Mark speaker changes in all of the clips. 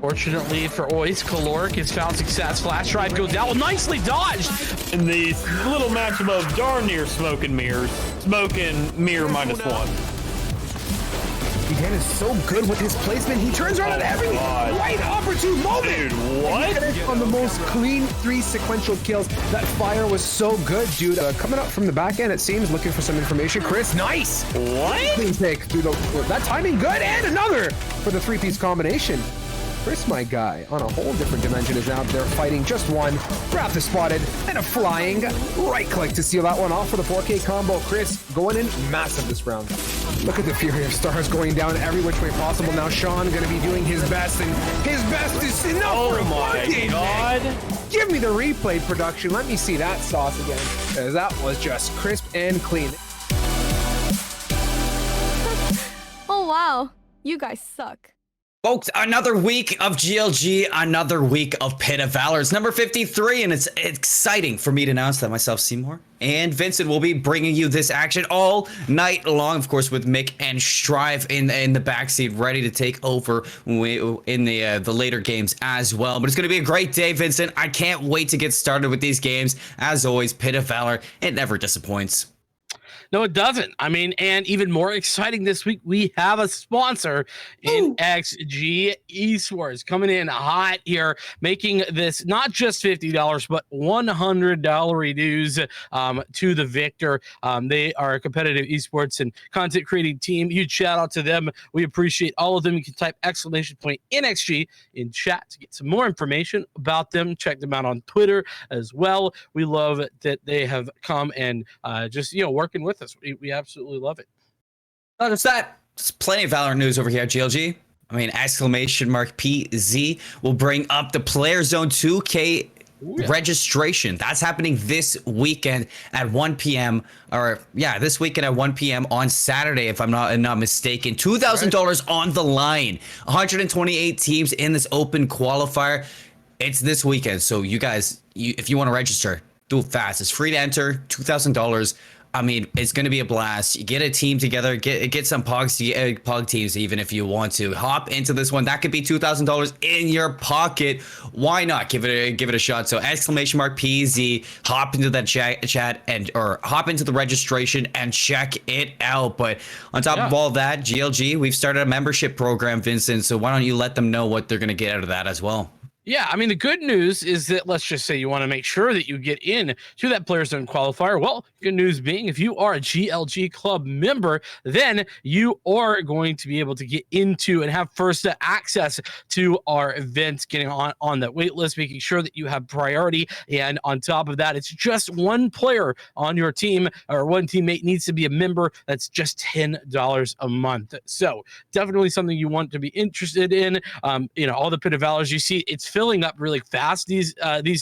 Speaker 1: Fortunately for Ois, Caloric has found success. Flash drive goes down. Well, nicely dodged.
Speaker 2: In the little matchup of darn near smoke and mirrors. Smoke and mirror -1.
Speaker 3: Again is so good with his placement. He turns around at every right opportune moment.
Speaker 2: Dude, what?
Speaker 3: On the most clean 3 sequential kills. That fire was so good, dude. Coming up from the back end, it seems, looking for some information. Chris, nice.
Speaker 2: What?
Speaker 3: Clean pick, dude. That timing good, and another for the 3-piece combination. Chris, my guy, on a whole different dimension, is out there fighting just one. Wrath is spotted, and a flying right click to seal that one off for the 4K combo. Chris going in massive this round. Look at the fury of stars going down every which way possible. Now Sean going to be doing his best, and his best is enough.
Speaker 2: Oh my God.
Speaker 3: Give me the replay production. Let me see that sauce again, because that was just crisp and clean.
Speaker 4: Oh, wow. You guys suck.
Speaker 5: Folks, another week of GLG, another week of Pit of Valor. It's number 53, and it's exciting for me to announce that myself, Seymour, and Vincent will be bringing you this action all night long, of course, with Mick and Strive in the backseat, ready to take over in the later games as well. But it's going to be a great day, Vincent. I can't wait to get started with these games. As always, Pit of Valor, it never disappoints.
Speaker 1: No, it doesn't. I mean, and even more exciting this week, we have a sponsor, NXG Esports, coming in hot here, making this not just $50, but $100 dues to the victor. They are a competitive esports and content creating team. Huge shout out to them. We appreciate all of them. You can type _NXG in chat to get some more information about them. Check them out on Twitter as well. We love that they have come and just, working with us. We absolutely love it.
Speaker 5: Not just that, there's plenty of Valor news over here at GLG. I mean, !PZ will bring up the Player Zone 2K registration. That's happening this weekend at 1 p.m. This weekend at 1 p.m. on Saturday, if I'm not mistaken. $2,000 on the line. 128 teams in this open qualifier. It's this weekend, so you guys, if you want to register, do it fast. It's free to enter. $2,000. I mean, it's going to be a blast. You get a team together, get some pog teams, even if you want to hop into this one. That could be $2,000 in your pocket. Why not give it a shot? So !PZ, hop into that chat or hop into the registration and check it out. But on top of all that, GLG, we've started a membership program, Vincent. So why don't you let them know what they're going to get out of that as well?
Speaker 1: Yeah, I mean, the good news is that, let's just say you want to make sure that you get in to that Player Zone qualifier. Well, good news being, if you are a GLG Club member, then you are going to be able to get into and have first access to our events, getting on that wait list, making sure that you have priority. And on top of that, it's just one player on your team or one teammate needs to be a member. That's just $10 a month. So definitely something you want to be interested in. All the Pit of Valors you see, it's filling up really fast these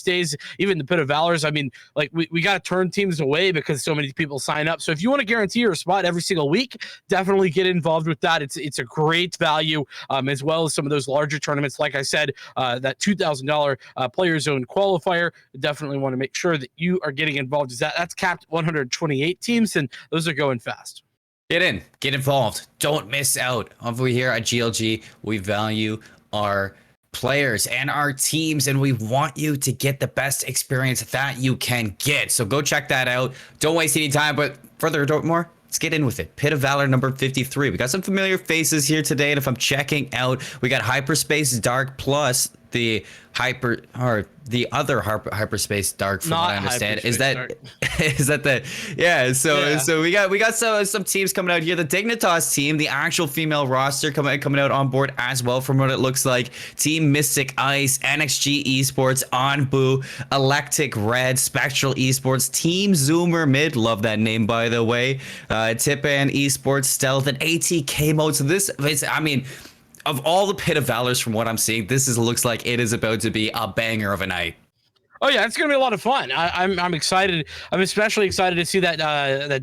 Speaker 1: days. Even the Pit of Valors, I mean, like we got to turn teams away because so many people sign up. So if you want to guarantee your spot every single week, definitely get involved with that. It's a great value, as well as some of those larger tournaments. Like I said, that $2,000 Player Zone qualifier, definitely want to make sure that you are getting involved. That's capped 128 teams, and those are going fast.
Speaker 5: Get in, get involved. Don't miss out. Over here at GLG, we value our players and our teams, and we want you to get the best experience that you can get. So go check that out. Don't waste any time, but further ado more, let's get in with it. Pit of Valor number 53. We got some familiar faces here today, and if I'm checking out, we got Hyperspace Dark plus the other hyperspace dark, from what I understand. So we got some teams coming out here. The Dignitas team, the actual female roster coming out on board as well, from what it looks like. Team Mystic Ice, NXG Esports, Anbu, Electic Red, Spectral Esports, Team Zoomer Mid, love that name by the way, Tipan Esports, Stealth, and ATK mode. So this is, I mean, of all the Pit of Valors, from what I'm seeing, looks like it is about to be a banger of a night.
Speaker 1: Oh yeah, it's gonna be a lot of fun. I'm excited. I'm especially excited to see that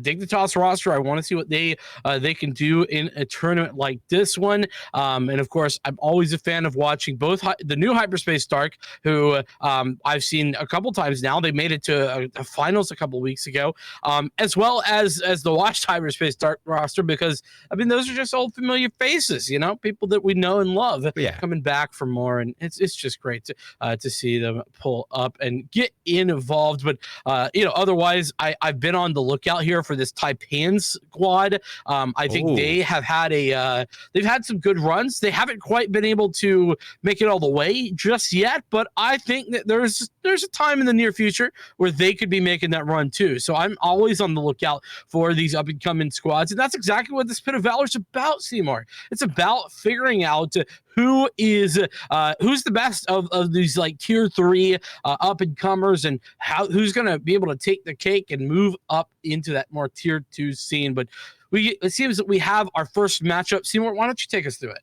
Speaker 1: Dignitas roster. I want to see what they can do in a tournament like this one. And of course, I'm always a fan of watching both the new Hyperspace Dark, who I've seen a couple times now. They made it to a finals a couple weeks ago, as well as the Watched Hyperspace Dark roster, because I mean those are just old familiar faces, you know, people that we know and love, coming back for more, and it's just great to see them pull up and get involved. But otherwise, I've been on the lookout here for this Taipan squad. I think they have had they've had some good runs. They haven't quite been able to make it all the way just yet, but I think that there's a time in the near future where they could be making that run too. So I'm always on the lookout for these up and coming squads, and that's exactly what this Pit of Valor is about, Seymour. It's about figuring out who's the best of these like tier 3 up and comers, and who's going to be able to take the cake and move up into that more tier 2 scene. But it seems that we have our first matchup. Seymour, why don't you take us through it?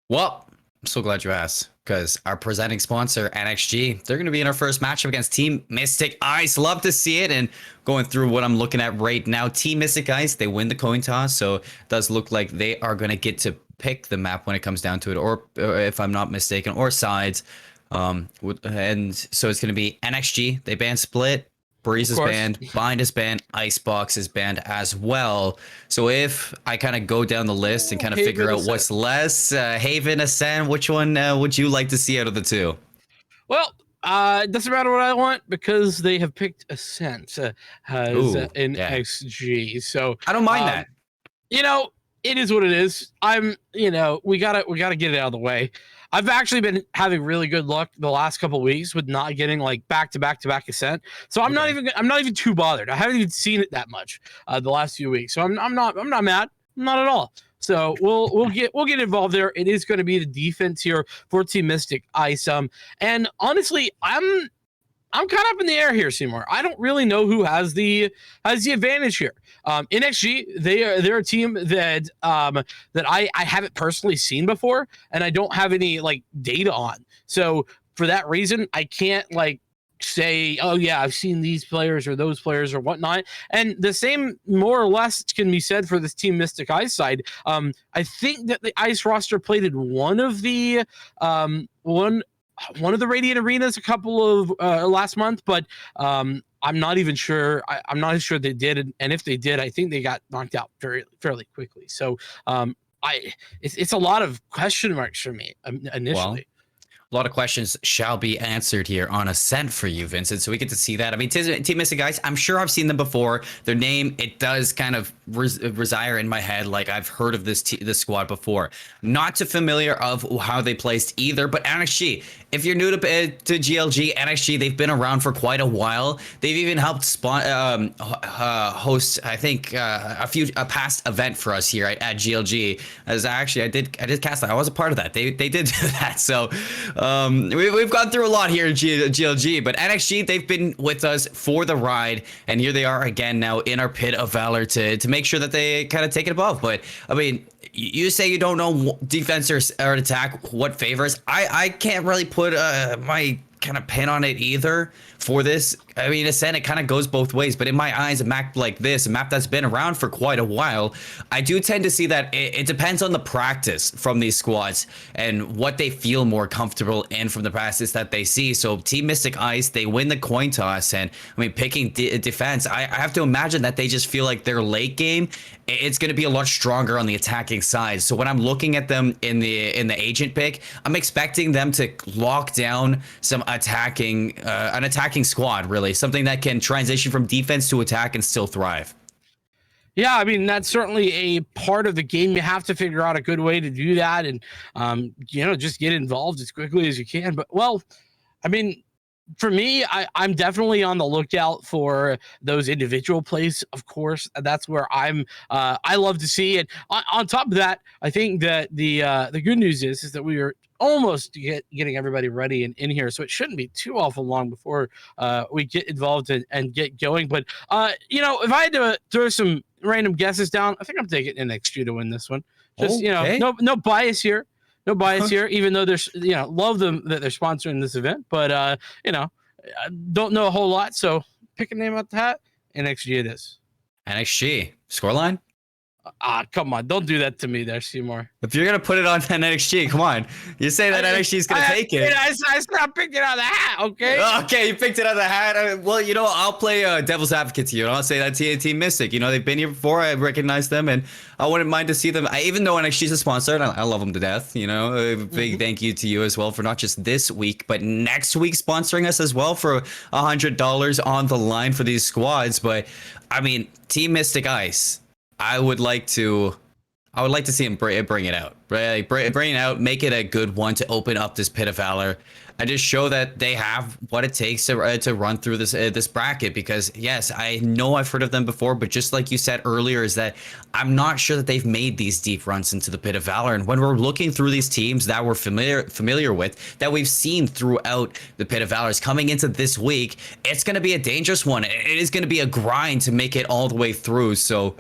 Speaker 5: Well, I'm so glad you asked, because our presenting sponsor, NXG, they're going to be in our first matchup against Team Mystic Ice. Love to see it. And going through what I'm looking at right now, Team Mystic Ice, they win the coin toss, so it does look like they are going to get to pick the map when it comes down to it, or if I'm not mistaken, or sides. And so it's going to be NXG. They ban Split. Breeze is banned, Bind is banned, Icebox is banned as well. So if I kind of go down the list and kind of figure out what's less, Haven, Ascend, which one would you like to see out of the two?
Speaker 1: Well, it doesn't matter what I want, because they have picked Ascent as NXG. So
Speaker 5: I don't mind that.
Speaker 1: You know, it is what it is. We gotta get it out of the way. I've actually been having really good luck the last couple of weeks with not getting like back to back Ascent. So I'm not even too bothered. I haven't even seen it that much the last few weeks. So I'm not mad. Not at all. So we'll get involved there. It is going to be the defense here for Team Mystic Ice. And honestly, I'm kind of up in the air here, Seymour. I don't really know who has the advantage here. NXG, they're a team that I haven't personally seen before, and I don't have any like data on. So for that reason, I can't like say, oh yeah, I've seen these players or those players or whatnot. And the same more or less can be said for this Team Mystic Ice side. I think that the Ice roster played in one of the Radiant Arenas a couple of last month, but I'm not even sure. I'm not sure they did, and if they did, I think they got knocked out fairly quickly. So it's a lot of question marks for me initially.
Speaker 5: Well, a lot of questions shall be answered here on Ascent for you, Vincent. So we get to see that. I mean, Team Mystic Ice, I'm sure I've seen them before. Their name, it does kind of reside in my head. Like I've heard of this squad before. Not too familiar of how they placed either, but NXG, if you're new to GLG, NXG, they've been around for quite a while. They've even helped host, I think, a past event for us here at GLG. As actually, I did cast that. I was a part of that. They did do that. So we've gone through a lot here in GLG, but NXG, they've been with us for the ride, and here they are again now in our Pit of Valor to make sure that they kind of take it above. But I mean, you say you don't know defense or attack what favors. I can't really put my kind of pin on it either for this. I mean, Ascent, it kind of goes both ways, but in my eyes, a map like this, a map that's been around for quite a while, I do tend to see that it depends on the practice from these squads and what they feel more comfortable in from the practice that they see. So Team Mystic Ice, they win the coin toss, and I mean, picking defense, I have to imagine that they just feel like their late game, it's going to be a lot stronger on the attacking side. So when I'm looking at them in the agent pick, I'm expecting them to lock down some an attacking squad, really, something that can transition from defense to attack and still thrive.
Speaker 1: Yeah, I mean, that's certainly a part of the game. You have to figure out a good way to do that, and just get involved as quickly as you can. But well, I mean, for me, I'm definitely on the lookout for those individual plays. Of course, that's where I love to see it. On top of that, I think that the good news is that we are almost getting everybody ready and in here, so it shouldn't be too awful long before we get involved and get going. But if I had to throw some random guesses down, I think I'm taking NXG to win this one. Just no bias here. No bias here, even though there's, love them that they're sponsoring this event, but I don't know a whole lot, so pick a name out the hat. NXG it is.
Speaker 5: NXG scoreline.
Speaker 1: Come on, don't do that to me there, Seymour.
Speaker 5: If you're gonna put it on NXG, come on. You say that NXG is gonna take it.
Speaker 1: I stopped picking it out of the hat, okay?
Speaker 5: Okay, you picked it out of the hat. Well, you know, I'll play devil's advocate to you, and I'll say that Team Mystic. You know, they've been here before. I recognize them, and I wouldn't mind to see them. Even though NXG is a sponsor, and I love them to death. You know, a big thank you to you as well for not just this week, but next week sponsoring us as well for $100 on the line for these squads. But I mean, Team Mystic Ice. I would like to see him bring it out, right? Like, bring it out, make it a good one to open up this Pit of Valor, and just show that they have what it takes to run through this bracket. Because yes, I know I've heard of them before, but just like you said earlier, is that I'm not sure that they've made these deep runs into the Pit of Valor. And when we're looking through these teams that we're familiar with, that we've seen throughout the Pit of Valor, coming into this week, it's going to be a dangerous one. It is going to be a grind to make it all the way through. So,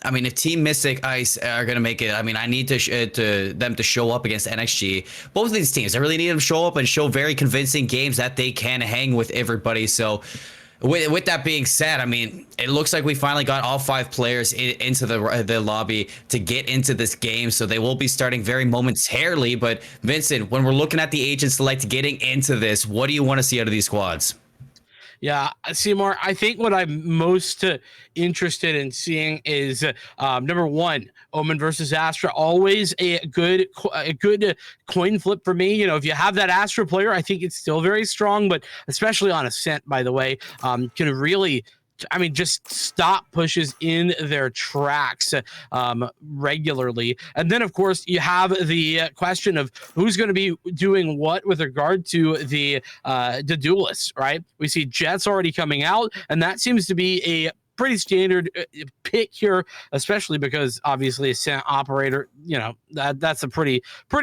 Speaker 5: I mean, if Team Mystic Ice are going to make it, I mean, I need them to show up against NXG. Both of these teams, I really need them to show up and show very convincing games that they can hang with everybody. So with that being said, I mean, it looks like we finally got all 5 players into the lobby to get into this game. So they will be starting very momentarily. But Vincent, when we're looking at the Agent Select getting into this, what do you want to see out of these squads?
Speaker 1: Yeah, Seymour, I think what I'm most interested in seeing is number 1, Omen versus Astra. Always a good coin flip for me. You know, if you have that Astra player, I think it's still very strong, but especially on Ascent, by the way, can really, I mean, just stop pushes in their tracks regularly. And then, of course, you have the question of who's going to be doing what with regard to the duelists, right? We see Jets already coming out, and that seems to be a pretty standard pick here, especially because obviously Ascent operator, you know, that's a pretty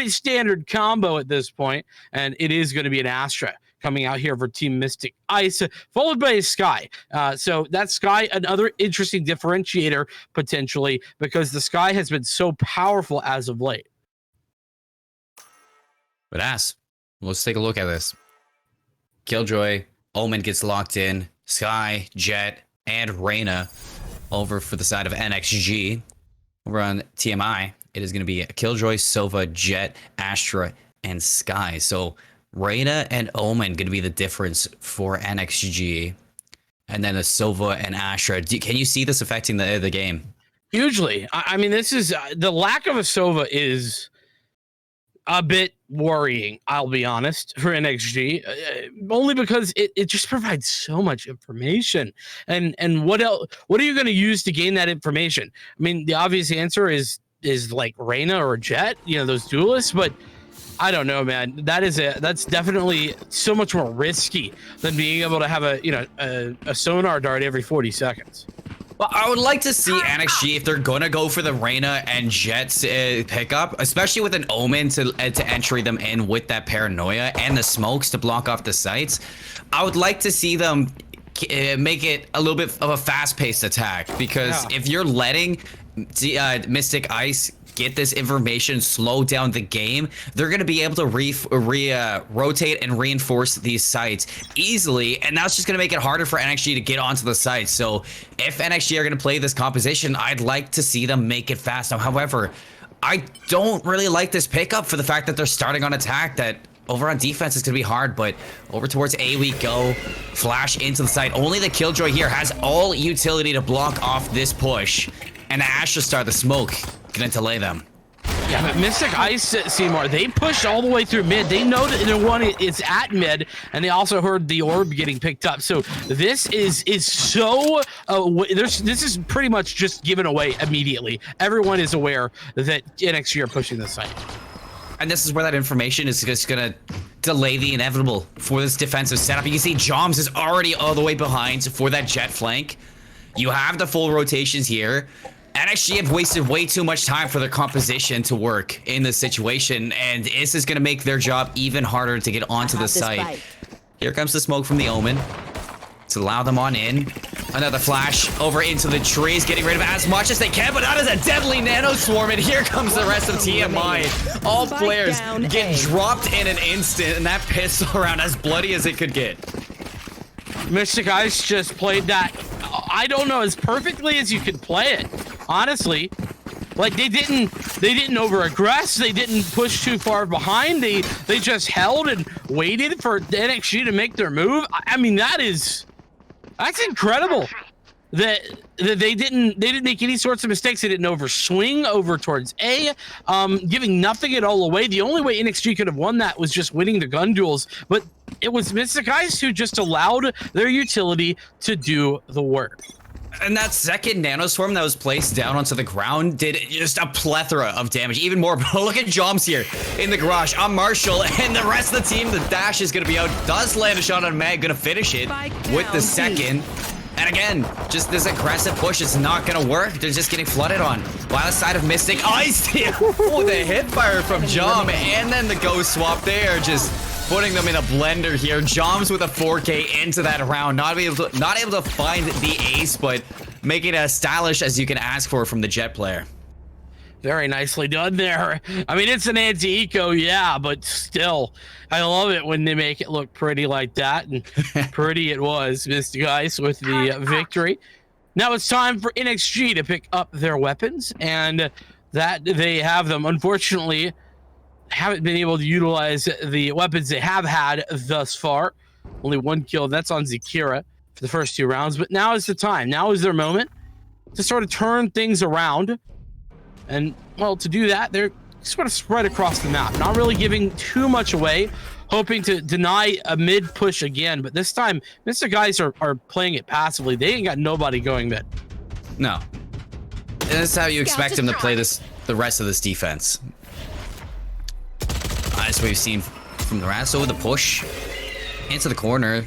Speaker 1: standard combo at this point, and it is going to be an Astra coming out here for Team Mystic Ice, followed by a Sky. So that Sky, another interesting differentiator potentially, because the Sky has been so powerful as of late.
Speaker 5: But let's take a look at this. Killjoy, Omen gets locked in, Sky, Jet, and Reyna over for the side of NXG. Over on TMI, it is going to be Killjoy, Sova, Jet, Astra, and Sky. So Reyna and Omen going to be the difference for NXG, and then the Sova and Astra. Can you see this affecting the game? Hugely.
Speaker 1: I mean, this is the lack of a Sova is a bit worrying, I'll be honest, for NXG, only because it just provides so much information. And what else? What are you going to use to gain that information? I mean, the obvious answer is like Reyna or Jet, you know, those duelists, but I don't know, man. That's definitely so much more risky than being able to have a sonar dart every 40 seconds.
Speaker 5: Well, I would like to see NXG, if they're gonna go for the Reyna and Jets pickup, especially with an Omen to entry them in with that paranoia and the smokes to block off the sites. I would like to see them make it a little bit of a fast-paced attack, because if you're letting Mystic Ice get this information, slow down the game, they're going to be able to rotate and reinforce these sites easily, and that's just going to make it harder for NXG to get onto the site. So if NXG are going to play this composition, I'd like to see them make it fast. Now, however, I don't really like this pickup for the fact that they're starting on attack. That over on defense is going to be hard, but over towards A we go. Flash into the site. Only the Killjoy here has all utility to block off this push, and the Astra Star, the smoke, gonna delay them.
Speaker 1: Yeah, but Mystic Ice, Seymour, they pushed all the way through mid. They know that the one is at mid, and they also heard the orb getting picked up. So this is so this is pretty much just given away immediately. Everyone is aware that NXG are pushing the site,
Speaker 5: and this is where that information is just gonna delay the inevitable for this defensive setup. You can see Joms is already all the way behind for that Jet flank. You have the full rotations here. NXG have wasted way too much time for their composition to work in this situation, and this is going to make their job even harder to get onto the site. Here comes the smoke from the Omen to allow them on in. Another flash over into the trees, getting rid of as much as they can, but that is a deadly nano swarm, and here comes the rest of TMI. All players get dropped in an instant, and that pistol round as bloody as it could get.
Speaker 1: Mystic Ice just played that, I don't know, as perfectly as you could play it, honestly. Like, they didn't over aggress, they didn't push too far behind, they just held and waited for the NXG to make their move. I mean, that's incredible. That they didn't make any sorts of mistakes. They didn't overswing over towards A, giving nothing at all away. The only way NXG could have won that was just winning the gun duels, but it was Mystic Ice who just allowed their utility to do the work.
Speaker 5: And that second nanoswarm that was placed down onto the ground did just a plethora of damage, even more. But look at Joms here in the garage on Marshall, and the rest of the team. The dash is going to be out. Does land a shot on Mag, going to finish it with the second. And again, just this aggressive push is not going to work. They're just getting flooded on. While the side of Mystic Ice here. Oh, the hip fire from Jom, and then the ghost swap there, just putting them in a blender here. Joms with a 4K into that round. Not able to find the ace, but making it as stylish as you can ask for from the Jet player.
Speaker 1: Very nicely done there. I mean, it's an anti-eco, yeah, but still, I love it when they make it look pretty like that, and pretty it was, Mystic Ice with the victory. Now it's time for NXG to pick up their weapons, and that they have them. Unfortunately, haven't been able to utilize the weapons they have had thus far. Only one kill, that's on Zakira for the first 2 rounds, but now is the time. Now is their moment to sort of turn things around. And, well, to do that, they're sort of spread across the map, not really giving too much away, hoping to deny a mid push again. But this time, Mystic Ice are playing it passively. They ain't got nobody going mid.
Speaker 5: No. And that's how you expect them to play the rest of this defense. As we've seen from the Rasso, the push into the corner.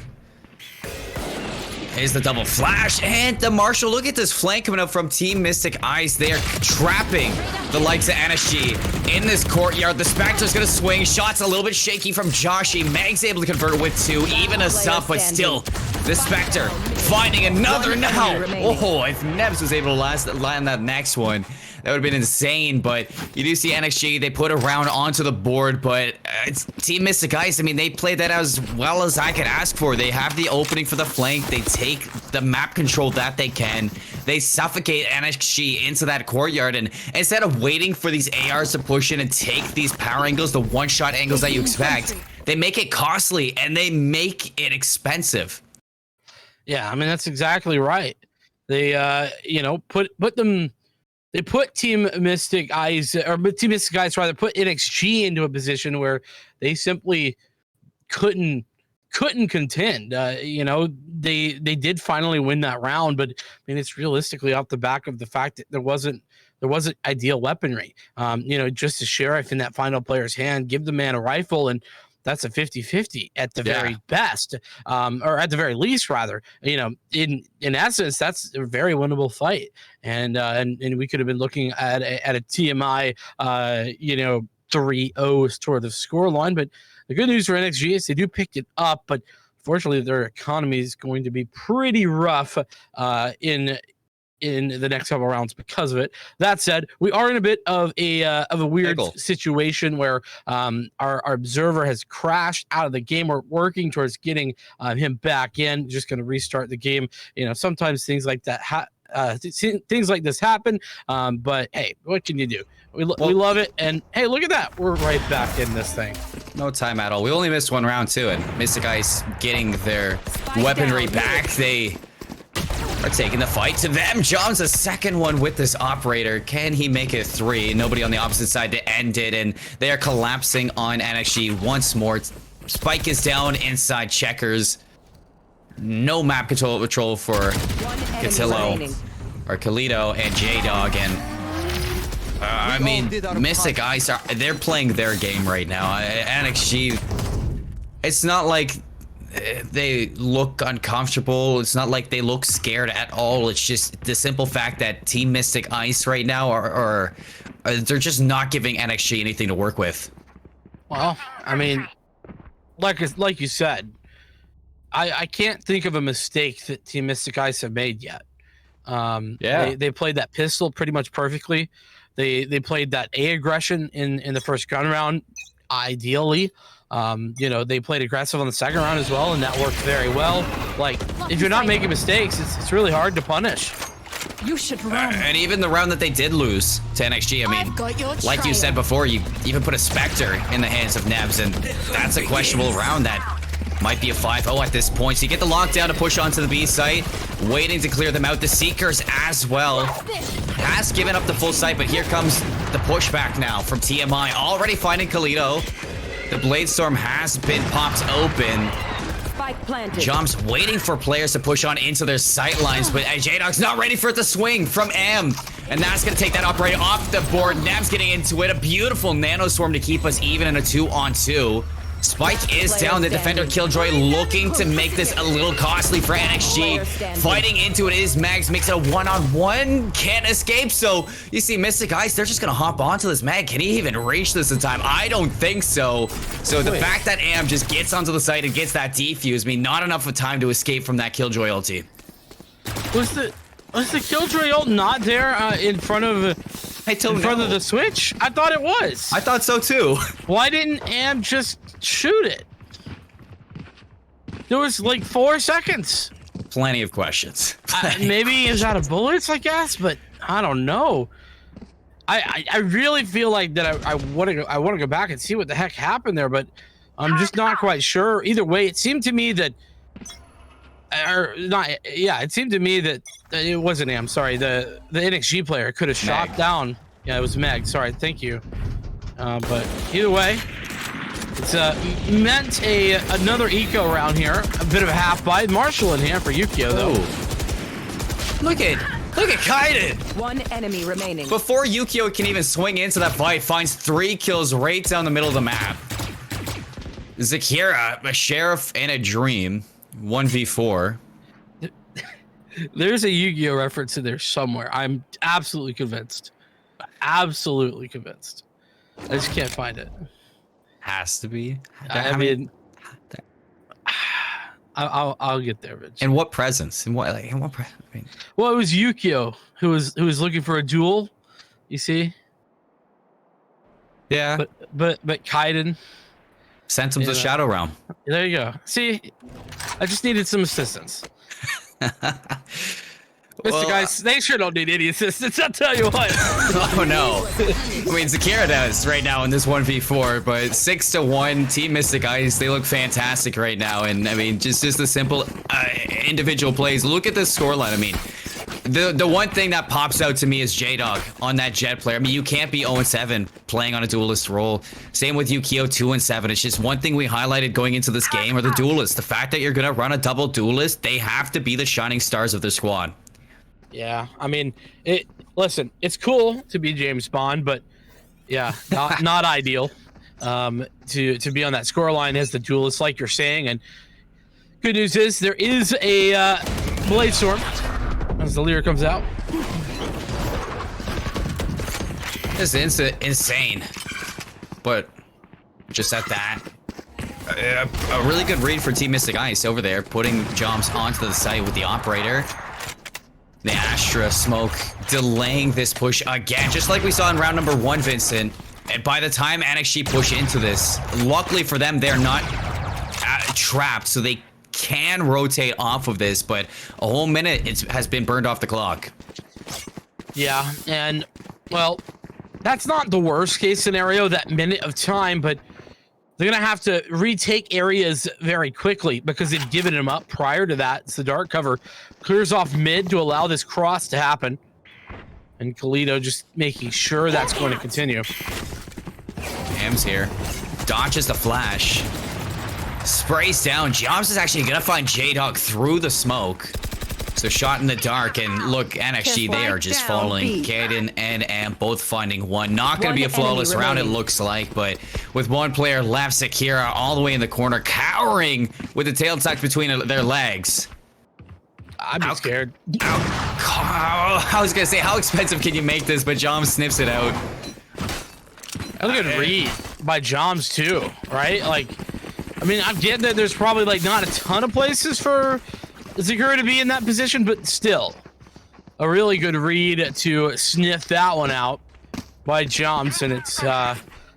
Speaker 5: Is the double flash and the Marshall. Look at this flank coming up from Team Mystic Ice. They are trapping the likes of NXG in this courtyard. The Spectre's gonna swing. Shots a little bit shaky from Joshi. Meg's able to convert it with 2, even a sub, but still the Spectre finding another now. Oh, if Nebs was able to land that next one, that would have been insane. But you do see NXG, they put a round onto the board, but it's Team Mystic Ice. I mean, they played that as well as I could ask for. They have the opening for the flank. They take the map control that they can. They suffocate NXG into that courtyard, and instead of waiting for these ARs to push in and take these power angles, the one-shot angles that you expect, they make it costly and they make it expensive.
Speaker 1: Yeah, I mean, that's exactly right. They, you know, they put Team Mystic Ice, or Team Mystic Ice rather, put NXG into a position where they simply couldn't contend. You know, they did finally win that round, but I mean, it's realistically off the back of the fact that there wasn't ideal weaponry. You know, just a sheriff in that final player's hand, give the man a rifle, and that's a 50-50 at the very best, or at the very least, rather. You know, in essence, that's a very winnable fight, and we could have been looking at a TMI, you know, 3-0 toward the scoreline. But the good news for NXG is they do pick it up, but unfortunately, their economy is going to be pretty rough in the next couple rounds because of it. That said, we are in a bit of a weird situation where our observer has crashed out of the game. We're working towards getting him back in. Just going to restart the game. You know, sometimes things like that things like this happen, but hey, what can you do? We love it, and hey, look at that, we're right back in this thing.
Speaker 5: No time at all. We only missed 1 round too, and Mystic Ice getting their weaponry back. They are taking the fight to them. John's the second one with this operator. Can he make it 3? Nobody on the opposite side to end it, and they are collapsing on NXG once more. Spike is down inside checkers. No map control for Catillo or Kalito and J-Dog, and I mean, Mystic Ice, they're playing their game right now. NXG, it's not like they look uncomfortable. It's not like they look scared at all. It's just the simple fact that Team Mystic Ice right now are they're just not giving NXG anything to work with.
Speaker 1: Well, I mean, like you said, I can't think of a mistake that Team Mystic Ice have made yet. They played that pistol pretty much perfectly. They played that A aggression in the first gun round ideally. You know, they played aggressive on the second round as well, and that worked very well. Like, if you're not making mistakes, it's really hard to punish.
Speaker 6: You should run.
Speaker 5: And even the round that they did lose to NXG, I mean, like you said before, you even put a Spectre in the hands of Nebs, and that's a questionable round that might be a 5-0 at this point. So you get the lockdown to push onto the B site, waiting to clear them out. The Seekers as well has given up the full site, but here comes the pushback now from TMI, already finding Kalito. The Blade Storm has been popped open. Jom's waiting for players to push on into their sight lines, but J-Dog's not ready for it to swing from M. And that's going to take that operator off the board. Neb's getting into it. A beautiful Nano Swarm to keep us even in a 2-on-2. Spike is down. The defender Killjoy looking to make this a little costly for NXG. Fighting into it is Mags, makes it a 1-on-1. Can't escape. So you see Mystic Eyes, they're just going to hop onto this Mag. Can he even reach this in time? I don't think so. So the fact that Am just gets onto the site and gets that defuse, I mean, not enough of time to escape from that Killjoy ulti.
Speaker 1: Was the Killjoy ult not there in front of the switch? I thought it was.
Speaker 5: I thought so too.
Speaker 1: Why didn't Am just shoot it? There was like 4 seconds.
Speaker 5: Plenty of questions.
Speaker 1: Maybe he's out of bullets, I guess, but I don't know. I really feel like that I want to go back and see what the heck happened there, but I'm just not quite sure. Either way, it seemed to me that it seemed to me that it wasn't Am, sorry, the NXG player could have shot down. Yeah, it was Meg, sorry, thank you. But either way, it's meant another eco round here. A bit of a half bite. Marshall in hand for Yukio though.
Speaker 5: Look at Kaiden.
Speaker 6: One enemy remaining.
Speaker 5: Before Yukio can even swing into that fight, finds 3 kills right down the middle of the map. Zakira, a sheriff and a dream. 1v4.
Speaker 1: There's a Yu-Gi-Oh reference in there somewhere. I'm absolutely convinced. Absolutely convinced. I just can't find it.
Speaker 5: Has to be.
Speaker 1: I mean, I'll get there, Rich.
Speaker 5: In what presence? I mean,
Speaker 1: well, it was Yukio who was looking for a duel. You see?
Speaker 5: Yeah.
Speaker 1: But Kaiden
Speaker 5: sent him to the Shadow Realm.
Speaker 1: There you go. See, I just needed some assistance. Mr. Guys, they sure don't need any assistance, I'll tell you what.
Speaker 5: Oh no. I mean, Zakira does right now in this 1v4, but 6-1, Team Mystic Ice, they look fantastic right now. And I mean, just the simple individual plays. Look at this scoreline. I mean, the one thing that pops out to me is J-Dog on that Jet player. I mean, you can't be 0-7 playing on a duelist role. Same with Yukio, 2-7. It's just one thing we highlighted going into this game are the duelists. The fact that you're going to run a double duelist, they have to be the shining stars of their squad.
Speaker 1: Yeah, I mean, listen, it's cool to be James Bond, but yeah, not ideal to be on that scoreline as the duelist, like you're saying. And good news is there is a Blade Storm as the Lear comes out.
Speaker 5: This is insane, but just at that, a really good read for Team Mystic Ice over there, putting Joms onto the site with the operator. The Astra smoke delaying this push again, just like we saw in round number 1, Vincent. And by the time NXG push into this, luckily for them, they're not trapped, so they can rotate off of this, but a whole minute has been burned off the clock.
Speaker 1: Yeah, and, well, that's not the worst case scenario, that minute of time, but they're going to have to retake areas very quickly because they've given them up prior to that. It's the dark cover. Clears off mid to allow this cross to happen. And Kalito just making sure that's going to continue.
Speaker 5: Ham's here. Dodges the flash. Sprays down. Joms is actually going to find J-Dog through the smoke. So shot in the dark, and look, NXG, they are just falling. Kaiden and Amp both finding one. Not going to be a flawless round, it looks like, but with one player left, Zakira all the way in the corner, cowering with the tail tucked between their legs.
Speaker 1: I'd be scared.
Speaker 5: I was going to say, how expensive can you make this, but Joms snips it out.
Speaker 1: Look at read by Joms too, right? Like, I mean, I'm getting that there's probably like not a ton of places for Zakira to be in that position, but still a really good read to sniff that one out by Joms. And it's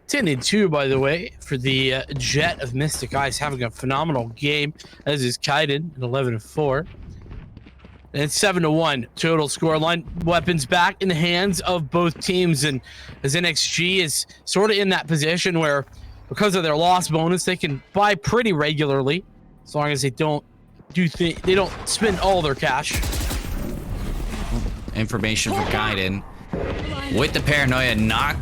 Speaker 1: 10-2, by the way, for the Jet of Mystic Eyes, having a phenomenal game, as is Kaiden at 11-4. And it's 7-1 total scoreline. Weapons back in the hands of both teams, and as NXG is sort of in that position where, because of their loss bonus, they can buy pretty regularly, as long as they don't spend all their cash.
Speaker 5: Information for Kaiden. With the paranoia not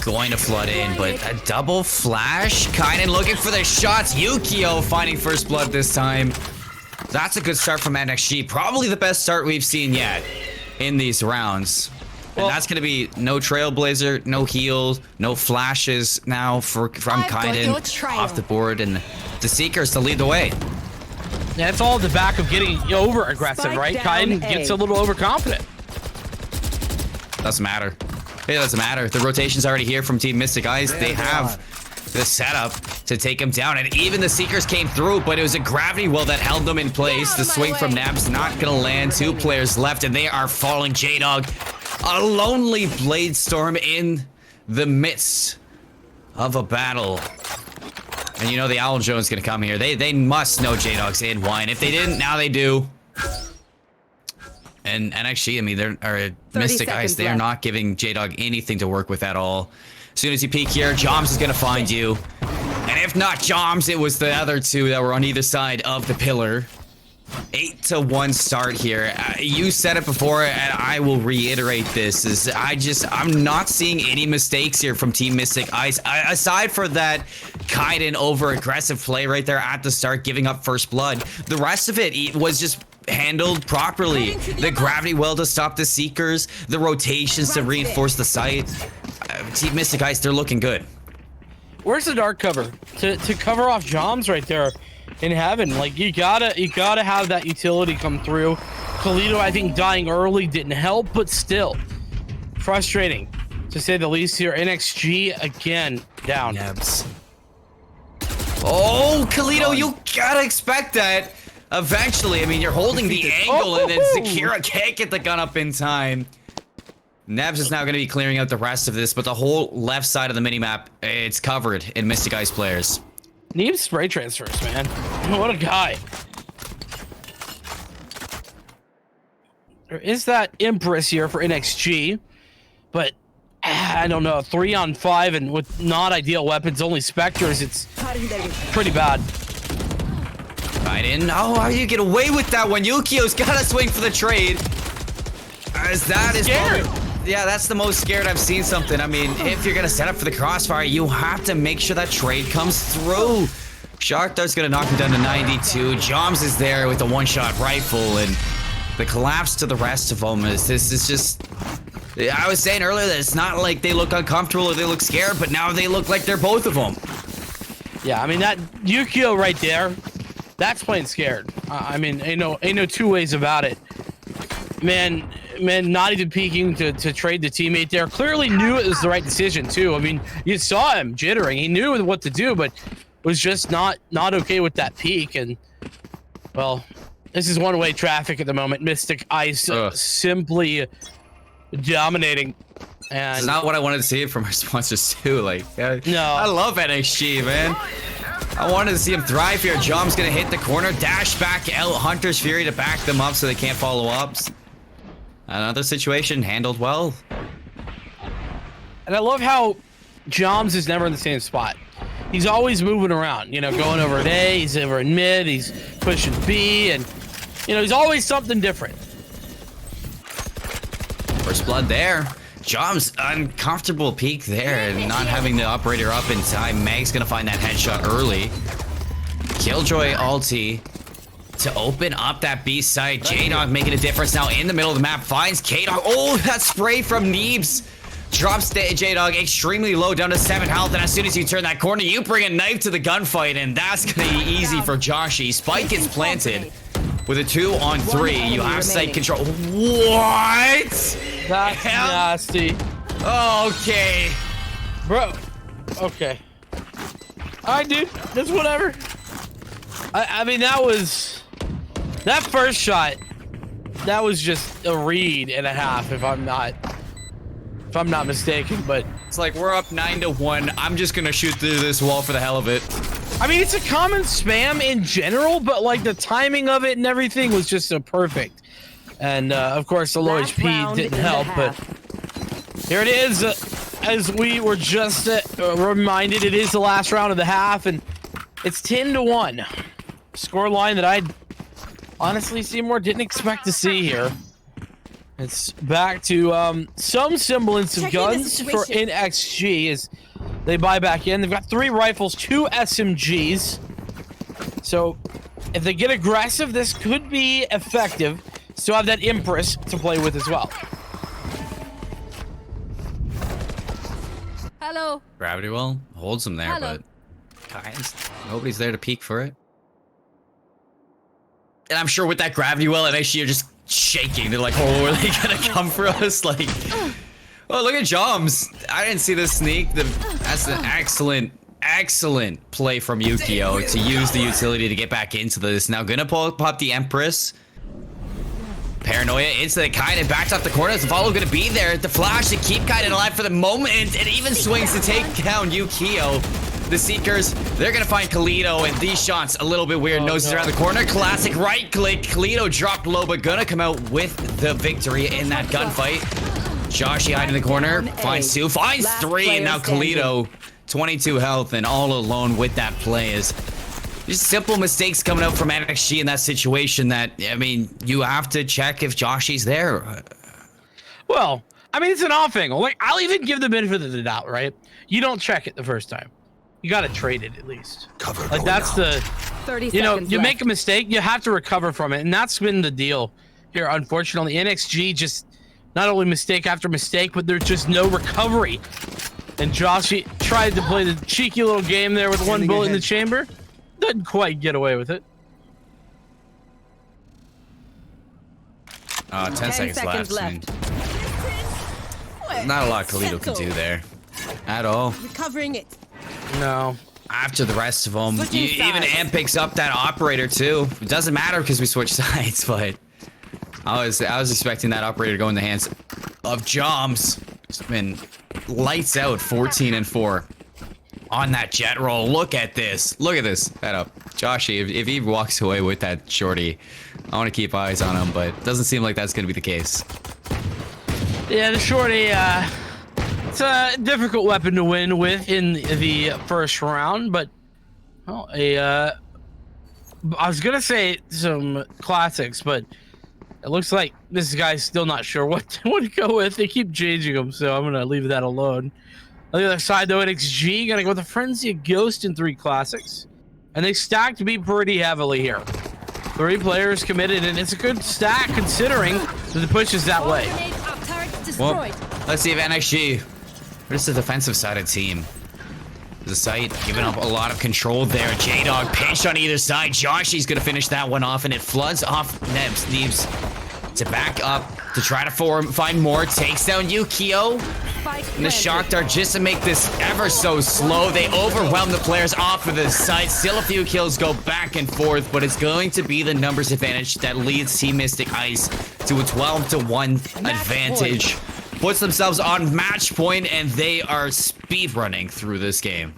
Speaker 5: going to flood in, but a double flash. Kaiden looking for the shots. Yukio finding first blood this time. That's a good start from NXG. Probably the best start we've seen yet in these rounds. And that's going to be no Trailblazer, no heals, no flashes now from Kaiden off the board, and the Seekers to lead the way.
Speaker 1: Yeah, it's all at the back of getting over aggressive, right? Kaiden gets a little overconfident.
Speaker 5: Doesn't matter. It doesn't matter. The rotation's already here from Team Mystic Eyes. They have the setup to take him down, and even the Seekers came through, but it was a gravity well that held them in place. The swing from Nab's not gonna land. 2 players left, and they are falling. J-Dog, a lonely blade storm in the midst of a battle. And you know the Owl Jones gonna come here. They must know J-Dog's in wine. If they didn't, now they do. And NXG, I mean, they're Mystic Eyes. They are not giving J-Dog anything to work with at all. As soon as you peek here, Joms is gonna find you. And if not Joms, it was the other 2 that were on either side of the pillar. 8-1 start here. You said it before, and I will reiterate this, I'm not seeing any mistakes here from Team Mystic Eyes. Aside for that Kaiden over aggressive play right there at the start, giving up first blood. The rest of it was just handled properly. The gravity well to stop the Seekers, the rotations to reinforce the site. Team Mystic Eyes, they're looking good.
Speaker 1: Where's the dark cover to cover off Joms right there in heaven? Like, you gotta have that utility come through. Toledo, I think, dying early didn't help, but still frustrating to say the least here. NXG again down.
Speaker 5: Nebs. Oh, Toledo, you gotta expect that. Eventually, I mean, you're holding the angle, and then Zakira can't get the gun up in time. Nebs is now going to be clearing out the rest of this, but the whole left side of the minimap, it's covered in Mystic Eyes players.
Speaker 1: Needs spray transfers, man. What a guy. There is that Empress here for NXG, but I don't know, 3-on-5 and with not ideal weapons, only Spectres, it's pretty bad.
Speaker 5: Kaiden, oh, how do you get away with that one? Yukio's got to swing for the trade. As that is
Speaker 1: scared.
Speaker 5: Yeah, that's the most scared I've seen something. I mean, if you're going to set up for the crossfire, you have to make sure that trade comes through. Sharkdar's going to knock him down to 92. Joms is there with a one-shot rifle, and the collapse to the rest of them is, this is just... I was saying earlier that it's not like they look uncomfortable or they look scared, but now they look like they're both of them.
Speaker 1: Yeah, I mean, that Yukio right there, that's playing scared. I mean, ain't no 2 ways about it. Man, not even peeking to trade the teammate there. Clearly knew it was the right decision too. I mean, you saw him jittering. He knew what to do, but was just not okay with that peek. And well, this is one-way traffic at the moment. Mystic Ice simply dominating. And
Speaker 5: it's not what I wanted to see from our sponsors too. Like,
Speaker 1: no,
Speaker 5: I love NXG, man. I wanted to see him thrive here. Jom's gonna hit the corner, dash back out. Hunter's Fury to back them up so they can't follow up. Another situation handled well.
Speaker 1: And I love how Joms is never in the same spot. He's always moving around, you know, going over at A, he's over in mid, he's pushing B, and, you know, he's always something different.
Speaker 5: First blood there. Joms uncomfortable peek there and not having the operator up in time. Meg's gonna find that headshot early. Killjoy ulti to open up that B site. J-Dog making a difference now in the middle of the map. Finds K-Dog. Oh, that spray from Neebs. Drops J-Dog extremely low, down to 7 health. And as soon as you turn that corner, you bring a knife to the gunfight. And that's going to be easy for Joshy. Spike gets planted with a 2-on-3. You have site control. What?
Speaker 1: That's nasty.
Speaker 5: Okay.
Speaker 1: Bro. Okay. Alright, dude. That's whatever. I mean, that first shot, that was just a read and a half, if I'm not if I'm not mistaken. But
Speaker 5: It's like we're up 9-1. I'm just gonna shoot through this wall for the hell of it.
Speaker 1: I mean, it's a common spam in general, but like the timing of it and everything was just so perfect. And of course, the low
Speaker 6: Last
Speaker 1: HP
Speaker 6: round
Speaker 1: didn't
Speaker 6: in the
Speaker 1: help. But here it is. As we were just reminded, it is the last round of the half, and it's 10-1. Score line that I honestly, Seymour, didn't expect to see here. It's back to some semblance of
Speaker 6: Checking the
Speaker 1: guns for
Speaker 6: situation.
Speaker 1: NXG as they buy back in. They've got 3 rifles, 2 SMGs. So if they get aggressive, this could be effective. Still have that Empress to play with as well.
Speaker 4: Hello.
Speaker 5: Gravity well holds him there,
Speaker 4: Hello.
Speaker 5: but guys, nobody's there to peek for it. And I'm sure with that gravity well, NXG are just shaking. They're like, oh, are they gonna come for us? Like, oh, look at Joms. I didn't see the sneak. That's an excellent play from Yukio to use the utility to get back into this. Now gonna pop the Empress. Paranoia instantly Kaiden backed off the corner. Is VALOR gonna be there? The flash to keep Kaiden alive for the moment. It even swings to take down Yukio. The Seekers, they're gonna find Kalido, and these shots a little bit weird. Noses around the corner. Classic right click. Kalido dropped low, but gonna come out with the victory in that gunfight. Joshi hiding in the corner. Finds 2, finds 3, and now Kalido, 22 health, and all alone with that play is just simple mistakes coming out from NXG in that situation that, I mean, you have to check if Joshi's there.
Speaker 1: Well, I mean, it's an off angle. Like, I'll even give the benefit of the doubt, right? You don't check it the first time. You got to trade it at least. Like, that's the,
Speaker 6: 30
Speaker 1: you know,
Speaker 6: seconds
Speaker 1: you
Speaker 6: left.
Speaker 1: make a mistake, you have to recover from it. And that's been the deal here, unfortunately. NXG just not only mistake after mistake, but there's just no recovery. And Joshi tried to play the cheeky little game there with one bullet in the chamber. Didn't quite get away with it.
Speaker 5: 10 seconds left. I mean,
Speaker 6: left.
Speaker 5: not a lot Kalido can do there at all.
Speaker 6: Recovering it.
Speaker 1: No.
Speaker 5: After the rest of them,
Speaker 6: Switching
Speaker 5: even
Speaker 6: sides.
Speaker 5: Am picks up that operator too. It doesn't matter because we switched sides, but I was expecting that operator to go in the hands of Joms. It's been lights out, 14-4 on that jet roll. Look at this. Look at this. Head up, Joshi. If he walks away with that shorty, I want to keep eyes on him, but it doesn't seem like that's going to be the case.
Speaker 1: Yeah, the shorty, it's a difficult weapon to win with in the first round, but well, I was gonna say some classics, but it looks like this guy's still not sure what to go with. They keep changing them, so I'm gonna leave that alone. On the other side, though, NXG gonna go with a Frenzy of Ghost in 3 classics, and they stacked me pretty heavily here. 3 players committed, and it's a good stack considering that the push is that way.
Speaker 5: Well, let's see if NXG. What is the defensive sided team? The site giving up a lot of control there. J-Dog pinched on either side. Joshi's gonna finish that one off, and it floods off Neebs to back up to try to find more. Takes down Yukio. And the Shock Dart just to make this ever so slow. They overwhelm the players off of the side. Still a few kills go back and forth, but it's going to be the numbers advantage that leads Team Mystic Ice to a 12-1 advantage. Puts themselves on match point, and they are speedrunning through this game.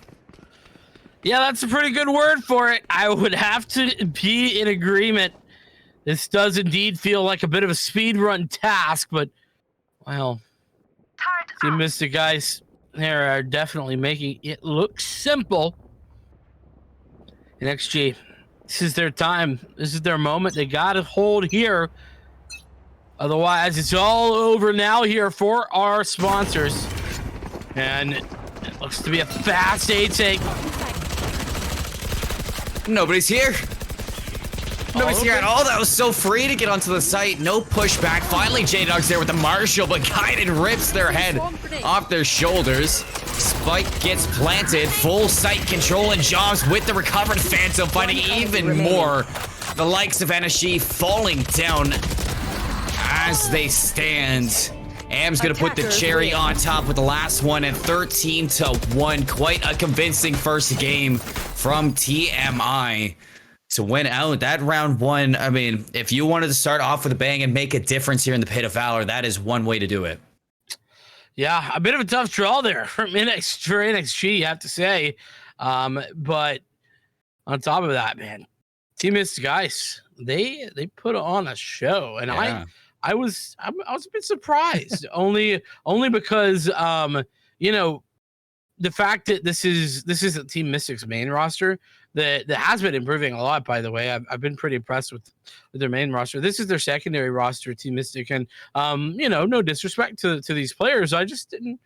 Speaker 1: Yeah, that's a pretty good word for it. I would have to be in agreement. This does indeed feel like a bit of a speedrun task, but, well, Team Mystic Ice here are definitely making it look simple. NXG, this is their time. This is their moment. They got to hold here. Otherwise, it's all over now here for our sponsors. And it looks to be a fast A take.
Speaker 5: Nobody's here. Nobody's here at all. That was so free to get onto the site. No pushback. Finally, J-Dog's there with the Marshall, but Kaiden rips their head off their shoulders. Spike gets planted. Full site control, and Jobs with the recovered Phantom, finding even more. The likes of NSG falling down as they stand. Am's gonna put the cherry on top with the last one, and 13-1. Quite a convincing first game from TMI to win out that round 1. I mean, if you wanted to start off with a bang and make a difference here in the Pit of Valor, that is one way to do it.
Speaker 1: Yeah, a bit of a tough draw there from NXG, you have to say. But on top of that, man, Team Mystic Ice, they put on a show, and
Speaker 5: Yeah.
Speaker 1: I was a bit surprised, only because you know, the fact that this is Team Mystic's main roster that has been improving a lot. By the way, I've been pretty impressed with their main roster. This is their secondary roster, Team Mystic, and you know, no disrespect to these players, I just didn't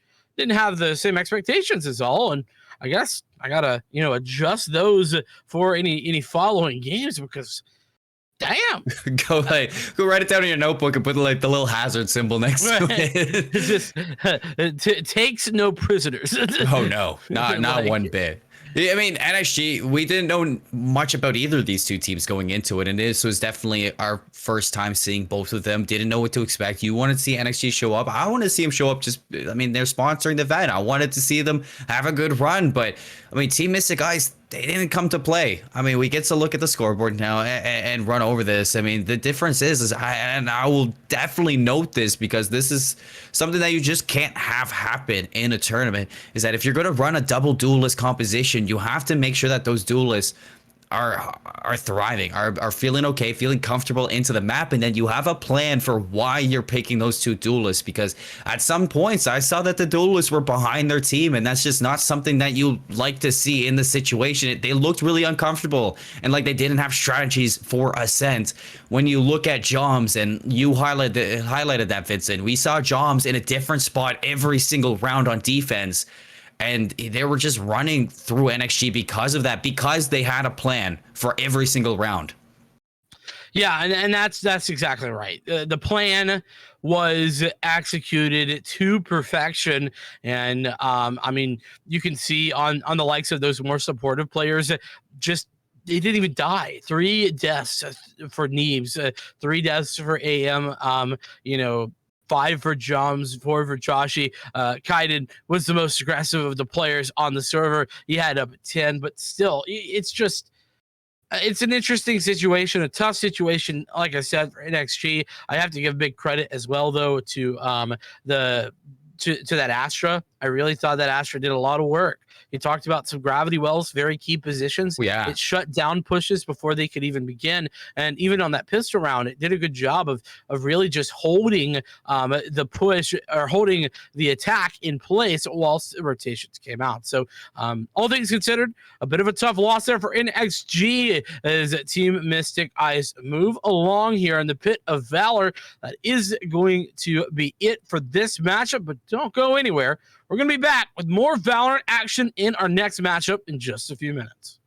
Speaker 1: have the same expectations as all, and I guess I gotta, you know, adjust those for any following games because. Damn.
Speaker 5: Go write it down in your notebook and put like the little hazard symbol next to it.
Speaker 1: It just takes no prisoners.
Speaker 5: Oh no, not
Speaker 1: Like,
Speaker 5: one bit. I mean, NXG, we didn't know much about either of these two teams going into it, and this was definitely our first time seeing both of them. Didn't know what to expect. You wanted to see NXG show up. I wanted to see them show up. I mean, they're sponsoring the event. I wanted to see them have a good run, but I mean, Team Mystic Guys, they didn't come to play. I mean, we get to look at the scoreboard now and run over this. I mean, the difference is I will definitely note this because this is something that you just can't have happen in a tournament, is that if you're going to run a double duelist composition, you have to make sure that those duelists are thriving, are feeling okay, feeling comfortable into the map, and then you have a plan for why you're picking those two duelists, because at some points I saw that the duelists were behind their team, and that's just not something that you like to see in the situation. They looked really uncomfortable and like they didn't have strategies for ascent. When you look at Joms, and you highlighted that, Vincent, we saw Joms in a different spot every single round on defense. And they were just running through NXG because of that, because they had a plan for every single round.
Speaker 1: Yeah, and that's exactly right. The plan was executed to perfection, and I mean, you can see on the likes of those more supportive players, just they didn't even die. 3 deaths for Neebs, 3 deaths for AM. You know, 5 for Joms, 4 for Joshi. Kaiden was the most aggressive of the players on the server. He had up at 10, but still, it's just, it's an interesting situation, a tough situation. Like I said, for NXG, I have to give big credit as well, though, to that Astra. I really thought that Astra did a lot of work. He talked about some gravity wells, very key positions.
Speaker 5: Yeah.
Speaker 1: It shut down pushes before they could even begin. And even on that pistol round, it did a good job of really just holding the push, or holding the attack in place whilst rotations came out. So all things considered, a bit of a tough loss there for NXG as Team Mystic Ice move along here in the pit of Valor. That is going to be it for this matchup, but don't go anywhere. We're going to be back with more Valorant action in our next matchup in just a few minutes.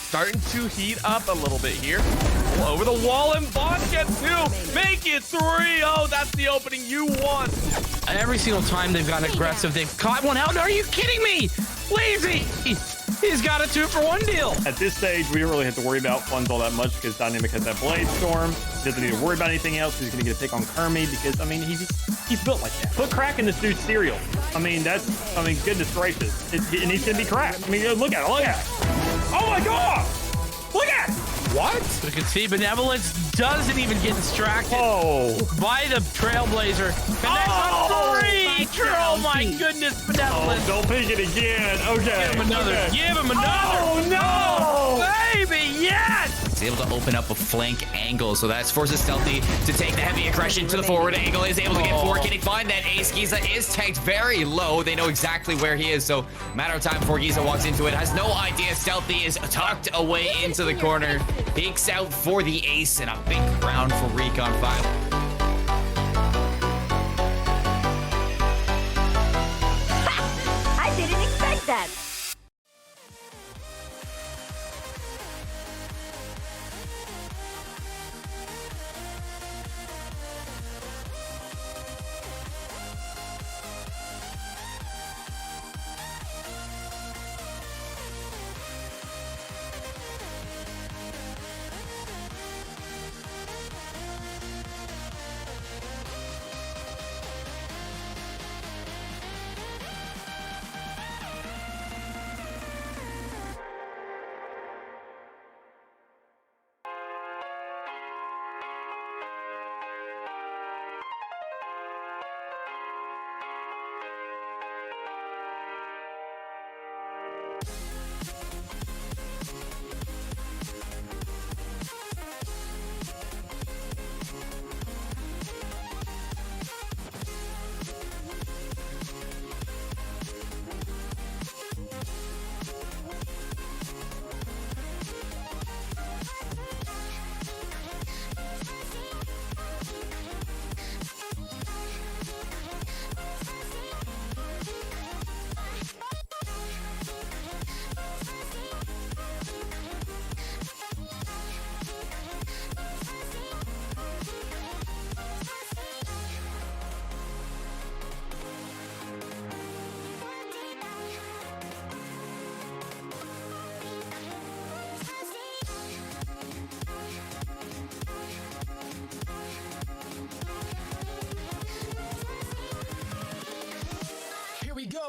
Speaker 7: Starting to heat up a little bit here. Over the wall, and Bond gets 2. Make it 3. Oh, that's the opening you want.
Speaker 1: Every single time they've gotten aggressive, they've caught one out. Are you kidding me? Lazy! He's got a 2-for-1 deal.
Speaker 2: At this stage, we don't really have to worry about funds all that much because Dynamic has that Blade Storm. He doesn't need to worry about anything else. He's going to get a pick on Kermie because, I mean, he's built like that. Put crack in this dude's cereal. I mean, goodness gracious. It needs to be cracked. I mean, look at it. Oh my God! Look at it! What?
Speaker 1: We can see Benevolence doesn't even get distracted by the Trailblazer. Connects on 3. Oh my goodness, Benevolence.
Speaker 2: Oh, don't pick it again. Okay.
Speaker 1: Give him another.
Speaker 2: Okay.
Speaker 1: Give him another.
Speaker 2: Oh no!
Speaker 1: Baby, yes!
Speaker 5: He's able to open up a flank angle, so that's forces Stealthy to take the heavy aggression to the forward angle. Is able to get 4. Can he find that ace? Giza is tanked very low. They know exactly where he is, so matter of time before Giza walks into it. Has no idea. Stealthy is tucked away into the corner. Peeks out for the ace, and a big round for Recon 5.
Speaker 6: I didn't expect that.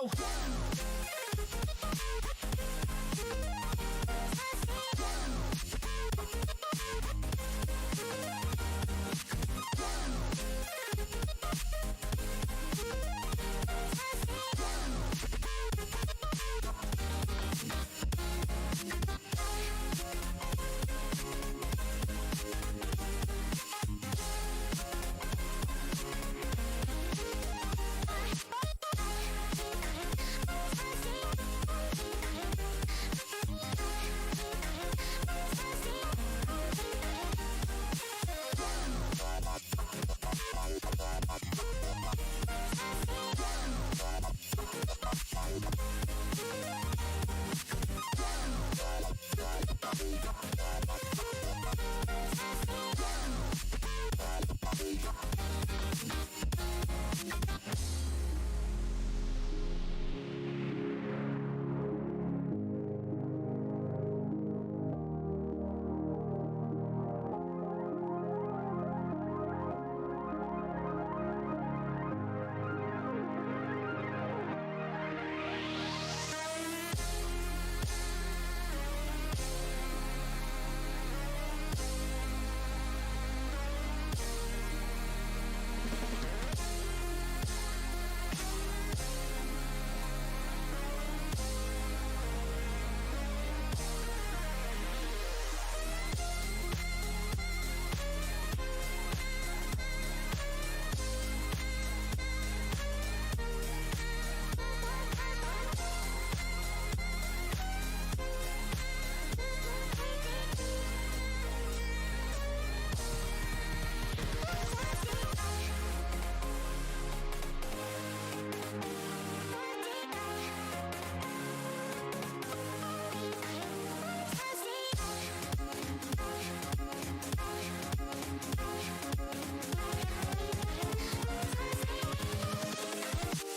Speaker 8: go.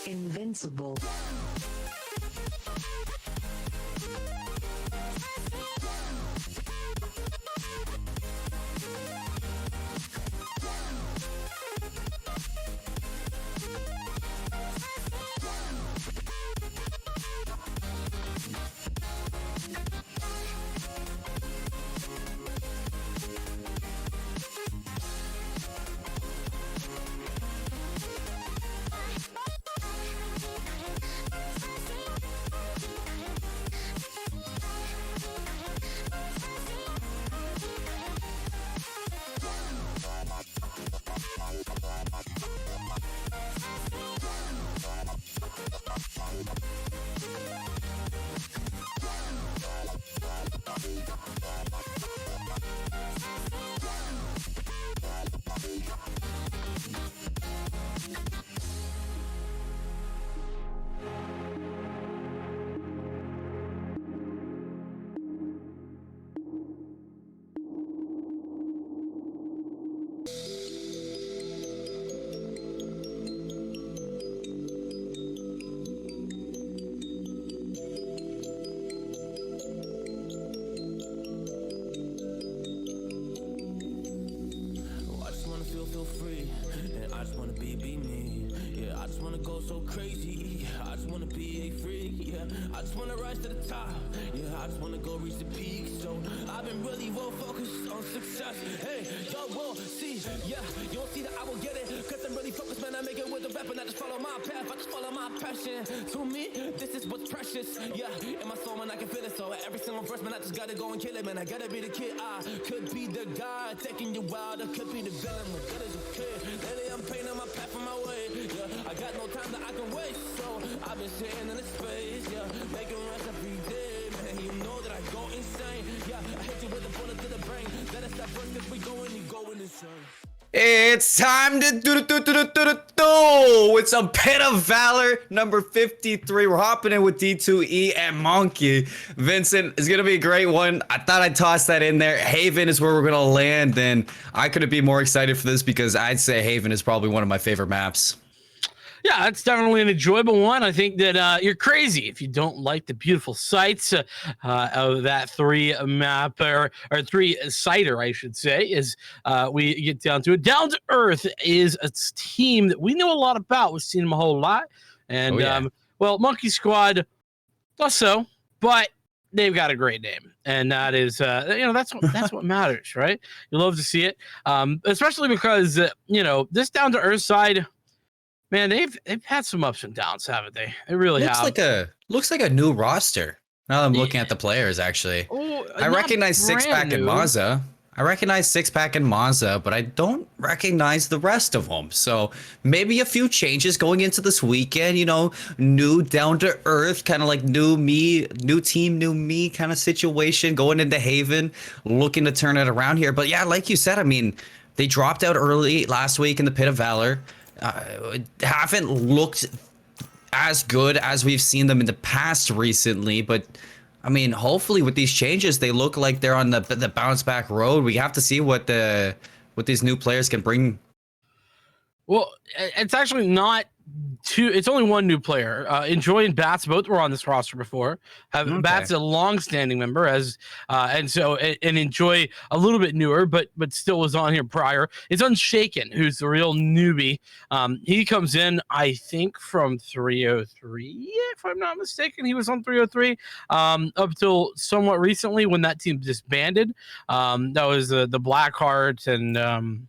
Speaker 9: Invincible.
Speaker 8: Feel free, and I just wanna be me. Yeah, I just wanna go so crazy. I just wanna be a freak. Yeah, I just wanna rise to the top. Yeah, I just wanna go reach the peak. So I've been really well focused on success. Hey, y'all will see. Yeah, you'll see that I will get it. Cause I'm really focused, man. I make it with the rap and I just follow my path. I just follow my passion. To me, this is what's precious. Yeah, in my soul, man, I can feel it. So every single verse, man, I just gotta go and kill it, man. I gotta be the kid. I could be the guy taking you wild. I could be the villain. Good as a kid. Lately I'm painting my path on my way. Yeah, I got no time that I can waste. So I've been sitting in the space. Yeah, making rest every day, man. You know that I go insane. Yeah, I hit you with a bullet to the brain. Let us stop first if we going, you going insane.
Speaker 5: It's time to do. It's a pit of valor number 53. We're hopping in with D2E and Monkey. Vincent, it's gonna be a great one. I thought I'd toss that in there. Haven is where we're gonna land, and I couldn't be more excited for this because I'd say Haven is probably one of my favorite maps.
Speaker 1: Yeah, it's definitely an enjoyable one. I think that you're crazy if you don't like the beautiful sights of that three-map or three-sighter, I should say, as we get down to it. Down to Earth is a team that we know a lot about. We've seen them a whole lot. And Well, Monkey Squad, less so, but they've got a great name, and that is, that's what matters, right? You love to see it, especially because this down to earth side, man, they've had some ups and downs, haven't they? They really have.
Speaker 5: Looks like a new roster. Now that I'm looking at the players, actually, I recognize Sixpack and Mazza. I recognize Sixpack and Mazza, but I don't recognize the rest of them. So maybe a few changes going into this weekend, new down to earth, kind of like new team, new me kind of situation going into Haven, looking to turn it around here. But yeah, like you said, I mean, they dropped out early last week in the Pit of Valor. Haven't looked as good as we've seen them in the past recently, but I mean, hopefully with these changes, they look like they're on the bounce back road. We have to see what these new players can bring.
Speaker 1: Well, it's actually not two. It's only one new player. Enjoy and Bats both were on this roster before. Bats a long-standing member and Enjoy a little bit newer, but still was on here prior. It's Unshaken, who's the real newbie. He comes in, I think, from 303, if I'm not mistaken. He was on 303 up till somewhat recently when that team disbanded. That was the Blackheart and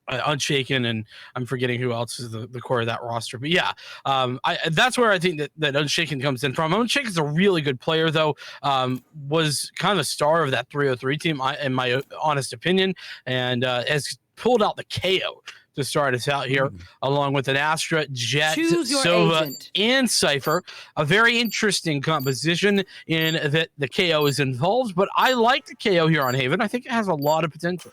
Speaker 1: Unshaken, and I'm forgetting who else is the core of that roster. But yeah, that's where I think that Unshaken comes in from. Unshaken's a really good player, though. Was kind of the star of that 303 team, in my honest opinion, and has pulled out the KO to start us out here, along with an Astra, Jet, Sova, and Cypher. A very interesting composition in that the KO is involved, but I like the KO here on Haven. I think it has a lot of potential.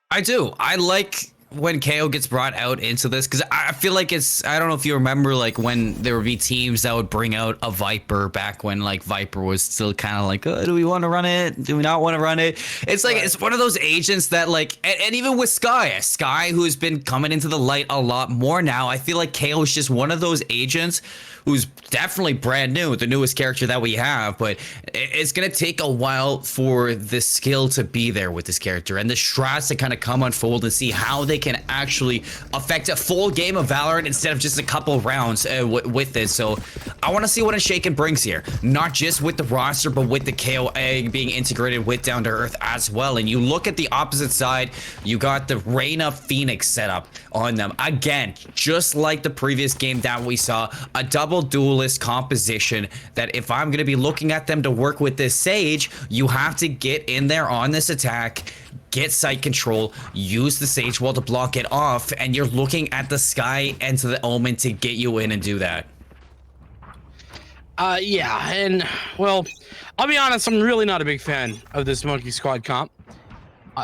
Speaker 5: I do. I like when KO gets brought out into this, because I feel like I don't know if you remember, like, when there would be teams that would bring out a Viper back when, like, Viper was still kind of like, do we want to run it? Do we not want to run it? It's like, it's one of those agents that, like, and even with Sky, who has been coming into the light a lot more now, I feel like KO is just one of those agents who's definitely brand new, the newest character that we have, but it's going to take a while for the skill to be there with this character and the strats to kind of come unfold and see how they can actually affect a full game of Valorant instead of just a couple rounds with this. So I want to see what Unshaken brings here, not just with the roster, but with the KOA being integrated with Down to Earth as well. And you look at the opposite side, you got the Reyna Phoenix setup on them. Again, just like the previous game that we saw, a double duelist composition that if I'm going to be looking at them to work with this Sage, you have to get in there on this attack, get site control, use the Sage wall to block it off, and you're looking at the Sky and to the Omen to get you in and do that.
Speaker 1: Yeah, and well, I'll be honest, I'm really not a big fan of this Monkey Squad comp.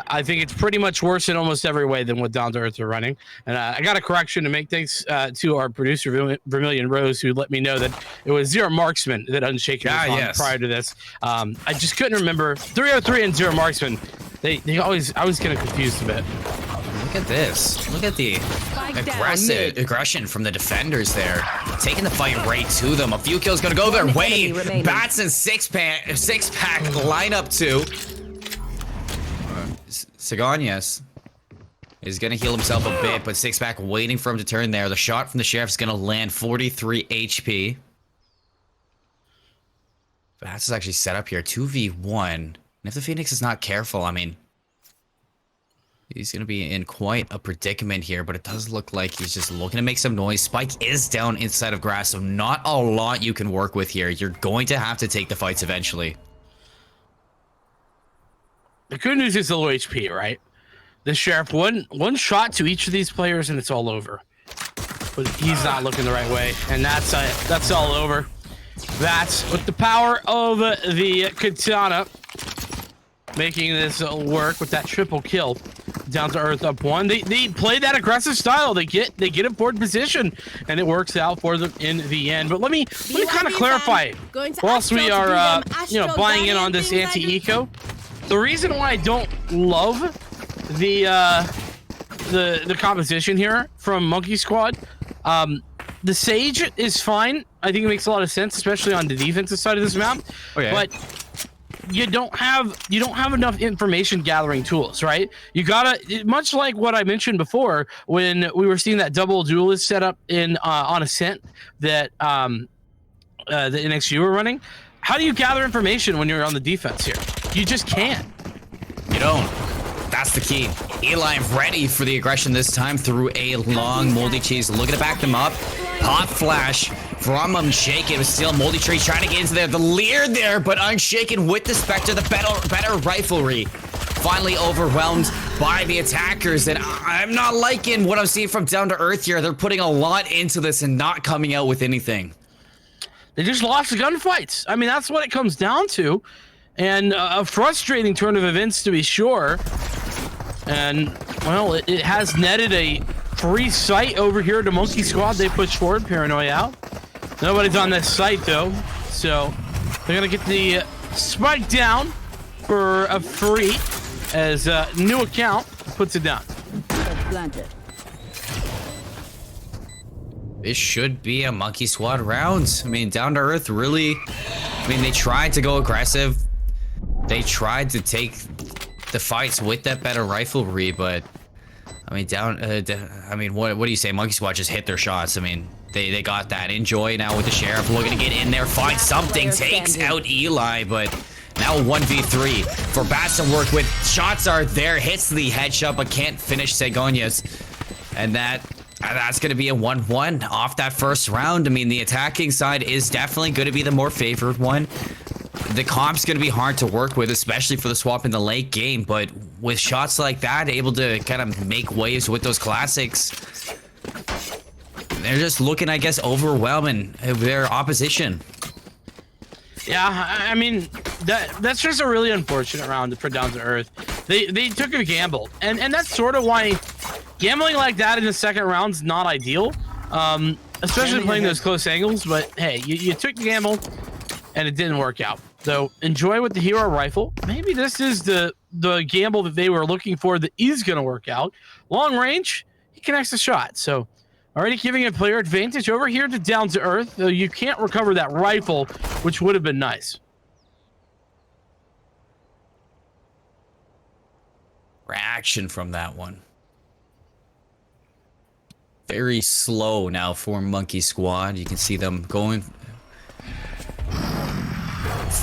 Speaker 1: I think it's pretty much worse in almost every way than what Down to Earth are running. And I got a correction to make, thanks to our producer, Vermilion Rose, who let me know that it was Zero Marksman that Unshaken was on prior to this. I just couldn't remember. 303 and Zero Marksman, I was getting confused a bit.
Speaker 5: Look at this. Look at the aggression from the defenders there. Taking the fight right to them. A few kills going to go their way. Bats and six-pack line up too. Siganyas is going to heal himself a bit, but Sixpack waiting for him to turn there. The shot from the Sheriff is going to land 43 HP. Bats is actually set up here, 2v1. And if the Phoenix is not careful, I mean, he's going to be in quite a predicament here, but it does look like he's just looking to make some noise. Spike is down inside of grass, so not a lot you can work with here. You're going to have to take the fights eventually.
Speaker 1: The good news is the low HP, right? The Sheriff, one shot to each of these players and it's all over. But he's not looking the right way, and that's all over. That's with the power of the Katana, making this work with that triple kill. Down to Earth up one. They play that aggressive style. They get in board position, and it works out for them in the end. But let me kind of clarify. Whilst we are buying in on this anti-eco, the reason why I don't love the composition here from Monkey Squad, the Sage is fine. I think it makes a lot of sense, especially on the defensive side of this map. Okay. But you don't have enough information gathering tools, right? You gotta, much like what I mentioned before when we were seeing that double duelist set up in on Ascent that the NXG were running. How do you gather information when you're on the defense here? You just can't.
Speaker 5: You don't. That's the key. Eli ready for the aggression this time through a long Moldy Cheese. Looking to back them up. Pop flash from Unshaken. Was still Moldy Cheese trying to get into there. The leer there, but Unshaken with the Spectre, the better riflery. Finally overwhelmed by the attackers. And I'm not liking what I'm seeing from Down to Earth here. They're putting a lot into this and not coming out with anything.
Speaker 1: They just lost the gunfights. I mean, that's what it comes down to. And a frustrating turn of events to be sure. And, well, it has netted a free site over here to Monkey Squad. They push forward, Paranoia out. Nobody's on this site, though. So they're going to get the spike down for a free as new account puts it down.
Speaker 5: This should be a Monkey Squad round. I mean, Down to Earth really... I mean, they tried to go aggressive. They tried to take the fights with that better riflery, but... I mean, what do you say? Monkey Squad just hit their shots. I mean, they got that. Enjoy now with the Sheriff. Looking to get in there, find something. Takes out Eli, but... Now 1v3 for Bats to work with. Shots are there. Hits the headshot, but can't finish Segonias. And that's going to be a 1-1 off that first round. I mean, the attacking side is definitely going to be the more favored one. The comp's going to be hard to work with, especially for the swap in the late game. But with shots like that, able to kind of make waves with those classics, they're just looking, I guess, overwhelming their opposition.
Speaker 1: Yeah, I mean, that's just a really unfortunate round for Down to Earth. They took a gamble, and that's sort of why gambling like that in the second round's not ideal, especially playing those close angles. But hey, you took the gamble, and it didn't work out. So enjoy with the hero rifle. Maybe this is the gamble that they were looking for that is going to work out. Long range, he connects the shot. So already giving a player advantage over here to Down to Earth, though you can't recover that rifle, which would have been nice.
Speaker 5: Reaction from that one. Very slow now for Monkey Squad. You can see them going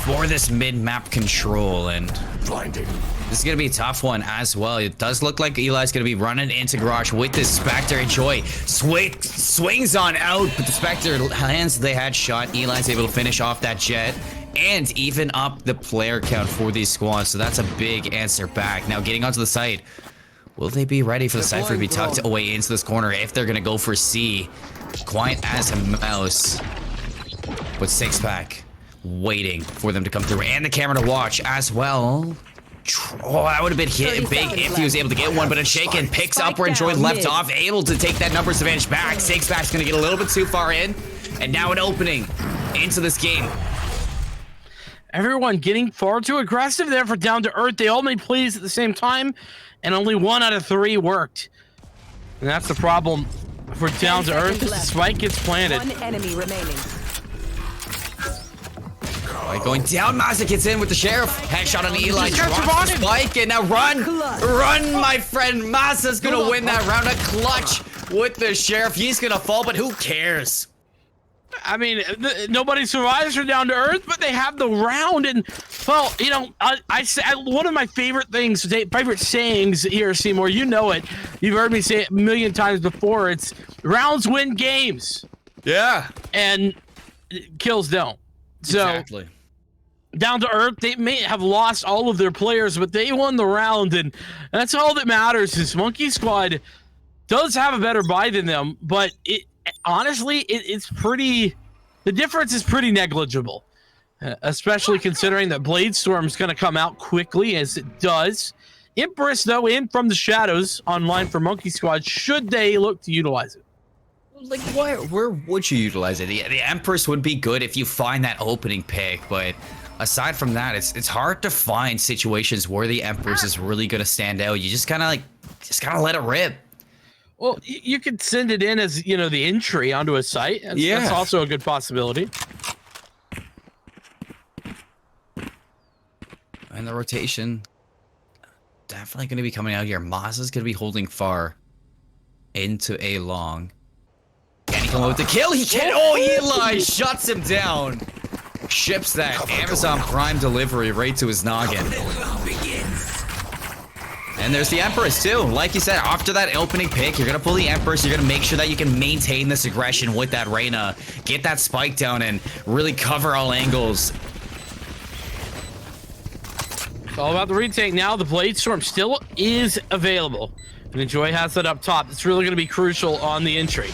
Speaker 5: for this mid-map control, and this is going to be a tough one as well. It does look like Eli's going to be running into Garage with this Spectre. Enjoy. Swings on out, but the Spectre lands the headshot. Eli's able to finish off that jet and even up the player count for these squads. So that's a big answer back. Now getting onto the site. Will they be ready for the Cypher to be tucked away into this corner if they're going to go for C? Quiet as a mouse. But Six-Pack waiting for them to come through, and the camera to watch as well. Oh, that would have been big if he was able to get one, but Unshaken picks up where Enjoy left off, able to take that numbers advantage back. Six-Pack's going to get a little bit too far in, and now an opening into this game.
Speaker 1: Everyone getting far too aggressive there for Down to Earth. They all made plays at the same time, and only 1 out of 3 worked. And that's the problem for Down to Earth. The spike gets planted.
Speaker 6: One enemy remaining.
Speaker 5: Going down, Mazza gets in with the Sheriff. Headshot on Eli, drops the spike, and now run, my friend. Mazza's gonna win that round. A clutch with the Sheriff. He's gonna fall, but who cares?
Speaker 1: I mean, nobody survives for Down to Earth, but they have the round. And, well, you know, I say one of my favorite things, favorite sayings here, Seymour, you know it. You've heard me say it a million times before. It's rounds win games.
Speaker 5: Yeah.
Speaker 1: And kills don't. So,
Speaker 5: exactly.
Speaker 1: Down to Earth, they may have lost all of their players, but they won the round, and that's all that matters. Is Monkey Squad does have a better buy than them, but honestly, it's pretty. The difference is pretty negligible, especially considering that Bladestorm is going to come out quickly as it does. Empress, though, in from the shadows online for Monkey Squad. Should they look to utilize it?
Speaker 5: Like, where would you utilize it? The Empress would be good if you find that opening pick, but aside from that, it's hard to find situations where the Empress is really going to stand out. You just kind of let it rip.
Speaker 1: Well, you could send it in as, you know, the entry onto a site. That's also a good possibility.
Speaker 5: And the rotation definitely going to be coming out here. Maza's going to be holding far into a long. Can he come up with the kill? He can. Oh, Eli shuts him down. Ships that Amazon Prime delivery right to his noggin. And there's the Empress too. Like you said, after that opening pick, you're going to pull the Empress. You're going to make sure that you can maintain this aggression with that Reyna. Get that spike down and really cover all angles.
Speaker 1: It's all about the retake now. The Blade Storm still is available. And Enjoy has that up top. It's really going to be crucial on the entry.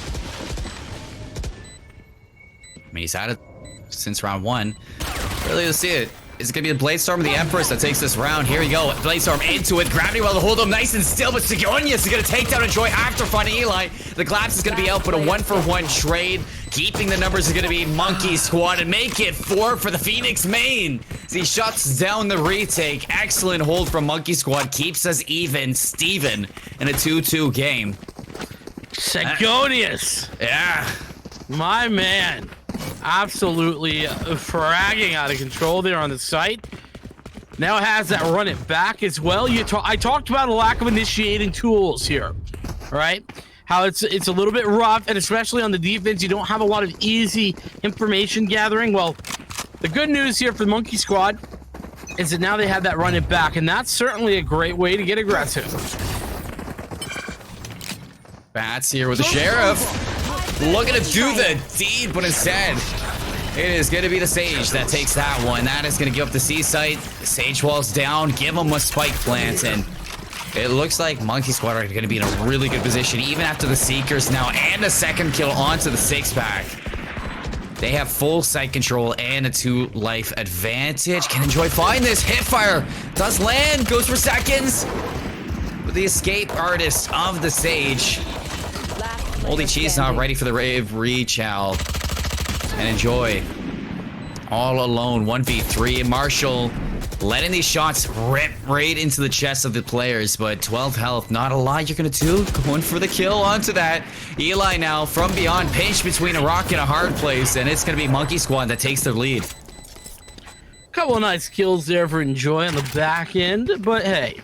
Speaker 5: I mean, he's had it since round 1. Really, you'll see it. Is it going to be the Blade Storm or the Empress that takes this round? Here we go. Blade Storm into it. Gravity Well to hold him nice and still, but Sigonius is going to take down Enjoy after finding Eli. The Collapse is going to be out, but a 1-for-1 trade. Keeping the numbers is going to be Monkey Squad and make it 4 for the Phoenix main. As he shuts down the retake. Excellent hold from Monkey Squad. Keeps us even. Steven in a 2-2 game.
Speaker 1: Sigonius.
Speaker 5: Yeah.
Speaker 1: My man. Absolutely fragging out of control there on the site. Now has that run it back as well. I talked about a lack of initiating tools here, right? How it's a little bit rough, and especially on the defense, you don't have a lot of easy information gathering. Well, the good news here for the Monkey Squad is that now they have that run it back, and that's certainly a great way to get aggressive.
Speaker 5: Bats here with the Sheriff. Looking to do the deed, but instead, it is going to be the Sage that takes that one. That is going to give up the C site. Sage walls down, give him a spike plant, and it looks like Monkey Squad are going to be in a really good position, even after the Seekers now, and a second kill onto the 6-pack. They have full site control and a 2-life advantage. Can Enjoy find this. Hitfire does land, goes for seconds. With the escape artist of the Sage. Moldy Cheese not ready for the Rave reach out. And Enjoy all alone, 1v3. Marshall letting these shots rip right into the chest of the players, but 12 health, not a lot you're gonna do. Going for the kill onto that. Eli now from beyond, pinched between a rock and a hard place, and it's gonna be Monkey Squad that takes the lead.
Speaker 1: Couple of nice kills there for Enjoy on the back end, but hey.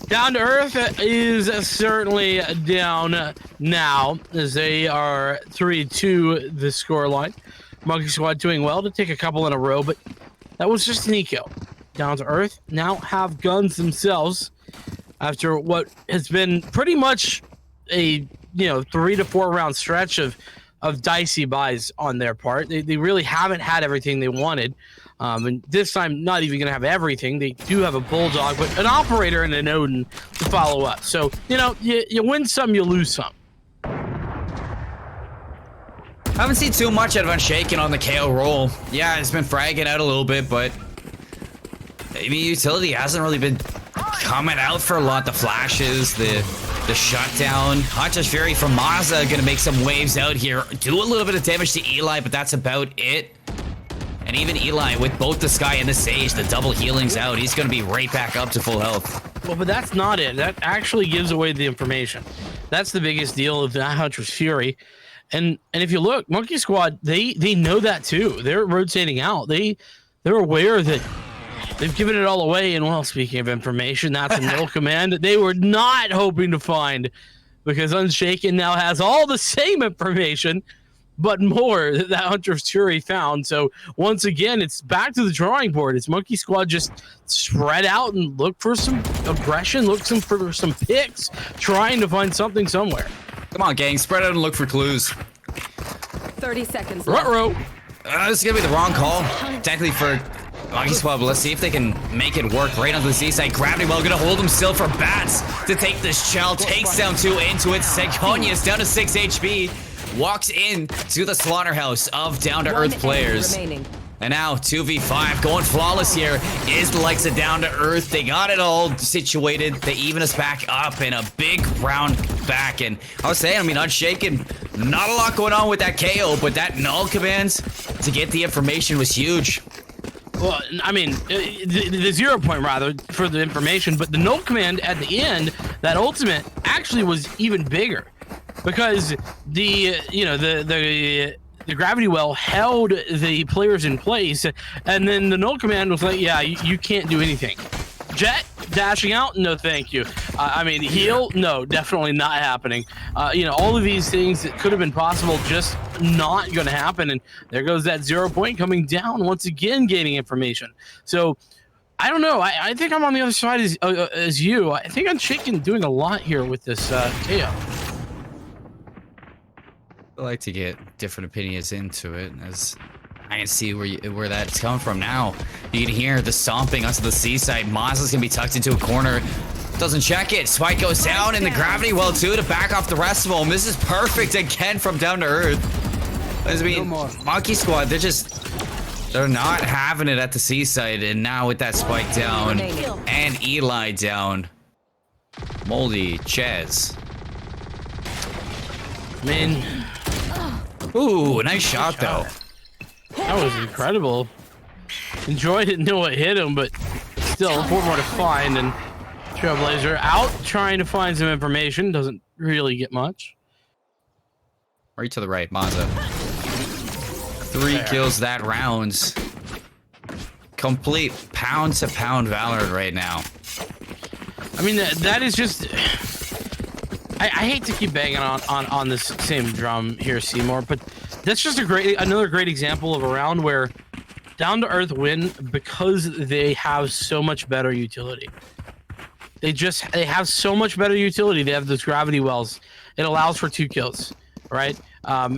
Speaker 1: Down to Earth is certainly down now, as they are 3-2 the scoreline. Monkey Squad doing well to take a couple in a row, but that was just an eco. Down to Earth now have guns themselves after what has been pretty much a 3 to 4 round stretch of dicey buys on their part. They really haven't had everything they wanted. And this time, not even going to have everything. They do have a Bulldog, but an Operator and an Odin to follow up. So, you win some, you lose some.
Speaker 5: I haven't seen too much out of Unshaken on the KO roll. Yeah, it's been fragging out a little bit, but maybe utility hasn't really been coming out for a lot. The flashes, the shutdown. Hot Touch Fury from Maza going to make some waves out here. Do a little bit of damage to Eli, but that's about it. And even Eli, with both the Sky and the Sage, the double healings out, he's going to be right back up to full health.
Speaker 1: Well, but that's not it. That actually gives away the information. That's the biggest deal of the Hot Touch Fury. And if you look, Monkey Squad, they know that too. They're rotating out. They're aware that they've given it all away. And well, speaking of information, that's a null command that they were not hoping to find, because Unshaken now has all the same information, but more that Hunter's Fury found. So once again, it's back to the drawing board. It's Monkey Squad just spread out and look for some aggression, look for some picks, trying to find something somewhere.
Speaker 5: Come on, gang, spread out and look for clues.
Speaker 6: 30 seconds.
Speaker 1: Ruh-roh.
Speaker 5: This is going to be the wrong call, technically, for Monkey Squad, but let's see if they can make it work right onto the C-side. Gravity Well going to hold him still for Bats to take this shell. Takes down 2 into it. Segonius down to 6 HP. Walks in to the slaughterhouse of down-to-earth players. And now 2v5 going flawless here is the likes of Down to Earth. They got it all situated. They even us back up in a big round back. And I was saying, Unshaken, not a lot going on with that KO, but that null commands to get the information was huge.
Speaker 1: Well, the 0 point rather for the information, but the null command at the end, that ultimate the gravity well held the players in place, and then the null command was like, yeah, you can't do anything. Jet dashing out, no thank you. I mean, heal, no, definitely not happening. You know, all of these things that could have been possible, just not going to happen. And there goes that 0 point coming down once again, gaining information. So I don't know. I think I'm on the other side as you. I think I'm shaking doing a lot here with this KO.
Speaker 5: I like to get different opinions into it, as I can see where that's coming from now. You can hear the stomping onto the seaside. Mazza's gonna be tucked into a corner. Doesn't check it. Spike goes down in the gravity well too to back off the rest of them. This is perfect again from down to earth. I mean, Monkey Squad, they're not having it at the seaside, and now with that Spike down and Eli down, Moldy, Chez.
Speaker 1: I mean,
Speaker 5: ooh, nice shot though.
Speaker 1: That was incredible. Enjoy didn't know what hit him, but still, 4 more to find, and Trailblazer out trying to find some information. Doesn't really get much.
Speaker 5: Right to the right, Mazza. 3 kills that round. Complete pound-to-pound Valor right now.
Speaker 1: I mean, that is just... I hate to keep banging on this same drum here, Seymour, but that's just another great example of a round where Down to Earth win because they have so much better utility. They have so much better utility. They have those gravity wells. It allows for 2 kills, right?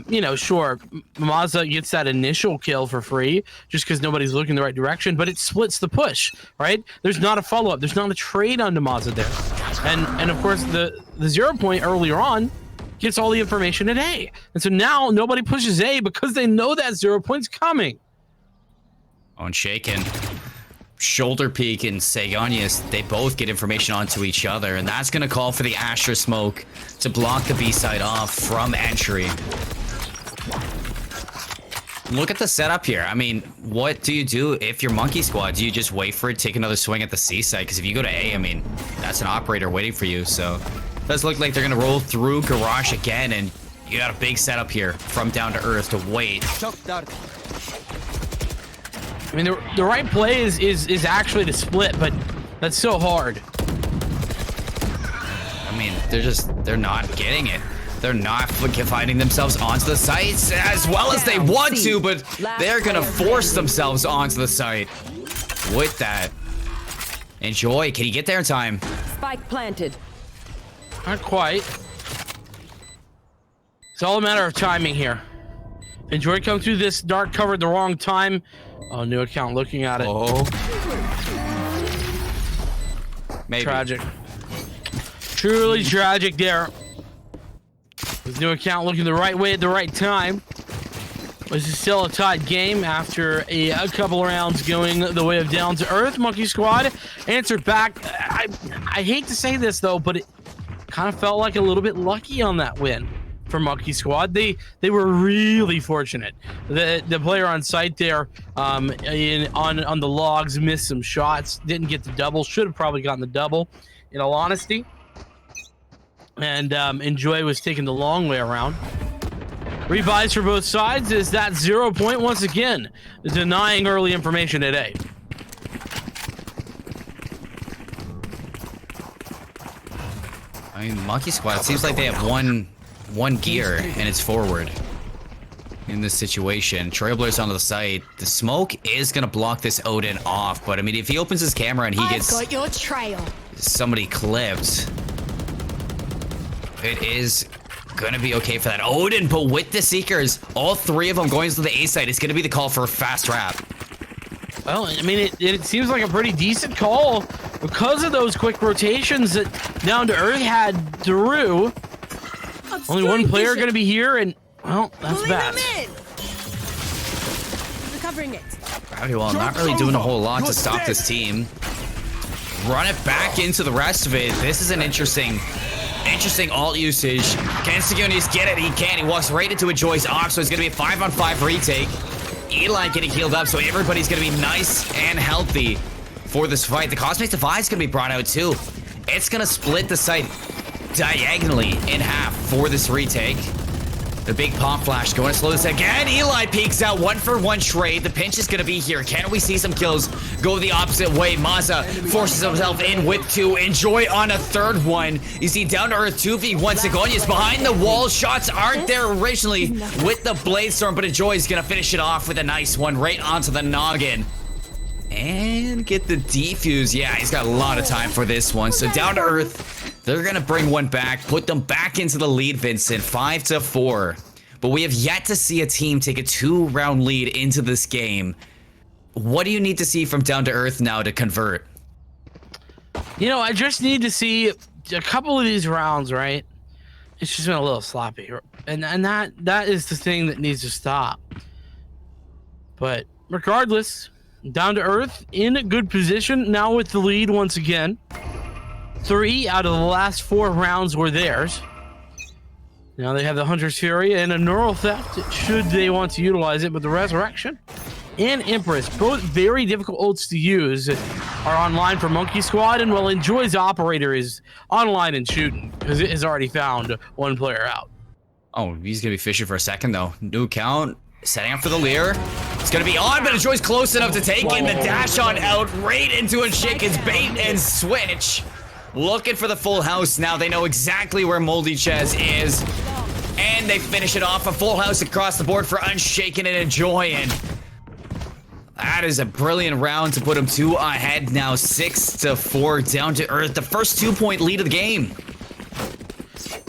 Speaker 1: You know, sure, Mazza gets that initial kill for free just because nobody's looking the right direction, but it splits the push, right? There's not a follow-up. There's not a trade onto Mazza there. And of course, the 0 point earlier on gets all the information at A. And so now nobody pushes A because they know that 0 point's coming.
Speaker 5: On Shaken. Shoulder Peak and Segonius, they both get information onto each other, and that's going to call for the Astra smoke to block the B side off from entry. Look at the setup here. I mean, what do you do if you're Monkey Squad? Do you just wait for it, take another swing at the C side? Because if you go to A, I mean, that's an operator waiting for you. So it does look like they're going to roll through Garage again, and you got a big setup here from Down to Earth to wait.
Speaker 1: I mean, the right play is actually to split, but that's so hard.
Speaker 5: I mean, they're not getting it. They're not finding themselves onto the sites as well as they want to, but they're gonna force themselves onto the site with that. Enjoy. Can you get there in time?
Speaker 6: Spike planted.
Speaker 1: Not quite. It's all a matter of timing here. Enjoy come through this dark cover at the wrong time. Oh, new account looking at it.
Speaker 5: Oh. Maybe.
Speaker 1: Tragic. Truly tragic there. His new account looking the right way at the right time. This is still a tied game after a couple of rounds going the way of Down to Earth. Monkey Squad answered back. I hate to say this though, but it kind of felt like a little bit lucky on that win for Monkey Squad. They were really fortunate. The player on site there on the logs missed some shots, didn't get the double, should have probably gotten the double in all honesty. And Enjoy was taking the long way around. Rebuys for both sides is that 0 point once again, denying early information today.
Speaker 5: I mean, Monkey Squad, it seems like they have one gear, and it's forward in this situation. Trailblazers onto the site. The smoke is gonna block this Odin off, but I mean, if he opens his camera and he gets
Speaker 4: got your trail.
Speaker 5: Somebody clipped, it is gonna be okay for that Odin. But with the Seekers, all 3 of them going to the A site, it's gonna be the call for a fast wrap.
Speaker 1: Well, I mean, it seems like a pretty decent call because of those quick rotations that Down to Earth had through. Only one player going to be here, and, well, that's bad.
Speaker 4: Recovering it.
Speaker 5: Gravity well, not really doing a whole lot to stop this team. Run it back into the rest of it. This is an interesting alt usage. Can Sigonius get it? He can. He walks right into a Joy's off, so it's going to be a 5-on-5 retake. Eli getting healed up, so everybody's going to be nice and healthy for this fight. The Cosmic Divide is going to be brought out, too. It's going to split the site diagonally in half for this retake. The big pop flash going to slow this again. Eli peeks out, 1-for-1 trade. The pinch is going to be here. Can we see some kills go the opposite way? Maza forces himself in with 2. Enjoy on a third one. You see down to earth 2v1. Sigonia's behind the wall. Shots aren't there originally with the blade storm, but Enjoy is going to finish it off with a nice one right onto the noggin. And get the defuse. Yeah, he's got a lot of time for this one. So down to earth, they're going to bring one back, put them back into the lead, Vincent, 5-4. But we have yet to see a team take a 2-round lead into this game. What do you need to see from down to earth now to convert?
Speaker 1: You know, I just need to see a couple of these rounds, right? It's just been a little sloppy. And that is the thing that needs to stop. But regardless, down to earth in a good position now with the lead once again. 3 out of the last 4 rounds were theirs. Now they have the Hunter's Fury and a Neural Theft should they want to utilize it, but the Resurrection and Empress, both very difficult ults to use, are online for Monkey Squad, and well, Enjoy's operator is online and shooting because it has already found one player out.
Speaker 5: Oh, he's gonna be fishing for a second though. New count, setting up for the Leer. It's gonna be on, but Enjoy's close enough to take in the dash on out right into Unshaken's bait and switch. Looking for the full house now. They know exactly where Moldy Ches is. And they finish it off. A full house across the board for Unshaken and Enjoy. And that is a brilliant round to put them 2 ahead now. 6-4 down to earth. The first 2-point lead of the game.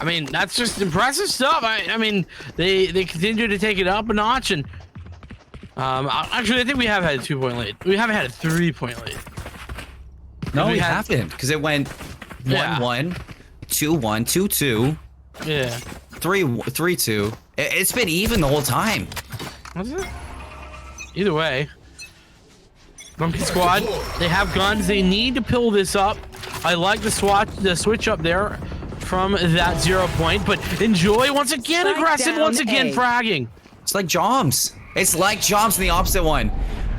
Speaker 1: I mean, that's just impressive stuff. I mean, they continue to take it up a notch, and actually, I think we have had a 2-point lead. We haven't had a 3-point lead.
Speaker 5: No, we haven't, because it went 1-1, 2-1, 2-2.
Speaker 1: Yeah.
Speaker 5: 3-2. It's been even the whole time.
Speaker 1: Was it? Either way. Monkey Squad, they have guns. They need to pull this up. I like the switch up there from that 0 point, but Enjoy once again aggressive, once again fragging.
Speaker 5: It's like Joms. It's like Joms in the opposite one.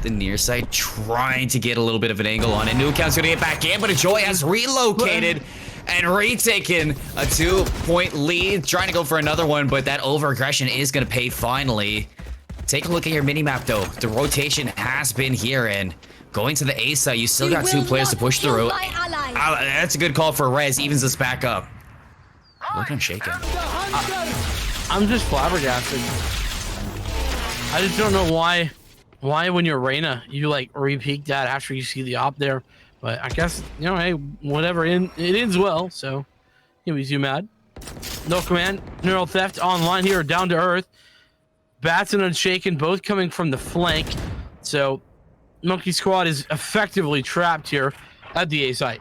Speaker 5: The near side trying to get a little bit of an angle on it. New account's gonna get back in, but Enjoy has relocated and retaken a 2-point lead. Trying to go for another one, but that over-aggression is gonna pay finally. Take a look at your mini-map though. The rotation has been here, and going to the A side, you still got 2 players to push through. That's a good call for Rez, evens us back up. Look, Unshaken.
Speaker 1: I'm just flabbergasted. I just don't know why when you're Reyna, you like re-peek that after you see the op there. But I guess, you know, hey, whatever, it ends well, so can't be too mad. No command, Neural Theft online here, down to earth. Bats and Unshaken both coming from the flank. So Monkey Squad is effectively trapped here at the A site.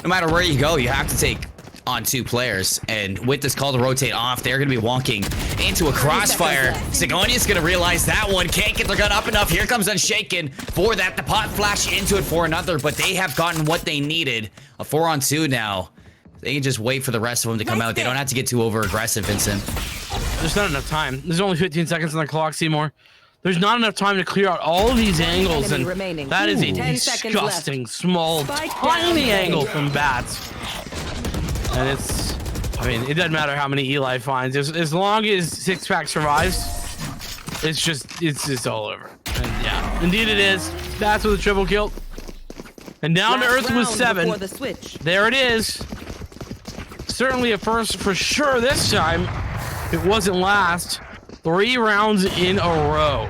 Speaker 5: No matter where you go, you have to take on 2 players, and with this call to rotate off, they're gonna be walking into a crossfire. Sigonia's gonna realize that one, can't get their gun up enough. Here comes Unshaken for that, the pot flash into it for another, but they have gotten what they needed. A 4-on-2 now. They can just wait for the rest of them to come out. They don't have to get too over aggressive, Vincent.
Speaker 1: There's not enough time. There's only 15 seconds on the clock, Seymour. There's not enough time to clear out all these angles, and that is a disgusting, small, tiny angle from Bats. And it's, I mean, it doesn't matter how many Eli finds. As long as Sixpack survives, it's all over. And yeah, indeed it is. Bats with a triple kill. And down to earth with 7. There it is. Certainly a first for sure this time. It wasn't last. 3 rounds in a row.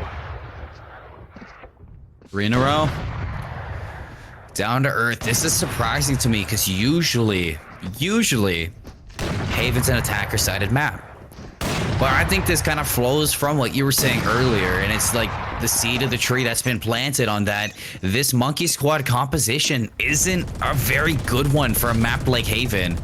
Speaker 5: 3 in a row. Down to earth. This is surprising to me because usually Haven's an attacker-sided map. But I think this kind of flows from what you were saying earlier, and it's like the seed of the tree that's been planted on that. This Monkey Squad composition isn't a very good one for a map like Haven.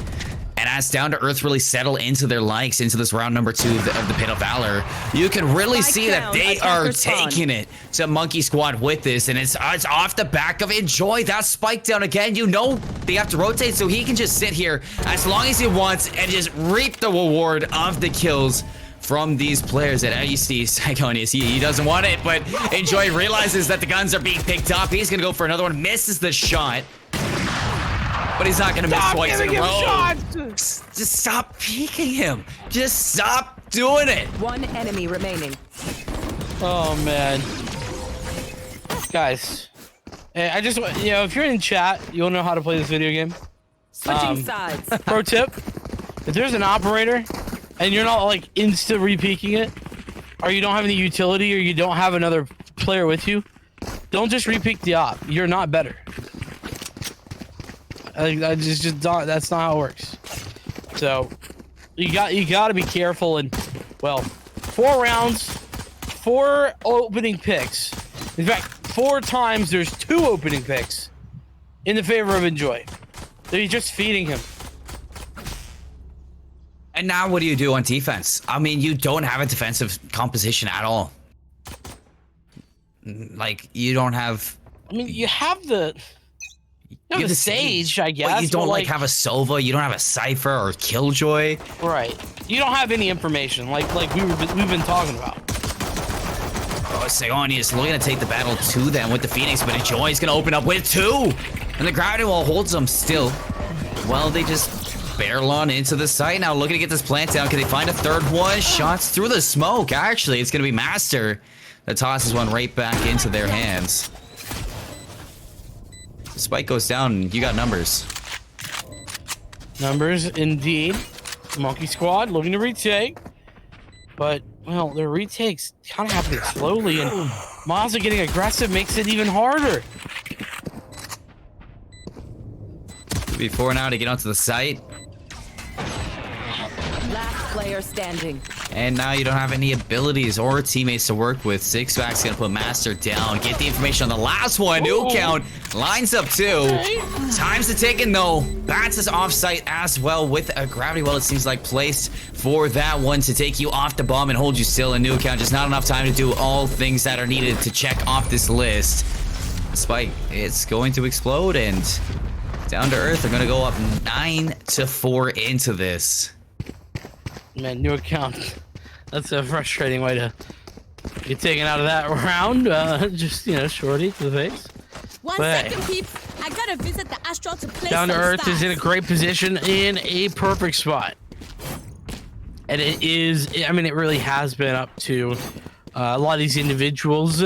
Speaker 5: And as Down to Earth really settle into their likes into this round number 2 of the Pit of Valor, you can really see that they are taking it to Monkey Squad with this, and it's off the back of Enjoy. That spike down again. You know they have to rotate, so he can just sit here as long as he wants and just reap the reward of the kills from these players. And you see Sigonius, he doesn't want it, but Enjoy realizes that the guns are being picked up. He's gonna go for another one, misses the shot. But he's not gonna miss twice in a row. Just stop peeking him. Just stop doing it.
Speaker 6: One enemy remaining.
Speaker 1: Oh man, guys, I just if you're in chat, you'll know how to play this video game.
Speaker 6: Switching sides.
Speaker 1: Pro tip: if there's an operator and you're not like insta repeaking it, or you don't have any utility, or you don't have another player with you, don't just repeat the op. You're not better. I just don't, that's not how it works. So you got to be careful. And well, 4 rounds, 4 opening picks. In fact, 4 times there's 2 opening picks in the favor of Enjoy. They're just feeding him.
Speaker 5: And now what do you do on defense? I mean, you don't have a defensive composition at all. Like, you don't have...
Speaker 1: I mean, you have the... You have the Sage, I guess.
Speaker 5: But you don't like have a Sova, you don't have a Cypher or Killjoy.
Speaker 1: Right. You don't have any information like we've been talking about.
Speaker 5: Oh, Sayoni is looking to take the battle to them with the Phoenix, but Enjoy's gonna open up with 2! And the gravity wall holds them still. Well, they just barrel on into the site now, looking to get this plant down. Can they find a 3rd one? Shots through the smoke. Actually, it's gonna be Master that tosses one right back into their hands. The spike goes down, you got numbers.
Speaker 1: Numbers, indeed. Monkey Squad looking to retake. But, well, their retakes kind of happening slowly, and Mazda getting aggressive makes it even harder.
Speaker 5: 2v4 now to get onto the site.
Speaker 6: Last player standing.
Speaker 5: And now you don't have any abilities or teammates to work with. Sixpack's gonna put Master down. Get the information on the last one. New count. Lines up 2. Time's the ticking though. Bats is off-site as well with a gravity well, it seems like, placed for that one to take you off the bomb and hold you still. A new count. Just not enough time to do all things that are needed to check off this list. Spike, it's going to explode, and down to earth, they're gonna go up 9-4 into this.
Speaker 1: Man, new account. That's a frustrating way to get taken out of that round. Just, shorty to the face.
Speaker 4: One
Speaker 1: But
Speaker 4: second, peeps. I gotta visit the Astral to play
Speaker 1: Down to
Speaker 4: some
Speaker 1: Earth is in a
Speaker 4: stats.
Speaker 1: great position, in a perfect spot. And it is, I mean, it really has been up to a lot of these individuals,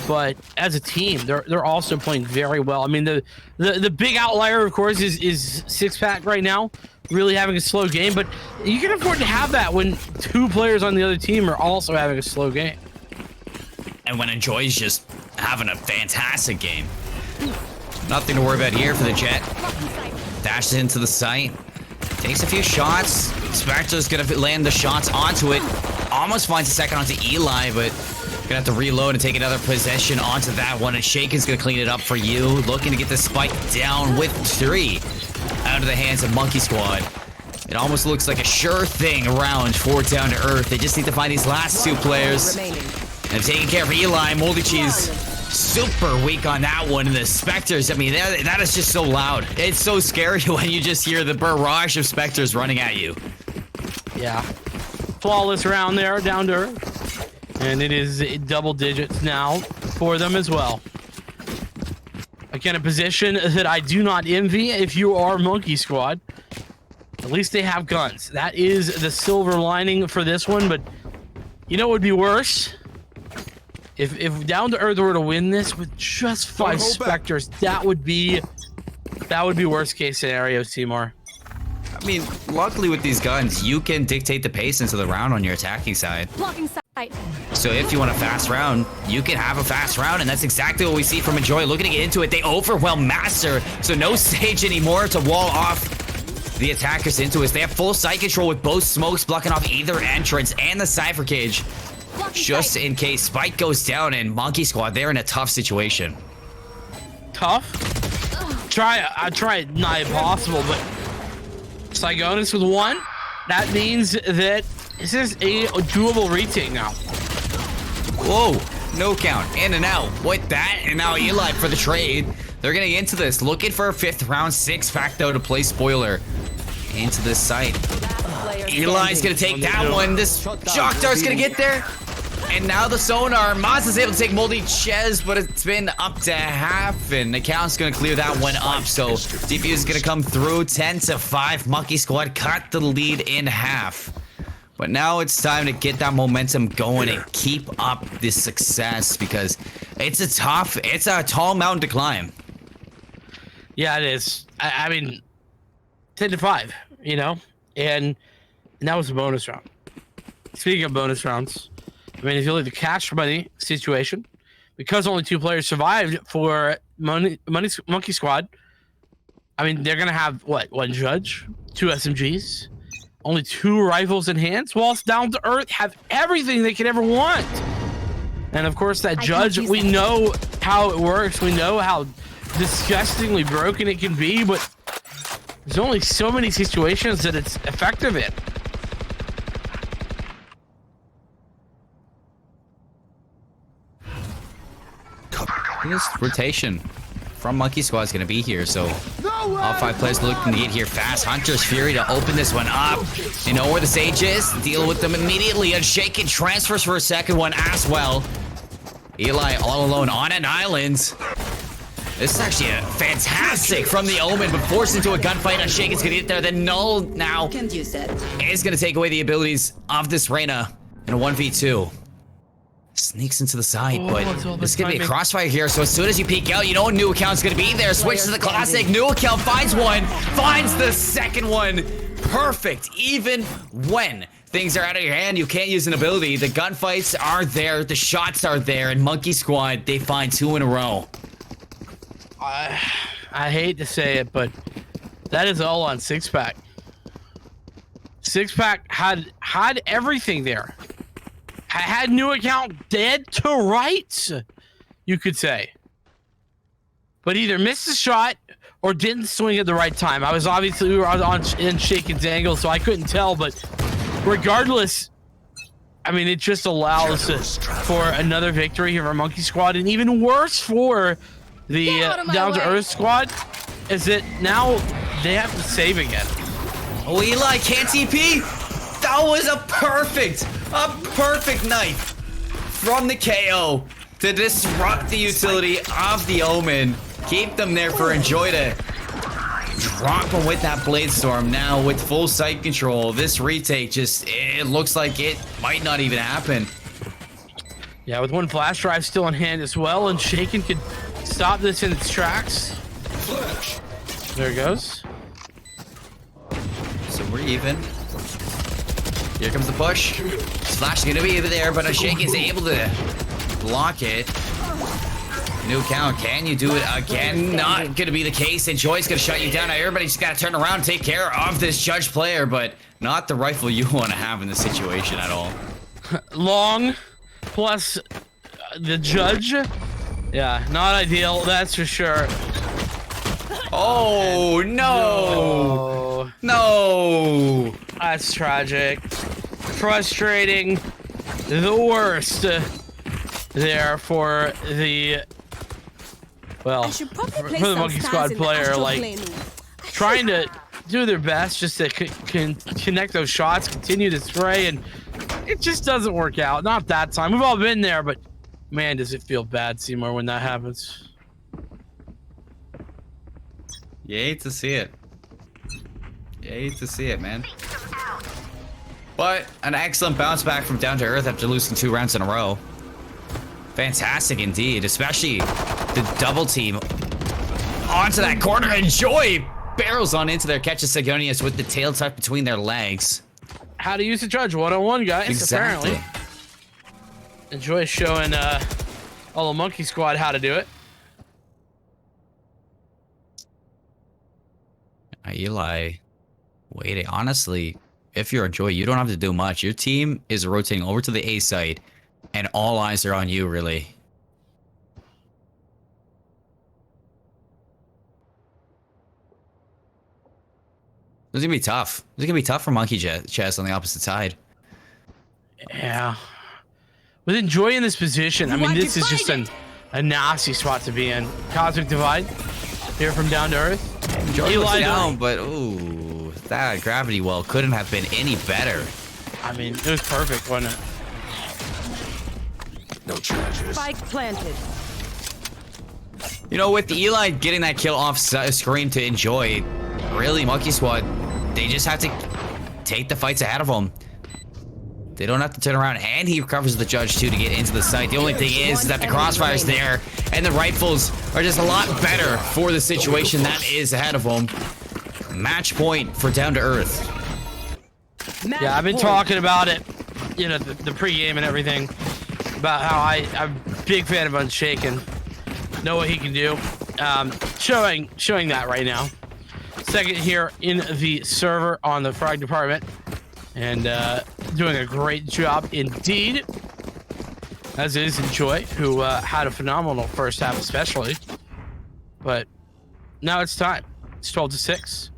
Speaker 1: but as a team, they're also playing very well. I mean, the big outlier, of course, is Sixpack right now, really having a slow game, but you can afford to have that when 2 players on the other team are also having a slow game.
Speaker 5: And when Enjoy's just having a fantastic game. Nothing to worry about here for the Jet. Dashes into the site. Takes a few shots. Spectre's gonna land the shots onto it. Almost finds a second onto Eli, but gonna have to reload and take another possession onto that one. And Shaken's gonna clean it up for you. Looking to get the spike down with 3 out of the hands of Monkey Squad. It almost looks like a sure thing round for Down to Earth. They just need to find these last 2 players. And taking care of Eli. Moldy Cheese super weak on that one. And the Spectres, I mean, that is just so loud. It's so scary when you just hear the barrage of Spectres running at you.
Speaker 1: Yeah. Flawless round there, Down to Earth. And it is double digits now for them as well. Again, a position that I do not envy if you are Monkey Squad. At least they have guns. That is the silver lining for this one, but you know what would be worse? If Down to Earth were to win this with just 5 Spectres, that would be worst case scenario, Seymour.
Speaker 5: I mean, luckily with these guns, you can dictate the pace into the round on your attacking side.
Speaker 4: Blocking sight.
Speaker 5: So if you want a fast round, you can have a fast round, and that's exactly what we see from Enjoy. Looking to get into it, they overwhelm Master, so no Sage anymore to wall off the attackers into us. They have full site control with both smokes blocking off either entrance and the Cypher Cage. Just in case Spike goes down, and Monkey Squad, they're in a tough situation.
Speaker 1: Tough? I try not impossible, but Psygonus with 1. That means that this is a doable retake now.
Speaker 5: Whoa, no count, in and out. With that, and now Eli for the trade. They're gonna get into this, looking for a 5th round 6-pack though to play spoiler into this site. Eli's gonna take that one. This Shock Dart's gonna get there. And now the sonar. Maz is able to take Moldy Ches, but it's been up to half, and the count's gonna clear that one up. So Defuse is gonna come through 10-5. Monkey Squad cut the lead in half. But now it's time to get that momentum going and keep up this success because it's a tall mountain to climb.
Speaker 1: Yeah, it is. I mean, 10-5, you know, and that was a bonus round. Speaking of bonus rounds, I mean, if you look at the cash money situation, because only 2 players survived for Monkey Squad, I mean, they're gonna have what? 1 judge, 2 SMGs, only 2 rifles in hands, whilst Down to Earth have everything they could ever want. And of course, that judge, we know how it works. We know how disgustingly broken it can be, but there's only so many situations that it's effective in.
Speaker 5: This rotation from Monkey Squad is going to be here, so all 5 players looking to get here fast. Hunter's Fury to open this one up. You know where the Sage is? Deal with them immediately. Unshaken transfers for a second one as well. Eli all alone on an island. This is actually a fantastic from the Omen, but forced into a gunfight. Unshaken's going to get there. Then Null now is going to take away the abilities of this Reyna in a 1v2. Sneaks into the side, but this is going to be a crossfire here, so as soon as you peek out, you know a new account's going to be there. Switch to the classic. New account finds one, finds the second one. Perfect. Even when things are out of your hand, you can't use an ability. The gunfights are there, the shots are there, and Monkey Squad, they find 2 in a row.
Speaker 1: I hate to say it, but that is all on Sixpack. Sixpack had everything there. I had new account dead to rights, you could say. But either missed a shot or didn't swing at the right time. We were on in Shaken's angle, so I couldn't tell, but regardless, I mean, it just allows for another victory here for Monkey Squad, and even worse for the Down to Earth squad is that now they have to save again.
Speaker 5: Oh, Eli can't TP. That was a perfect knife from the KO to disrupt the utility of the Omen. Keep them there for Enjoy to drop him with that Blade Storm. Now with full sight control, this retake it looks like it might not even happen.
Speaker 1: Yeah, with 1 flash drive still in hand as well, and Shaken could stop this in its tracks. There it goes.
Speaker 5: So we're even. Here comes the push. Splash is gonna be there, but Shaken's able to block it. New count. Can you do it again? Not gonna be the case. Enjoy's gonna shut you down. Now everybody just gotta turn around and take care of this judge player, but not the rifle you want to have in this situation at all.
Speaker 1: Long plus the judge. Yeah, not ideal, that's for sure.
Speaker 5: Oh, no. No.
Speaker 1: That's tragic. Frustrating. The worst there for the, well, for the Monkey Squad player, like, trying to do their best just to connect those shots, continue to spray, and it just doesn't work out. Not that time. We've all been there, but man, does it feel bad, Seymour, when that happens.
Speaker 5: You hate to see it. You hate to see it, man. But an excellent bounce back from Down to Earth after losing 2 rounds in a row. Fantastic indeed, especially the double team onto that corner. Enjoy barrels on into their catches Sigonius with the tail tucked between their legs.
Speaker 1: How to use the judge 101, guys.
Speaker 5: Exactly.
Speaker 1: Apparently. Enjoy showing all the Monkey Squad how to do it.
Speaker 5: Eli, wait, honestly, if you're Enjoy, you don't have to do much. Your team is rotating over to the A side, and all eyes are on you, really. This is gonna be tough. This is gonna be tough for Monkey Chess on the opposite side.
Speaker 1: Yeah. With Enjoy in this position, I mean, this is just a nasty spot to be in. Cosmic Divide here from Down to Earth.
Speaker 5: Enjoy was down, but ooh, that gravity well couldn't have been any better.
Speaker 1: I mean, it was perfect, wasn't it?
Speaker 8: No charges.
Speaker 6: Spike planted.
Speaker 5: You know, with the Eli getting that kill off screen to Enjoy, really, Monkey Squad, they just have to take the fights ahead of them. They don't have to turn around, and he recovers the judge too to get into the site. The only thing is that the crossfire's there, and the rifles are just a lot better for the situation that is ahead of them. Match point for Down to Earth.
Speaker 1: Yeah, I've been talking about it, you know, the pregame and everything, about how I'm a big fan of Unshaken. Know what he can do. Showing that right now. Second here in the server on the frag department, and doing a great job indeed, as is Enjoy, who had a phenomenal first half especially. But now it's time. It's 12-6.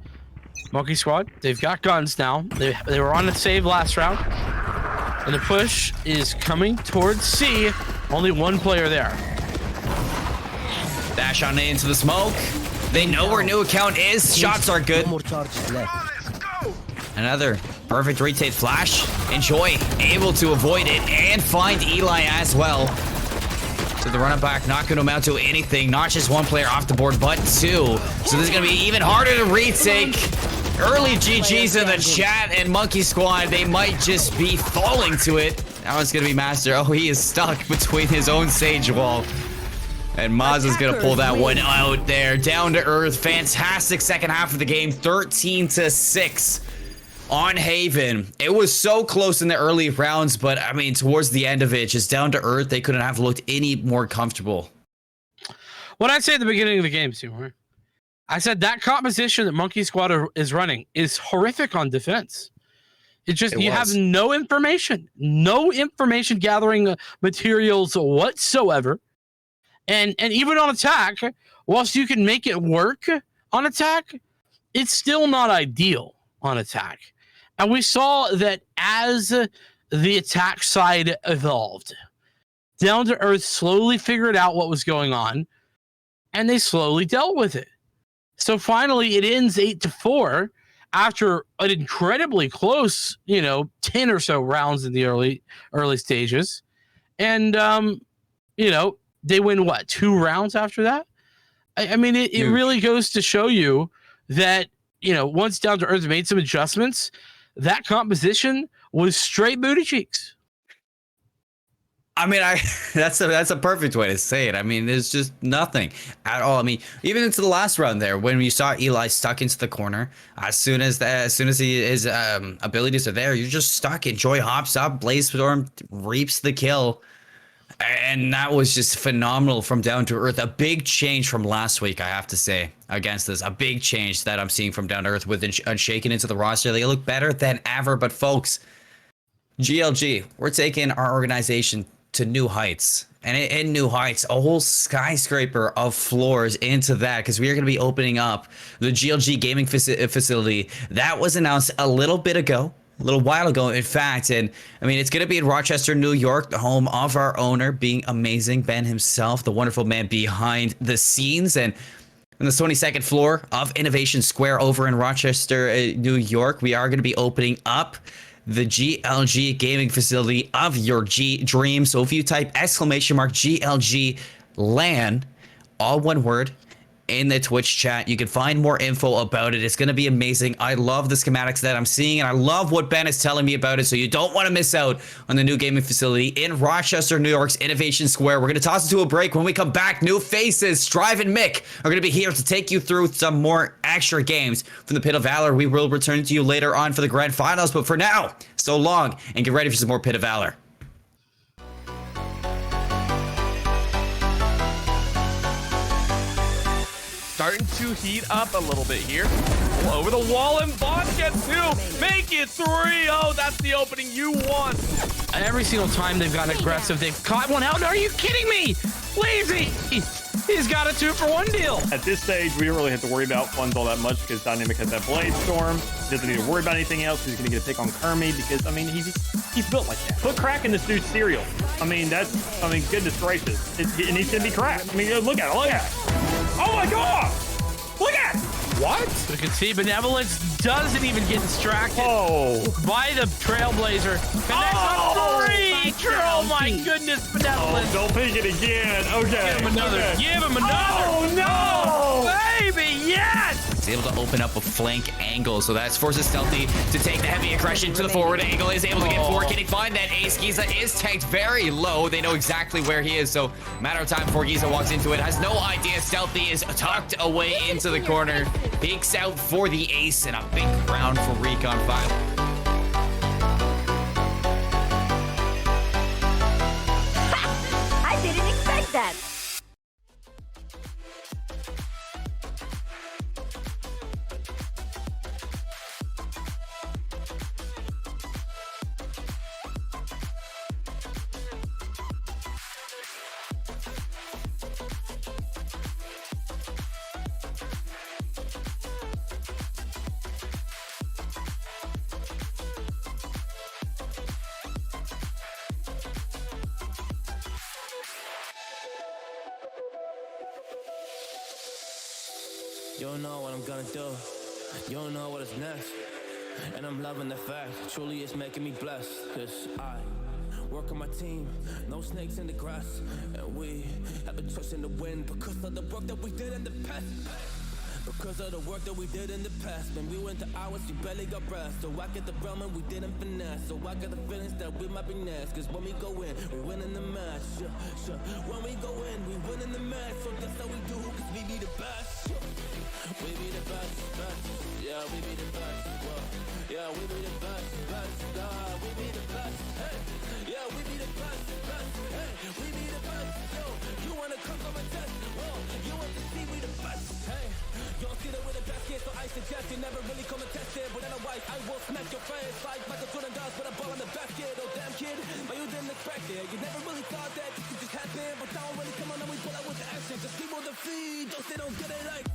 Speaker 1: Monkey Squad, they've got guns now. They were on a save last round, and the push is coming towards C. Only one player there.
Speaker 5: Dash on into the smoke. They know where new account is. Shots are good. Another perfect rotate flash. Enjoy able to avoid it and find Eli as well. So the run back not going to amount to anything. Not just one player off the board, but two. So this is going to be even harder to retake. Early GG's in the chat, and Monkey Squad, they might just be falling to it. That one's going to be Master. Oh, he is stuck between his own Sage wall. And Maz is going to pull that one out there. Down to Earth. Fantastic second half of the game. 13-6 on Haven. It was so close in the early rounds, but I mean, towards the end of it, just Down to Earth, they couldn't have looked any more comfortable.
Speaker 1: What I say at the beginning of the game, Seymour, I said that composition that Monkey Squad is running is horrific on defense. It's just, you have no information gathering materials whatsoever. And even on attack, whilst you can make it work on attack, it's still not ideal on attack. And we saw that as the attack side evolved, Down to Earth slowly figured out what was going on, and they slowly dealt with it. So finally, it ends 8-4 after an incredibly close, 10 or so rounds in the early stages. And, they win, 2 rounds after that? I mean, it really goes to show you that, once Down to Earth made some adjustments, that composition was straight booty cheeks.
Speaker 5: I mean, that's a perfect way to say it. I mean, there's just nothing at all. I mean, even into the last round there, when we saw Eli stuck into the corner, as soon as his abilities are there, you're just stuck. Enjoy hops up, Blazestorm reaps the kill. And that was just phenomenal from Down to Earth. A big change from last week, I have to say, against this. A big change that I'm seeing from Down to Earth with Unshaken into the roster. They look better than ever. But folks, GLG, we're taking our organization to new heights. And in new heights, a whole skyscraper of floors into that, because we are going to be opening up the GLG gaming facility. That was announced a little while ago, in fact. And I mean, it's going to be in Rochester, New York, the home of our owner, being amazing, Ben himself, the wonderful man behind the scenes. And on the 22nd floor of Innovation Square over in Rochester, New York, we are going to be opening up the GLG gaming facility of your dream. So if you type !GLG LAN, all one word, in the Twitch chat, you can find more info about it. It's going to be amazing. I love the schematics that I'm seeing, and I love what Ben is telling me about it. So you don't want to miss out on the new gaming facility in Rochester, New York's Innovation Square. We're going to toss it to a break. When we come back, new faces, Strive and Mick, are going to be here to take you through some more extra games from the Pit of Valor. We will return to you later on for the grand finals, but for now, so long, and get ready for some more Pit of Valor.
Speaker 7: Starting to heat up a little bit here. Over the wall, and Bond gets 2. Make it 3. Oh, that's the opening you want.
Speaker 1: Every single time they've gotten aggressive, they've caught one out. Are you kidding me? Lazy! He's got a 2-for-1 deal.
Speaker 2: At this stage, we don't really have to worry about funds all that much because Dynamic has that Blade Storm. He doesn't need to worry about anything else. He's going to get a pick on Kermie because, I mean, he's built like that. Put crack in this dude's cereal. I mean, goodness gracious. It needs to be cracked. I mean, look at it. Oh my God! Look at it! What?
Speaker 1: You can see Benevolence doesn't even get distracted by the Trailblazer. Connects on 3! Oh my goodness, Benevolence.
Speaker 2: Oh, don't pick it again. Okay.
Speaker 1: Give him another.
Speaker 2: Okay.
Speaker 1: Give him another.
Speaker 2: Oh no!
Speaker 1: Baby, yes!
Speaker 5: able to open up a flank angle. So that's forces Stealthy to take the heavy aggression to the forward angle. Is able to get forward. Can he find that ace? Giza is tanked very low. They know exactly where he is. So matter of time before Giza walks into it. Has no idea. Stealthy is tucked away into the corner. Peeks out for the ace and a big round for Recon 5.
Speaker 6: I didn't expect that.
Speaker 8: You don't know what I'm gonna do. You don't know what is next. And I'm loving the fact, truly it's making me blessed. Cause I work on my team, no snakes in the grass. And we have been trusting the wind because of the work that we did in the past. Because of the work that we did in the past. When we went to hours, we barely got breath. So I get the realm and we didn't finesse. So I got the feelings that we might be next. Cause when we go in, we win in the match. When we go in, we win in the match. So that's how we do, cause we be the best. We be the best, best. Yeah, we be the best. Whoa. Yeah, we be the best, best. We be the best. Hey. Yeah, we be the best, best. Hey, we be the best. Yo, you wanna come on my test? Whoa, you want to see we the best? Hey, you don't see that we're the best kid, so I suggest you never really come and test it. But otherwise, I will smack your face like Michael Jordan does with a ball in the basket. Oh damn kid, but you didn't expect it. You never really thought that this could just happen, but now really come on and we pull out with the action. Just keep on the feed, don't they don't get it like.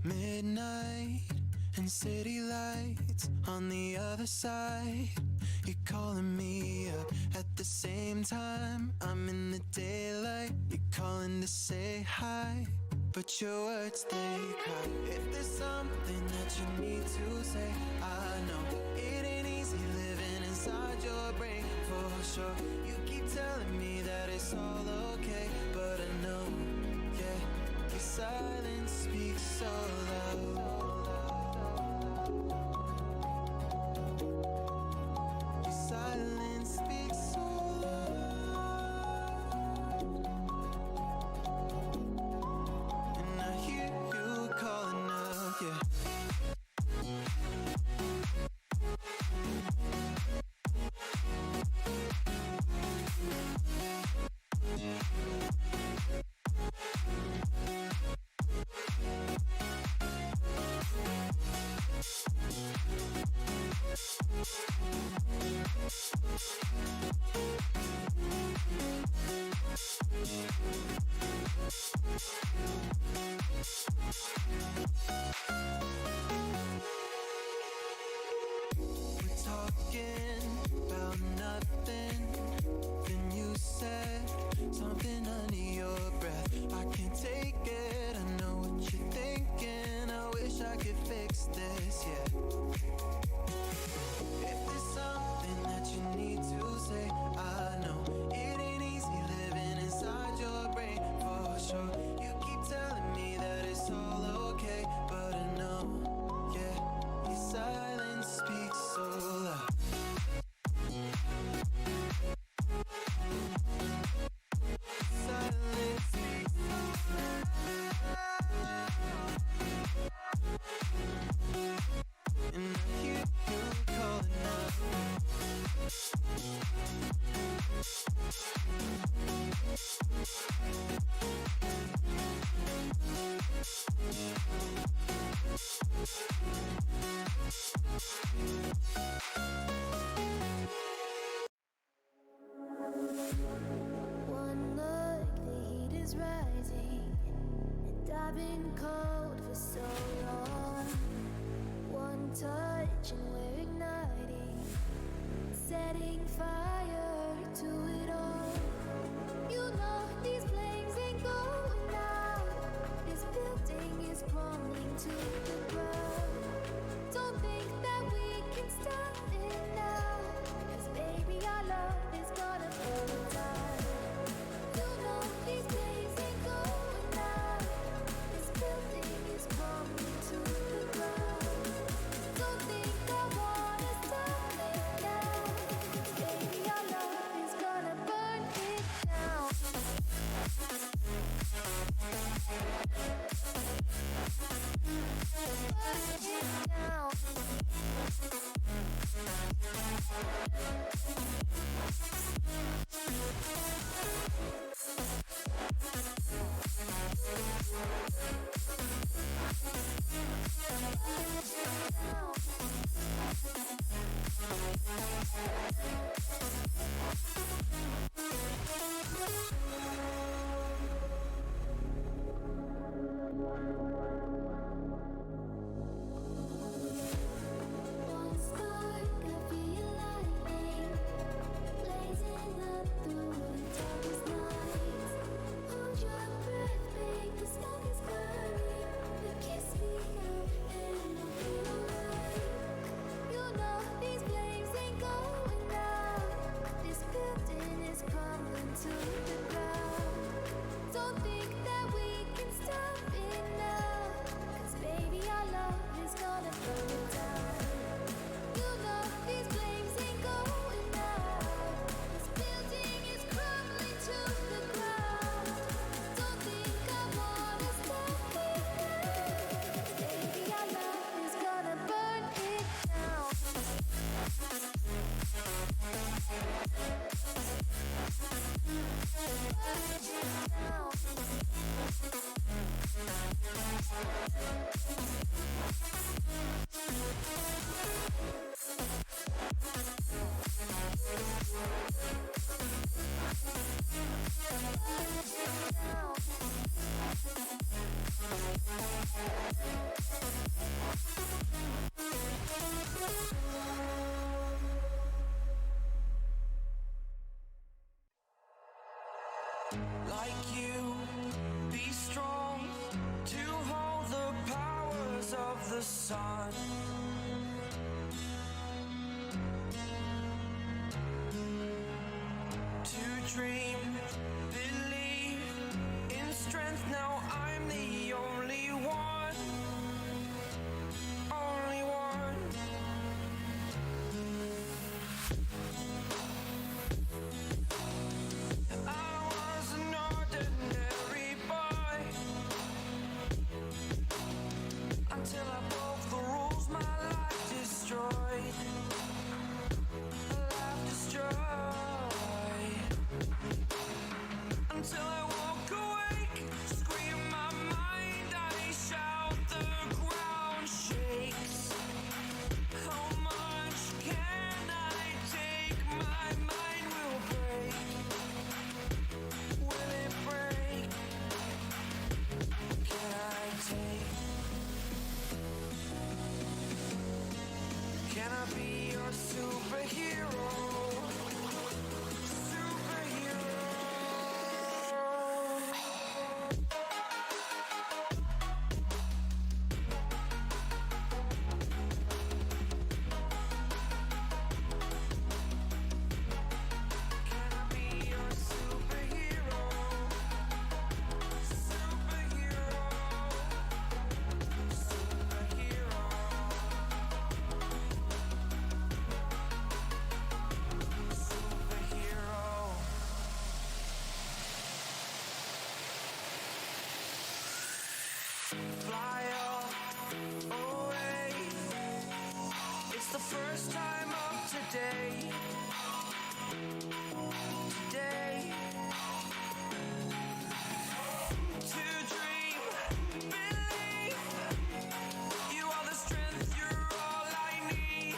Speaker 9: Midnight and city lights on the other side. You're calling me up at the same time. I'm in the daylight. You're calling to say hi, but your words they cry. If there's something that you need to say, I know it ain't easy living inside your brain for sure. You keep telling me that it's all okay, but I know, yeah, your silence speaks so loud. Your silence speaks so loud. And I hear you calling out, yeah. rising, and I've been cold for so long. One touch and we're igniting, setting fire to it all. You know these flames ain't going out. This building is crumbling to the ground. Don't think that we can stop it now, 'cause baby our love is gonna burn down. You know these flames ain't going out. This building is crumbling to the ground. Don't think I wanna stop it now, 'cause baby our love is gonna burn it down. Burn it down. One spark, I feel lightning blazing up through the darkest nights. Hold your breath, babe, the smoke is burning. You kiss me now, and I'll be alright. You know these flames ain't going out. This building is crumbling to the ground. Don't think that we can stop it now, 'cause baby our love is gonna burn it down. You know these flames ain't going out. This building is crumbling to the ground. Don't think I wanna stop it now, 'cause baby our love is gonna burn it down. Burn it down.
Speaker 8: Like you, be strong to hold the powers of the sun. To dream, believe in strength. Now I'm the only one, only one. I was an ordinary boy until I broke the rules. My life destroyed, life destroyed. Until I woke awake, scream my mind, I shout, the ground shakes. How much can I take? My mind will break. Will it break? Can I take? Can I be your superhero? Superhero. Can I be your superhero? Superhero. Superhero. Superhero. Fly away. It's the first time of today. Today. To dream, believe. You are the strength. You're all I need.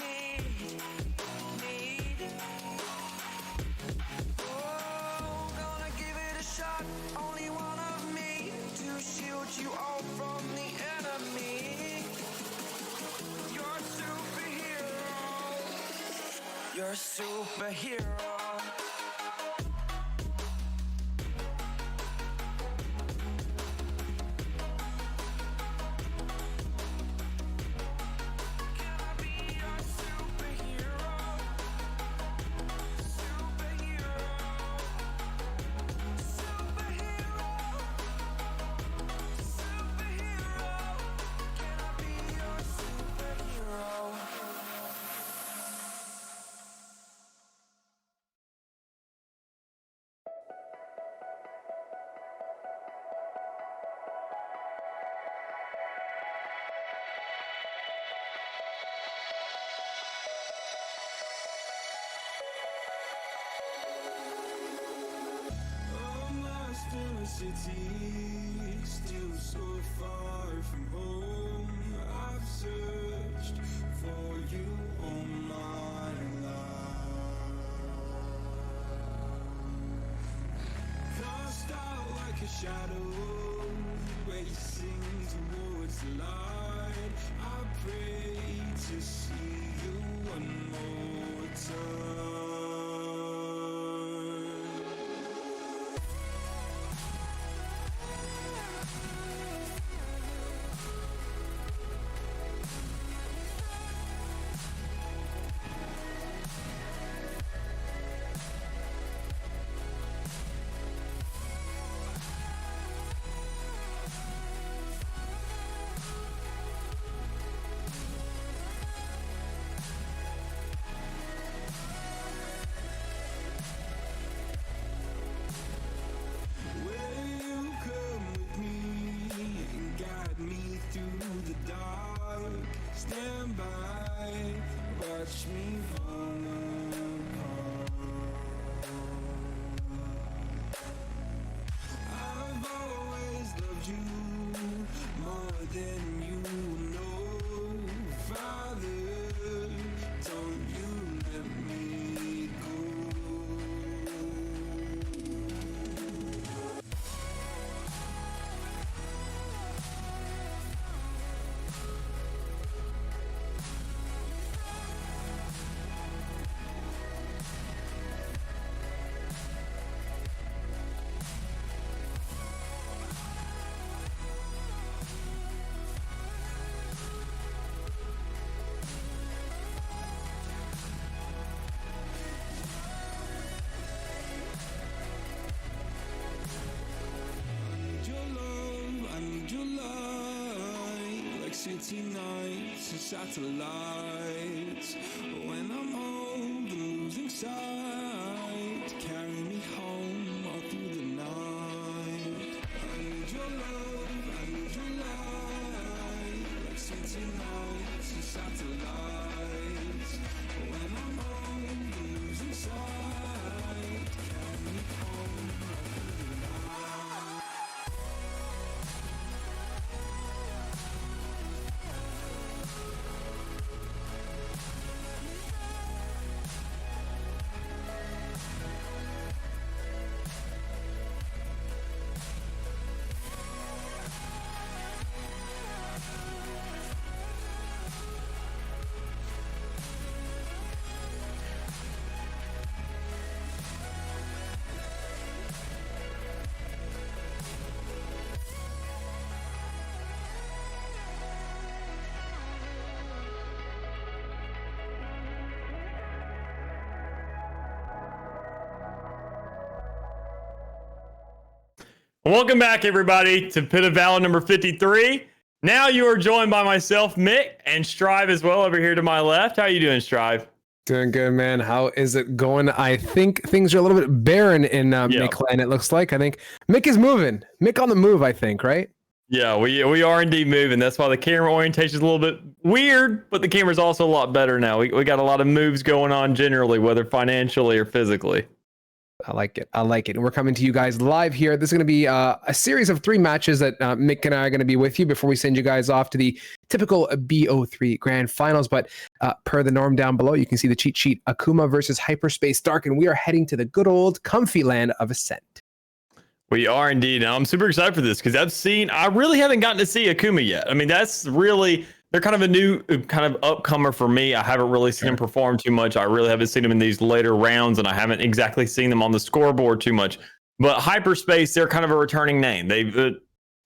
Speaker 8: Need. Oh, gonna give it a shot.
Speaker 9: you all from the enemy. You're a superhero. You're a superhero. City, still so far from home. I've searched for you all my life. Cast out like a shadow, racing towards the light. I pray to see you one more time. Stand by, watch me fall apart. I've always loved you more than you know. Father, don't you let me go. City nights and satellites. When I'm old and losing sight, carry me home all through the night. I need your love, I need your light. Like city nights and satellites. When I'm old and losing sight, carry me home all through the night.
Speaker 2: Welcome back, everybody, to Pit of Valor number 53. Now you are joined by myself, Mick, and Strive as well over here to my left. How are you doing, Strive?
Speaker 3: Doing good, man. How is it going? I think things are a little bit barren in Mick land, it looks like. I think Mick is moving. Mick on the move, I think, right?
Speaker 2: Yeah, we are indeed moving. That's why the camera orientation is a little bit weird, but the camera's also a lot better now. We got a lot of moves going on generally, whether financially or physically.
Speaker 3: I like it. I like it. And we're coming to you guys live here. This is going to be a series of 3 matches that Mick and I are going to be with you before we send you guys off to the typical BO3 Grand Finals. But per the norm down below, you can see the cheat sheet, Akuma versus Hyperspace Dark, and we are heading to the good old comfy land of Ascent.
Speaker 2: We are indeed. And I'm super excited for this because I really haven't gotten to see Akuma yet. I mean, they're kind of a new kind of upcomer for me. I haven't really seen him perform too much. I really haven't seen him in these later rounds, and I haven't exactly seen them on the scoreboard too much. But Hyperspace, they're kind of a returning name. They've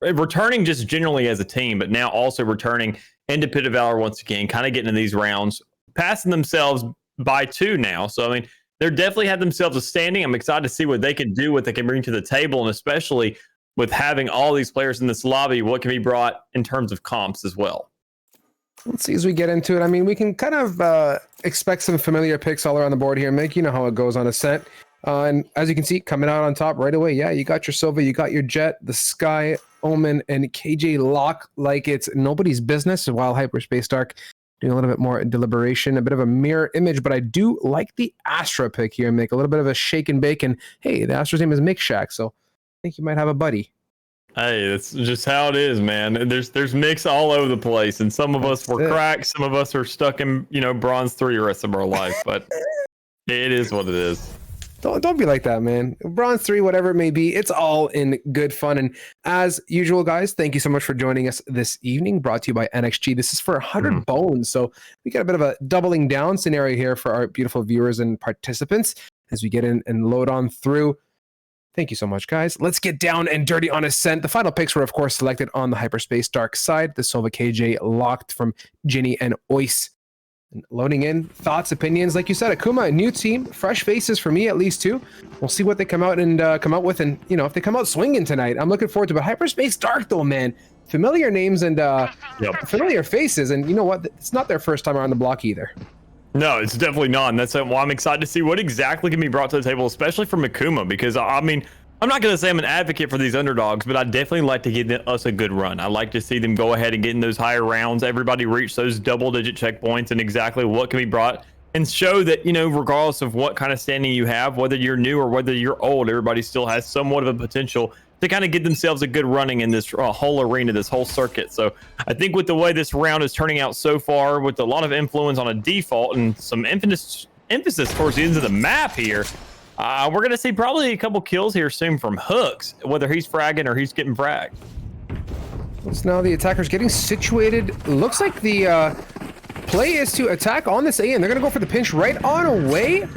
Speaker 2: returning just generally as a team, but now also returning into Pit of Valor once again, kind of getting in these rounds, passing themselves by 2 now. So, I mean, they're definitely had themselves a standing. I'm excited to see what they can do, what they can bring to the table, and especially with having all these players in this lobby, what can be brought in terms of comps as well.
Speaker 3: Let's see as we get into it. I mean, we can kind of expect some familiar picks all around the board here, Mick. You know how it goes on Ascent. And as you can see, coming out on top right away, yeah, you got your Sova, you got your Jet, the Sky, Omen, and KJ lock like it's nobody's business, while Hyperspace Dark doing a little bit more deliberation, a bit of a mirror image, but I do like the Astra pick here, Mick. A little bit of a shake and bake, and hey, the Astra's name is Mick Shack, so I think you might have a buddy.
Speaker 2: Hey, that's just how it is, man. There's mix all over the place, and some of us were cracked, some of us are stuck in bronze 3 the rest of our life, but it is what it is.
Speaker 3: Don't be like that, man. Bronze 3, whatever it may be, it's all in good fun. And as usual, guys, thank you so much for joining us this evening. Brought to you by NXG. This is for 100 bones, so we got a bit of a doubling down scenario here for our beautiful viewers and participants as we get in and load on through. Thank you so much, guys. Let's get down and dirty on Ascent. The final picks were, of course, selected on the Hyperspace Dark side. The Sova KJ locked from Ginny and Ois. And loading in thoughts, opinions. Like you said, Akuma, a new team, fresh faces for me at least too. We'll see what they come out with, and if they come out swinging tonight, I'm looking forward to it. But Hyperspace Dark, though, man, familiar names and familiar faces, and you know what? It's not their first time around the block either.
Speaker 2: No, it's definitely not. And that's why I'm excited to see what exactly can be brought to the table, especially from Akuma, because I mean, I'm not going to say I'm an advocate for these underdogs, but I definitely like to give us a good run. I like to see them go ahead and get in those higher rounds, everybody reach those double-digit checkpoints and exactly what can be brought, and show that, regardless of what kind of standing you have, whether you're new or whether you're old, everybody still has somewhat of a potential to kind of get themselves a good running in this whole arena, this whole circuit. So I think with the way this round is turning out so far, with a lot of influence on a default and some emphasis towards the ends of the map here, we're going to see probably a couple kills here soon from Hooks, whether he's fragging or he's getting fragged.
Speaker 3: So now the attacker's getting situated. Looks like the play is to attack on this A, and they're going to go for the pinch right on away.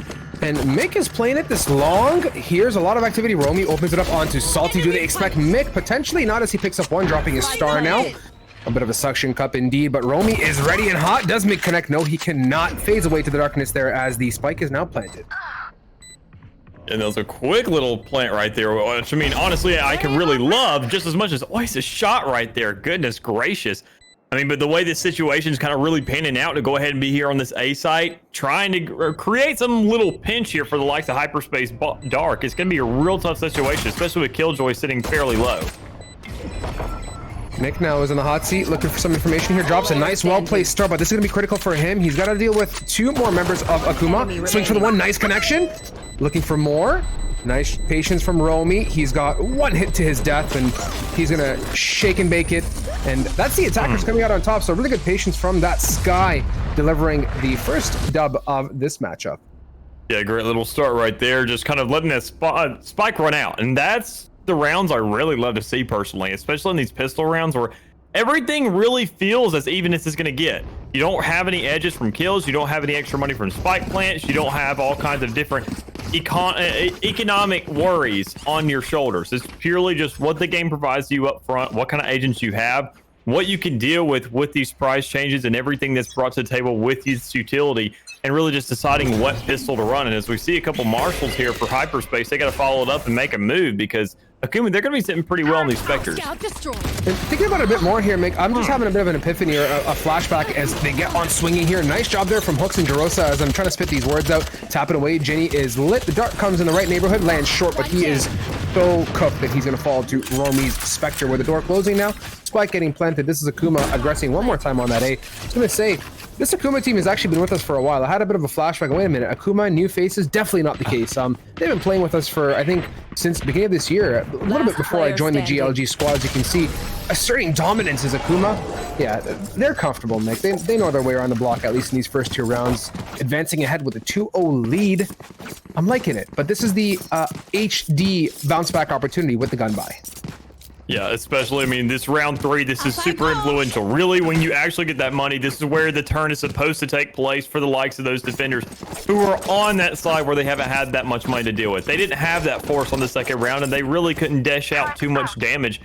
Speaker 3: And Mick is playing it this long. Here's a lot of activity. Romy opens it up onto Salty. Do they expect Mick? Potentially not, as he picks up one, dropping his star now. A bit of a suction cup indeed, but Romy is ready and hot. Does Mick connect? No, he cannot. Fades away to the darkness there as the spike is now planted.
Speaker 2: And there's a quick little plant right there, which, I mean, honestly, I can really love just as much as Ois' shot right there. Goodness gracious. I mean, but the way this situation is kind of really panning out to go ahead and be here on this A site, trying to create some little pinch here for the likes of Hyperspace Dark. It's going to be a real tough situation, especially with Killjoy sitting fairly low.
Speaker 3: Nick now is in the hot seat, looking for some information here. Drops a nice, well-placed star, but this is going to be critical for him. He's got to deal with 2 more members of Akuma. Swings for the one, nice connection. Looking for more. Nice patience from Romy. He's got 1 hit to his death, and he's going to shake and bake it. And that's the attackers coming out on top, so really good patience from that Sky, delivering the first dub of this matchup.
Speaker 2: Yeah, great little start right there, just kind of letting that spike run out. And that's the rounds I really love to see personally, especially in these pistol rounds where everything really feels as even as it's going to get. You don't have any edges from kills, you don't have any extra money from spike plants, you don't have all kinds of different economic worries on your shoulders. It's purely just what the game provides you up front, what kind of agents you have, what you can deal with these price changes and everything that's brought to the table with its utility, and really just deciding what pistol to run. And as we see a couple marshals here for Hyperspace, they got to follow it up and make a move, because Akuma, they're going to be sitting pretty well in these Spectres.
Speaker 3: And thinking about it a bit more here, Mick, I'm just having a bit of an epiphany or a flashback as they get on swinging here. Nice job there from Hooks and Jarosa as I'm trying to spit these words out. Tap it away. Ginny is lit. The dart comes in the right neighborhood, lands short, but he is so cooked that he's going to fall to Romy's Spectre with the door closing now. Spike getting planted. This is Akuma aggressing one more time on that A. I was going to say, This Akuma team has actually been with us for a while. I had a bit of a flashback. Wait a minute, Akuma, new faces? Definitely not the case. They've been playing with us for, I think, since the beginning of this year. A little bit before I joined the GLG squad, as you can see. Asserting dominance is Akuma. Yeah, they're comfortable, Nick. They know their way around the block, at least in these first 2 rounds. Advancing ahead with a 2-0 lead. I'm liking it. But this is the HD bounce back opportunity with the gun buy.
Speaker 2: Yeah, especially, I mean, this round 3, this is super influential. Really, when you actually get that money, this is where the turn is supposed to take place for the likes of those defenders who are on that side where they haven't had that much money to deal with. They didn't have that force on the second round, and they really couldn't dish out too much damage.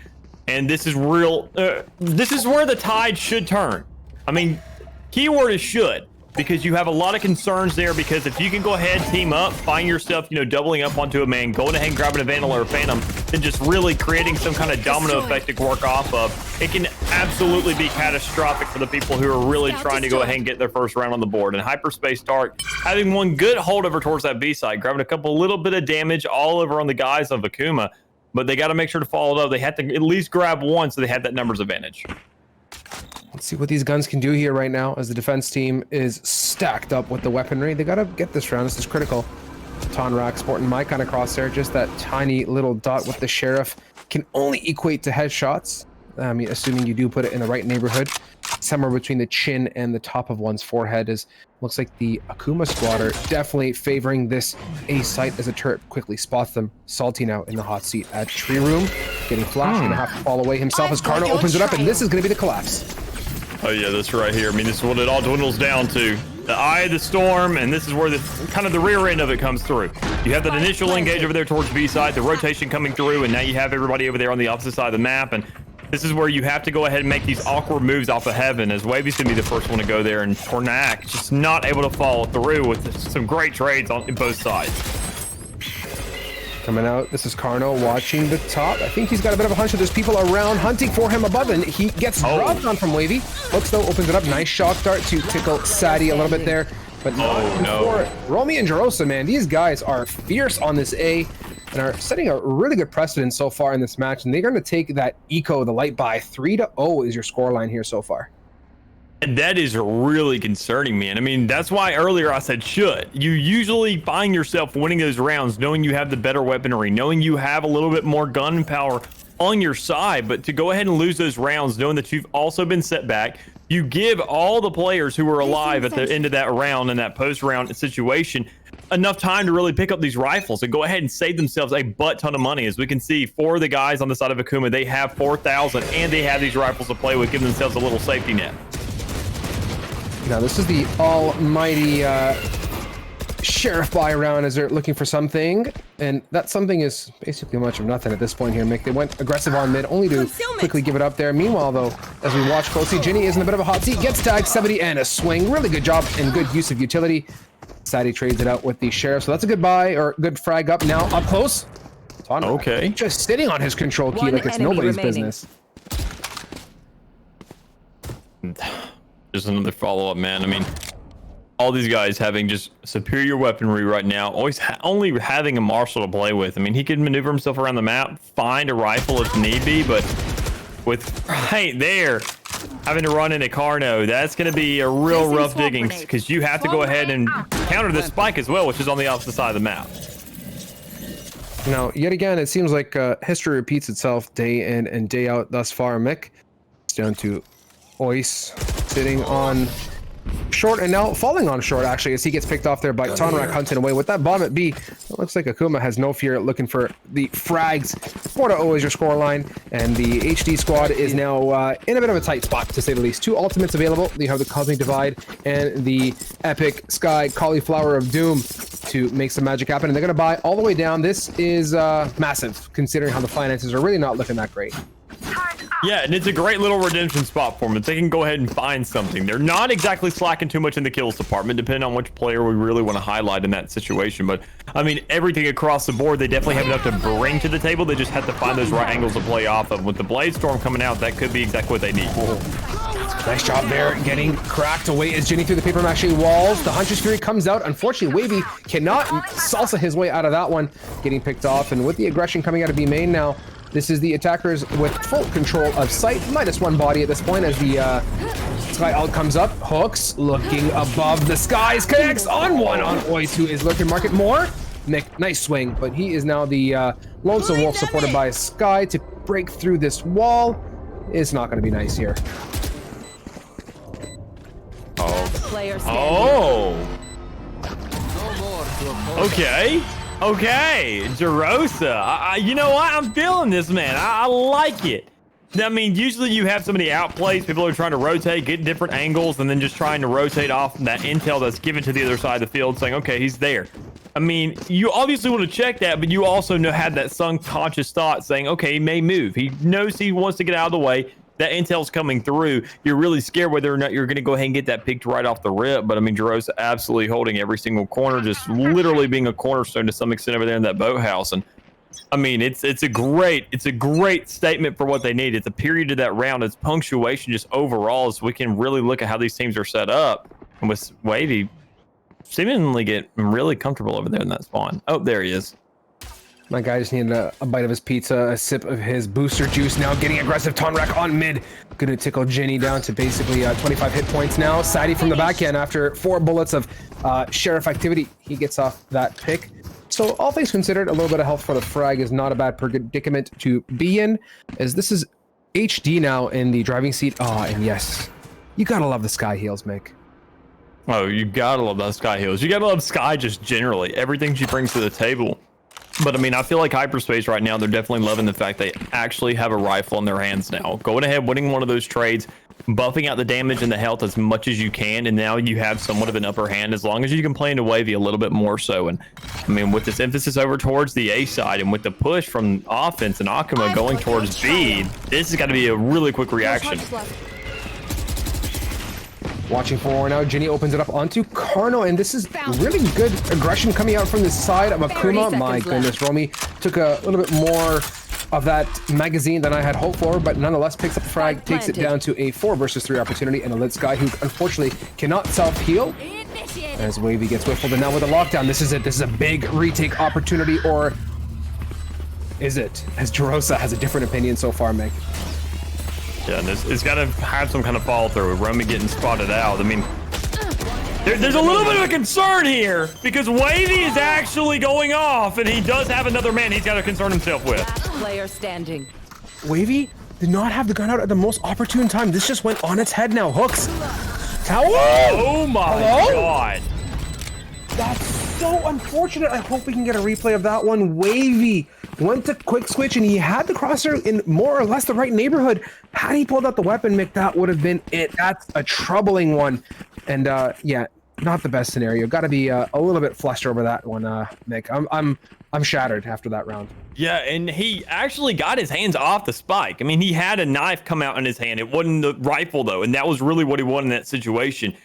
Speaker 2: And this is real. This is where the tide should turn. I mean, keyword is should. Because you have a lot of concerns there, because if you can go ahead, team up, find yourself, doubling up onto a man, going ahead and grabbing a Vandal or a Phantom, then just really creating some kind of domino effect to work off of, it can absolutely be catastrophic for the people who are really trying to go ahead and get their first round on the board. And Hyperspace Dark having one good holdover towards that B side, grabbing a couple little bit of damage all over on the guys of Akuma, but they got to make sure to follow it up. They had to at least grab one so they had that numbers advantage.
Speaker 3: Let's see what these guns can do here right now as the defense team is stacked up with the weaponry. They got to get this round. This is critical. Tonrak sporting my kind of crosshair. Just that tiny little dot with the Sheriff can only equate to headshots. I mean, assuming you do put it in the right neighborhood. Somewhere between the chin and the top of one's forehead is looks like the Akuma squad are definitely favoring this A site as a turret quickly spots them. Salty now in the hot seat at Tree Room. Getting flashed, gonna have to fall away himself as Carno opens it up, and this is gonna be the collapse.
Speaker 2: Oh yeah, that's right here. I mean, this is what it all dwindles down to. The eye of the storm, and this is where the kind of the rear end of it comes through. You have that initial engage over there towards B side, the rotation coming through, and now you have everybody over there on the opposite side of the map, and this is where you have to go ahead and make these awkward moves off of heaven, as Wavy's gonna be the first one to go there, and Tornak just not able to follow through with some great trades on both sides.
Speaker 3: Coming out, this is Carno watching the top. I think he's got a bit of a hunch that there's people around hunting for him above, and he gets dropped on from Wavy. Looks though, opens it up. Nice shock dart to tickle Sadie a little bit there, but not for Romy and Jarosa, man. These guys are fierce on this A and are setting a really good precedent so far in this match, and they're going to take that eco, the light buy. 3-0 is your scoreline here so far.
Speaker 2: And that is really concerning, man. I mean, that's why earlier I said should. You usually find yourself winning those rounds knowing you have the better weaponry, knowing you have a little bit more gun power on your side. But to go ahead and lose those rounds knowing that you've also been set back, you give all the players who were alive at the end of that round and that post-round situation enough time to really pick up these rifles and go ahead and save themselves a butt ton of money. As we can see, for the guys on the side of Akuma, they have 4,000 and they have these rifles to play with, giving themselves a little safety net.
Speaker 3: Now this is the almighty Sheriff buy round as they're looking for something, and that something is basically much of nothing at this point here, Mick. They went aggressive on mid, only to quickly give it up there. Meanwhile, though, as we watch closely, Ginny is in a bit of a hot seat, gets tagged 70 and a swing. Really good job and good use of utility. Sadie trades it out with the Sheriff, so that's a good buy, or good frag up now. Up close.
Speaker 2: Okay.
Speaker 3: Just sitting on his control key like it's nobody's business.
Speaker 2: Just another follow-up, man. I mean, all these guys having just superior weaponry right now, always only having a Marshal to play with. I mean, he can maneuver himself around the map, find a rifle if need be, but with right there, having to run into Carno, that's going to be a real rough diggings, because you have to go ahead and counter the spike as well, which is on the opposite side of the map.
Speaker 3: Now, yet again, it seems like history repeats itself day in and day out thus far, Mick. It's down to Ois sitting on short and now falling on short, actually, as he gets picked off there by Tonrak hunting away. With that bomb at B, it looks like Akuma has no fear looking for the frags. 4-0 is your scoreline, and the HD squad is now in a bit of a tight spot, to say the least. 2 ultimates available. You have the Cosmic Divide and the Epic Sky Cauliflower of Doom to make some magic happen, and they're going to buy all the way down. This is massive, considering how the finances are really not looking that great.
Speaker 2: Yeah, and it's a great little redemption spot for them if they can go ahead and find something. They're not exactly slacking too much in the kills department, depending on which player we really want to highlight in that situation. But, I mean, everything across the board, they definitely have enough to bring to the table. They just have to find those right angles to play off of. With the Blade Storm coming out, that could be exactly what they need.
Speaker 3: Nice job there, getting cracked away as Ginny through the paper mache walls. The Hunter's Fury comes out. Unfortunately, Wavy cannot salsa his way out of that one, getting picked off. And with the aggression coming out of B main now, this is the attackers with full control of sight. -1 body at this point as the Sky ult comes up. Hooks looking above the skies. Connects on one on Ois, who is lurking market more. Nick, nice swing, but he is now the Lonesome Wolf supported by Sky to break through this wall. It's not going to be nice here.
Speaker 2: Oh. Okay. Okay. Jerosa. You know what? I'm feeling this, man. I like it. I mean, usually you have somebody outplays. People are trying to rotate, get different angles, and then just trying to rotate off that intel that's given to the other side of the field, saying, okay, he's there. I mean, you obviously want to check that, but you also had that subconscious thought saying, okay, he may move. He knows he wants to get out of the way. That intel's coming through. You're really scared whether or not you're going to go ahead and get that picked right off the rip. But I mean, Jerosa absolutely holding every single corner, just literally being a cornerstone to some extent over there in that boathouse. And I mean, it's a great statement for what they need. It's a period of that round. It's punctuation just overall, so we can really look at how these teams are set up. And with Wavy seemingly get really comfortable over there in that spawn. Oh, there he is.
Speaker 3: My guy just needed a bite of his pizza, a sip of his booster juice. Now getting aggressive. Tonrak on mid. Gonna tickle Ginny down to basically 25 hit points now. Sadie from the back end after 4 bullets of Sheriff activity. He gets off that pick. So all things considered, a little bit of health for the frag is not a bad predicament to be in, as this is HD now in the driving seat. And yes, you gotta love the Sky heals, Mick.
Speaker 2: Oh, you gotta love those Sky heals. You gotta love Sky just generally. Everything she brings to the table. But I mean, I feel like Hyperspace right now, they're definitely loving the fact they actually have a rifle in their hands now. Going ahead, winning one of those trades, buffing out the damage and the health as much as you can, and now you have somewhat of an upper hand as long as you can play into Wavy a little bit more so. And I mean, with this emphasis over towards the A side and with the push from offense and Akuma going towards B, this is got to be a really quick reaction.
Speaker 3: Watching for now, Ginny opens it up onto Carno, and this is really good aggression coming out from the side of Akuma. My goodness, Romy took a little bit more of that magazine than I had hoped for, but nonetheless picks up the frag, takes it down to a 4 versus 3 opportunity, and a lit Sky who unfortunately cannot self-heal as Wavy gets whiffled. And now with the lockdown, this is it. This is a big retake opportunity, or is it? As Jerosa has a different opinion so far, Meg.
Speaker 2: Yeah, and it's got to have some kind of follow through with Romy getting spotted out. I mean, there's a little bit of a concern here because Wavy is actually going off, and he does have another man he's got to concern himself with.
Speaker 10: Player standing.
Speaker 3: Wavy did not have the gun out at the most opportune time. This just went on its head now. Hooks. Tower.
Speaker 2: Oh my God.
Speaker 3: That's so unfortunate. I hope we can get a replay of that one. Wavy went to quick switch, and he had the crosser in more or less the right neighborhood. Had he pulled out the weapon, Mick, that would have been it. That's a troubling one. And yeah, not the best scenario. Got to be a little bit flushed over that one, Mick. I'm shattered after that round.
Speaker 2: Yeah, and he actually got his hands off the spike. I mean, he had a knife come out in his hand. It wasn't the rifle though, and that was really what he wanted in that situation.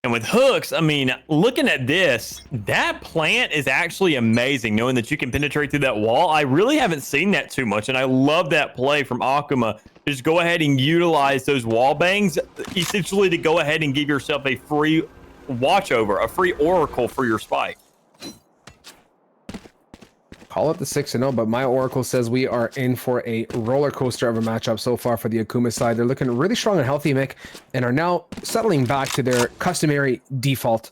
Speaker 2: And with Hooks, I mean, looking at this, that plant is actually amazing, knowing that you can penetrate through that wall. I really haven't seen that too much, and I love that play from Akuma. Just go ahead and utilize those wall bangs, essentially to go ahead and give yourself a free watch over, a free oracle for your spike.
Speaker 3: Call it the 6-0, but my oracle says we are in for a roller coaster of a matchup so far for the Akuma side. They're looking really strong and healthy, Mick, and are now settling back to their customary default,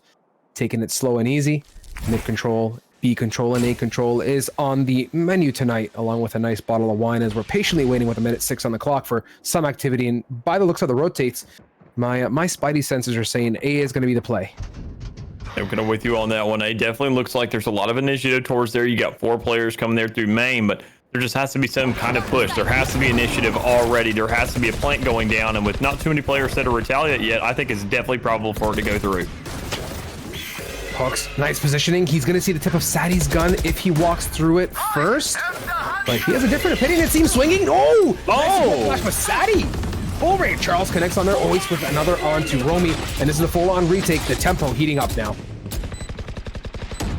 Speaker 3: taking it slow and easy. Mid control, B control, and A control is on the menu tonight, along with a nice bottle of wine, as we're patiently waiting with 1:06 on the clock for some activity. And by the looks of the rotates, my spidey senses are saying A is going to be the play.
Speaker 2: I'm kind of with you on that one. It definitely looks like there's a lot of initiative towards there. You got 4 players coming there through main, but there just has to be some kind of push. There has to be initiative already. There has to be a plant going down, and with not too many players that are retaliate yet, I think it's definitely probable for it to go through.
Speaker 3: Hooks, nice positioning. He's going to see the tip of Sadie's gun if he walks through it first. But he has a different opinion. It seems swinging. Oh! Nice flash with Sadie. Full rate. Charles connects on there. Always with another on to Romy. And this is a full-on retake. The tempo heating up now.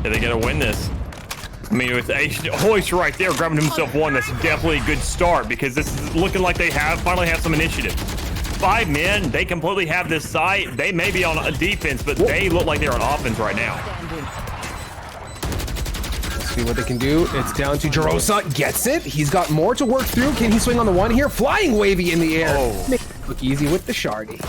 Speaker 2: Yeah, they got to win this. I mean, with Hoist right there grabbing himself one, that's definitely a good start because this is looking like they finally have some initiative. 5 men, they completely have this site. They may be on a defense, but they look like they're on offense right now.
Speaker 3: Let's see what they can do. It's down to Jerosa. Gets it. He's got more to work through. Can he swing on the one here? Flying Wavy in the air.
Speaker 2: Oh.
Speaker 3: Make it look easy with the Shardy.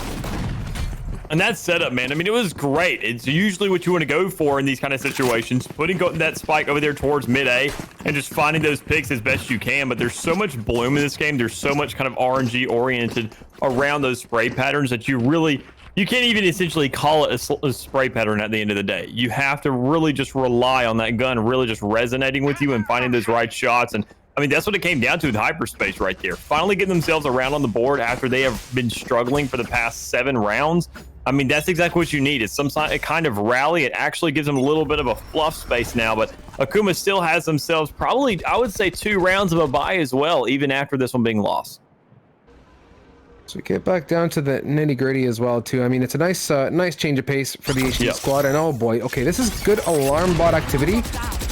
Speaker 2: And that setup, man, I mean, it was great. It's usually what you want to go for in these kind of situations, putting that spike over there towards mid-A and just finding those picks as best you can. But there's so much bloom in this game. There's so much kind of RNG oriented around those spray patterns that you can't even essentially call it a spray pattern at the end of the day. You have to really just rely on that gun really just resonating with you and finding those right shots. And I mean, that's what it came down to with Hyperspace right there. Finally getting themselves around on the board after they have been struggling for the past 7 rounds. I mean, that's exactly what you need. It's a kind of rally. It actually gives them a little bit of a fluff space now, but Akuma still has themselves probably, I would say, 2 rounds of a bye as well, even after this one being lost.
Speaker 3: So we get back down to the nitty-gritty as well, too. I mean, it's a nice change of pace for the HD squad. And oh boy, okay, this is good alarm bot activity.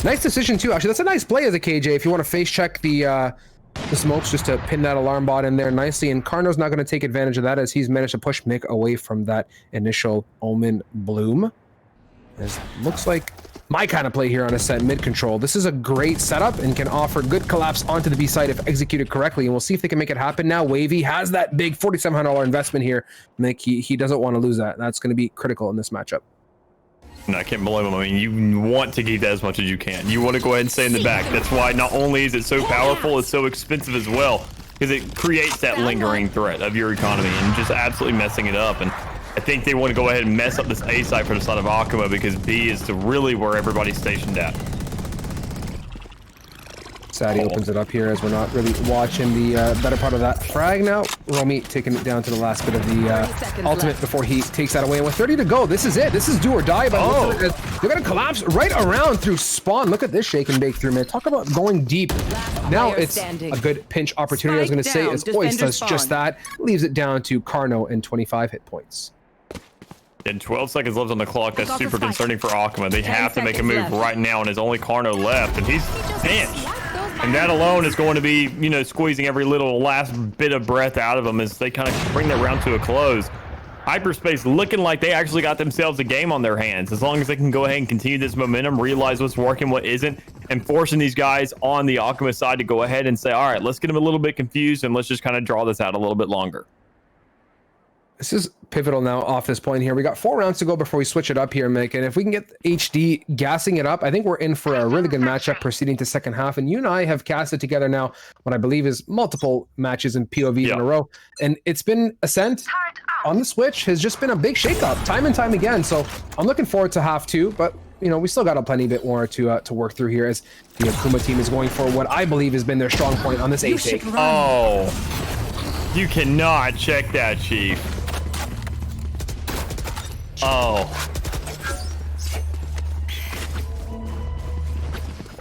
Speaker 3: Nice decision too. Actually, that's a nice play as a KJ if you want to face check the smokes just to pin that alarm bot in there nicely. And Carno's not going to take advantage of that as he's managed to push Mick away from that initial Omen bloom. It looks like my kind of play here on a set mid control. This is a great setup and can offer good collapse onto the B side if executed correctly. And we'll see if they can make it happen now. Wavy has that big $4,700 investment here. Mick, he doesn't want to lose that. That's going to be critical in this matchup.
Speaker 2: No, I can't blame him. I mean, you want to keep that as much as you can. You want to go ahead and stay in the back. That's why not only is it so powerful, it's so expensive as well, because it creates that lingering threat of your economy and just absolutely messing it up. And I think they want to go ahead and mess up this A site for the side of Akuma because B is really where everybody's stationed at.
Speaker 3: Sadie opens it up here as we're not really watching the better part of that frag now. Romy taking it down to the last bit of the ultimate before he takes that away. And with 30 to go, this is it. This is do or die. But they're going to collapse right around through spawn. Look at this shake and bake through, man. Talk about going deep. Now it's a good pinch opportunity, I was going to say, as Oyce does just that. Leaves it down to Carno and 25 hit points.
Speaker 2: And 12 seconds left on the clock. That's super concerning for Akuma. They have to make a move right now, and there's only Carno left, and he's pinched. And that alone is going to be, you know, squeezing every little last bit of breath out of them as they kind of bring that round to a close. Hyperspace looking like they actually got themselves a game on their hands. As long as they can go ahead and continue this momentum, realize what's working, what isn't, and forcing these guys on the Akuma side to go ahead and say, all right, let's get them a little bit confused and let's just kind of draw this out a little bit longer.
Speaker 3: This is pivotal now off this point here. We got 4 rounds to go before we switch it up here, Mick. And if we can get HD gassing it up, I think we're in for a really good matchup proceeding to second half. And you and I have casted together now what I believe is multiple matches in POV in a row. And it's been Ascent on the Switch has just been a big shakeup time and time again. So I'm looking forward to half 2, but you know, we still got a plenty bit more to work through here as the Akuma team is going for what I believe has been their strong point on this A take.
Speaker 2: Oh, you cannot check that, Chief. Oh.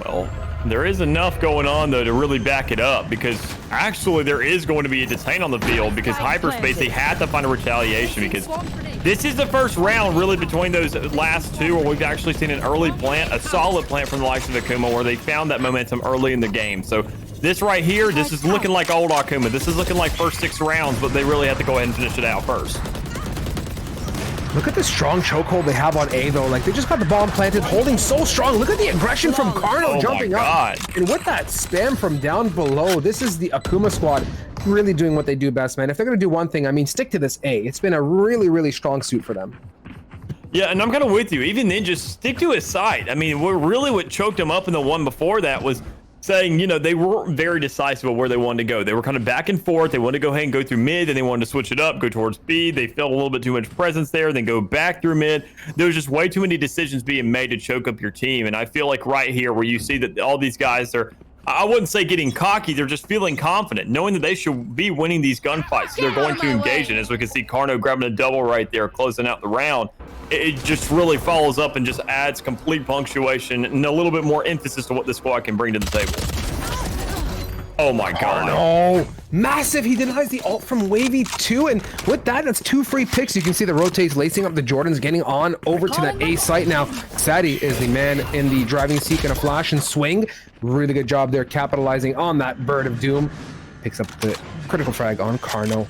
Speaker 2: Well, there is enough going on, though, to really back it up, because actually there is going to be a detain on the field because Hyperspace, they had to find a retaliation because this is the first round really between those last 2 where we've actually seen an early plant, a solid plant from the likes of Akuma where they found that momentum early in the game. So this right here, this is looking like old Akuma. This is looking like first 6 rounds, but they really have to go ahead and finish it out first.
Speaker 3: Look at the strong chokehold they have on A, though. Like, they just got the bomb planted, holding so strong. Look at the aggression from Carno jumping up. And with that spam from down below, this is the Akuma squad really doing what they do best, man. If they're going to do one thing, I mean, stick to this A. It's been a really, really strong suit for them.
Speaker 2: Yeah, and I'm kind of with you. Even then, just stick to his side. I mean, what choked him up in the one before that was saying, you know, they weren't very decisive of where they wanted to go. They were kind of back and forth. They wanted to go ahead and go through mid, and they wanted to switch it up, go towards B. They felt a little bit too much presence there, then go back through mid. There was just way too many decisions being made to choke up your team. And I feel like right here where you see that all these guys are, I wouldn't say getting cocky, they're just feeling confident, knowing that they should be winning these gunfights. So they're going to engage in. As we can see, Carno grabbing a double right there, closing out the round. It just really follows up and just adds complete punctuation and a little bit more emphasis to what this squad can bring to the table. Oh my God.
Speaker 3: Oh, massive. He denies the ult from Wavy too. And with that, that's 2 free picks. You can see the rotates lacing up the Jordans, getting on over to that A site. Now, Sadie is the man in the driving seat in a flash and swing. Really good job there capitalizing on that Bird of Doom. Picks up the critical frag on Carno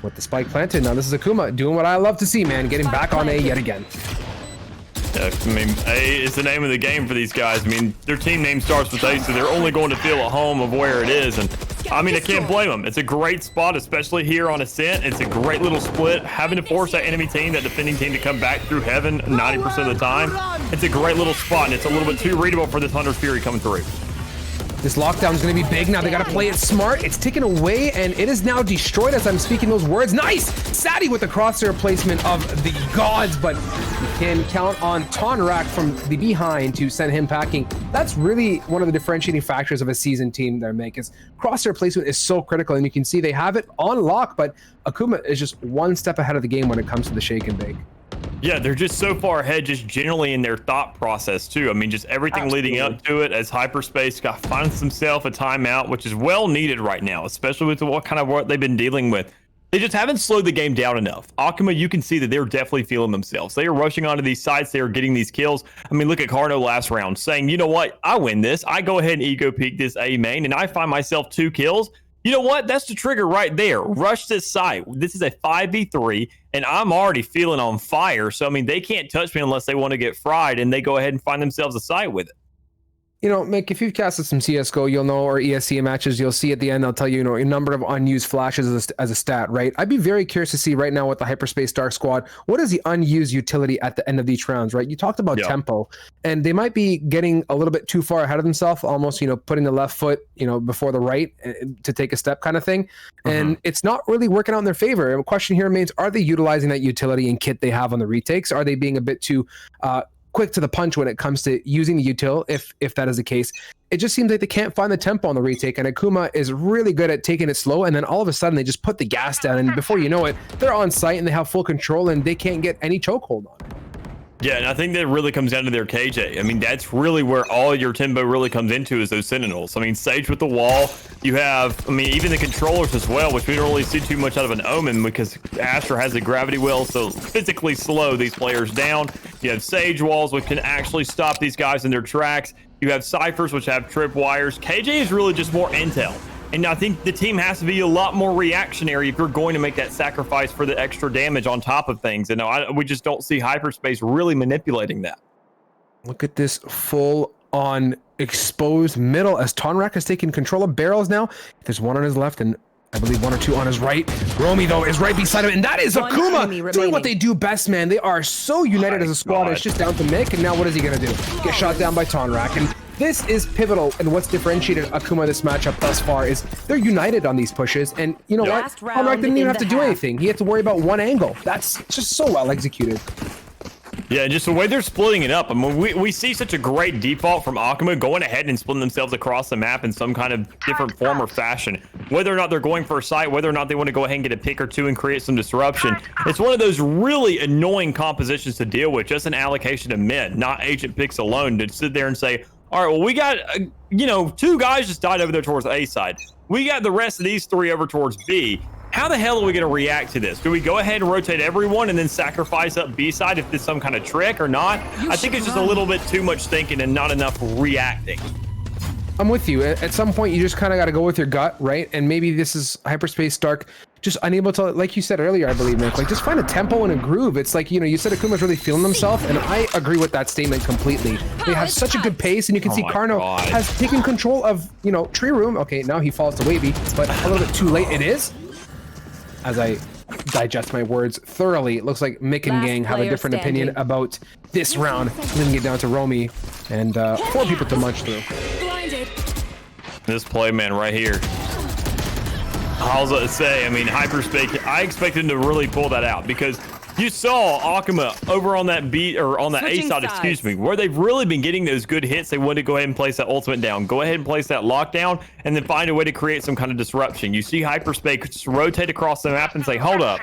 Speaker 3: with the spike planted. Now this is Akuma doing what I love to see, man, getting back on A yet again.
Speaker 2: Yeah, I mean, A is the name of the game for these guys. I mean, their team name starts with A, so they're only going to feel at home of where it is. And I mean, I can't blame them. It's a great spot, especially here on Ascent. It's a great little split. Having to force that enemy team, that defending team, to come back through heaven 90% of the time. It's a great little spot, and it's a little bit too readable for this Hunter's Fury coming through.
Speaker 3: This lockdown is going to be big now. They got to play it smart. It's taken away, and it is now destroyed as I'm speaking those words. Nice! Sadie with the crosshair placement of the gods, but you can count on Tonrak from the behind to send him packing. That's really one of the differentiating factors of a seasoned team there, Mick, is crosshair placement is so critical, and you can see they have it on lock, but Akuma is just one step ahead of the game when it comes to the shake and bake.
Speaker 2: Yeah, they're just so far ahead, just generally in their thought process too. I mean, just everything leading up to it, as Hyperspace finds himself a timeout, which is well needed right now, especially with what they've been dealing with. They just haven't slowed the game down enough. Akuma, you can see that they're definitely feeling themselves. They are rushing onto these sites. They are getting these kills. I mean, look at Carno last round saying, you know what? I win this. I go ahead and ego peek this A main, and I find myself 2 kills. You know what? That's the trigger right there. Rush this site. This is a 5v3, and I'm already feeling on fire. So, I mean, they can't touch me unless they want to get fried, and they go ahead and find themselves a site with it.
Speaker 3: You know, Mick, if you've casted some CSGO, you'll know, or ESC matches, you'll see at the end, they'll tell you, you know, a number of unused flashes as a stat, right? I'd be very curious to see right now with the Hyperspace Dark Squad, what is the unused utility at the end of each rounds, right? You talked about tempo, and they might be getting a little bit too far ahead of themselves, almost, you know, putting the left foot, you know, before the right to take a step kind of thing. And it's not really working out in their favor. And the question here remains, are they utilizing that utility and kit they have on the retakes? Are they being a bit too quick to the punch when it comes to using the util, if that is the case? It just seems like they can't find the tempo on the retake, and Akuma is really good at taking it slow, and then all of a sudden they just put the gas down, and before you know it, they're on site and they have full control and they can't get any chokehold on it.
Speaker 2: Yeah, and I think that really comes down to their KJ. I mean, that's really where all your tempo really comes into, is those Sentinels. I mean, Sage with the wall. You have, I mean, even the controllers as well, which we don't really see too much out of an Omen because Astra has a gravity well, so physically slow these players down. You have Sage walls, which can actually stop these guys in their tracks. You have Cyphers, which have trip wires. KJ is really just more intel. And I think the team has to be a lot more reactionary if you're going to make that sacrifice for the extra damage on top of things. And we just don't see Hyperspace really manipulating that.
Speaker 3: Look at this full-on exposed middle as Tonrak has taken control of barrels now. There's one on his left and I believe 1 or 2 on his right. Romy, though, is right beside him, and that is Akuma doing what they do best, man. They are so united as a squad. It's just down to Mick, and now what is he going to do? Get shot down by Tonrak, and this is pivotal, and what's differentiated Akuma this matchup thus far is they're united on these pushes, and you know what? Tonrak didn't even have to do anything. He had to worry about one angle. That's just so well executed.
Speaker 2: Yeah, just the way they're splitting it up. I mean, we see such a great default from Akuma going ahead and splitting themselves across the map in some kind of different form or fashion. Whether or not they're going for a site, whether or not they want to go ahead and get a pick or two and create some disruption. It's one of those really annoying compositions to deal with, just an allocation of men, not agent picks alone, to sit there and say, all right, well, we got, you know, 2 guys just died over there towards A side. We got the rest of these 3 over towards B. How the hell are we going to react to this? Do we go ahead and rotate everyone and then sacrifice up B side if there's some kind of trick or not? I think it's just a little bit too much thinking and not enough reacting.
Speaker 3: I'm with you. At some point, you just kind of got to go with your gut, right? And maybe this is Hyperspace Dark just unable to, like you said earlier, I believe, Nick, like just find a tempo and a groove. It's like, you know, you said Akuma's really feeling himself, and I agree with that statement completely. They have such a good pace, and you can see Carno has taken control of, you know, Tree Room. Okay, now he falls to Wavy, but a little bit too late it is. As I digest my words thoroughly, it looks like Mick and gang have a different opinion about this round. Then get down to Romy and 4 people to munch through.
Speaker 2: This play, man, right here. I was going to say, I mean, Hyperspace, I expected him to really pull that out because you saw Akuma over on that B, or on that A side, excuse me, where they've really been getting those good hits. They wanted to go ahead and place that ultimate down, go ahead and place that lockdown, and then find a way to create some kind of disruption. You see Hyperspace just rotate across the map and say, hold up,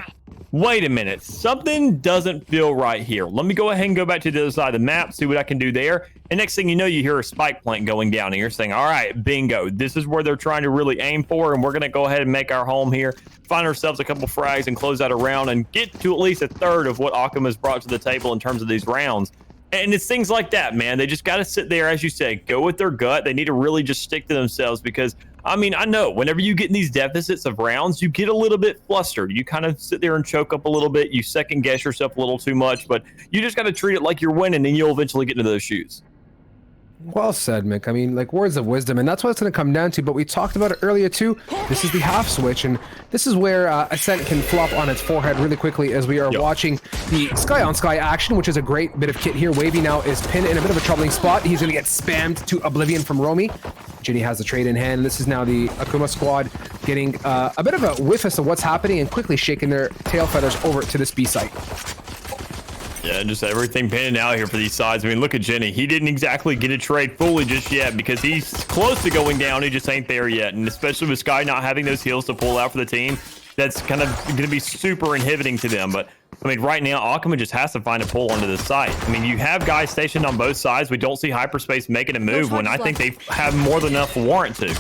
Speaker 2: wait a minute, something doesn't feel right here. Let me go ahead and go back to the other side of the map, see what I can do there. And next thing you know, you hear a spike plant going down, and you're saying, all right, bingo, this is where they're trying to really aim for, and we're going to go ahead and make our home here, find ourselves a couple frags and close out a round and get to at least a third of what Akuma's brought to the table in terms of these rounds. And it's things like that, man. They just got to sit there, as you say, go with their gut. They need to really just stick to themselves because, I mean, I know whenever you get in these deficits of rounds, you get a little bit flustered. You kind of sit there and choke up a little bit. You second guess yourself a little too much, but you just got to treat it like you're winning and you'll eventually get into those shoes.
Speaker 3: Well said, Mick. I mean, like, words of wisdom, and that's what it's going to come down to. But we talked about it earlier too. This is the half switch, and this is where Ascent can flop on its forehead really quickly as we are watching the Sky on Sky action, which is a great bit of kit here. Wavy now is pinned in a bit of a troubling spot. He's going to get spammed to oblivion from Romy. Ginny has the trade in hand. This is now the Akuma squad getting a bit of a whiff as to what's happening and quickly shaking their tail feathers over to this B site.
Speaker 2: Yeah, just everything panning out here for these sides. I mean, look at Jenny. He didn't exactly get a trade fully just yet because he's close to going down. He just ain't there yet. And especially with Sky not having those heals to pull out for the team, that's kind of going to be super inhibiting to them. But, I mean, right now, Akuma just has to find a pull onto the site. I mean, you have guys stationed on both sides. We don't see Hyperspace making a move when I think they have more than enough warrant to.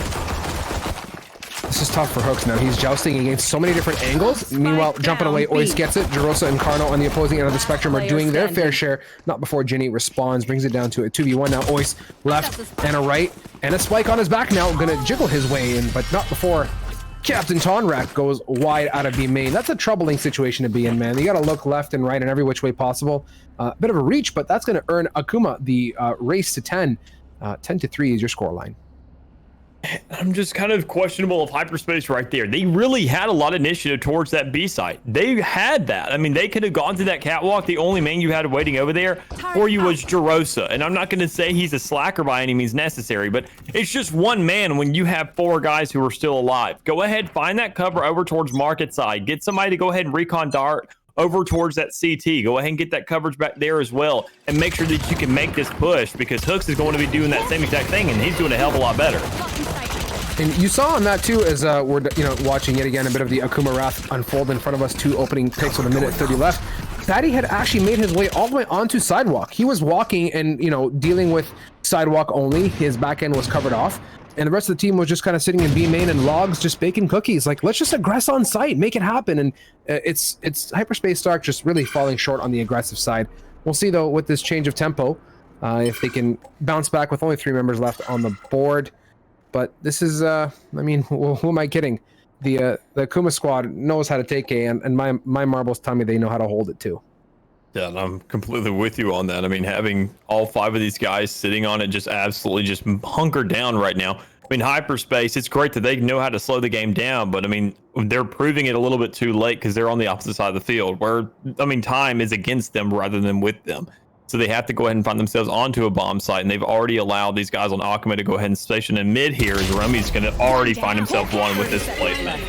Speaker 3: This is tough for Hooks now. He's jousting against so many different angles. Meanwhile, jumping away, Ois gets it. Jerosa and Carno on the opposing end of the spectrum are doing their fair share. Not before Ginny responds, brings it down to a 2v1 now. Ois left and a right and a spike on his back now. Gonna jiggle his way in, but not before Captain Tonrak goes wide out of B main. That's a troubling situation to be in, man. You gotta look left and right in every which way possible. Bit of a reach, but that's gonna earn Akuma the race to 10. 10-3 is your scoreline.
Speaker 2: I'm just kind of questionable of Hyperspace right there. They really had a lot of initiative towards that B site. They had that. I mean, they could have gone to that catwalk. The only man you had waiting over there for you was Jerosa. And I'm not going to say he's a slacker by any means necessary, but it's just one man when you have 4 guys who are still alive. Go ahead, find that cover over towards market side. Get somebody to go ahead and recon dart over towards that CT. Go ahead and get that coverage back there as well, and make sure that you can make this push, because Hooks is going to be doing that same exact thing, and he's doing a hell of a lot better.
Speaker 3: And you saw on that too, as we're watching yet again a bit of the Akuma Wrath unfold in front of us. 2 opening picks with a minute 30 left. Patty had actually made his way all the way onto sidewalk. He was walking and dealing with sidewalk only. His back end was covered off, and the rest of the team was just kind of sitting in B main and logs, just baking cookies. Like, let's just aggress on site, make it happen. And it's Hyperspace Stark just really falling short on the aggressive side. We'll see though with this change of tempo if they can bounce back with only 3 members left on the board. But this is, I mean, who am I kidding? The Akuma squad knows how to take A, and my marbles tell me they know how to hold it too.
Speaker 2: Yeah, and I'm completely with you on that. I mean, having all 5 of these guys sitting on it just absolutely just hunkered down right now. I mean, Hyperspace, it's great that they know how to slow the game down, but I mean, they're proving it a little bit too late because they're on the opposite side of the field where, I mean, time is against them rather than with them. So they have to go ahead and find themselves onto a bomb site, and they've already allowed these guys on Akuma to go ahead and station in mid here, as Romy's going to already find himself one with this placement.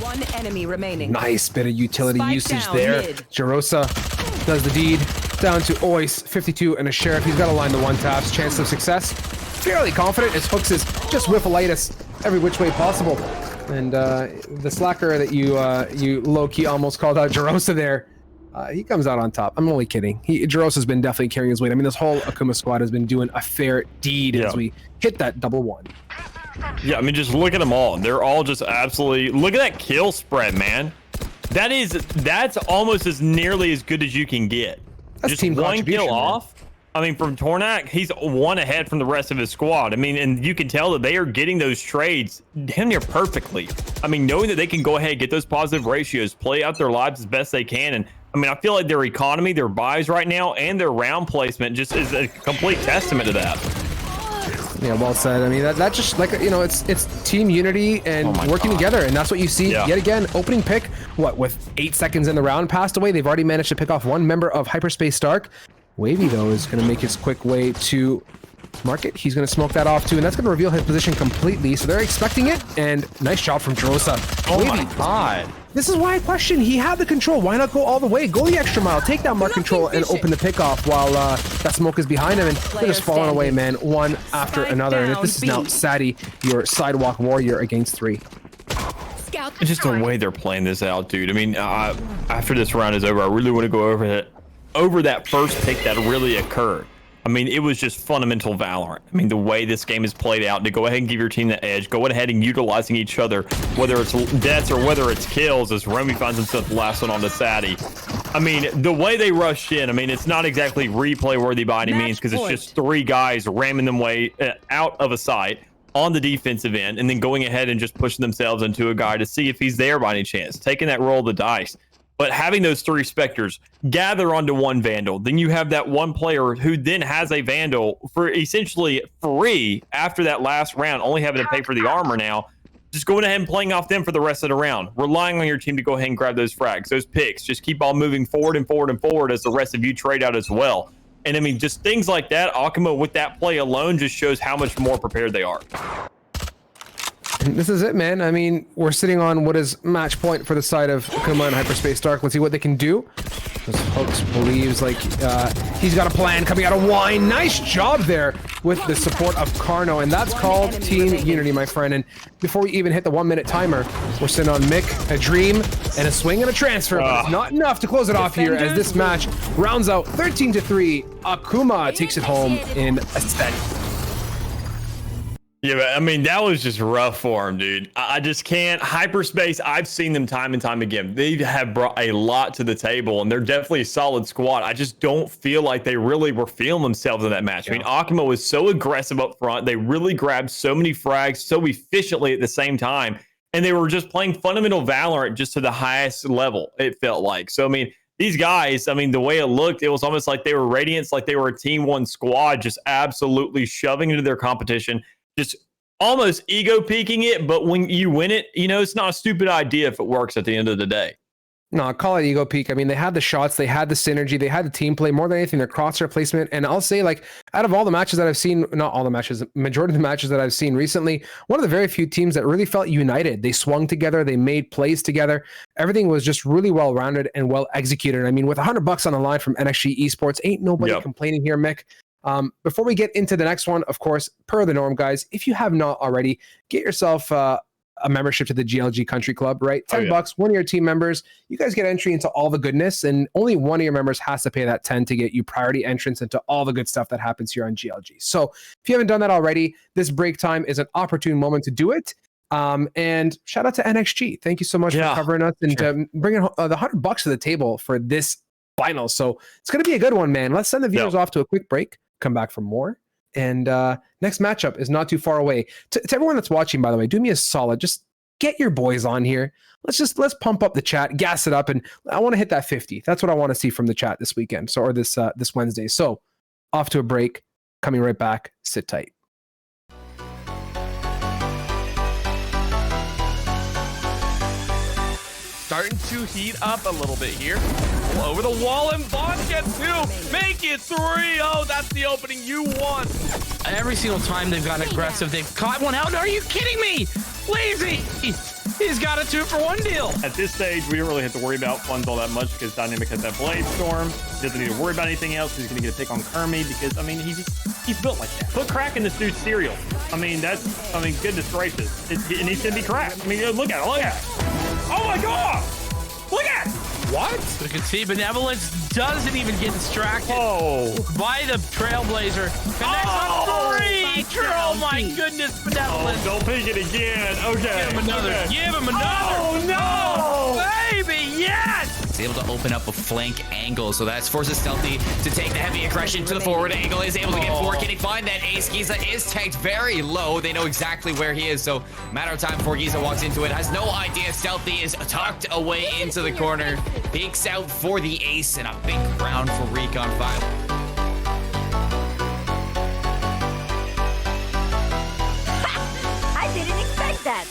Speaker 10: 1 enemy remaining.
Speaker 3: Nice bit of utility
Speaker 10: Spike
Speaker 3: usage
Speaker 10: down,
Speaker 3: there.
Speaker 10: mid.
Speaker 3: Jerosa does the deed. Down to Ois, 52 and a Sheriff. He's got to line the 1 taps. Chance of success fairly confident as Hooks is just whiffleitis every which way possible. And the slacker that you low-key almost called out, Jerosa there, he comes out on top. I'm only kidding. Jerosa's been definitely carrying his weight. I mean, this whole Akuma squad has been doing a fair deed as we hit that double 1.
Speaker 2: Yeah, I mean, just look at them all. They're all just absolutely... Look at that kill spread, man. That's almost as nearly as good as you can get.
Speaker 3: That's
Speaker 2: just
Speaker 3: team
Speaker 2: 1 kill
Speaker 3: man.
Speaker 2: off. I mean, from Tornak, he's 1 ahead from the rest of his squad. I mean, and you can tell that they are getting those trades damn near perfectly. I mean, knowing that they can go ahead, get those positive ratios, play out their lives as best they can. And I mean, I feel like their economy, their buys right now, and their round placement just is a complete testament to that.
Speaker 3: Yeah, well said. I mean, that just, like, it's team unity and working together, and that's what you see yet again. Opening pick, with 8 seconds in the round passed away, they've already managed to pick off 1 member of Hyperspace Stark. Wavy, though, is going to make his quick way to market. He's going to smoke that off, too, and that's going to reveal his position completely. So they're expecting it, and nice job from Jerosa.
Speaker 2: Oh
Speaker 3: Wavy,
Speaker 2: my god.
Speaker 3: This is why I question. He had the control. Why not go all the way? Go the extra mile. Take that mark control and open the pick off while that smoke is behind him. And they're just falling away, man, one after another. And this is now Sadie, your sidewalk warrior against 3.
Speaker 2: It's just the way they're playing this out, dude. I mean, after this round is over, I really want to go over that first pick that really occurred. I mean, it was just fundamental Valorant. I mean, the way this game is played out, to go ahead and give your team the edge, go ahead and utilizing each other, whether it's deaths or whether it's kills, as Romy finds himself the last one on the Sadie. I mean, the way they rushed in, I mean, it's not exactly replay worthy by any means, because it's just 3 guys ramming them way out of a site on the defensive end, and then going ahead and just pushing themselves into a guy to see if he's there by any chance, taking that roll of the dice. But having those 3 Spectres gather onto one Vandal, then you have that one player who then has a Vandal for essentially free after that last round, only having to pay for the armor now. Just going ahead and playing off them for the rest of the round, relying on your team to go ahead and grab those frags, those picks. Just keep on moving forward and forward and forward as the rest of you trade out as well. And I mean, just things like that, Akuma with that play alone just shows how much more prepared they are.
Speaker 3: This is it, man. I mean, we're sitting on what is match point for the side of Akuma and Hyperspace Dark. Let's see what they can do. Hooks believes like he's got a plan coming out of Wine. Nice job there with the support of Carno, and that's called team unity, my friend. And before we even hit the 1-minute timer, we're sitting on Mick, a dream, and a swing and a transfer. But it's not enough to close it off here as this match rounds out 13-3. Akuma takes it home in a steady.
Speaker 2: Yeah, but I mean, that was just rough for him, dude. I just can't. Hyperspace, I've seen them time and time again. They have brought a lot to the table, and they're definitely a solid squad. I just don't feel like they really were feeling themselves in that match. Yeah. I mean, Akuma was so aggressive up front. They really grabbed so many frags so efficiently at the same time, and they were just playing fundamental Valorant just to the highest level, it felt like. So, I mean, these guys, I mean, the way it looked, it was almost like they were Radiance, like they were a Team 1 squad, just absolutely shoving into their competition. Just almost ego peaking it, but when you win it, you know, it's not a stupid idea if it works at the end of the day.
Speaker 3: No, call it ego peak. I mean, they had the shots, they had the synergy, they had the team play, more than anything, their crosshair placement. And I'll say, like, out of all the matches that I've seen, not all the matches, majority of the matches that I've seen recently, one of the very few teams that really felt united. They swung together, they made plays together. Everything was just really well-rounded and well executed. I mean, with $100 on the line from NXG Esports, ain't nobody complaining here, Mick. Before we get into the next one, of course, per the norm, guys, if you have not already, get yourself a membership to the GLG Country Club, right? $10, one of your team members, you guys get entry into all the goodness, and only one of your members has to pay that 10 to get you priority entrance into all the good stuff that happens here on GLG. So if you haven't done that already, this break time is an opportune moment to do it. And shout out to NXG. Thank you so much for covering us and bringing the $100 to the table for this final. So it's going to be a good one, man. Let's send the viewers off to a quick break. Come back for more, and next matchup is not too far away. To everyone that's watching, by the way, do me a solid, just get your boys on here. Let's pump up the chat, gas it up, and I want to hit that 50. That's what I want to see from the chat this weekend, or this Wednesday. So off to a break, coming right back. Sit tight.
Speaker 7: Starting to heat up a little bit here. Over the wall, and Bond gets 2. Make it 3. Oh, that's the opening you want.
Speaker 1: Every single time they've gotten aggressive, they've caught one out. Are you kidding me? Lazy. He's got a 2-for-1 deal.
Speaker 2: At this stage, we don't really have to worry about funds all that much because Dynamic has that Blade Storm. He doesn't need to worry about anything else. He's going to get a pick on Kermie because, I mean, he's built like that. Put crack in this dude's cereal. I mean, goodness gracious. It needs to be crack. I mean, look at it. Oh, my God. Look at it.
Speaker 1: What? You can see Benevolence doesn't even get distracted by the Trailblazer. Connects on 3. Oh my goodness, Benevolence.
Speaker 2: Don't pick it again. Okay.
Speaker 1: Give him another. Okay. Give him another.
Speaker 2: Oh no!
Speaker 1: Baby, yes!
Speaker 5: Is able to open up a flank angle, so that's forces Stealthy to take the heavy aggression to the forward angle. Is able to get forward. Can he find that ace? Giza is tagged very low. They know exactly where he is, so matter of time before Giza walks into it. Has no idea. Stealthy is tucked away into the corner. Peeks out for the ace, and a big round for Recon 5.
Speaker 6: I didn't expect that.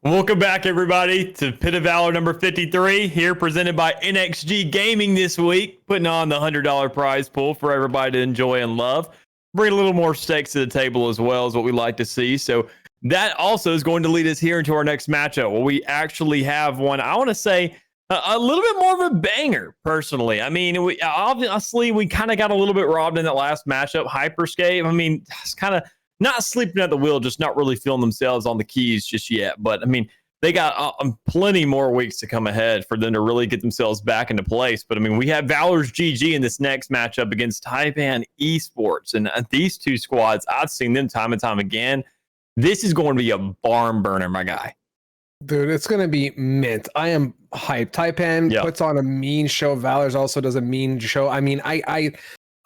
Speaker 2: Welcome back, everybody, to Pit of Valor number 53, here presented by NXG Gaming this week, putting on the $100 prize pool for everybody to enjoy and love. Bring a little more stakes to the table as well is what we like to see. So that also is going to lead us here into our next matchup, where we actually have one, I want to say, a little bit more of a banger, personally. I mean, we obviously, we kind of got a little bit robbed in that last matchup. Hyperscape, I mean, it's kind of not sleeping at the wheel, just not really feeling themselves on the keys just yet. But I mean, they got plenty more weeks to come ahead for them to really get themselves back into place. But I mean, we have Valor's GG in this next matchup against Taipan Esports. And these two squads, I've seen them time and time again. This is going to be a barn burner, my guy.
Speaker 3: Dude, it's going to be mint. I am hyped. Taipan puts on a mean show. Valor's also does a mean show. I mean,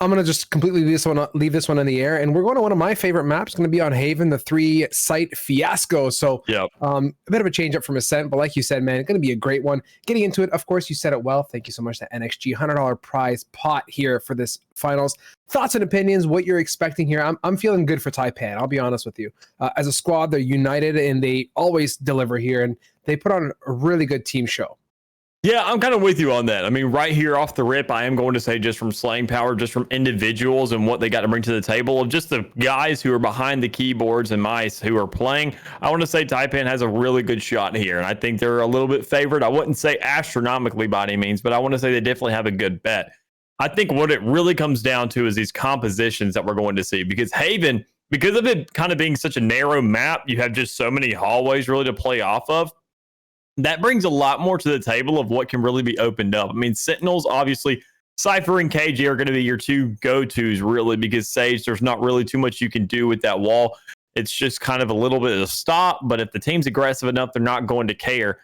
Speaker 3: I'm going to just completely leave this one in the air. And we're going to one of my favorite maps. It's going to be on Haven, the 3-site fiasco. So a bit of a change up from Ascent. But like you said, man, it's going to be a great one. Getting into it, of course, you said it well. Thank you so much to NXG. $100 prize pot here for this finals. Thoughts and opinions, what you're expecting here. I'm feeling good for Taipan. I'll be honest with you. As a squad, they're united and they always deliver here. And they put on a really good team show.
Speaker 2: Yeah, I'm kind of with you on that. I mean, right here off the rip, I am going to say just from slaying power, just from individuals and what they got to bring to the table, of just the guys who are behind the keyboards and mice who are playing. I want to say Taipan has a really good shot here, and I think they're a little bit favored. I wouldn't say astronomically by any means, but I want to say they definitely have a good bet. I think what it really comes down to is these compositions that we're going to see, because Haven, because of it kind of being such a narrow map, you have just so many hallways really to play off of. That brings a lot more to the table of what can really be opened up. I mean, Sentinels, obviously, Cypher and KG are going to be your two go-tos, really, because Sage, there's not really too much you can do with that wall. It's just kind of a little bit of a stop, but if the team's aggressive enough, they're not going to care.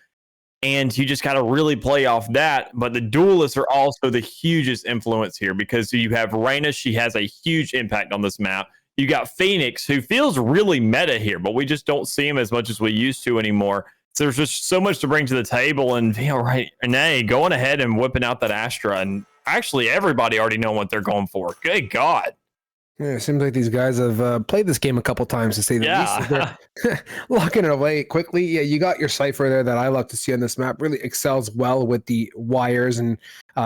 Speaker 2: And you just got to really play off that. But the duelists are also the hugest influence here, because you have Reyna. She has a huge impact on this map. You got Phoenix, who feels really meta here, but we just don't see him as much as we used to anymore. So there's just so much to bring to the table, and Renee going ahead and whipping out that Astra, and actually everybody already know what they're going for. Good God.
Speaker 3: Yeah, it seems like these guys have played this game a couple times, to say the least. They're locking it away quickly. Yeah, you got your Cypher there that I love to see on this map. Really excels well with the wires and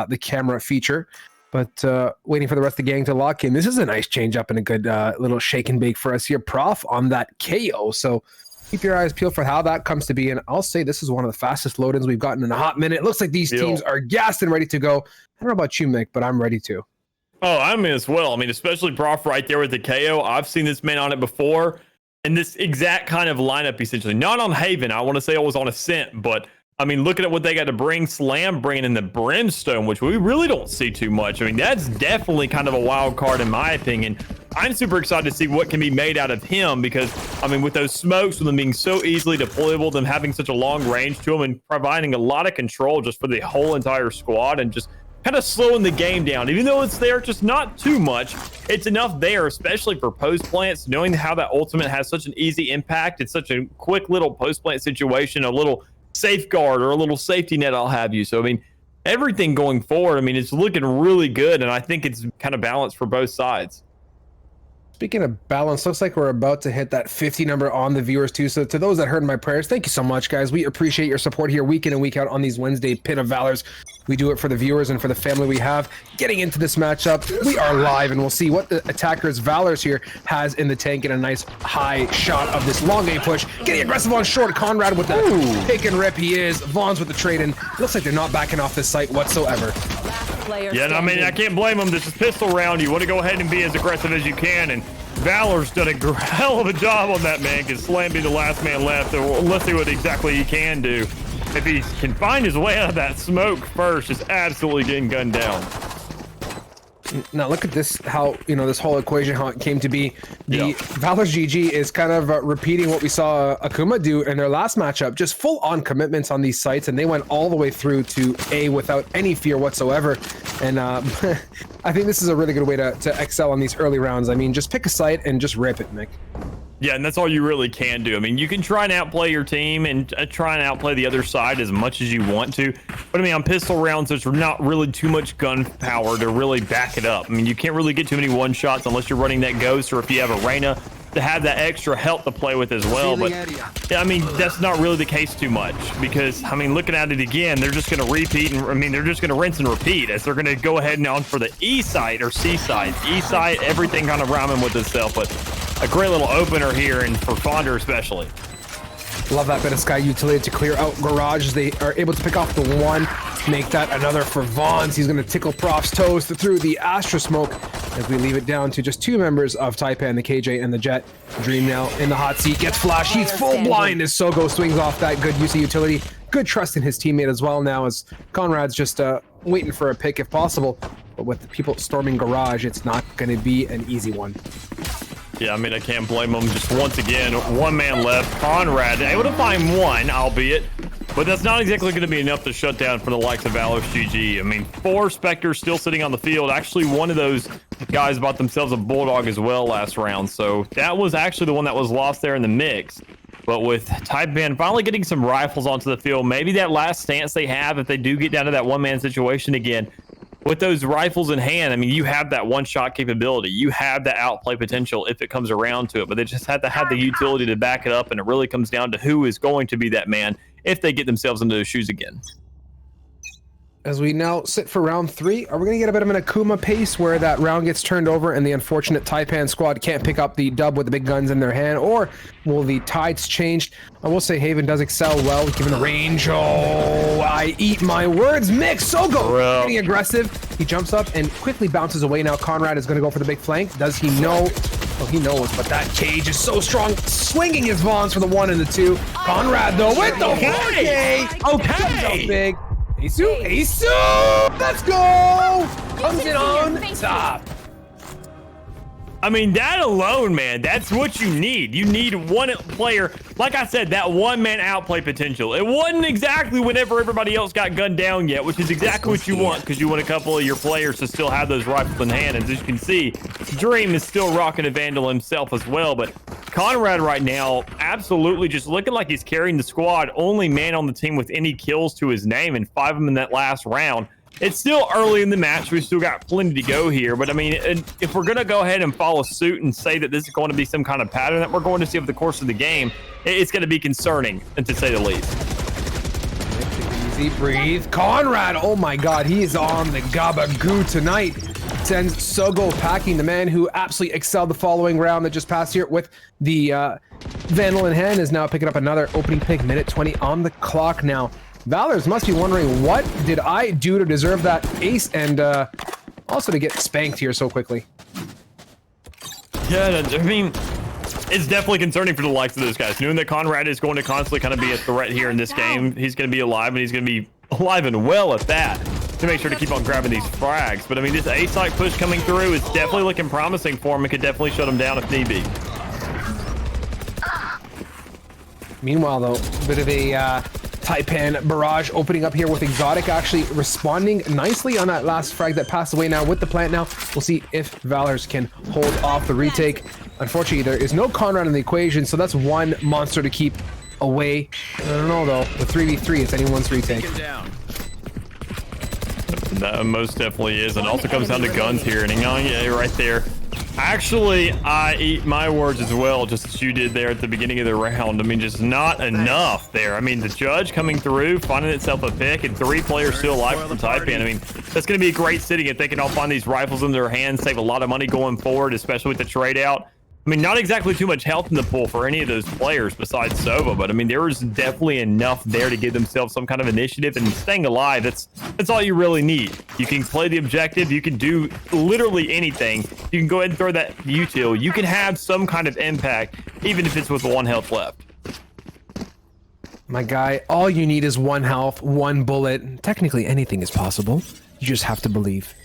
Speaker 3: the camera feature. But waiting for the rest of the gang to lock in. This is a nice change up and a good little shake and bake for us here. Prof on that KO. So keep your eyes peeled for how that comes to be. And I'll say this is one of the fastest load-ins we've gotten in a hot minute. It looks like these teams are gassed and ready to go. I don't know about you, Mick, but I'm ready to.
Speaker 2: Oh, I'm as well. I mean, especially Prof right there with the KO. I've seen this man on it before. And this exact kind of lineup, essentially. Not on Haven. I want to say it was on Ascent. But, I mean, looking at what they got to bring. Slam bringing in the Brimstone, which we really don't see too much. I mean, that's definitely kind of a wild card in my opinion. I'm super excited to see what can be made out of him, because, I mean, with those smokes, with them being so easily deployable, them having such a long range to them, and providing a lot of control just for the whole entire squad, and just kind of slowing the game down. Even though it's there, just not too much. It's enough there, especially for post plants, knowing how that ultimate has such an easy impact. It's such a quick little post plant situation, a little safeguard or a little safety net, I'll have you. So, I mean, everything going forward, I mean, it's looking really good, and I think it's kind of balanced for both sides.
Speaker 3: Speaking of balance, looks like we're about to hit that 50 number on the viewers too. So to those that heard my prayers, thank you so much, guys. We appreciate your support here week in and week out on these Wednesday Pit of Valors. We do it for the viewers and for the family we have. Getting into this matchup, we are live, and we'll see what the attackers Valors here has in the tank, and a nice high shot of this long game push. Getting aggressive on short. Conrad with that pick and rip. He is. Vaughn's with the trade, and looks like they're not backing off this site whatsoever.
Speaker 2: Yeah, and I mean, I can't blame them. This is pistol round. You want to go ahead and be as aggressive as you can, and Valor's done a hell of a job on that, man, because Slam being the last man left. So let's see what exactly he can do. If he can find his way out of that smoke first, just absolutely getting gunned down.
Speaker 3: Now look at this, how, you know, this whole equation, how it came to be. The Valor's GG is kind of repeating what we saw Akuma do in their last matchup, just full on commitments on these sites, and they went all the way through to A without any fear whatsoever. And I think this is a really good way to excel on these early rounds. I mean, just pick a site and just rip it, Mick.
Speaker 2: Yeah, and that's all you really can do. I mean, you can try and outplay your team and try and outplay the other side as much as you want to. But I mean, on pistol rounds, there's not really too much gun power to really back it up. I mean, you can't really get too many one-shots unless you're running that Ghost, or if you have a Reyna. to have that extra help to play with as well. But yeah, I mean, that's not really the case too much because, I mean, looking at it again, they're just going to repeat. And I mean, they're just going to rinse and repeat as they're going to go ahead and on for the E side or C side. E side, everything kind of rhyming with itself. But a great little opener here, and for Fonder especially.
Speaker 3: Love that bit of Sky utility to clear out Garage. They are able to pick off the one, make that another for Vons. He's going to tickle Prof's toes through the Astra Smoke as we leave it down to just 2 members of Taipan, the KJ and the Jet. Dream now in the hot seat, gets flash. He's full blind as Sogo swings off that good use of utility. Good trust in his teammate as well now as Conrad's just waiting for a pick if possible. But with the people storming Garage, it's not going to be an easy one.
Speaker 2: Yeah, I mean, I can't blame him. Just once again, 1 man left. Conrad able to find 1, albeit, but that's not exactly going to be enough to shut down for the likes of VALOR GG. I mean, 4 Spectres still sitting on the field. Actually, one of those guys bought themselves a Bulldog as well last round. So that was actually the one that was lost there in the mix. But with Taipan finally getting some rifles onto the field, maybe that last stance they have, if they do get down to that 1-man situation again, with those rifles in hand, I mean, you have that one-shot capability. You have that outplay potential if it comes around to it, but they just have to have the utility to back it up, and it really comes down to who is going to be that man if they get themselves into those shoes again.
Speaker 3: As we now sit for round 3, are we going to get a bit of an Akuma pace where that round gets turned over and the unfortunate Taipan squad can't pick up the dub with the big guns in their hand, or will the tides change? I will say Haven does excel well given the range. Oh, I eat my words. Mix Sogo getting aggressive. He jumps up and quickly bounces away. Now Conrad is going to go for the big flank. Does he know? Oh, he knows, but that cage is so strong. Swinging his Vons for the 1 and the 2. Conrad though with the 4K. Okay. Big. Isu! Let's go! Comes in on top.
Speaker 2: I mean, that alone, man, that's what you need. You need one player, like I said, that 1-man outplay potential. It wasn't exactly whenever everybody else got gunned down yet, which is exactly what you want, because you want a couple of your players to still have those rifles in hand. And as you can see, Dream is still rocking a Vandal himself as well, but Conrad right now absolutely just looking like he's carrying the squad, only man on the team with any kills to his name, and 5 of them in that last round. It's still early in the match. We've still got plenty to go here. But, I mean, if we're going to go ahead and follow suit and say that this is going to be some kind of pattern that we're going to see over the course of the game, it's going to be concerning, to say the least.
Speaker 3: Easy, breathe. Conrad, oh my God, he is on the gabagoo tonight. Sends Sogo packing, the man who absolutely excelled the following round that just passed here with the Vandal in hand, is now picking up another opening pick. Minute 20 on the clock now. Valors must be wondering, what did I do to deserve that ace, and also to get spanked here so quickly?
Speaker 2: Yeah, I mean, it's definitely concerning for the likes of those guys. Knowing that Conrad is going to constantly kind of be a threat here in this game. He's going to be alive, and he's going to be alive and well at that, to make sure to keep on grabbing these frags. But I mean, this A-site push coming through is definitely looking promising for him. It could definitely shut him down if need be.
Speaker 3: Meanwhile, though, a bit of a Taipan barrage opening up here with Exotic actually responding nicely on that last frag that passed away. Now with the plant now, we'll see if Valors can hold off the retake. Unfortunately, there is no Conrad in the equation, so that's 1 monster to keep away. I don't know, though. The 3v3, it's anyone's retake.
Speaker 2: That most definitely is. And it also comes down to guns here. And yeah, right there. Actually, I eat my words as well, just as you did there at the beginning of the round. I mean, just not enough there. I mean, the judge coming through, finding itself a pick, and 3 players still alive from Taipan. I mean, that's going to be a great sitting if they can all find these rifles in their hands, save a lot of money going forward, especially with the trade out. I mean, not exactly too much health in the pool for any of those players besides Sova, but I mean, there was definitely enough there to give themselves some kind of initiative, and staying alive, that's all you really need. You can play the objective, you can do literally anything. You can go ahead and throw that util. You can have some kind of impact, even if it's with 1 health left.
Speaker 3: My guy, all you need is 1 health, 1 bullet. Technically, anything is possible. You just have to believe.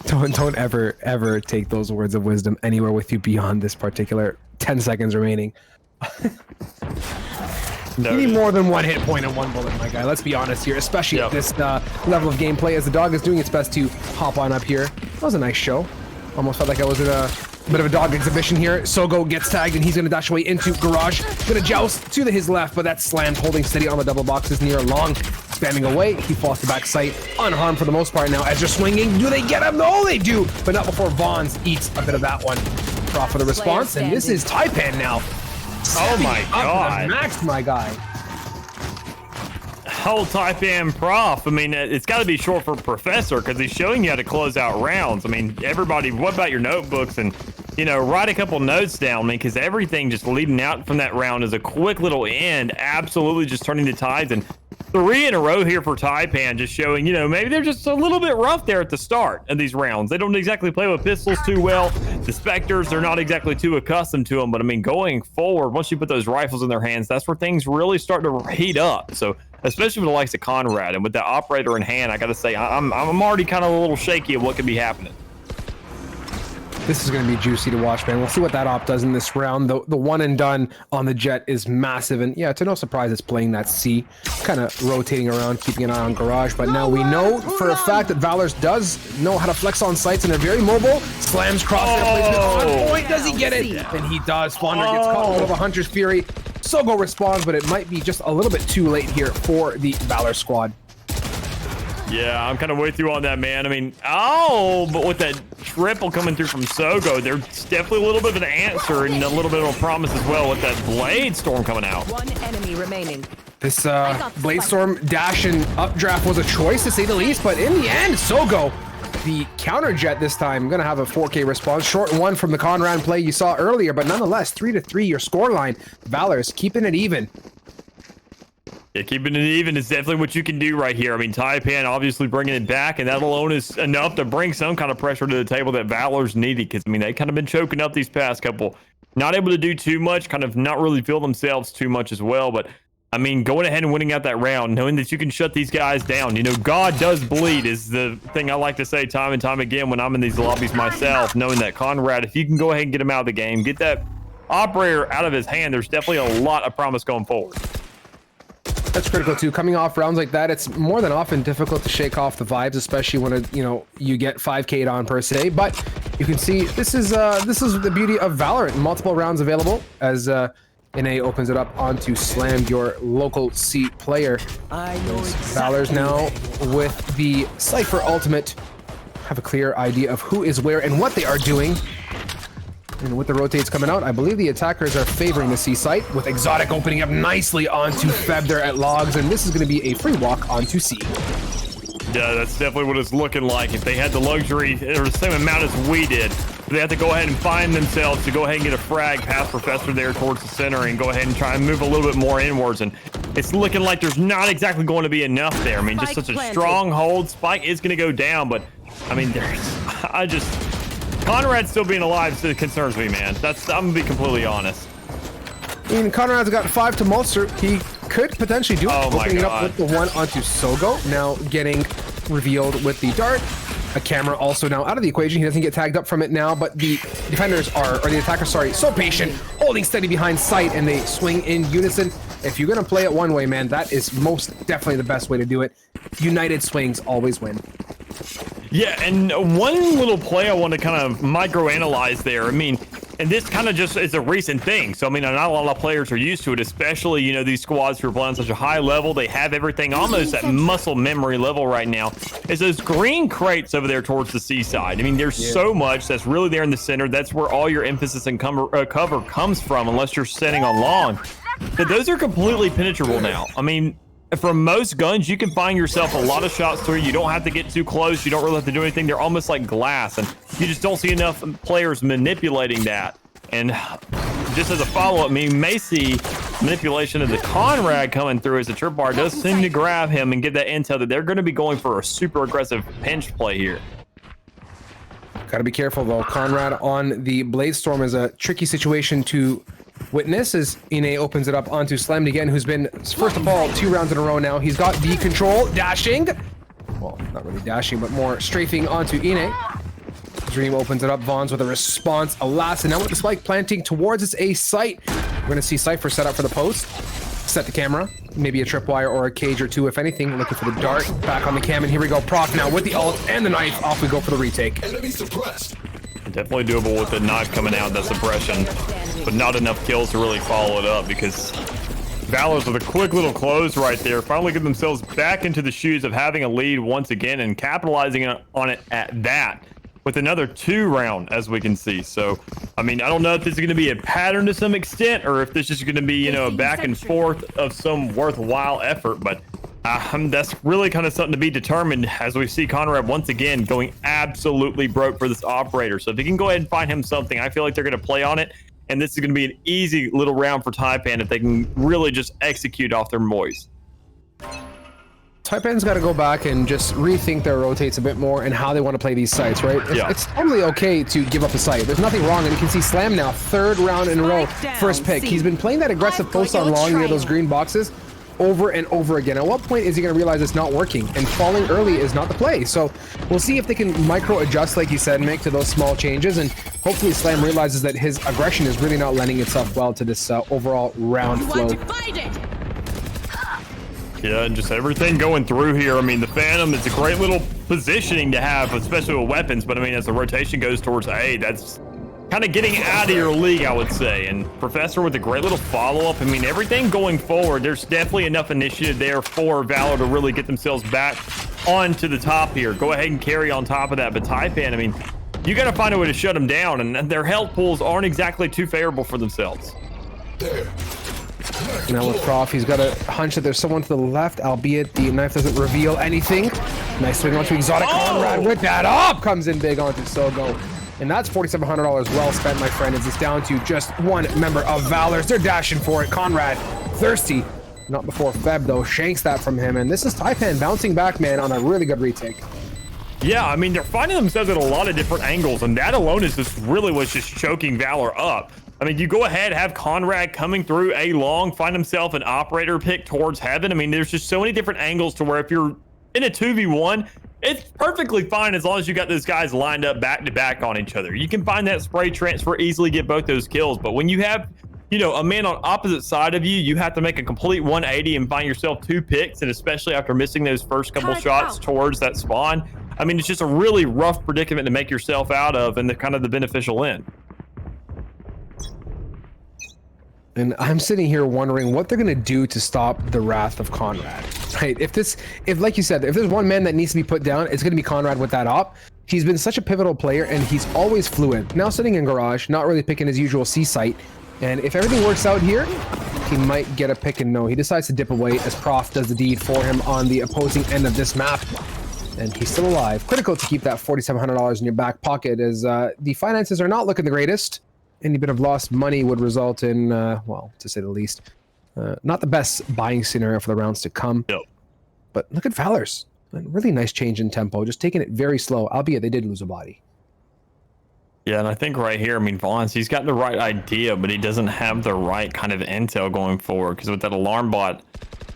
Speaker 3: Don't ever take those words of wisdom anywhere with you beyond this particular 10 seconds remaining. You need more than 1 hit point and 1 bullet, my guy. Let's be honest here, especially at this level of gameplay, as the dog is doing its best to hop on up here. That was a nice show. Almost felt like I was in a bit of a dog exhibition here. Sogo gets tagged, and he's going to dash away into Garage. Going to joust to his left, but that slammed, holding steady on the double boxes near long. spamming away. He falls to back sight, unharmed for the most part now. As they're swinging, do they get him? No, they do, but not before Vons eats a bit of that one. Prof for the response, and this is Taipan now.
Speaker 2: Oh my god.
Speaker 3: Max, my guy.
Speaker 2: Whole Taipan Prof. I mean, it's got to be short for Professor because he's showing you how to close out rounds. I mean, everybody, what about your notebooks? And, you know, write a couple notes down, man, because everything just leading out from that round is a quick little end, absolutely just turning the tides. And 3 in a row here for Taipan, just showing, you know, maybe they're just a little bit rough there at the start of these rounds. They don't exactly play with pistols too well. The Spectres, they're not exactly too accustomed to them. But, I mean, going forward, once you put those rifles in their hands, that's where things really start to heat up. So, especially with the likes of Conrad and with that operator in hand, I got to say, I'm already kind of a little shaky of what could be happening.
Speaker 3: This is going to be juicy to watch, man. We'll see what that op does in this round. The one and done on the Jet is massive. And yeah, to no surprise, it's playing that C, kind of rotating around, keeping an eye on Garage. But now we know for a fact that VALOR does know how to flex on sites, and they're very mobile. Slams crosshair placement on point. Does he get it? And he does. Spawner gets caught with a Hunter's Fury. Sogo responds, but it might be just a little bit too late here for the VALOR squad.
Speaker 2: Yeah, I'm kind of with you on that, man. I mean, but with that triple coming through from Sogo, there's definitely a little bit of an answer and a little bit of a promise as well with that Blade Storm coming out.
Speaker 10: 1 enemy remaining.
Speaker 3: This Blade Storm dash and updraft was a choice, to say the least, but in the end, Sogo, the counter Jet this time, gonna have a 4K response. Short one from the Conrad play you saw earlier, but nonetheless, 3-3 your scoreline. VALOR's keeping it even.
Speaker 2: Yeah, keeping it even is definitely what you can do right here. I mean, Taipan obviously bringing it back, and that alone is enough to bring some kind of pressure to the table that VALOR's needed, because, I mean, they kind of been choking up these past couple. Not able to do too much, kind of not really feel themselves too much as well, but, I mean, going ahead and winning out that round, knowing that you can shut these guys down. You know, God does bleed is the thing I like to say time and time again when I'm in these lobbies myself, knowing that Conrad, if you can go ahead and get him out of the game, get that operator out of his hand, there's definitely a lot of promise going forward.
Speaker 3: That's critical too. Coming off rounds like that, it's more than often difficult to shake off the vibes, especially when you get 5K'd on per se. But you can see this is the beauty of Valorant. Multiple rounds available as NA opens it up onto Slam, your local C player. Valor's now with the Cypher ultimate have a clear idea of who is where and what they are doing. And with the rotates coming out, I believe the attackers are favoring the C site, with Exotic opening up nicely onto Feb there at Logs, and this is going to be a free walk onto C.
Speaker 2: Yeah, that's definitely what it's looking like. If they had the luxury, or the same amount as we did, they have to go ahead and find themselves to go ahead and get a frag past Professor there towards the center and go ahead and try and move a little bit more inwards. And it's looking like there's not exactly going to be enough there. I mean, just such a strong hold. Spike is going to go down, but I mean, Conrad still being alive still concerns me, man. I'm gonna be completely honest.
Speaker 3: I mean, Conrad's got 5 to Mulster. He could potentially do it. Opening it up with the one onto Sogo. Now getting revealed with the dart. A camera also now out of the equation. He doesn't get tagged up from it now, but the defenders or the attackers, sorry, so patient, holding steady behind sight, and they swing in unison. If you're gonna play it one way, man, that is most definitely the best way to do it. United swings always win.
Speaker 2: Yeah, and one little play I want to kind of microanalyze there. I mean, and this kind of just is a recent thing. So, I mean, not a lot of players are used to it, especially, you know, these squads who are playing on such a high level. They have everything almost at muscle memory level right now. Is those green crates over there towards the seaside. I mean, there's so much that's really there in the center. That's where all your emphasis and cover comes from, unless you're sitting on long. But those are completely penetrable now. I mean, for most guns, you can find yourself a lot of shots through. You don't have to get too close. You don't really have to do anything. They're almost like glass, and you just don't see enough players manipulating that. And just as a follow-up, I mean, may see manipulation of the Conrad coming through as the trip bar does seem to grab him and get that intel that they're going to be going for a super aggressive pinch play here.
Speaker 3: Gotta be careful though. Conrad on the Blade Storm is a tricky situation to witness as Ine opens it up onto Slammed again, who's been, first of all, 2 rounds in a row now. He's got the control, dashing. Well, not really dashing, but more strafing onto Ine. Dream opens it up, Vons with a response, alas, and now with the spike planting towards its A site. We're gonna see Cypher set up for the post. Set the camera, maybe a tripwire or a cage or two, if anything. Looking for the dart, back on the cam, and here we go. Proc now with the ult and the knife. Off we go for the retake.
Speaker 9: Enemy suppressed.
Speaker 2: Definitely doable with the knife coming out, that suppression, but not enough kills to really follow it up, because Valor's with a quick little close right there. Finally get themselves back into the shoes of having a lead once again and capitalizing on it at that with another 2 round, as we can see. So, I mean, I don't know if this is going to be a pattern to some extent or if this is going to be, you know, a back and forth of some worthwhile effort. But that's really kind of something to be determined as we see Conrad once again going absolutely broke for this operator. So if he can go ahead and find him something, I feel like they're going to play on it. And this is going to be an easy little round for Taipan if they can really just execute off their moist.
Speaker 3: Taipan's got to go back and just rethink their rotates a bit more and how they want to play these sites, right? It's totally okay to give up a site. There's nothing wrong. And you can see Slam now, 3rd round in a row, first pick. He's been playing that aggressive post on long near those green boxes over and over again. At what point is he going to realize it's not working? And falling early is not the play. So we'll see if they can micro adjust, like you said, make to those small changes. And hopefully Slam realizes that his aggression is really not lending itself well to this overall round flow.
Speaker 2: Yeah, and just everything going through here. I mean, the Phantom is a great little positioning to have, especially with weapons. But I mean, as the rotation goes towards A, that's kind of getting out of your league, I would say. And Professor with a great little follow-up. I mean, everything going forward, there's definitely enough initiative there for Valor to really get themselves back onto the top here. Go ahead and carry on top of that. But Taipan, I mean, you got to find a way to shut them down. And their health pools aren't exactly too favorable for themselves.
Speaker 3: Now with Prof, he's got a hunch that there's someone to the left, albeit the knife doesn't reveal anything. Nice swing onto Exotic. Conrad with that up! Comes in big onto Sogo. And that's $4,700 well spent, my friend, as it's down to just one member of Valor's. They're dashing for it. Conrad, thirsty. Not before Feb, though. Shanks that from him. And this is Taipan bouncing back, man, on a really good retake.
Speaker 2: Yeah, I mean, they're finding themselves at a lot of different angles, and that alone is just really what's just choking Valor up. I mean, you go ahead, have Conrad coming through A long, find himself an operator pick towards heaven. I mean, there's just so many different angles to where if you're in a 2v1, it's perfectly fine as long as you got those guys lined up back to back on each other. You can find that spray transfer, easily get both those kills. But when you have, you know, a man on opposite side of you, you have to make a complete 180 and find yourself 2 picks. And especially after missing those first couple shots towards that spawn, I mean, it's just a really rough predicament to make yourself out of and the kind of the beneficial end.
Speaker 3: And I'm sitting here wondering what they're going to do to stop the wrath of Conrad, right? If like you said, if there's one man that needs to be put down, it's going to be Conrad with that op. He's been such a pivotal player and he's always fluid. Now sitting in garage, not really picking his usual C site. And if everything works out here, he might get a pick and no. He decides to dip away as Prof does the deed for him on the opposing end of this map. And he's still alive. Critical to keep that $4,700 in your back pocket as the finances are not looking the greatest. Any bit of lost money would result in, well, to say the least, not the best buying scenario for the rounds to come.
Speaker 2: No.
Speaker 3: But look at Valor's. A really nice change in tempo, just taking it very slow, albeit they did lose a body.
Speaker 2: Yeah, and I think right here, I mean, Vaughns, he's got the right idea, but he doesn't have the right kind of intel going forward. Because with that alarm bot,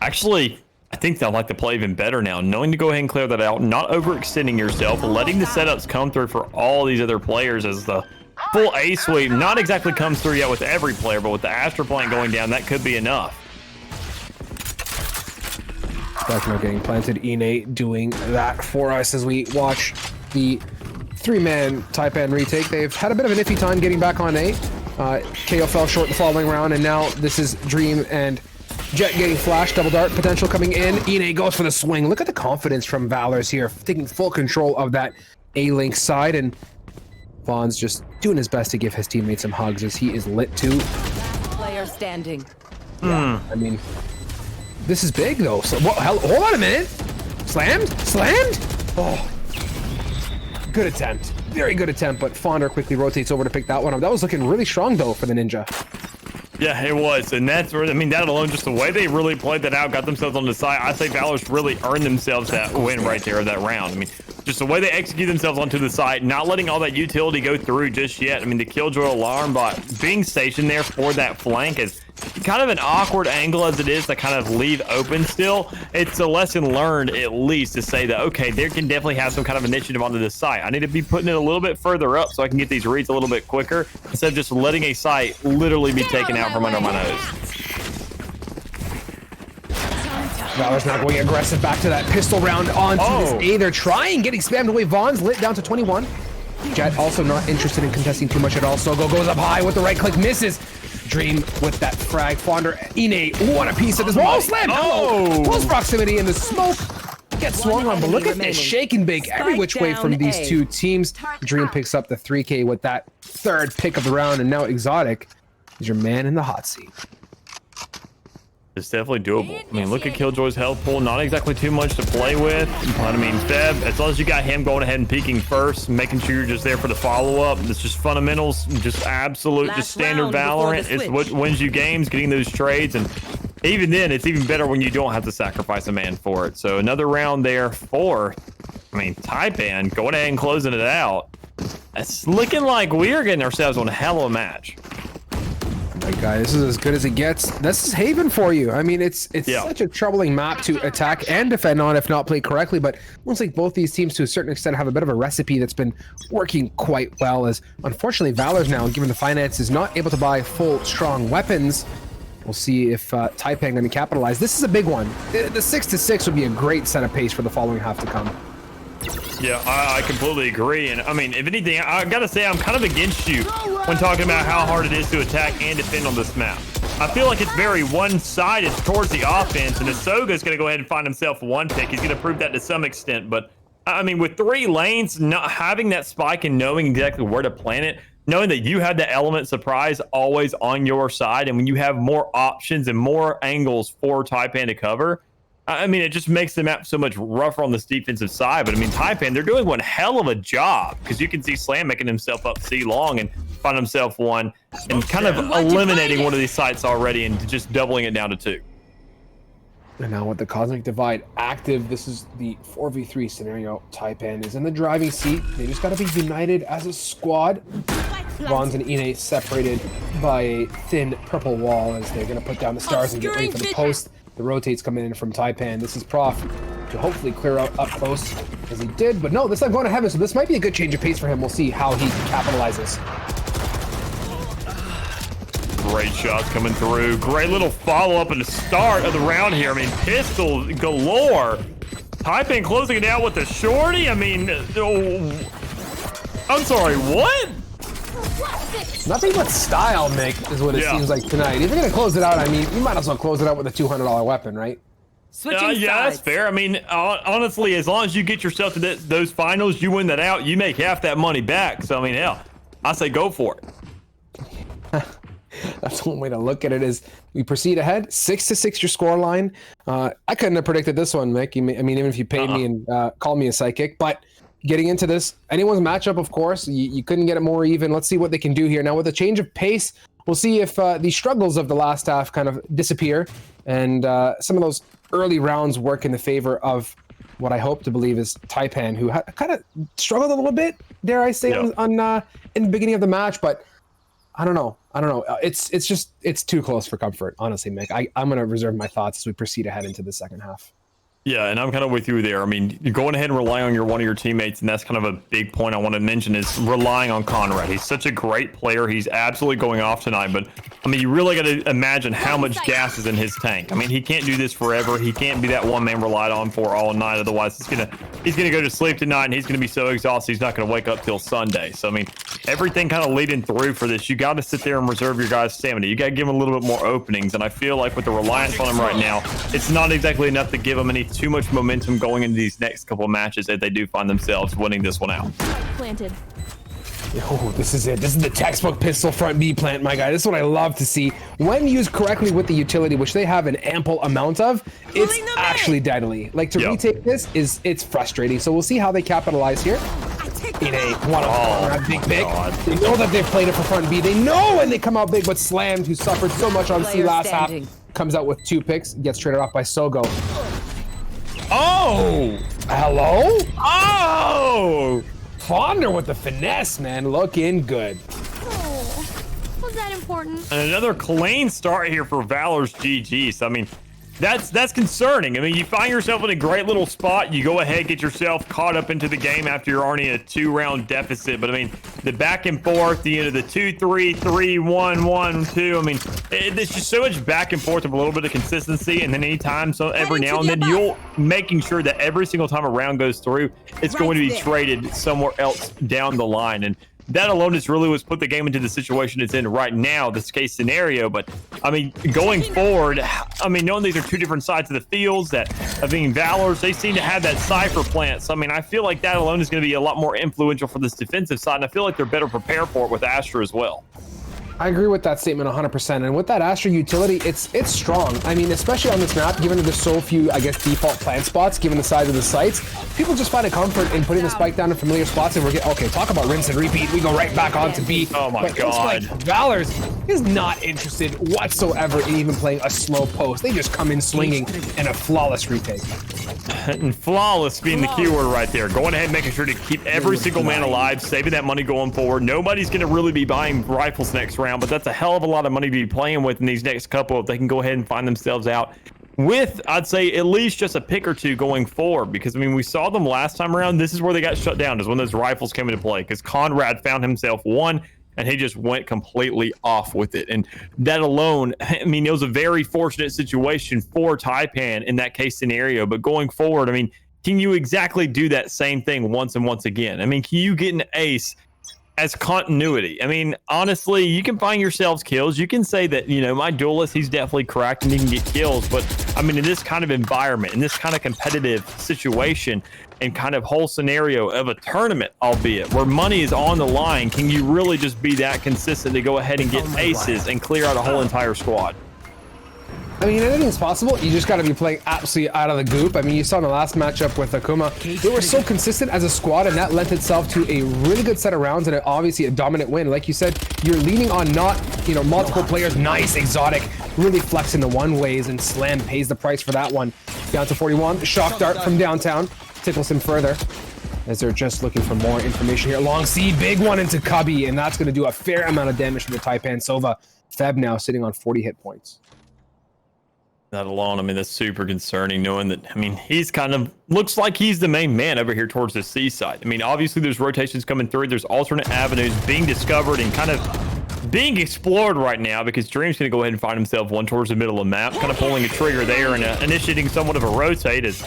Speaker 2: actually, I think they'll like to play even better now, knowing to go ahead and clear that out, not overextending yourself, letting the setups come through for all these other players as the full A sweep not exactly comes through yet with every player, but with the Astra plant going down, that could be enough.
Speaker 3: Darkner getting planted, Ine doing that for us as we watch the 3-man Taipan retake. They've had a bit of an iffy time getting back on A. KO fell short the following round, and now this is Dream and Jet getting flash, double dart potential coming in. Ine goes for the swing. Look at the confidence from Valor's here, taking full control of that A-Link side, and Vaughn's just doing his best to give his teammates some hugs as he is lit too.
Speaker 10: Player standing.
Speaker 3: Yeah, I mean, this is big though. So, hold on a minute. Slammed? Oh, good attempt. Very good attempt, but Fonder quickly rotates over to pick that one up. That was looking really strong though for the Ninja.
Speaker 2: Yeah, it was, and that's where, I mean, that alone, just the way they really played that out, got themselves on the side. I think Valor's really earned themselves that win right there, that round. I mean, just the way they execute themselves onto the side, not letting all that utility go through just yet. I mean, the Killjoy alarm bot being stationed there for that flank is kind of an awkward angle as it is to kind of leave open still. It's a lesson learned, at least, to say that, okay, they can definitely have some kind of initiative onto this site. I need to be putting it a little bit further up so I can get these reads a little bit quicker instead of just letting a site literally be taken out from under my nose.
Speaker 3: Valor's not going aggressive back to that pistol round onto this A. They're trying, getting spammed away. Vaughn's lit down to 21. Jet also not interested in contesting too much at all. Sogo goes up high with the right click, misses. Dream with that frag. Fonder, Ine, what a piece of this. Oh, slam!
Speaker 2: Oh!
Speaker 3: Close proximity in the smoke. Gets swung on, but look at this shake and bake every which way from these two teams. Dream picks up the 3K with that third pick of the round, and now Exotic is your man in the hot seat.
Speaker 2: It's definitely doable. I mean, look at Killjoy's health pool. Not exactly too much to play with. But I mean, Feb, as long as you got him going ahead and peeking first, making sure you're just there for the follow-up. It's just fundamentals, just absolute, just standard Valorant. It's what wins you games, getting those trades. And even then, it's even better when you don't have to sacrifice a man for it. So another round there for, I mean, Taipan going ahead and closing it out. It's looking like we're getting ourselves on a hell of a match.
Speaker 3: My guy, this is as good as it gets. This is Haven for you. I mean, it's such a troubling map to attack and defend on if not played correctly, but it looks like both these teams to a certain extent have a bit of a recipe that's been working quite well, as unfortunately Valor's now, given the finances, not able to buy full strong weapons. We'll see if Taipan going to capitalize. This is a big one. The 6-6 would be a great set of pace for the following half to come.
Speaker 2: Yeah, I completely agree. And I mean, if anything, I gotta say I'm kind of against you when talking about how hard it is to attack and defend on this map. I feel like it's very one-sided towards the offense, and Ahsoga's gonna go ahead and find himself one pick. He's gonna prove that to some extent, but I mean, with 3 lanes, not having that spike and knowing exactly where to plant it, knowing that you have the element surprise always on your side, and when you have more options and more angles for Taipan to cover, I mean, it just makes the map so much rougher on this defensive side. But I mean, Taipan, they're doing one hell of a job, because you can see Slam making himself up C long and find himself one and kind of eliminating one of these sites already and just doubling it down to 2.
Speaker 3: And now with the Cosmic Divide active, this is the 4v3 scenario. Taipan is in the driving seat. They just got to be united as a squad. Vons and Ine separated by a thin purple wall as they're going to put down the stars and get ready for the post. The rotates coming in from Taipan. This is Prof to hopefully clear out up close as he did, but no, this time going to heaven, so this might be a good change of pace for him. We'll see how he capitalizes.
Speaker 2: Great shots coming through. Great little follow-up in the start of the round here. I mean, pistol galore. Taipan closing it out with the shorty. I mean, I'm sorry, what?
Speaker 3: Nothing but style, Nick, is what it seems like tonight. If you're going to close it out, I mean, you might as well close it out with a $200 weapon, right?
Speaker 2: Yeah, that's fair. I mean, honestly, as long as you get yourself to those finals, you win that out, you make half that money back. So, I mean, hell, I say go for it.
Speaker 3: That's one way to look at it. Is we proceed ahead, 6-6 your score line. I couldn't have predicted this one, Mick. I mean, even if you paid me and called me a psychic, but getting into this, anyone's matchup, of course, you couldn't get it more even. Let's see what they can do here. Now with a change of pace, we'll see if the struggles of the last half kind of disappear and some of those early rounds work in the favor of what I hope to believe is Taipan, who kind of struggled a little bit, dare I say, on in the beginning of the match, but I don't know. It's too close for comfort, honestly, Mick. I'm going to reserve my thoughts as we proceed ahead into the second half.
Speaker 2: Yeah, and I'm kind of with you there. I mean, you're going ahead and relying on one of your teammates, and that's kind of a big point I want to mention is relying on Conrad. He's such a great player. He's absolutely going off tonight, but I mean, you really got to imagine how much gas is in his tank. I mean, he can't do this forever. He can't be that one man relied on for all night. Otherwise, he's gonna go to sleep tonight, and he's gonna be so exhausted he's not gonna wake up till Sunday. So I mean, everything kind of leading through for this. You got to sit there and reserve your guys' stamina. You got to give him a little bit more openings, and I feel like with the reliance on him right now, it's not exactly enough to give him too much momentum going into these next couple of matches if they do find themselves winning this one out.
Speaker 4: Planted.
Speaker 3: Oh, this is it. This is the textbook pistol front B plant, my guy. This is what I love to see. When used correctly with the utility, which they have an ample amount of, it's actually deadly. Like, to retake this, it's frustrating. So we'll see how they capitalize here. In a one-on-one big pick. They know that they've played it for front B. They know when they come out big, but Slammed, who suffered so much on C last half, comes out with 2 picks, gets traded off by Sogo.
Speaker 2: Oh!
Speaker 3: Hello?
Speaker 2: Oh!
Speaker 3: Fonder with the finesse, man. Looking good.
Speaker 4: Oh, was that important?
Speaker 2: And another clean start here for Valor's GGs. I mean, that's concerning. I mean, you find yourself in a great little spot. You go ahead, get yourself caught up into the game after you're already in a 2-round deficit. But I mean, the back and forth, the 2-3, 3-1, 1-2. I mean, it's just so much back and forth of a little bit of consistency. And then anytime, so every now and then, you're making sure that every single time a round goes through, it's going to be traded somewhere else down the line. And that alone is really what's put the game into the situation it's in right now, this case scenario. But I mean, going forward, I mean, knowing these are two different sides of the fields, that being Valors, they seem to have that Cypher plant. So I mean, I feel like that alone is going to be a lot more influential for this defensive side, and I feel like they're better prepared for it with Astra as well.
Speaker 3: I agree with that statement 100%. And with that Astra utility, it's strong. I mean, especially on this map, given that there's so few, I guess, default plant spots, given the size of the sites, people just find a comfort in putting the spike down in familiar spots. And we're getting, okay, talk about rinse and repeat. We go right back on to B.
Speaker 2: Oh my God.
Speaker 3: Valors is not interested whatsoever in even playing a slow post. They just come in swinging in a flawless retake.
Speaker 2: And flawless being the keyword right there. Going ahead, making sure to keep every single man alive, saving that money going forward. Nobody's going to really be buying rifles next round, but that's a hell of a lot of money to be playing with in these next couple if they can go ahead and find themselves out with, I'd say, at least just a pick or two going forward. Because I mean, we saw them last time around. This is where they got shut down, is when those rifles came into play, because Conrad found himself one and he just went completely off with it. And that alone, I mean, it was a very fortunate situation for Taipan in that case scenario. But going forward, I mean, can you exactly do that same thing once and once again? I mean, can you get an ace as continuity? I mean, honestly, you can find yourselves kills. You can say that, you know, my duelist, he's definitely cracked and he can get kills. But I mean, in this kind of environment, in this kind of competitive situation, and kind of whole scenario of a tournament, albeit where money is on the line, can you really just be that consistent to go ahead and get aces and clear out a whole entire squad?
Speaker 3: I mean, anything's possible. You just got to be playing absolutely out of the goop. I mean, you saw in the last matchup with Akuma, they were so consistent as a squad, and that lent itself to a really good set of rounds and obviously a dominant win. Like you said, you're leaning on not, you know, multiple players. Nice, exotic, really flexing the one ways, and Slam pays the price for that one. Down to 41. Shock dart from downtown tickles him further, as they're just looking for more information here. Long C, big one into Cubby, and that's going to do a fair amount of damage to the Taipan Sova. Feb now sitting on 40 hit points.
Speaker 2: That alone, I mean, that's super concerning, knowing that, I mean, he's kind of looks like he's the main man over here towards the seaside. I mean, obviously there's rotations coming through, there's alternate avenues being discovered and kind of being explored right now, because Dream's going to go ahead and find himself one towards the middle of the map, kind of pulling a trigger there and initiating somewhat of a rotate, as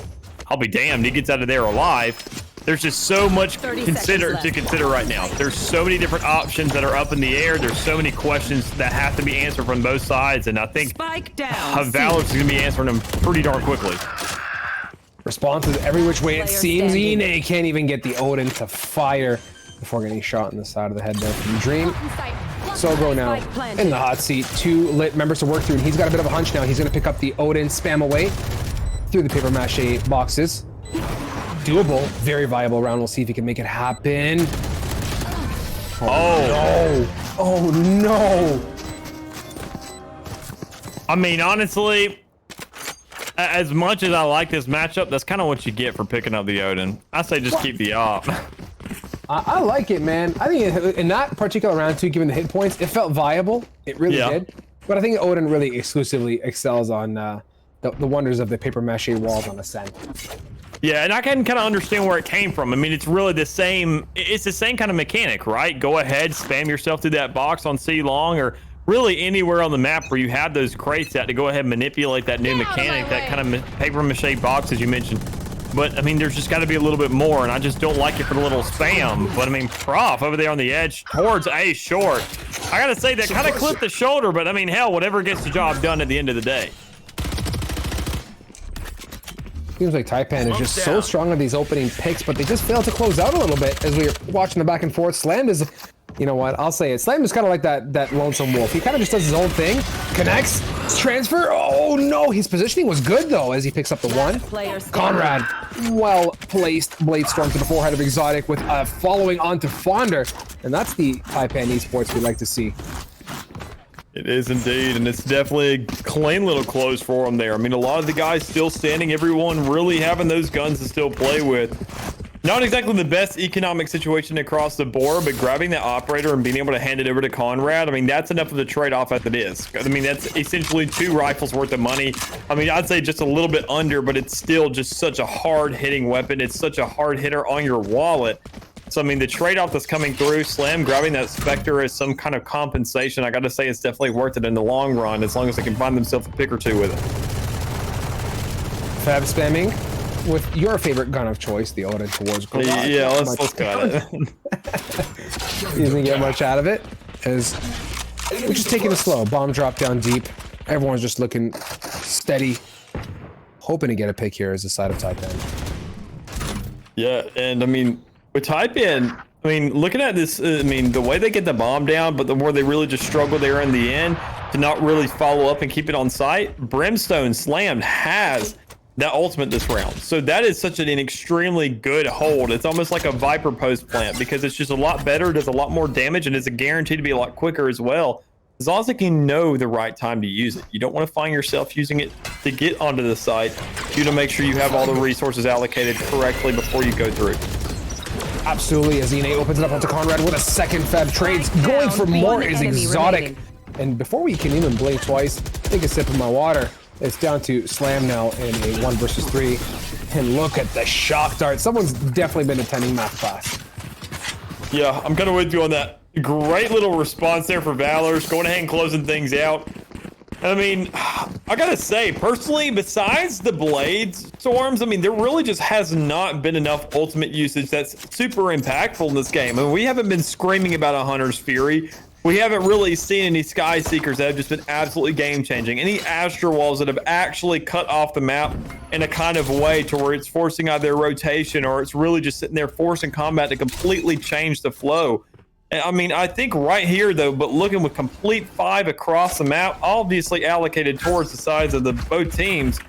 Speaker 2: I'll be damned, he gets out of there alive. There's just so much to consider right now. There's so many different options that are up in the air. There's so many questions that have to be answered from both sides, and I think Valor is going to be answering them pretty darn quickly.
Speaker 3: Responses every which way it seems. Ine can't even get the Odin to fire before getting shot in the side of the head there from Dream. Sogo now in the hot seat. 2 lit members to work through, and he's got a bit of a hunch now. He's going to pick up the Odin, spam away through the paper mache boxes. Doable, very viable round. We'll see if he can make it happen.
Speaker 2: Oh
Speaker 3: no! Oh no!
Speaker 2: I mean, honestly, as much as I like this matchup, that's kind of what you get for picking up the Odin. I say just keep the op.
Speaker 3: I like it, man. I think in that particular round, too, given the hit points, it felt viable. It really did. But I think Odin really exclusively excels on the wonders of the paper mache walls on Ascent.
Speaker 2: Yeah, and I can kind of understand where it came from. I mean, it's really the same. It's the same kind of mechanic, right? Go ahead, spam yourself through that box on C long, or really anywhere on the map where you have those crates out to go ahead and manipulate that new mechanic, that kind of paper mache box, as you mentioned. But I mean, there's just got to be a little bit more, and I just don't like it for the little spam. But I mean, Prof over there on the edge towards A short. I gotta say that kind of clipped the shoulder, but I mean, hell, whatever gets the job done at the end of the day.
Speaker 3: Seems like Taipan is just so strong on these opening picks, but they just fail to close out a little bit as we're watching the back and forth. Slam is, you know what, I'll say it. Slam is kind of like that lonesome wolf. He kind of just does his own thing, connects, transfer. Oh no, his positioning was good though as he picks up the one. Conrad, well placed blade storm to the forehead of Exotic with following on to Fonder, and that's the Taipan esports we'd like to see.
Speaker 2: It is indeed, and it's definitely a clean little close for them there. I mean, a lot of the guys still standing, everyone really having those guns to still play with. Not exactly the best economic situation across the board, but grabbing that operator and being able to hand it over to Conrad, I mean, that's enough of the trade-off as it is. I mean, that's essentially 2 rifles worth of money. I mean, I'd say just a little bit under, but it's still just such a hard-hitting weapon. It's such a hard hitter on your wallet. So, I mean, the trade-off that's coming through, Slam grabbing that Spectre as some kind of compensation, I got to say it's definitely worth it in the long run, as long as they can find themselves a pick or two with it.
Speaker 3: Fab spamming with your favorite gun of choice, the Odin towards Garage.
Speaker 2: Yeah, let's got it.
Speaker 3: He doesn't get much out of it, as we're just taking it slow. Bomb drop down deep. Everyone's just looking steady, hoping to get a pick here as the side of Taipan.
Speaker 2: Yeah, and I mean, with Taipan, I mean, looking at this, I mean, the way they get the bomb down, but the more they really just struggle there in the end to not really follow up and keep it on site, Brimstone Slammed has that ultimate this round. So that is such an extremely good hold. It's almost like a Viper post plant because it's just a lot better, does a lot more damage, and it's a guarantee to be a lot quicker as well. As long as they can know the right time to use it. You don't want to find yourself using it to get onto the site. You want to make sure you have all the resources allocated correctly before you go through.
Speaker 3: Absolutely, as Ine opens it up onto Conrad with a second Fab trades. Going for more is exotic. And before we can even blink twice, take a sip of my water. It's down to Slam now in a 1 versus 3. And look at the shock dart. Someone's definitely been attending math class.
Speaker 2: Yeah, I'm kind of with you on that. Great little response there for Valor's going ahead and closing things out. I mean, I gotta say, personally, besides the Blade Storms, I mean, there really just has not been enough ultimate usage that's super impactful in this game. I mean, we haven't been screaming about a Hunter's Fury. We haven't really seen any Sky Seekers that have just been absolutely game-changing. Any Astro Walls that have actually cut off the map in a kind of way to where it's forcing either rotation or it's really just sitting there forcing combat to completely change the flow. I mean, I think right here, though, but looking with complete 5 across the map, obviously allocated towards the sides of the both teams.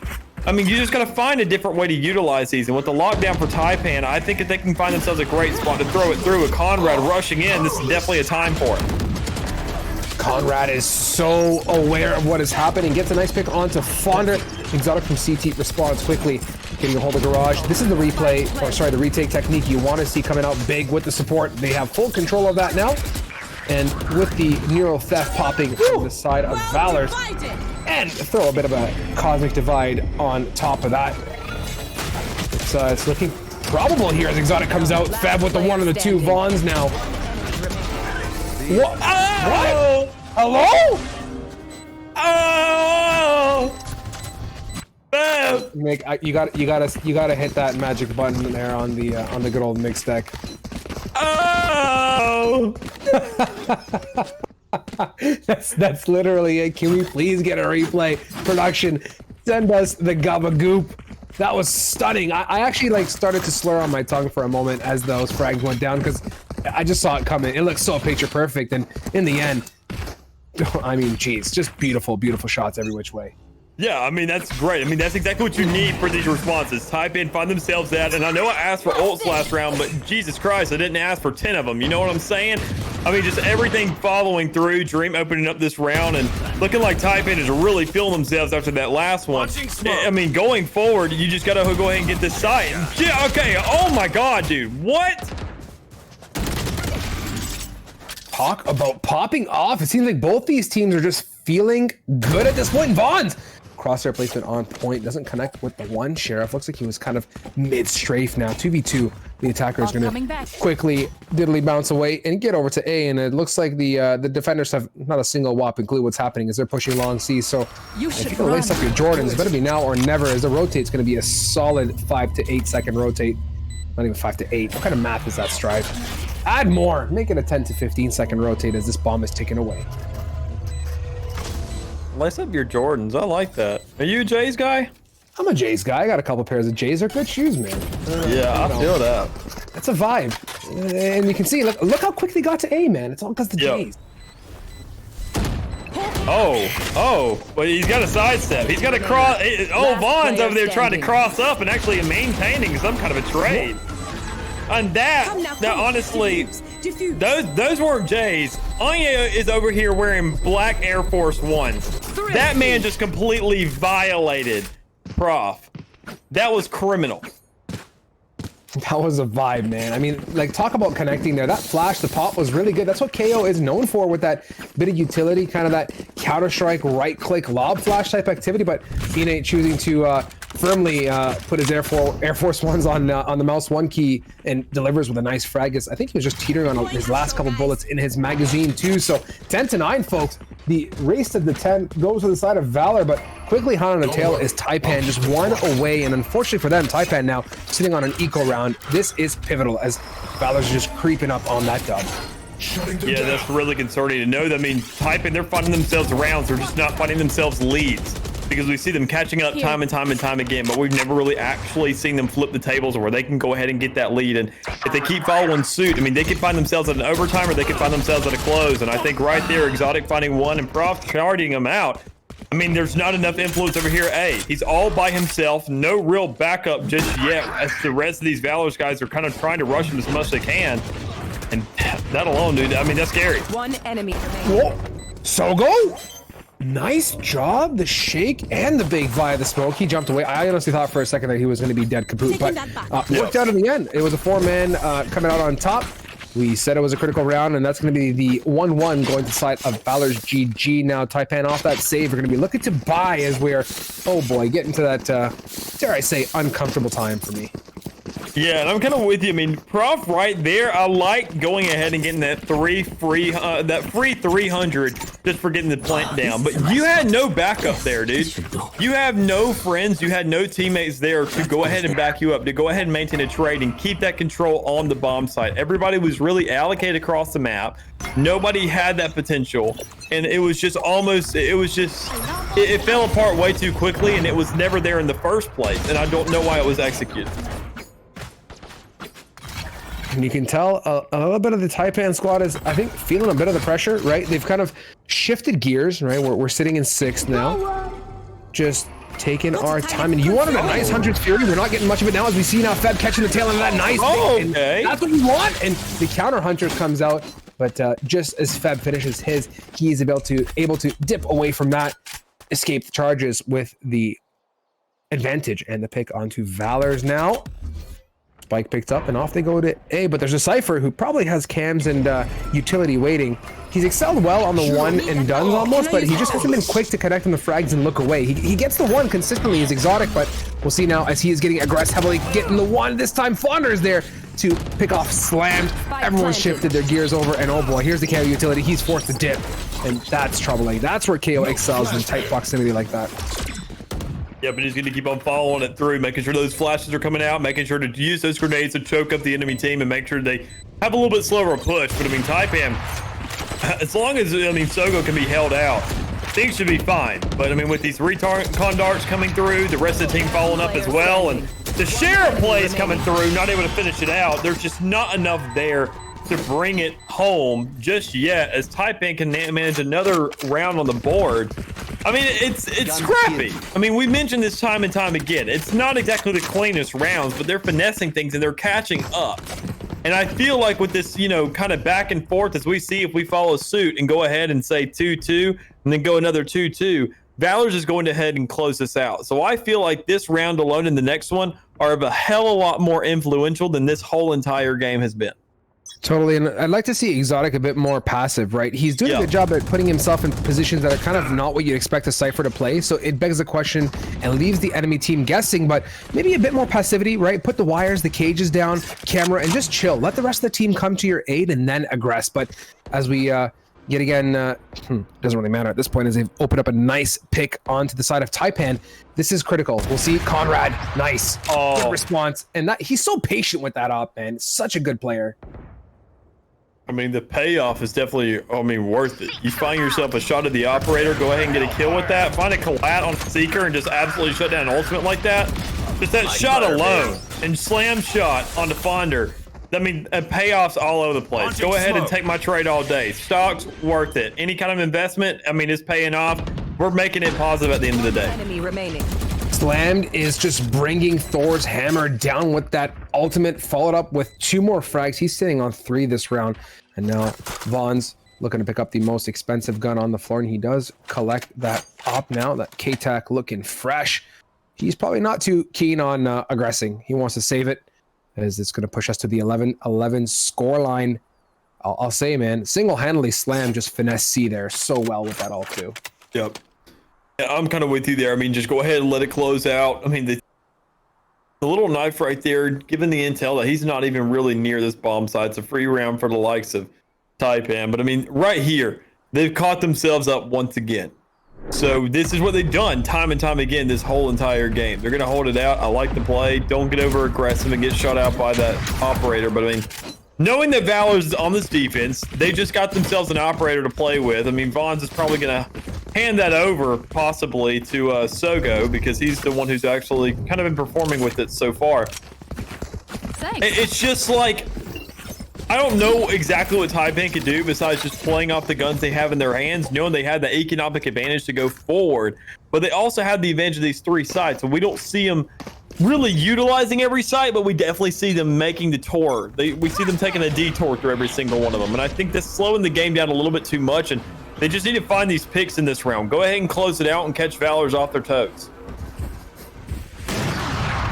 Speaker 2: I mean, you just got to find a different way to utilize these. And with the lockdown for Taipan, I think if they can find themselves a great spot to throw it through with Conrad rushing in, this is definitely a time for it.
Speaker 3: Conrad is so aware of what is happening. Gets a nice pick onto Fonder. Exotic from CT responds quickly, getting a hold of Garage. This is the replay, or sorry, the retake technique you want to see coming out big with the support. They have full control of that now. And with the Neural Theft popping from the side of Valor, and throw a bit of a Cosmic Divide on top of that. It's looking probable here as Exotic comes out. Fab with the 1 of the 2 Vaughns now. What? What? Hello?
Speaker 2: Oh!
Speaker 3: Nick, you gotta hit that magic button there on the good old mix deck.
Speaker 2: Oh!
Speaker 3: that's literally it. Can we please get a replay? Production, send us the gabagoop. That was stunning. I actually like started to slur on my tongue for a moment as those frags went down because I just saw it coming. It looked so picture perfect, and in the end, I mean, geez, just beautiful, beautiful shots every which way.
Speaker 2: Yeah, I mean, that's great. I mean, that's exactly what you need for these responses. Type in, find themselves that. And I know I asked for ults last round, but Jesus Christ, I didn't ask for 10 of them. You know what I'm saying? I mean, just everything following through. Dream opening up this round and looking like Type in is really feeling themselves after that last one. I mean, going forward, you just got to go ahead and get this site. Yeah, okay. Oh, my God, dude. What?
Speaker 3: Talk about popping off. It seems like both these teams are just feeling good at this point. Vaughns! Crosshair placement on point, doesn't connect with the 1. Sheriff looks like he was kind of mid-strafe now. 2v2, the attacker is going to quickly diddly bounce away and get over to A, and it looks like the defenders have not a single whopping clue what's happening as they're pushing long C. So if you're going to lace up your Jordans, it better be now or never, as the rotate's going to be a solid 5 to 8 second rotate. Not even 5 to 8. What kind of math is that, Strive? Add more. Make it a 10 to 15 second rotate as this bomb is taken away.
Speaker 2: Lace up your Jordans. I like that. Are you a Jays guy?
Speaker 3: I'm a Jays guy. I got a couple pairs of Jays. They're good shoes, man.
Speaker 2: Yeah, I feel that.
Speaker 3: That's a vibe. And you can see, look how quick they got to A, man. It's all because the Jays.
Speaker 2: Oh, but he's got a sidestep. He's got a cross. Oh, Vaughn's over there trying to cross up and actually maintaining some kind of a trade. And that honestly, those weren't J's. Anya is over here wearing black Air Force Ones. That man just completely violated Prof. That was criminal.
Speaker 3: That was a vibe, man. I mean, like, talk about connecting there. That flash, the pop was really good. That's what KO is known for, with that bit of utility, kind of that Counter-Strike, right-click, lob flash type activity. But Ine choosing to firmly put his Air Force Ones on the mouse 1 key and delivers with a nice frag. I think he was just teetering on his last couple bullets in his magazine, too. So 10 to 9, folks. The race to the 10 goes to the side of Valor, but quickly hot on the tail is Taipan, just 1 away. And unfortunately for them, Taipan now sitting on an eco round. This is pivotal as Valor's just creeping up on that dub.
Speaker 2: Yeah, that's really concerning to know that. I mean, typing, they're finding themselves rounds. They're just not finding themselves leads because we see them catching up time and time and time again, but we've never really actually seen them flip the tables where they can go ahead and get that lead. And if they keep following suit, I mean, they could find themselves at an overtime or they could find themselves at a close. And I think right there, Exotic finding one and Prof charting him out. I mean, there's not enough influence over here. He's all by himself. No real backup just yet as the rest of these Valor's guys are kind of trying to rush him as much as they can. And that alone, dude, I mean, that's scary.
Speaker 10: One enemy remaining.
Speaker 3: Whoa. Sogo? Nice job. The shake and the bait via the smoke. He jumped away. I honestly thought for a second that he was going to be dead kaput, but worked out in the end. It was a 4-man coming out on top. We said it was a critical round, and that's going to be the 1-1 going to the side of Valor's GG. Now, Taipan off that save. We're going to be looking to buy as we're, oh boy, getting to that, dare I say, uncomfortable time for me.
Speaker 2: Yeah, and I'm kind of with you. I mean, Prof right there, I like going ahead and getting that free 300 just for getting the plant down. But you had no backup there, dude. You have no friends. You had no teammates there to go ahead and back you up, to go ahead and maintain a trade and keep that control on the bomb site. Everybody was really allocated across the map. Nobody had that potential. And it was just almost, it fell apart way too quickly, and it was never there in the first place. And I don't know why it was executed.
Speaker 3: And you can tell a little bit of the Taipan squad is, I think, feeling a bit of the pressure, right? They've kind of shifted gears, right? We're sitting in 6th now. Just taking our time. And you wanted a nice 100 Fury. We're not getting much of it now as we see now Feb catching the tail end of that nice.
Speaker 2: Oh,
Speaker 3: and
Speaker 2: okay.
Speaker 3: that's what we want. And the counter hunter comes out. But just as Feb finishes his, he's able to dip away from that, escape the charges with the advantage and the pick onto Valor's now. Spike picked up and off they go to A, but there's a Cypher who probably has cams and utility waiting. He's excelled well on the one and dones almost, but he just hasn't been quick to connect on the frags and look away. He gets the one consistently, he's Exotic, but we'll see now as he is getting aggressive heavily, getting the one. This time Fonder is there to pick off Slammed. Everyone's shifted their gears over, and oh boy, here's the KO utility. He's forced to dip, and that's troubling. That's where KO excels in tight proximity like that.
Speaker 2: Yeah, but he's going to keep on following it through, making sure those flashes are coming out, making sure to use those grenades to choke up the enemy team and make sure they have a little bit slower push. But I mean, Taipan, as long as, I mean, Sogo can be held out, things should be fine. But I mean, with these recon darts coming through, the rest of the team following up as well, and the share of plays coming through, not able to finish it out, there's just not enough there to bring it home just yet as Taipan can manage another round on the board. I mean, it's scrappy. I mean, we mentioned this time and time again. It's not exactly the cleanest rounds, but they're finessing things and they're catching up. And I feel like with this, you know, kind of back and forth as we see if we follow suit and go ahead and say 2-2 and then go another 2-2, Valor's is going ahead and close this out. So I feel like this round alone and the next one are of a hell of a lot more influential than this whole entire game has been.
Speaker 3: Totally, and I'd like to see Exotic a bit more passive, right? He's doing a good job at putting himself in positions that are kind of not what you'd expect a Cypher to play, so it begs the question and leaves the enemy team guessing, but maybe a bit more passivity, right? Put the wires, the cages down, camera, and just chill. Let the rest of the team come to your aid and then aggress. But as we yet again, doesn't really matter at this point as they've opened up a nice pick onto the side of Taipan. This is critical. We'll see Conrad, nice, good response, and that he's so patient with that op, man. Such a good player.
Speaker 2: I mean, the payoff is definitely, I mean, worth it. You find yourself a shot at the operator, go ahead and get a kill with that. Find a collat on Seeker and just absolutely shut down an ultimate like that. Just that shot alone and slam shot on the Fonder. I mean, payoffs all over the place. Go ahead and take my trade all day. Stocks, worth it. Any kind of investment, I mean, it's paying off. We're making it positive at the end of the day.
Speaker 10: Enemy remaining.
Speaker 3: Slammed is just bringing Thor's hammer down with that ultimate, followed up with 2 more frags. He's sitting on 3 this round. And now Vaughn's looking to pick up the most expensive gun on the floor, and he does collect that op now. That K-Tac looking fresh. He's probably not too keen on aggressing. He wants to save it, as it's going to push us to the 11-11 score line. I'll say, man, single-handedly Slam just finesse C there so well with that ult too.
Speaker 2: Yep. Yeah, I'm kind of with you there. I mean, just go ahead and let it close out. I mean, the little knife right there, given the intel that he's not even really near this bomb site. It's a free round for the likes of Taipan. But I mean, right here, they've caught themselves up once again. So this is what they've done time and time again this whole entire game. They're going to hold it out. I like the play. Don't get over aggressive and get shut out by that operator. But I mean, knowing that Valor's on this defense, they just got themselves an operator to play with. I mean, Vons is probably going to hand that over possibly to Sogo because he's the one who's actually kind of been performing with it so far. It's just like, I don't know exactly what Taipan could do besides just playing off the guns they have in their hands, knowing they had the economic advantage to go forward, but they also have the advantage of these 3 sites, and we don't see them really utilizing every site, but we definitely see them making the tour. We see them taking a detour through every single one of them, and I think that's slowing the game down a little bit too much, and they just need to find these picks in this round. Go ahead and close it out and catch Valor's off their toes.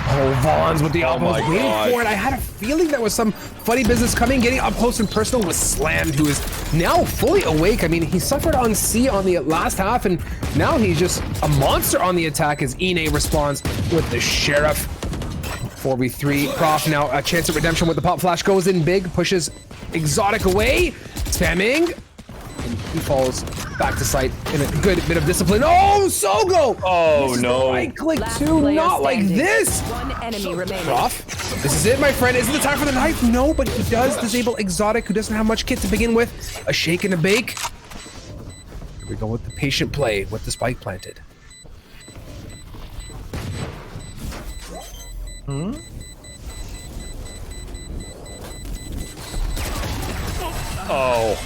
Speaker 3: Oh, Vons with the elbows, waiting for it. I had a feeling that was some funny business coming. Getting up close and personal with Slammed, who is now fully awake. I mean, he suffered on C on the last half, and now he's just a monster on the attack as Ine responds with the Sheriff. 4v3. Prof now a chance at redemption with the pop flash. Goes in big, pushes Exotic away. Spamming. And he falls back to sight in a good bit of discipline. Oh, Sogo!
Speaker 2: Oh, no.
Speaker 3: Right click too, not like this.
Speaker 10: One enemy remaining.
Speaker 3: Prof, this is it, my friend. Is it the time for the knife? No, but he does disable Exotic, who doesn't have much kit to begin with. A shake and a bake. Here we go with the patient play with the spike planted.
Speaker 2: Oh.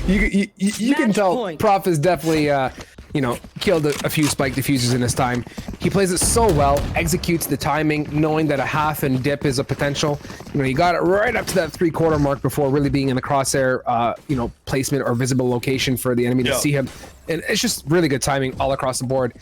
Speaker 3: You can tell
Speaker 10: point.
Speaker 3: Prof is definitely killed a few spike diffusers in his time. He plays it so well, executes the timing, knowing that a half and dip is a potential. He got it right up to that 3/4 mark before really being in the crosshair placement or visible location for the enemy to see him. And it's just really good timing all across the board.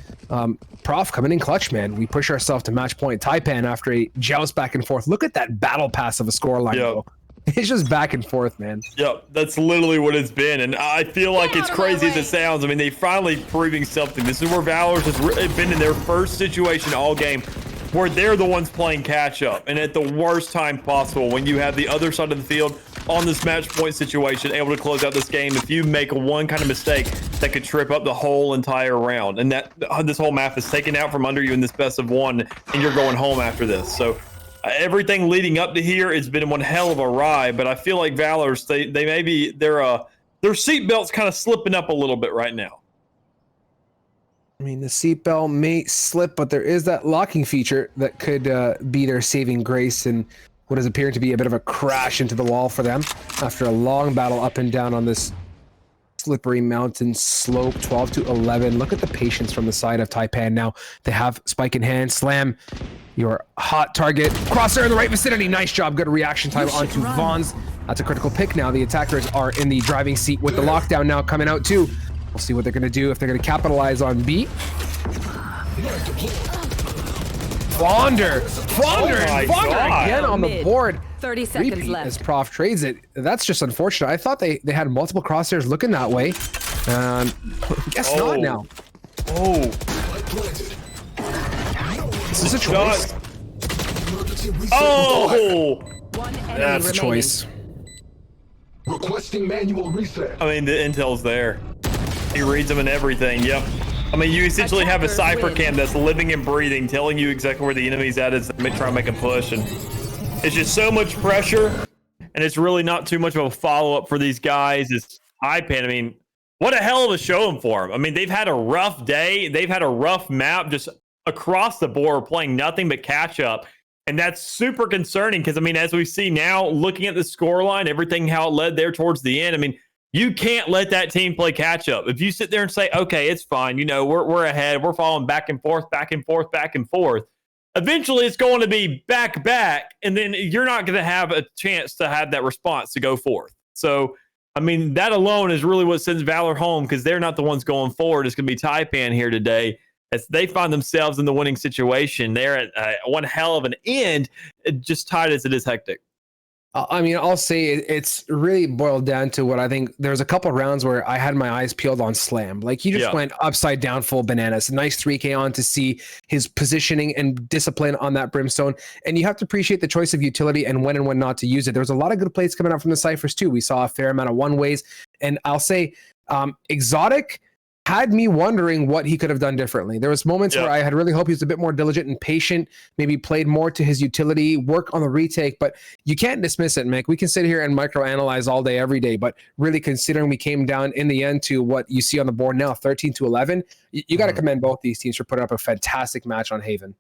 Speaker 3: Prof coming in clutch, man. We push ourselves to match point. Taipan after a joust back and forth. Look at that battle pass of a scoreline, though. It's just back and forth, man.
Speaker 2: Yep, that's literally what it's been. And I feel like it's crazy as it sounds. I mean, they finally proving something. This is where Valor's has been in their first situation all game where they're the ones playing catch up. And at the worst time possible, when you have the other side of the field on this match point situation, able to close out this game, if you make one kind of mistake, that could trip up the whole entire round. And that this whole map is taken out from under you in this best of one, and you're going home after this. So everything leading up to here has been one hell of a ride, but I feel like Valor's, they maybe their seatbelt's kind of slipping up a little bit right now.
Speaker 3: I mean, the seatbelt may slip, but there is that locking feature that could be their saving grace in what is appearing to be a bit of a crash into the wall for them after a long battle up and down on this slippery mountain slope. 12-11. Look at the patience from the side of Taipan now. They have spike in hand. Slam your hot target. Crosshair in the right vicinity. Nice job. Good reaction time onto Vons. That's a critical pick now. The attackers are in the driving seat with the lockdown now coming out too. We'll see what they're going to do, if they're going to capitalize on B. Fonder again on the board.
Speaker 10: 30 seconds
Speaker 3: Repeat
Speaker 10: left.
Speaker 3: as Prof trades it. That's just unfortunate. I thought they had multiple crosshairs looking that way. Guess not now. This is a choice.
Speaker 10: One enemy
Speaker 3: That's a
Speaker 10: remaining.
Speaker 3: choice.
Speaker 11: Requesting manual reset.
Speaker 2: I mean, the intel's there. He reads them and everything. Yep. I mean, you essentially have a cypher cam that's living and breathing, telling you exactly where the enemy's at as they try to make a push. And it's just so much pressure, and it's really not too much of a follow-up for these guys. It's Taipan. I mean, what a hell of a showing for them. I mean, they've had a rough day. They've had a rough map just across the board, playing nothing but catch-up. And that's super concerning because, I mean, as we see now, looking at the scoreline, everything how it led there towards the end, I mean, you can't let that team play catch up. If you sit there and say, okay, it's fine, we're ahead, we're falling back and forth, eventually it's going to be back, and then you're not going to have a chance to have that response to go forth. So, I mean, that alone is really what sends Valor home, because they're not the ones going forward. It's going to be Taipan here today as they find themselves in the winning situation. They're at one hell of an end, just tied as it is hectic.
Speaker 3: I mean, I'll say it's really boiled down to what I think. There's a couple rounds where I had my eyes peeled on Slam. Like, he just went upside down full bananas. Nice 3K on to see his positioning and discipline on that Brimstone. And you have to appreciate the choice of utility and when not to use it. There was a lot of good plays coming out from the Cyphers too. We saw a fair amount of one-ways. And I'll say Exotic had me wondering what he could have done differently. There was moments where I had really hoped he was a bit more diligent and patient, maybe played more to his utility, work on the retake, but you can't dismiss it, Mick. We can sit here and microanalyze all day, every day, but really considering we came down in the end to what you see on the board now, 13-11, you got to commend both these teams for putting up a fantastic match on Haven.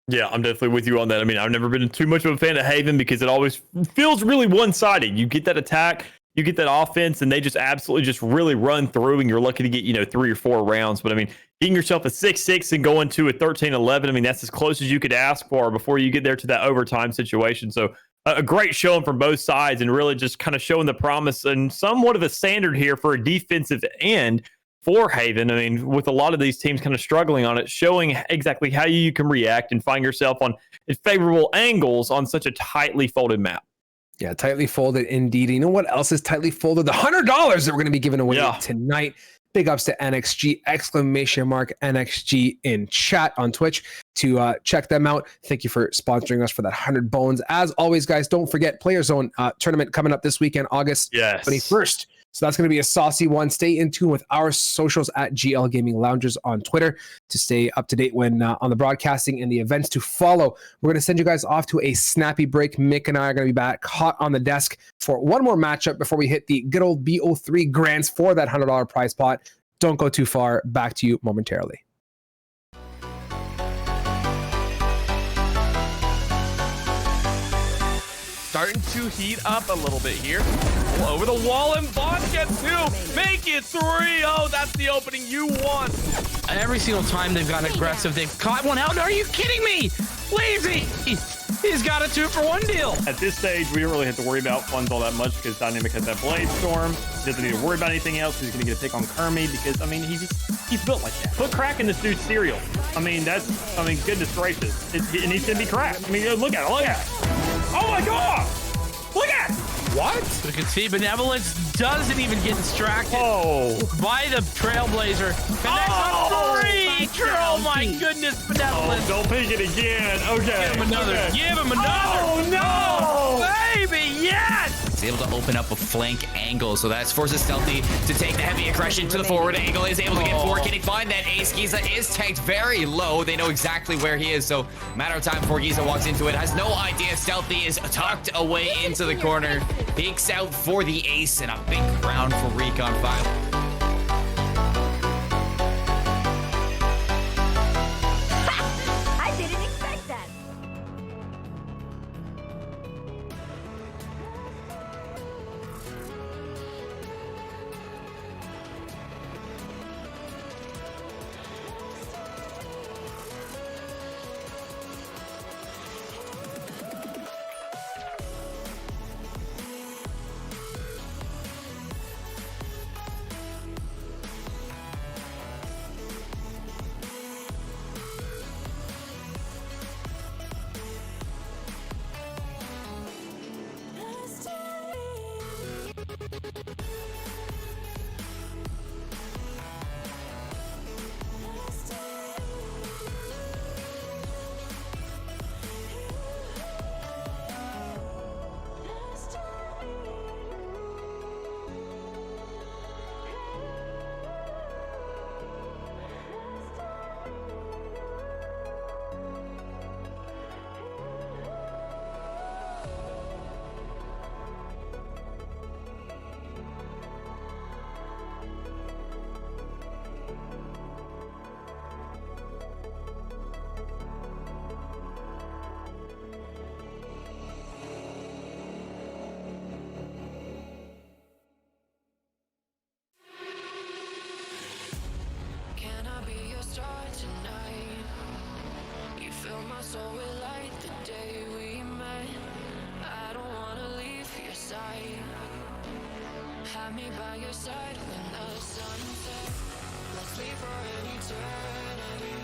Speaker 2: Yeah, I'm definitely with you on that. I mean, I've never been too much of a fan of Haven because it always feels really one-sided. You get that attack, you get that offense, and they just absolutely just really run through, and you're lucky to get, 3 or 4 rounds. But I mean, getting yourself a 6-6 and going to a 13-11, I mean, that's as close as you could ask for before you get there to that overtime situation. So a great showing from both sides, and really just kind of showing the promise and somewhat of a standard here for a defensive end for Haven. I mean, with a lot of these teams kind of struggling on it, showing exactly how you can react and find yourself on favorable angles on such a tightly folded map.
Speaker 3: Yeah, tightly folded indeed. You know what else is tightly folded? The $100 that we're going to be giving away tonight. Big ups to NXG, !NXG in chat on Twitch to check them out. Thank you for sponsoring us for that 100 bones. As always, guys, don't forget Player Zone tournament coming up this weekend, August 21st. So that's going to be a saucy one. Stay in tune with our socials at GL Gaming Loungers on Twitter to stay up to date when on the broadcasting and the events to follow. We're going to send you guys off to a snappy break. Mick and I are going to be back hot on the desk for one more matchup before we hit the good old BO3 grants for that $100 prize pot. Don't go too far. Back to you momentarily.
Speaker 7: Starting to heat up a little bit here. Over the wall, and Bond gets 2. Make it 3. Oh, that's the opening you want.
Speaker 1: Every single time they've gotten aggressive, they've caught one out. Are you kidding me? Lazy. He's got a 2-for-1 deal.
Speaker 2: At this stage, we don't really have to worry about funds all that much because Dynamic has that Blade Storm. He doesn't need to worry about anything else. He's going to get a pick on Kermie because, I mean, he's built like that. Put crack in this dude's cereal. I mean, goodness gracious. It needs to be cracked. I mean, look at it. Look at it. Oh, my God. Look at it.
Speaker 1: What? You can see Benevolence doesn't even get distracted by the Trailblazer. Connects on 3. Oh my goodness, Benevolence.
Speaker 2: Don't pick it again. Okay.
Speaker 1: Give him another.
Speaker 2: Okay.
Speaker 1: Give him another.
Speaker 2: Oh, no.
Speaker 1: Baby, yes.
Speaker 5: He's able to open up a flank angle, so that forces Stealthy to take the heavy aggression to the forward angle. Is able to get forward. Can he find that ace? Giza is tanked very low. They know exactly where he is, so matter of time before Giza walks into it. Has no idea Stealthy is tucked away into the corner. Peeks out for the ace, and a big round for Recon 5.
Speaker 6: I didn't expect that.
Speaker 8: So we light the day we met. I don't wanna leave your side. Have me by your side when the sun sets. Let's leave for an eternity.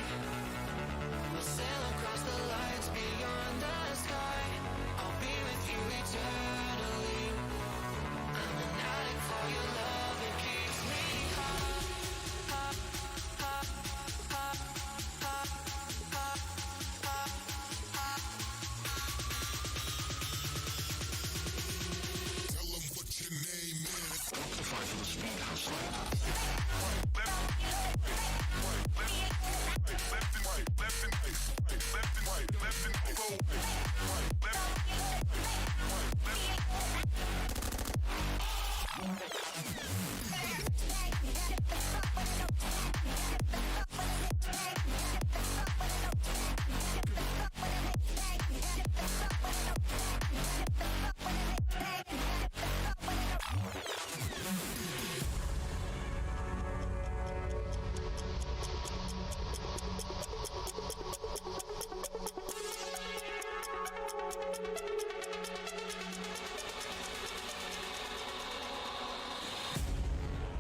Speaker 8: We'll sail across the lights beyond the sky. I'll be with you eternally. I'm an addict for your love. It keeps me hot, hot, hot, hot, hot, hot.
Speaker 11: Tell them what your name is. Qualify for the small house.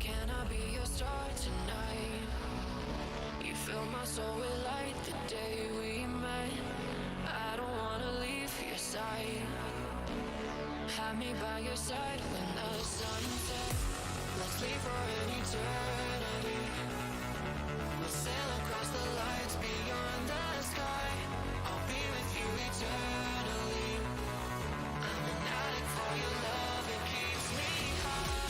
Speaker 8: Can I be your star tonight? You fill my soul with light the day we met. I don't wanna leave your side. Have me by your side when the sun sets. Let's leave for an eternity. We'll sail across the lights beyond the sky. I'll be with you eternally. I'm an addict for your love, it keeps me high.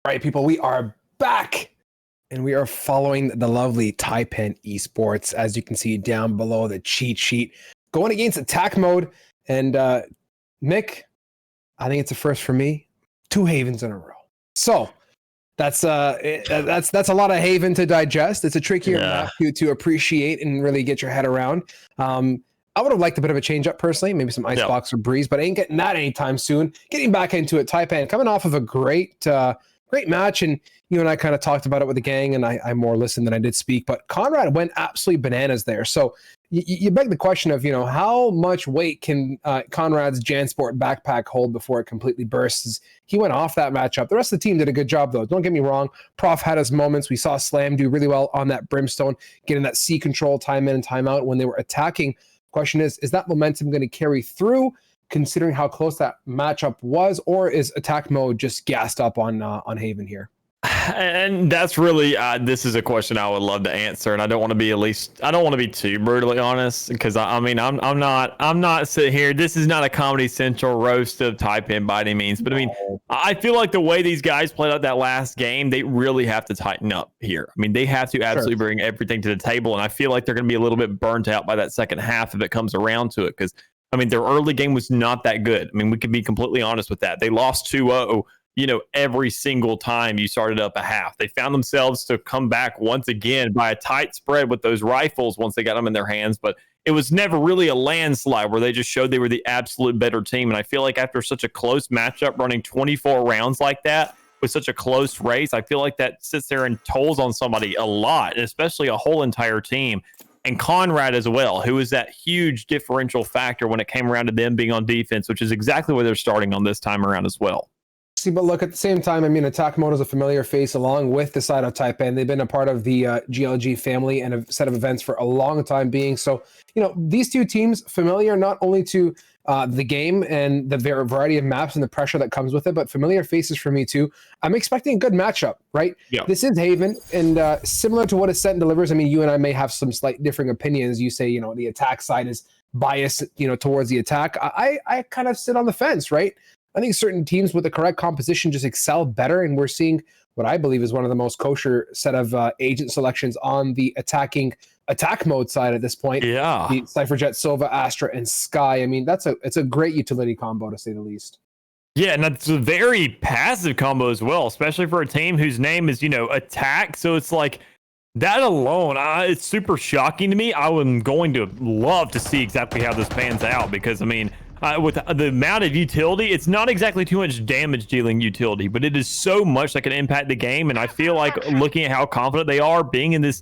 Speaker 3: All right, people, we are back and we are following the lovely Taipan Esports, as you can see down below the cheat sheet, going against attack mode. And Nick, I think it's a first for me. 2 Havens in a row. So that's a lot of Haven to digest. It's a trickier map to appreciate and really get your head around. I would have liked a bit of a change up personally, maybe some Icebox or Breeze, but I ain't getting that anytime soon. Getting back into it, Taipan coming off of a great match, and you and I kind of talked about it with the gang, and I more listened than I did speak, but Conrad went absolutely bananas there. So you beg the question of, how much weight can Conrad's Jansport backpack hold before it completely bursts? He went off that matchup. The rest of the team did a good job, though. Don't get me wrong. Prof had his moments. We saw Slam do really well on that Brimstone, getting that C control time in and time out when they were attacking. Question is that momentum going to carry through, considering how close that matchup was, or is attack mode just gassed up on Haven here?
Speaker 2: And that's really this is a question I would love to answer, and I don't want to be too brutally honest, because I'm not sitting here. This is not a Comedy Central roast of Taipan by any means, but I mean, I feel like the way these guys played out that last game, they really have to tighten up here. I mean, they have to absolutely bring everything to the table, and I feel like they're going to be a little bit burnt out by that second half if it comes around to it, because I mean, their early game was not that good. I mean, we can be completely honest with that. They lost 2-0, every single time you started up a half. They found themselves to come back once again by a tight spread with those rifles once they got them in their hands. But it was never really a landslide where they just showed they were the absolute better team. And I feel like after such a close matchup, running 24 rounds like that with such a close race, I feel like that sits there and tolls on somebody a lot, especially a whole entire team. And Conrad as well, who is that huge differential factor when it came around to them being on defense, which is exactly where they're starting on this time around as well.
Speaker 3: See, but look, at the same time, I mean, Attack Mode is a familiar face along with the side of Taipan. They've been a part of the GLG family and a set of events for a long time being. So, these two teams familiar not only to the game and the variety of maps and the pressure that comes with it, but familiar faces for me too. I'm expecting a good matchup, right?
Speaker 2: Yeah.
Speaker 3: This is Haven, and similar to what Ascent delivers. I mean, you and I may have some slight differing opinions. You say, the attack side is biased, towards the attack. I kind of sit on the fence, right? I think certain teams with the correct composition just excel better, and we're seeing what I believe is one of the most kosher set of agent selections on the attack mode side at this point.
Speaker 2: Yeah.
Speaker 3: The Cypherjet, Sova, Astra, and Sky. I mean, it's a great utility combo, to say the least.
Speaker 2: Yeah, and that's a very passive combo as well, especially for a team whose name is, attack. So it's like that alone, it's super shocking to me. I am going to love to see exactly how this pans out because, I mean, with the amount of utility, it's not exactly too much damage dealing utility, but it is so much that can impact the game. And I feel like looking at how confident they are being in this,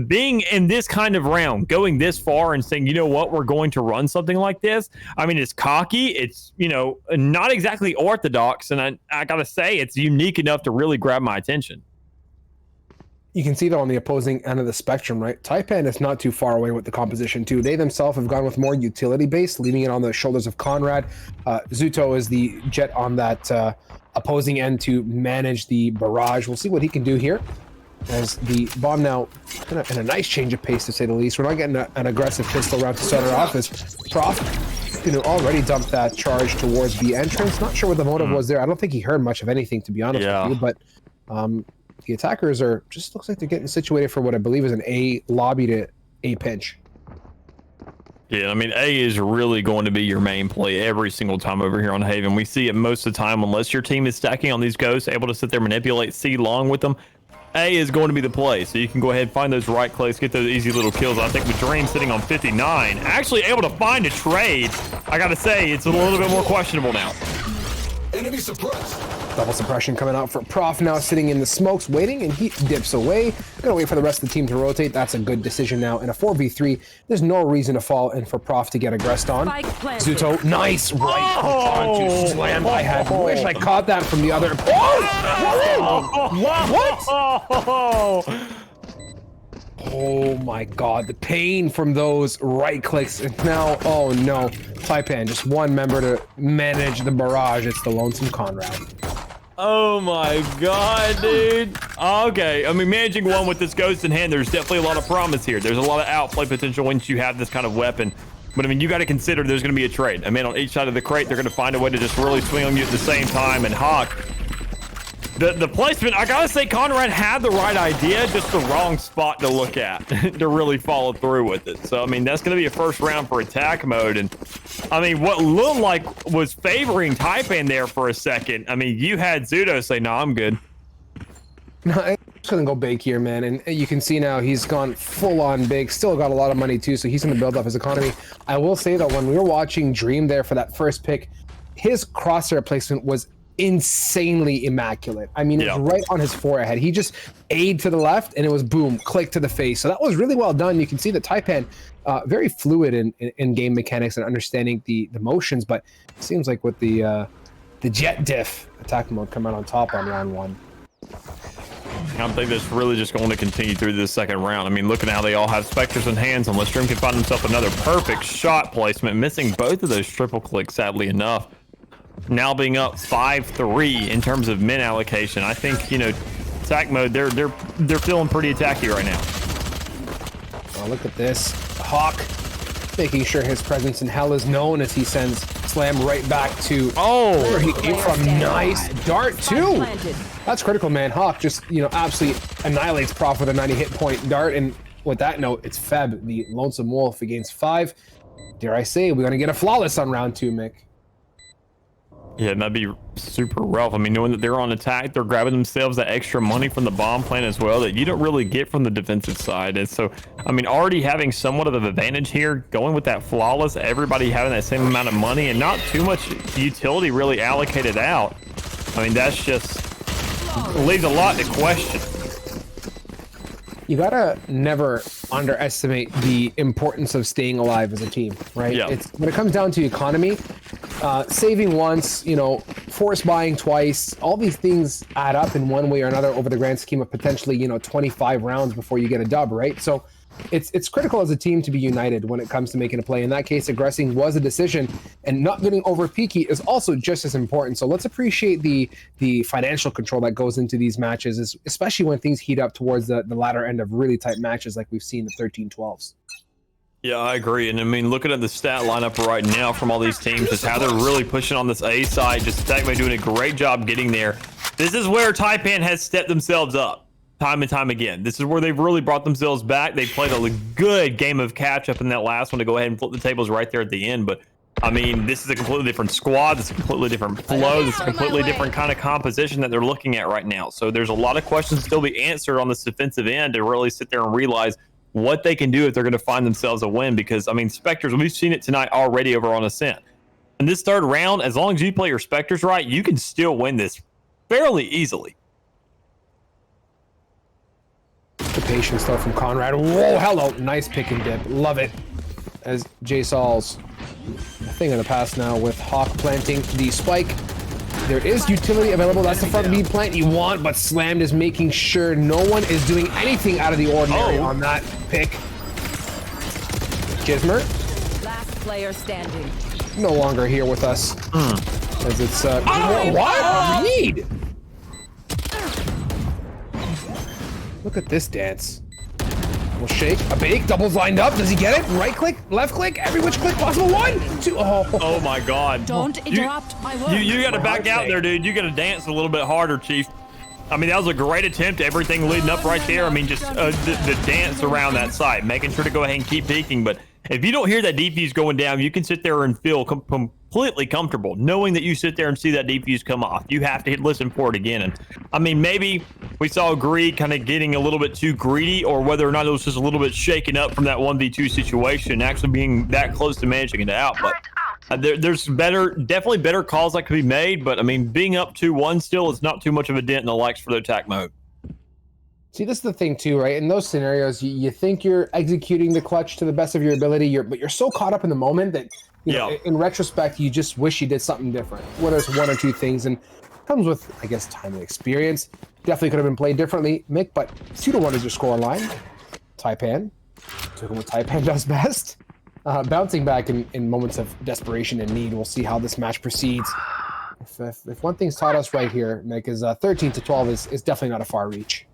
Speaker 2: being in this kind of round, going this far and saying, we're going to run something like this. I mean, it's cocky. It's, not exactly orthodox. And I got to say, it's unique enough to really grab my attention.
Speaker 3: You can see that on the opposing end of the spectrum, right? Taipan is not too far away with the composition too. They themselves have gone with more utility base, leaving it on the shoulders of Conrad. Zuto is the jet on that opposing end to manage the barrage. We'll see what he can do here. As the bomb now in a nice change of pace, to say the least. We're not getting an aggressive pistol round to start our off. As Prof already dumped that charge towards the entrance. Not sure what the motive was there. I don't think he heard much of anything, to be honest with you. But the attackers looks like they're getting situated for what I believe is an A lobby to A pinch.
Speaker 2: Yeah, I mean, A is really going to be your main play every single time over here on Haven. We see it most of the time, unless your team is stacking on these ghosts, able to sit there, manipulate C long with them. A is going to be the play, so you can go ahead and find those right clicks, get those easy little kills. I think with Dream sitting on 59, actually able to find a trade. I gotta say, it's a little bit more questionable now.
Speaker 11: Enemy suppressed.
Speaker 3: Double suppression coming out for Prof, now sitting in the smokes, waiting, and he dips away. Gonna wait for the rest of the team to rotate. That's a good decision now. In a 4v3, there's no reason to fall and for Prof to get aggressed on. Zuto, nice right onto slam. I wish I caught that from the other. What? Oh my god, the pain from those right clicks. And now, oh no, Taipan, just one member to manage the barrage. It's the lonesome Conrad.
Speaker 2: Oh my god, dude. Okay, I mean, managing one with this ghost in hand, there's definitely a lot of promise here. There's a lot of outplay potential once you have this kind of weapon. But I mean, you got to consider there's going to be a trade. I mean, on each side of the crate, they're going to find a way to just really swing on you at the same time. And Hawk, the placement, I got to say, Conrad had the right idea, just the wrong spot to look at to really follow through with it. So, I mean, that's going to be a first round for attack mode. And I mean, what looked like was favoring Taipan there for a second. I mean, you had Zuto say, no, I'm good.
Speaker 3: No, I'm just gonna go big here, man. And you can see now he's gone full on big, still got a lot of money too, so he's gonna build up his economy. I will say that when we were watching Dream there for that first pick, his crosshair placement was insanely immaculate. I mean, it was right on his forehead. He just aimed to the left and it was boom, click to the face. So that was really well done. You can see that Taipan, very fluid in game mechanics and understanding the motions, but it seems like with the jet diff attack mode come out on top on round one.
Speaker 2: I think that's really just going to continue through this second round. I mean, looking at how they all have Spectres in hands, unless Dream can find himself another perfect shot placement, missing both of those triple clicks, sadly enough. Now being up 5-3 in terms of min allocation. I think, you know, attack mode, they're feeling pretty attacky right now.
Speaker 3: Oh, look at this. Hawk making sure his presence in hell is known as he sends Slam right back to where he came from. Nice dart too. That's critical, man. Hawk just, you know, absolutely annihilates Prof with a 90 hit point dart. And with that note, it's Feb, the Lonesome Wolf, against 5. dare I say, we're gonna get a flawless on round 2, Mick.
Speaker 2: Yeah, that'd be super rough. I mean, knowing that they're on attack, they're grabbing themselves that extra money from the bomb plant as well that you don't really get from the defensive side. And so, I mean, already having somewhat of an advantage here, going with that flawless, everybody having that same amount of money and not too much utility really allocated out. I mean, that's just leaves a lot to question.
Speaker 3: You gotta never underestimate the importance of staying alive as a team, right?
Speaker 2: Yeah.
Speaker 3: It's when it comes down to economy, saving once, you know, force buying twice, all these things add up in one way or another over the grand scheme of potentially, you know, 25 rounds before you get a dub, right? So it's critical as a team to be united when it comes to making a play. In that case, aggressing was a decision, and not getting over peaky is also just as important. So let's appreciate the financial control that goes into these matches, especially when things heat up towards the latter end of really tight matches like we've seen the 13-12s.
Speaker 2: Yeah, I agree. And I mean, looking at the stat lineup right now from all these teams, just how they're really pushing on this A side, just Tecmo doing a great job getting there. This is where Taipan has stepped themselves up time and time again. This is where they've really brought themselves back. They played a good game of catch up in that last one to go ahead and flip the tables right there at the end. But I mean, this is a completely different squad. This is a completely different flow. This is a completely different kind of composition that they're looking at right now. So there's a lot of questions still be answered on this defensive end to really sit there and realize what they can do if they're going to find themselves a win. Because I mean, Spectres, we've seen it tonight already over on Ascent. In this third round, as long as you play your Spectres right, you can still win this fairly easily.
Speaker 3: The patience though from Conrad. Whoa, hello. Nice pick and dip. Love it. As J Sol's a thing of the past now with Hawk planting the spike. There is utility available. That's the front B plant you want, but Slammed is making sure no one is doing anything out of the ordinary on that pick. Jismer.
Speaker 10: Last player standing.
Speaker 3: No longer here with us. As it's what? Reed! Look at this dance. We'll shake, a bake, doubles lined up. Does he get it? Right click, left click, every which click possible. 1, 2,
Speaker 2: Oh my God.
Speaker 10: Don't interrupt my work.
Speaker 2: You got to back out there, dude. You got to dance a little bit harder, Chief. I mean, that was a great attempt. Everything leading up right there. I mean, just the dance around that site, making sure to go ahead and keep peeking. But if you don't hear that defuse going down, you can sit there and feel completely comfortable knowing that you sit there and see that defuse come off. You have to listen for it again. And I mean, maybe we saw Greed kind of getting a little bit too greedy, or whether or not it was just a little bit shaken up from that 1v2 situation, actually being that close to managing it out. But there's definitely better calls that could be made. But I mean, being up 2-1 still is not too much of a dent in the likes for the attack mode.
Speaker 3: See, this is the thing too, right? In those scenarios, you think you're executing the clutch to the best of your ability, but you're so caught up in the moment that, you know, in retrospect, you just wish you did something different. Whether it's one or two things, and comes with, I guess, time and experience. Definitely could have been played differently, Mick, but 2-1 is your score line. Taipan, doing what Taipan does best. Bouncing back in moments of desperation and need. We'll see how this match proceeds. If one thing's taught us right here, Mick, is 13-12 is definitely not a far reach.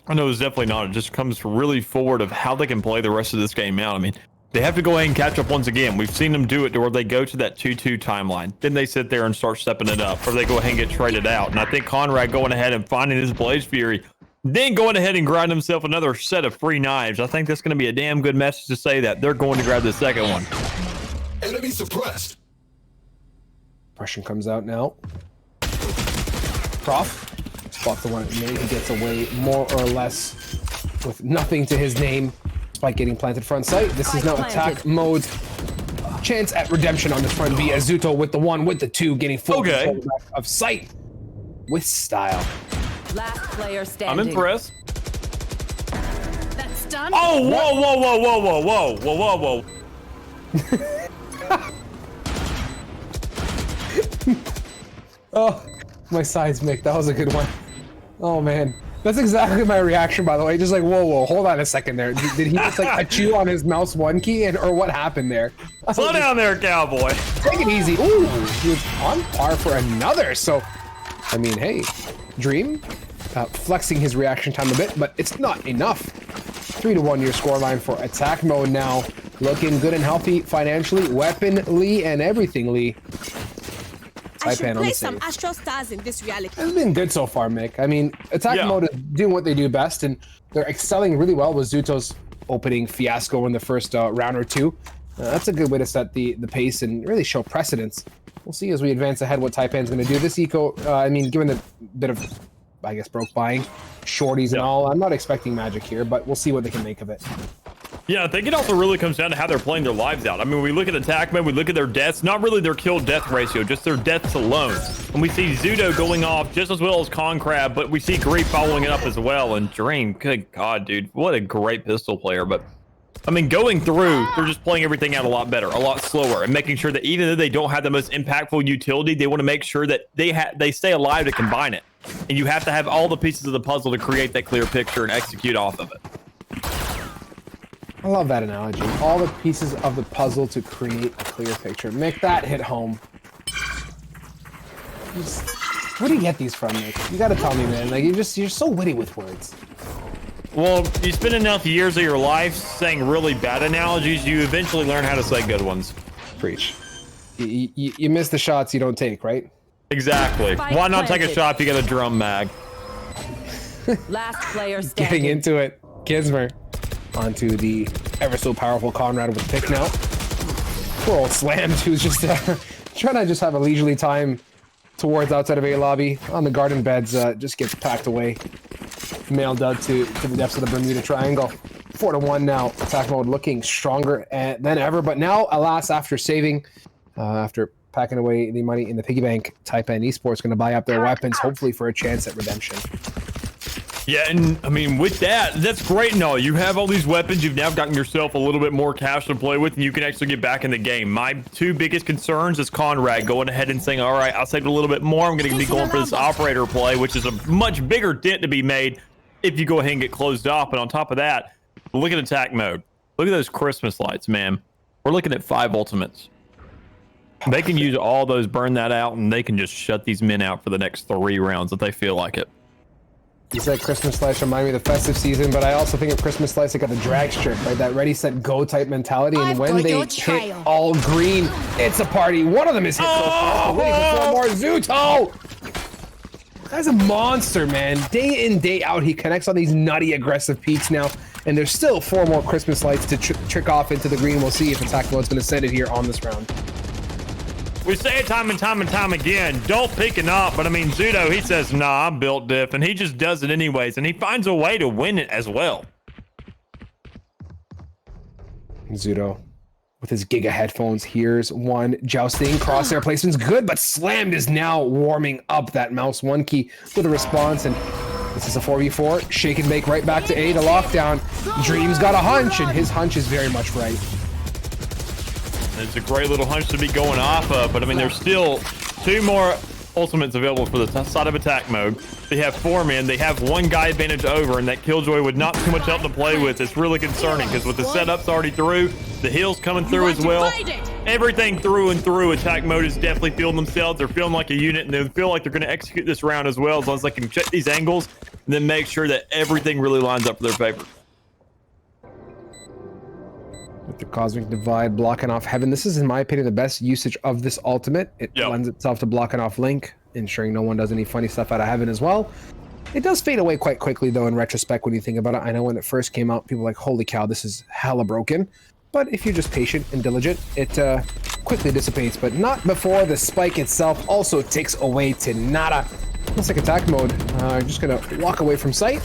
Speaker 2: I know it's definitely not. It just comes really forward of how they can play the rest of this game out. I mean, they have to go ahead and catch up once again. We've seen them do it to where they go to that 2-2 timeline. Then they sit there and start stepping it up, or they go ahead and get traded out. And I think Conrad going ahead and finding his Blaze Fury, then going ahead and grinding himself another set of free knives. I think that's going to be a damn good message to say that they're going to grab the second one.
Speaker 11: Enemy suppressed.
Speaker 3: Pressure comes out now. Prof. Spot the one at me. He gets away more or less with nothing to his name, despite getting planted front sight. This is now attack mode. Chance at redemption on this front B. Azuto with the 1, with the 2, getting full control of sight with style.
Speaker 10: Last player standing.
Speaker 2: I'm impressed.
Speaker 10: That's done.
Speaker 2: Oh, whoa, whoa, whoa, whoa, whoa, whoa, whoa, whoa.
Speaker 3: Oh, my sides, Mick. That was a good one. Oh man, that's exactly my reaction, by the way. Just like, whoa, hold on a second there. Did he just like chew on his mouse 1 key, or what happened there?
Speaker 2: Slow down there, cowboy.
Speaker 3: Take it easy. Ooh, he was on par for another. So, I mean, hey, Dream, flexing his reaction time a bit, but it's not enough. 3-1 your scoreline for attack mode now. Looking good and healthy financially, weaponly, and everything, Lee.
Speaker 6: I should play some Astral Stars in this reality.
Speaker 3: It's been good so far, Mick. I mean, attack mode is doing what they do best, and they're excelling really well with Zuto's opening fiasco in the first round or two. That's a good way to set the pace and really show precedence. We'll see as we advance ahead what Taipan's going to do. This eco, I mean, given the bit of, I guess, broke buying, shorties and all, I'm not expecting magic here, but we'll see what they can make of it.
Speaker 2: Yeah, I think it also really comes down to how they're playing their lives out. I mean, we look at attack mode, we look at their deaths, not really their kill-death ratio, just their deaths alone. And we see Zudo going off just as well as Concrab, but we see Greep following it up as well. And Dream, good God, dude, what a great pistol player. But, I mean, going through, they're just playing everything out a lot better, a lot slower, and making sure that even though they don't have the most impactful utility, they want to make sure that they stay alive to combine it. And you have to have all the pieces of the puzzle to create that clear picture and execute off of it.
Speaker 3: I love that analogy. All the pieces of the puzzle to create a clear picture. Mick, that hit home. Where do you get these from, Mick? You gotta tell me, man. Like, you're so witty with words.
Speaker 2: Well, you spend enough years of your life saying really bad analogies, you eventually learn how to say good ones.
Speaker 3: Preach. You miss the shots you don't take, right?
Speaker 2: Exactly. Why not take a shot if you get a drum mag?
Speaker 10: Last player standing.
Speaker 3: Getting into it. Kismer. Onto the ever so powerful Conrad with the pick now. Poor old Slammed, who's just trying to just have a leisurely time towards outside of A lobby on the garden beds. Just gets packed away, mailed out to the depths of the Bermuda Triangle. 4-1 now. Attack mode looking stronger than ever, but now, alas, after saving, after packing away the money in the piggy bank, Taipan Esports going to buy up their weapons, hopefully for a chance at redemption.
Speaker 2: Yeah, and I mean, with that, that's great and all. You have all these weapons. You've now gotten yourself a little bit more cash to play with, and you can actually get back in the game. My two biggest concerns is Conrad going ahead and saying, all right, I'll save a little bit more. I'm going to be going for this operator play, which is a much bigger dent to be made if you go ahead and get closed off. And on top of that, look at attack mode. Look at those Christmas lights, man. We're looking at 5 ultimates. They can use all those, burn that out, and they can just shut these men out for the next 3 rounds if they feel like it.
Speaker 3: You said Christmas lights remind me of the festive season, but I also think of Christmas lights like a drag strip, right? That ready, set, go type mentality. And when they hit all green, it's a party. One of them is hit so fast. Waiting for 4 more. Zuto! Guy's a monster, man. Day in, day out, he connects on these nutty, aggressive peaks now. And there's still 4 more Christmas lights to trick off into the green. We'll see if attack mode's going to send it here on this round.
Speaker 2: We say it time and time and time again, don't pick it up, but I mean, Zudo, he says, nah, I'm built diff, and he just does it anyways, and he finds a way to win it as well.
Speaker 3: Zudo, with his Giga headphones, here's one. Jousting, crosshair placement's good, but Slammed is now warming up that mouse 1 key with a response, and this is a 4v4. Shake and bake right back to A, the lockdown. Dream's got a hunch, and his hunch is very much right.
Speaker 2: It's a great little hunch to be going off of, but I mean, there's still 2 more ultimates available for the side of attack mode. They have 4 men. They have 1 guy advantage over, and that Killjoy with not too much help to play with. It's really concerning because with the setups already through, the heals coming through as well, everything through and through, attack mode is definitely feeling themselves. They're feeling like a unit, and they feel like they're going to execute this round as well, as long as they can check these angles and then make sure that everything really lines up for their favor.
Speaker 3: With the Cosmic Divide blocking off Heaven. This is, in my opinion, the best usage of this ultimate. It lends itself to blocking off Link, ensuring no one does any funny stuff out of Heaven as well. It does fade away quite quickly, though, in retrospect, when you think about it. I know when it first came out, people were like, holy cow, this is hella broken. But if you're just patient and diligent, it quickly dissipates, but not before the spike itself also takes away to nada. Looks like attack mode. Just gonna walk away from sight,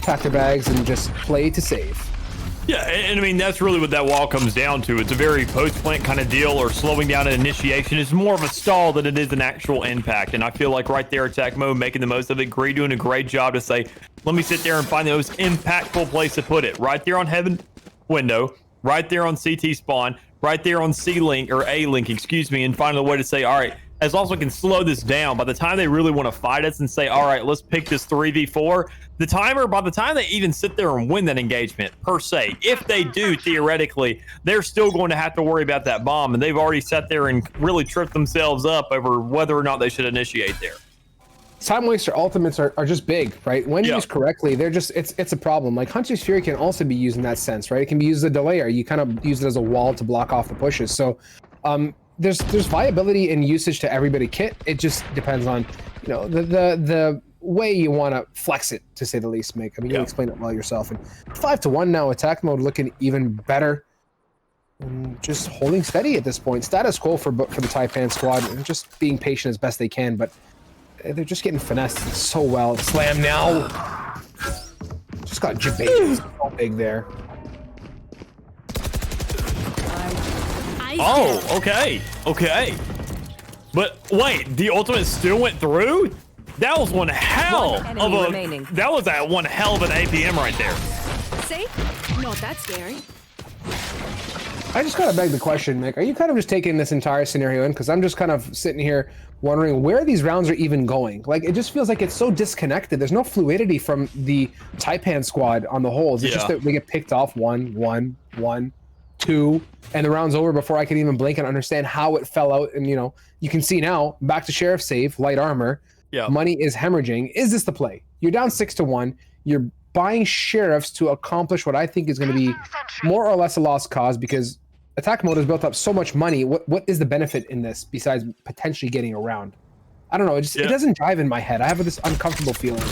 Speaker 3: pack their bags, and just play to save.
Speaker 2: Yeah, and I mean, that's really what that wall comes down to. It's a very post-plant kind of deal, or slowing down an initiation. It's more of a stall than it is an actual impact. And I feel like right there, attack mode, making the most of it. Gree doing a great job to say, let me sit there and find the most impactful place to put it. Right there on Heaven window, right there on CT spawn, right there on C-Link, or A-Link, excuse me, and find a way to say, all right, as long as we can slow this down, by the time they really want to fight us and say, all right, let's pick this 3v4, the timer, by the time they even sit there and win that engagement, per se, if they do, theoretically, they're still going to have to worry about that bomb, and they've already sat there and really tripped themselves up over whether or not they should initiate there.
Speaker 3: Time waster ultimates are just big, right? When used correctly, they're just, it's a problem. Like Hunter's Fury can also be used in that sense, right? It can be used as a delayer. You kind of use it as a wall to block off the pushes. So there's viability and usage to everybody kit. It just depends on, you know, the way you want to flex it, to say the least, Mick. I mean, you explain it well yourself. And 5-1 now, attack mode looking even better. And just holding steady at this point. Status quo for the Taipan squad, and just being patient as best they can, but they're just getting finessed so well. Slam now. Just got jabaited so big there.
Speaker 2: Oh, okay. Okay. But wait, the ultimate still went through? That was one hell of a... That was that one hell of an APM right there.
Speaker 6: See? Not that scary.
Speaker 3: I just gotta beg the question, Nick. Are you kind of just taking this entire scenario in? Because I'm just kind of sitting here wondering where these rounds are even going. Like, it just feels like it's so disconnected. There's no fluidity from the Taipan squad on the whole. It's just that they get picked off 1, 2, and the round's over before I can even blink and understand how it fell out. And, you know, you can see now, back to Sheriff save, light armor. Yeah. Money is hemorrhaging. Is this the play? You're down 6-1. You're buying Sheriffs to accomplish what I think is going to be more or less a lost cause, because attack mode has built up so much money. What is the benefit in this besides potentially getting around? I don't know. It doesn't drive in my head. I have this uncomfortable feeling.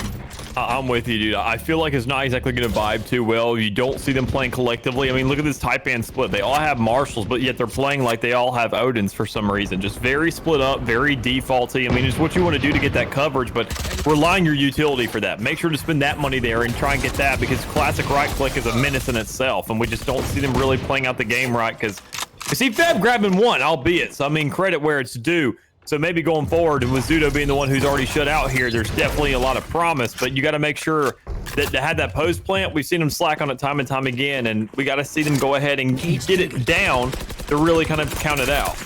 Speaker 2: I'm with you, dude. I feel like it's not exactly going to vibe too well. You don't see them playing collectively. I mean, look at this Taipan split. They all have Marshals, but yet they're playing like they all have Odins for some reason. Just very split up, very defaulty. I mean, it's what you want to do to get that coverage, but rely on your utility for that. Make sure to spend that money there and try and get that, because classic right click is a menace in itself, and we just don't see them really playing out the game right, because you see Fab grabbing one, albeit. So, I mean, credit where it's due. So maybe going forward, and with Zuto being the one who's already shut out here, there's definitely a lot of promise, but you got to make sure that to have that post plant, we've seen them slack on it time and time again, and we got to see them go ahead and get it down to really kind of count it out.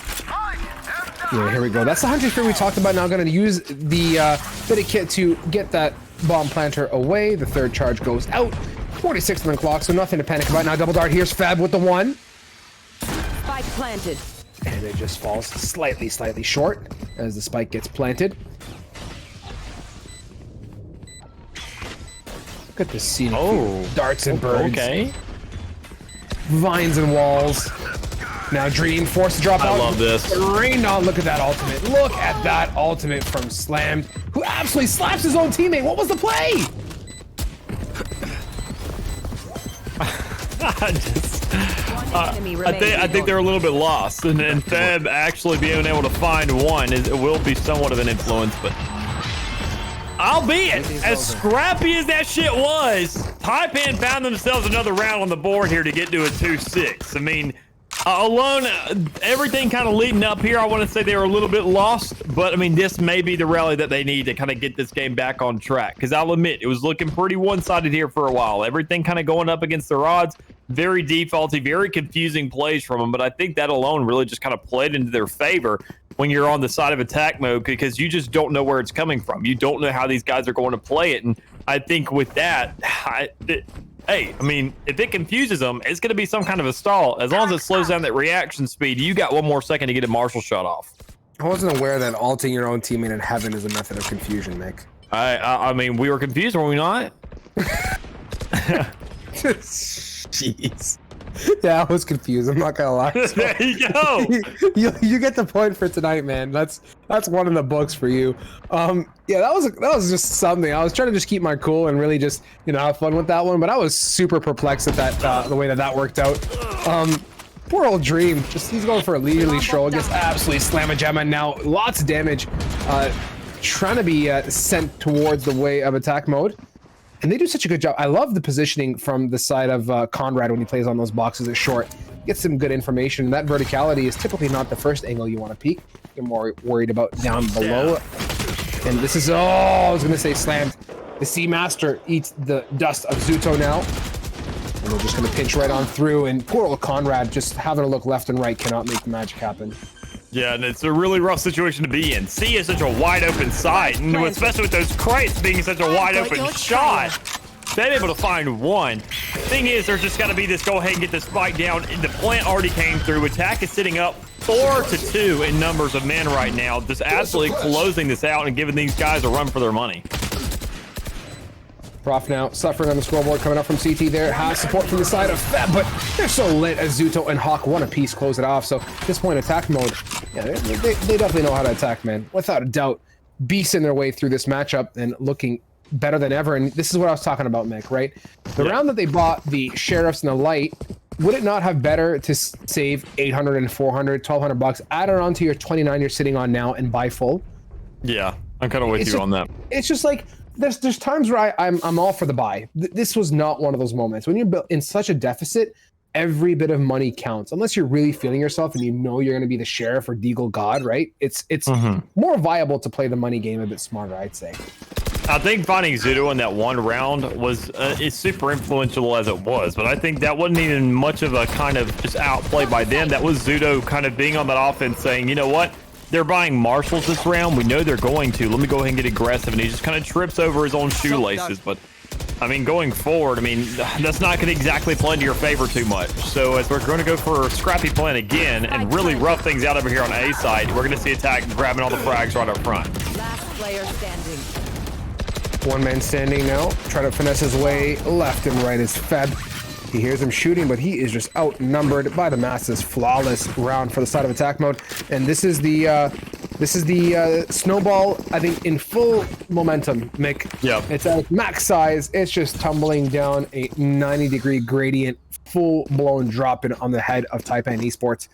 Speaker 3: Yeah, here we go. That's the Hunter Spear we talked about. Now going to use the Fitted Kit to get that bomb planter away. The third charge goes out. 46 on the clock, so nothing to panic about. Now double dart. Here's Fab with the 1.
Speaker 10: Spike planted.
Speaker 3: And it just falls slightly short as the spike gets planted. Look at this scene. Oh, darts and birds.
Speaker 2: Okay.
Speaker 3: Vines and walls. Now Dream forced to drop out.
Speaker 2: I love this.
Speaker 3: Rained on. Look at that ultimate. Look at that ultimate from Slammed, who absolutely slaps his own teammate. What was the play?
Speaker 2: I think they're a little bit lost, and Feb actually being able to find one it will be somewhat of an influence, but albeit as scrappy as that shit was, Taipan found themselves another round on the board here to get to a 2-6. I mean, alone, everything kind of leading up here, I want to say they were a little bit lost, but I mean, this may be the rally that they need to kind of get this game back on track, because I'll admit, it was looking pretty one-sided here for a while. Everything kind of going up against their odds, very defaulty, very confusing plays from them, but I think that alone really just kind of played into their favor when you're on the side of attack mode, because you just don't know where it's coming from. You don't know how these guys are going to play it, and I think with that, hey, I mean, if it confuses them, it's going to be some kind of a stall. As long as it slows down that reaction speed, you got 1 more second to get a Marshal shot off.
Speaker 3: I wasn't aware that ulting your own teammate in heaven is a method of confusion, Nick.
Speaker 2: I mean, we were confused, were we not?
Speaker 3: Jeez. Yeah, I was confused. I'm not gonna lie. So,
Speaker 2: there you go.
Speaker 3: you get the point for tonight, man. That's one in the books for you. Yeah, that was just something. I was trying to just keep my cool and really just have fun with that one, but I was super perplexed at that the way that worked out. Poor old Dream. He's going for a leisurely stroll. Just absolutely slam a jam, and now lots of damage. Trying to be sent towards the way of attack mode. And they do such a good job. I love the positioning from the side of Conrad when he plays on those boxes at short. Gets some good information. That verticality is typically not the first angle you want to peek. You're more worried about down below. And this is, I was going to say slammed. The Sea Master eats the dust of Zuto now. And we're just going to pinch right on through. And poor old Conrad just having a look left and right cannot make the magic happen.
Speaker 2: Yeah, and it's a really rough situation to be in. C is such a wide open side, and especially with those crates being such a wide open shot, they're able to find one. Thing is, there's just got to be this go ahead and get this fight down. The plant already came through. Attack is sitting up 4-2 in numbers of men right now, just absolutely closing this out and giving these guys a run for their money.
Speaker 3: Prof now suffering on the scoreboard, coming up from CT there. Has support from the side of Fab, but they're so lit as Zuto and Hawk one apiece close it off. So at this point, attack mode, yeah, they definitely know how to attack, man. Without a doubt, beasting their way through this matchup and looking better than ever. And this is what I was talking about, Mick, right? The round that they bought the Sheriffs and the Light, would it not have better to save 800 and 400, 1,200 bucks, add it onto your 29 you're sitting on now and buy full?
Speaker 2: Yeah, I'm kind of with you on that.
Speaker 3: It's just like, there's times where I'm all for the buy. This was not one of those moments. When you're in such a deficit, every bit of money counts. Unless you're really feeling yourself and you know you're going to be the sheriff or Deagle God, right? It's more viable to play the money game a bit smarter, I'd say.
Speaker 2: I think finding Zudo in that one round was is super influential as it was, but I think that wasn't even much of a kind of just outplay by them. That was Zudo kind of being on that offense saying, you know what? They're buying marshals this round. We know they're going to. Let me go ahead and get aggressive. And he just kind of trips over his own shoelaces. But, I mean, going forward, I mean, that's not going to exactly play into your favor too much. So as we're going to go for a scrappy plan again and really rough things out over here on A side, we're going to see attack grabbing all the frags right up front.
Speaker 10: Last player standing.
Speaker 3: One man standing now, trying to finesse his way left and right is Feb. He hears him shooting, but he is just outnumbered by the masses. Flawless round for the side of attack mode, and this is the snowball. I think in full momentum, Mick.
Speaker 2: Yeah.
Speaker 3: It's at max size. It's just tumbling down a 90-degree gradient, full-blown drop in on the head of Taipan Esports.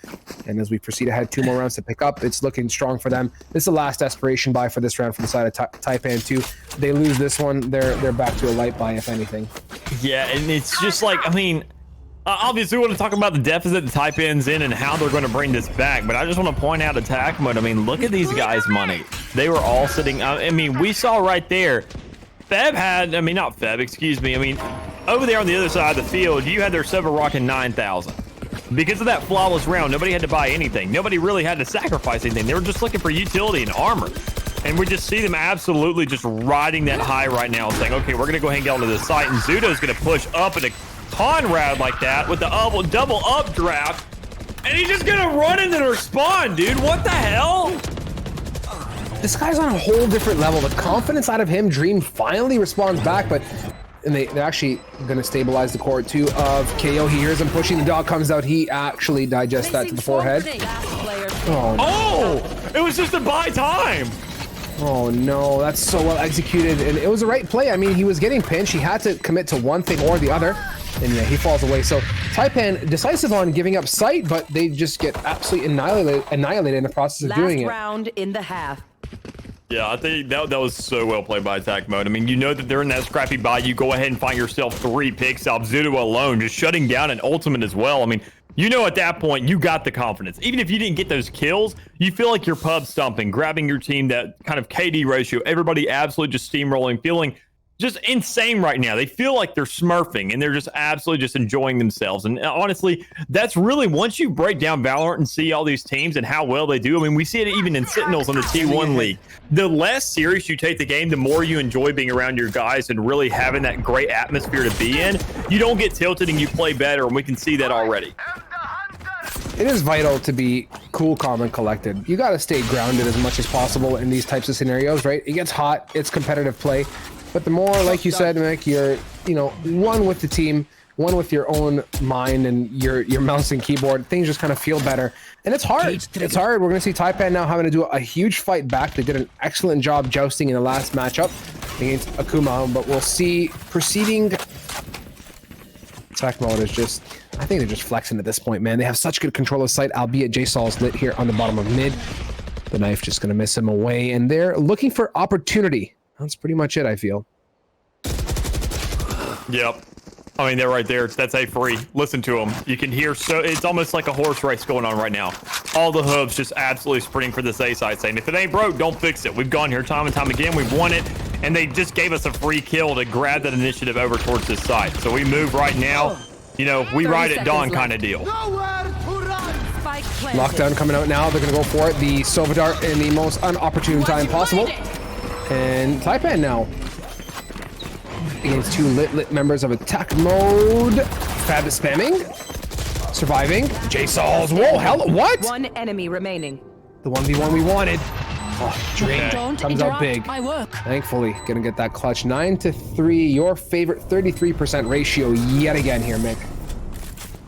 Speaker 3: And as we proceed ahead, 2 more rounds to pick up. It's looking strong for them. This is the last desperation buy for this round from the side of Taipan 2. They lose this one, they're back to a light buy, if anything.
Speaker 2: Yeah, and it's just like, I mean, obviously we want to talk about the deficit that Taipan's in and how they're going to bring this back, but I just want to point out attack mode. I mean, look at these guys' money. They were all sitting, I mean, we saw right there, Feb had, I mean, not Feb, excuse me. I mean, over there on the other side of the field, you had their Silver rocking 9,000. Because of that flawless round, nobody had to buy anything. Nobody really had to sacrifice anything. They were just looking for utility and armor. And we just see them absolutely just riding that high right now, saying, okay, we're going to go ahead and get onto this site. And Zudo's going to push up into Conrad like that with the double updraft. And he's just going to run into their spawn, dude. What the hell?
Speaker 3: This guy's on a whole different level. The confidence out of him, Dream finally responds back, but they're actually going to stabilize the core too of KO. He hears him pushing, the dog comes out. He actually digests that to the forehead. Oh, no.
Speaker 2: Oh, it was just a buy time.
Speaker 3: Oh no, that's so well executed, and it was the right play. I mean, he was getting pinched. He had to commit to one thing or the other, and yeah, he falls away. So Taipan decisive on giving up sight, but they just get absolutely annihilated in the process of doing it.
Speaker 10: Last round in the half.
Speaker 2: Yeah, I think that was so well played by attack mode. I mean, you know that they're in that scrappy buy. You go ahead and find yourself 3 picks up. Zudo alone, just shutting down an ultimate as well. I mean, you know at that point, you got the confidence. Even if you didn't get those kills, you feel like you're pub stomping, grabbing your team, that kind of KD ratio. Everybody absolutely just steamrolling, feeling just insane right now. They feel like they're smurfing and they're just absolutely just enjoying themselves. And honestly, that's really, once you break down Valorant and see all these teams and how well they do, I mean, we see it even in Sentinels in the T1 League. The less serious you take the game, the more you enjoy being around your guys and really having that great atmosphere to be in. You don't get tilted and you play better, and we can see that already.
Speaker 3: It is vital to be cool, calm, and collected. You got to stay grounded as much as possible in these types of scenarios, right? It gets hot, it's competitive play. But the more, like you said, Mick, you're, one with the team, one with your own mind and your mouse and keyboard, things just kind of feel better. And it's hard. It's hard. We're going to see Taipan now having to do a huge fight back. They did an excellent job jousting in the last matchup against Akuma, but we'll see proceeding. Attack mode is just, I think they're just flexing at this point, man. They have such good control of sight, albeit JSol's lit here on the bottom of mid. The knife just going to miss him away, and they're looking for opportunity. That's pretty much it, I feel.
Speaker 2: Yep. I mean, they're right there. That's a free. Listen to them. You can hear, so it's almost like a horse race going on right now. All the hooves just absolutely sprinting for this A side, saying, if it ain't broke, don't fix it. We've gone here time and time again. We've won it. And they just gave us a free kill to grab that initiative over towards this side. So we move right now. We ride at dawn kind of deal.
Speaker 3: Lockdown coming out now. They're going to go for it. The Sova Dart in the most unopportune time possible. And Taipan now against 2 lit members of attack mode. Fab is spamming. Surviving. JSol's. Whoa, hell, what?
Speaker 10: 1 enemy remaining.
Speaker 3: The 1v1 we wanted. Oh, Drake
Speaker 10: Don't
Speaker 3: comes out big.
Speaker 10: my work.
Speaker 3: Thankfully, gonna get that clutch. 9-3, your favorite 33% ratio yet again here, Mick.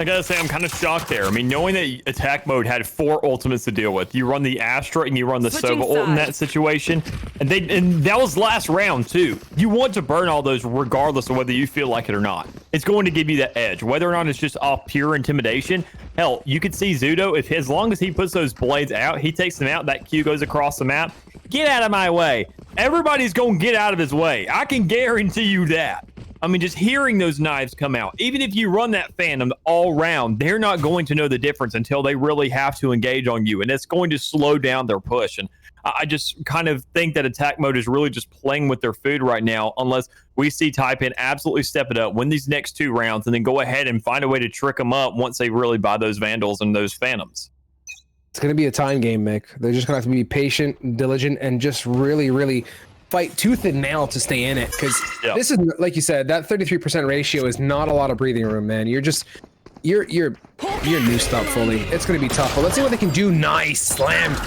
Speaker 2: I gotta say, I'm kind of shocked there. I mean, knowing that attack mode had 4 ultimates to deal with, you run the Astra and you run the Sova ult in that situation, and that was last round too. You want to burn all those regardless of whether you feel like it or not. It's going to give you that edge, whether or not it's just off pure intimidation. Hell, you could see Zudo, as long as he puts those blades out, he takes them out, that Q goes across the map. Get out of my way. Everybody's gonna get out of his way. I can guarantee you that. I mean, just hearing those knives come out, even if you run that Phantom all round, they're not going to know the difference until they really have to engage on you, and it's going to slow down their push. And I just kind of think that attack mode is really just playing with their food right now, unless we see Taipan absolutely step it up, win these next 2 rounds, and then go ahead and find a way to trick them up once they really buy those Vandals and those Phantoms.
Speaker 3: It's going to be a time game, Mick. They're just going to have to be patient and diligent and just really fight tooth and nail to stay in it, because this is, like you said, that 33% ratio is not a lot of breathing room, man. You're noosed up fully. It's going to be tough, but let's see what they can do. Nice slammed.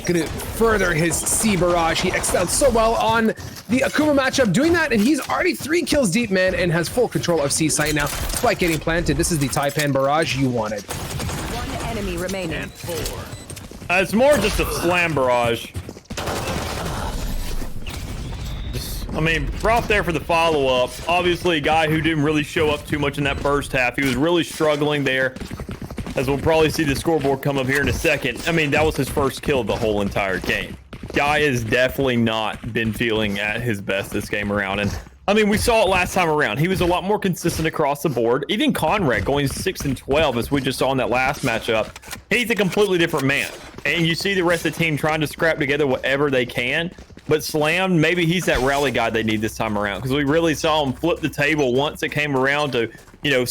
Speaker 3: Going to further his C barrage. He excelled so well on the Akuma matchup doing that, and he's already 3 kills deep, man, and has full control of C site now. Spike getting planted. This is the Taipan barrage you wanted.
Speaker 10: 1 enemy remaining.
Speaker 2: It's more just a slam barrage. I mean, Prof there for the follow-up. Obviously, a guy who didn't really show up too much in that first half. He was really struggling there, as we'll probably see the scoreboard come up here in a second. I mean, that was his first kill of the whole entire game. Guy has definitely not been feeling at his best this game around. And I mean, we saw it last time around. He was a lot more consistent across the board. Even Conrad going 6 and 12, as we just saw in that last matchup. He's a completely different man. And you see the rest of the team trying to scrap together whatever they can. But Slam, maybe he's that rally guy they need this time around, because we really saw him flip the table once it came around to, you know,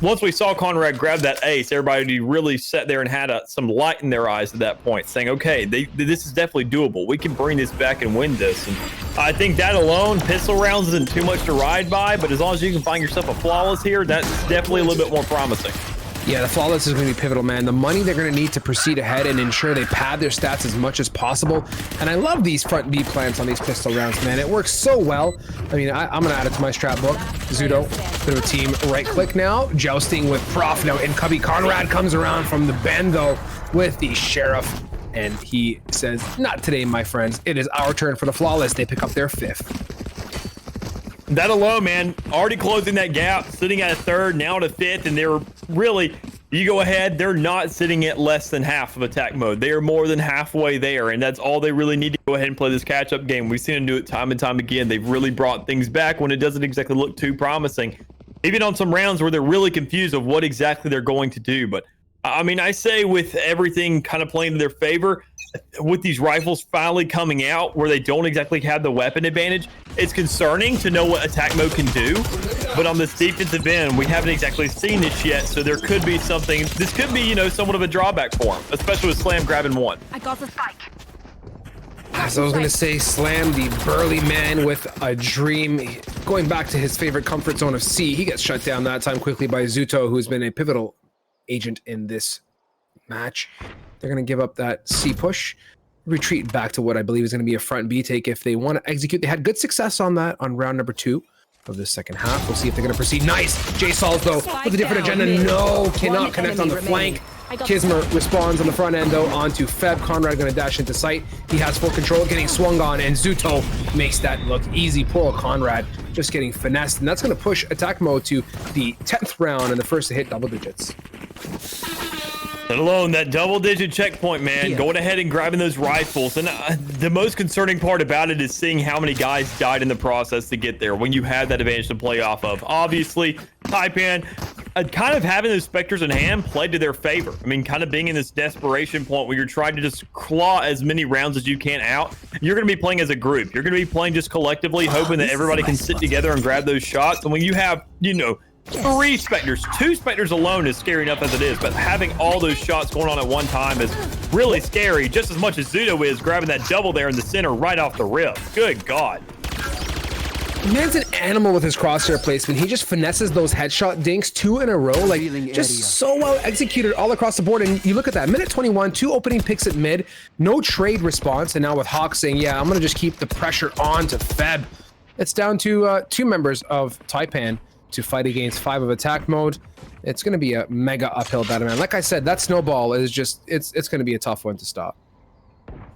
Speaker 2: once we saw Conrad grab that ace, everybody really sat there and had some light in their eyes at that point, saying, okay, this is definitely doable. We can bring this back and win this. And I think that alone, pistol rounds isn't too much to ride by, but as long as you can find yourself a flawless here, that's definitely a little bit more promising.
Speaker 3: Yeah, the flawless is going to be pivotal, man. The money they're going to need to proceed ahead and ensure they pad their stats as much as possible. And I love these front B plants on these pistol rounds, man. It works so well. I mean, I'm going to add it to my strat book. Zudo, bit of a team right click now. Jousting with Prof now in Cubby. Conrad comes around from the bend, though, with the Sheriff. And he says, not today, my friends. It is our turn for the flawless. They pick up their 5th.
Speaker 2: That alone, man, already closing that gap, sitting at a 3rd, now at a 5th, and they're really, you go ahead, they're not sitting at less than half of attack mode. They are more than halfway there, and that's all they really need to go ahead and play this catch-up game. We've seen them do it time and time again. They've really brought things back when it doesn't exactly look too promising, even on some rounds where they're really confused of what exactly they're going to do. But I mean, I say with everything kind of playing to their favor, with these rifles finally coming out where they don't exactly have the weapon advantage, it's concerning to know what attack mode can do. But on this defensive end, we haven't exactly seen this yet, so there could be something. This could be, you know, somewhat of a drawback for him, especially with Slam grabbing 1.
Speaker 6: I got the spike.
Speaker 3: So I was going to say, Slam, the burly man with a dream, going back to his favorite comfort zone of C. He gets shut down that time quickly by Zuto, who's been a pivotal agent in this match. They're going to give up that C push, retreat back to what I believe is going to be a front B take if they want to execute. They had good success on that on round number 2 of the second half. We'll see if they're going to proceed. Nice! J Sauls, though, with a different agenda. No, cannot connect on the flank. Kismer responds on the front end, though, onto Feb. Conrad going to dash into sight. He has full control, getting swung on, and Zuto makes that look easy. Poor Conrad just getting finessed, and that's going to push attack mode to the 10th round and the first to hit double digits.
Speaker 2: Let alone that double-digit checkpoint, man. Going ahead and grabbing those rifles. And the most concerning part about it is seeing how many guys died in the process to get there when you had that advantage to play off of. Obviously, Taipan, kind of having those Spectres in hand played to their favor. I mean, kind of being in this desperation point where you're trying to just claw as many rounds as you can out. You're going to be playing as a group. You're going to be playing just collectively, hoping that everybody can sit together and grab those shots. And when you have, you know, 3 Spectres, 2 Spectres alone is scary enough as it is, but having all those shots going on at one time is really scary, just as much as Zudo is grabbing that double there in the center right off the rip. Good God.
Speaker 3: Man's an animal with his crosshair placement. He just finesses those headshot dinks 2 in a row, like just so well executed all across the board. And you look at that, minute 21, 2 opening picks at mid, no trade response. And now with Hawk saying, yeah, I'm going to just keep the pressure on to Feb. It's down to 2 members of Taipan to fight against 5 of attack mode. It's going to be a mega uphill battle, man. Like I said, that snowball is just, it's going to be a tough one to stop.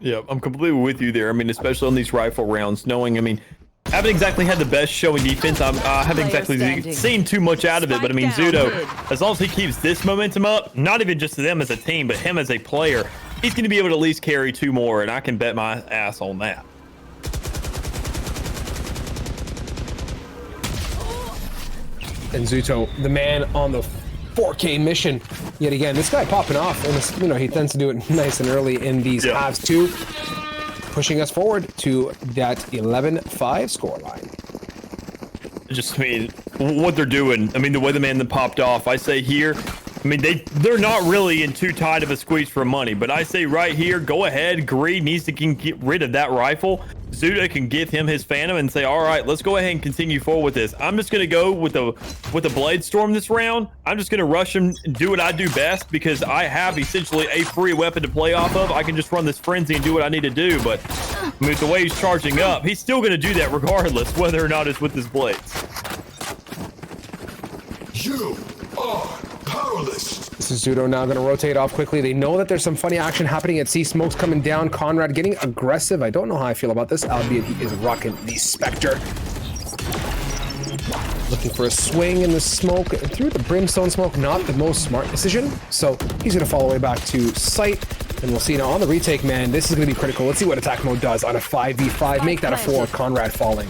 Speaker 2: Yeah, I'm completely with you there. I mean, especially on these rifle rounds, knowing, I mean, I haven't exactly had the best showing defense. I haven't exactly seen too much out of it, but I mean, Zudo, as long as he keeps this momentum up, not even just them as a team, but him as a player, he's going to be able to at least carry 2 more, and I can bet my ass on that.
Speaker 3: And Zuto, the man on the 4K mission, yet again. This guy popping off, and this, you know, he tends to do it nice and early in these halves too, pushing us forward to that 11-5 scoreline.
Speaker 2: Just, I mean, what they're doing. I mean, the way the man that popped off, I say here, I mean, they're not really in too tight of a squeeze for money, but I say right here, go ahead. Greed needs to get rid of that rifle. Zuda can give him his Phantom and say, all right, let's go ahead and continue forward with this. I'm just going to go with the Blade Storm this round. I'm just going to rush him and do what I do best because I have essentially a free weapon to play off of. I can just run this Frenzy and do what I need to do, but I mean, the way he's charging up, he's still going to do that regardless, whether or not it's with his blades.
Speaker 11: You are powerless.
Speaker 3: This is Zudo now going to rotate off quickly. They know that there's some funny action happening at C. Smoke's coming down. Conrad getting aggressive. I don't know how I feel about this, albeit he is rocking the Spectre. Looking for a swing in the smoke. Through the Brimstone smoke, not the most smart decision. So he's going to fall away back to site. And we'll see now on the retake, man. This is going to be critical. Let's see what attack mode does on a 5v5. Make that a 4. Conrad falling.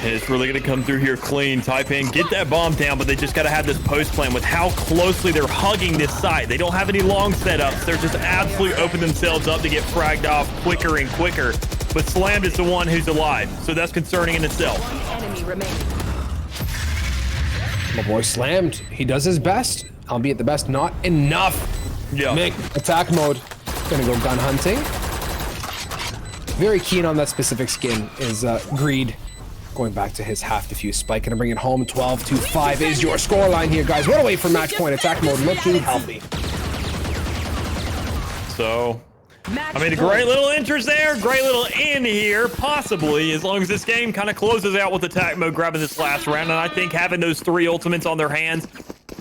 Speaker 2: It's really going to come through here clean. Taipan, get that bomb down, but they just got to have this post plan with how closely they're hugging this site. They don't have any long setups. They're just absolutely open themselves up to get fragged off quicker and quicker. But Slammed is the one who's alive, so that's concerning in itself.
Speaker 10: Enemy remaining.
Speaker 3: My boy Slammed. He does his best, albeit the best not enough.
Speaker 2: Yeah.
Speaker 3: Mick, attack mode. Gonna go gun hunting. Very keen on that specific skin is Greed. Going back to his half defuse spike, gonna bring it home. 12-5 is your scoreline here, guys. What a way for match point. Attack mode looking healthy.
Speaker 2: So, I mean, a great little interest there, great little in here, possibly, as long as this game kind of closes out with attack mode grabbing this last round. And I think having those 3 ultimates on their hands,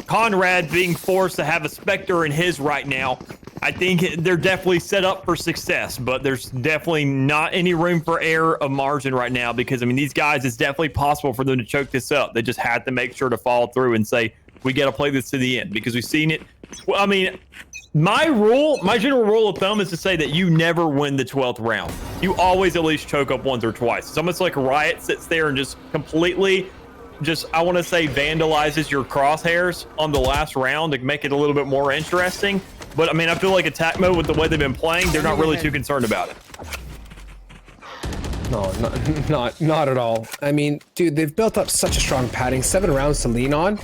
Speaker 2: Conrad being forced to have a Spectre in his right now, I think they're definitely set up for success, but there's definitely not any room for error of margin right now because, I mean, these guys, it's definitely possible for them to choke this up. They just had to make sure to follow through and say, we got to play this to the end because we've seen it. Well, I mean, my general rule of thumb is to say that you never win the 12th round. You always at least choke up once or twice. It's almost like Riot sits there and just completely I want to say vandalizes your crosshairs on the last round to make it a little bit more interesting. But I mean, I feel like attack mode with the way they've been playing, they're not really too concerned about it.
Speaker 3: No, not at all. I mean, dude, they've built up such a strong padding, 7 rounds to lean on,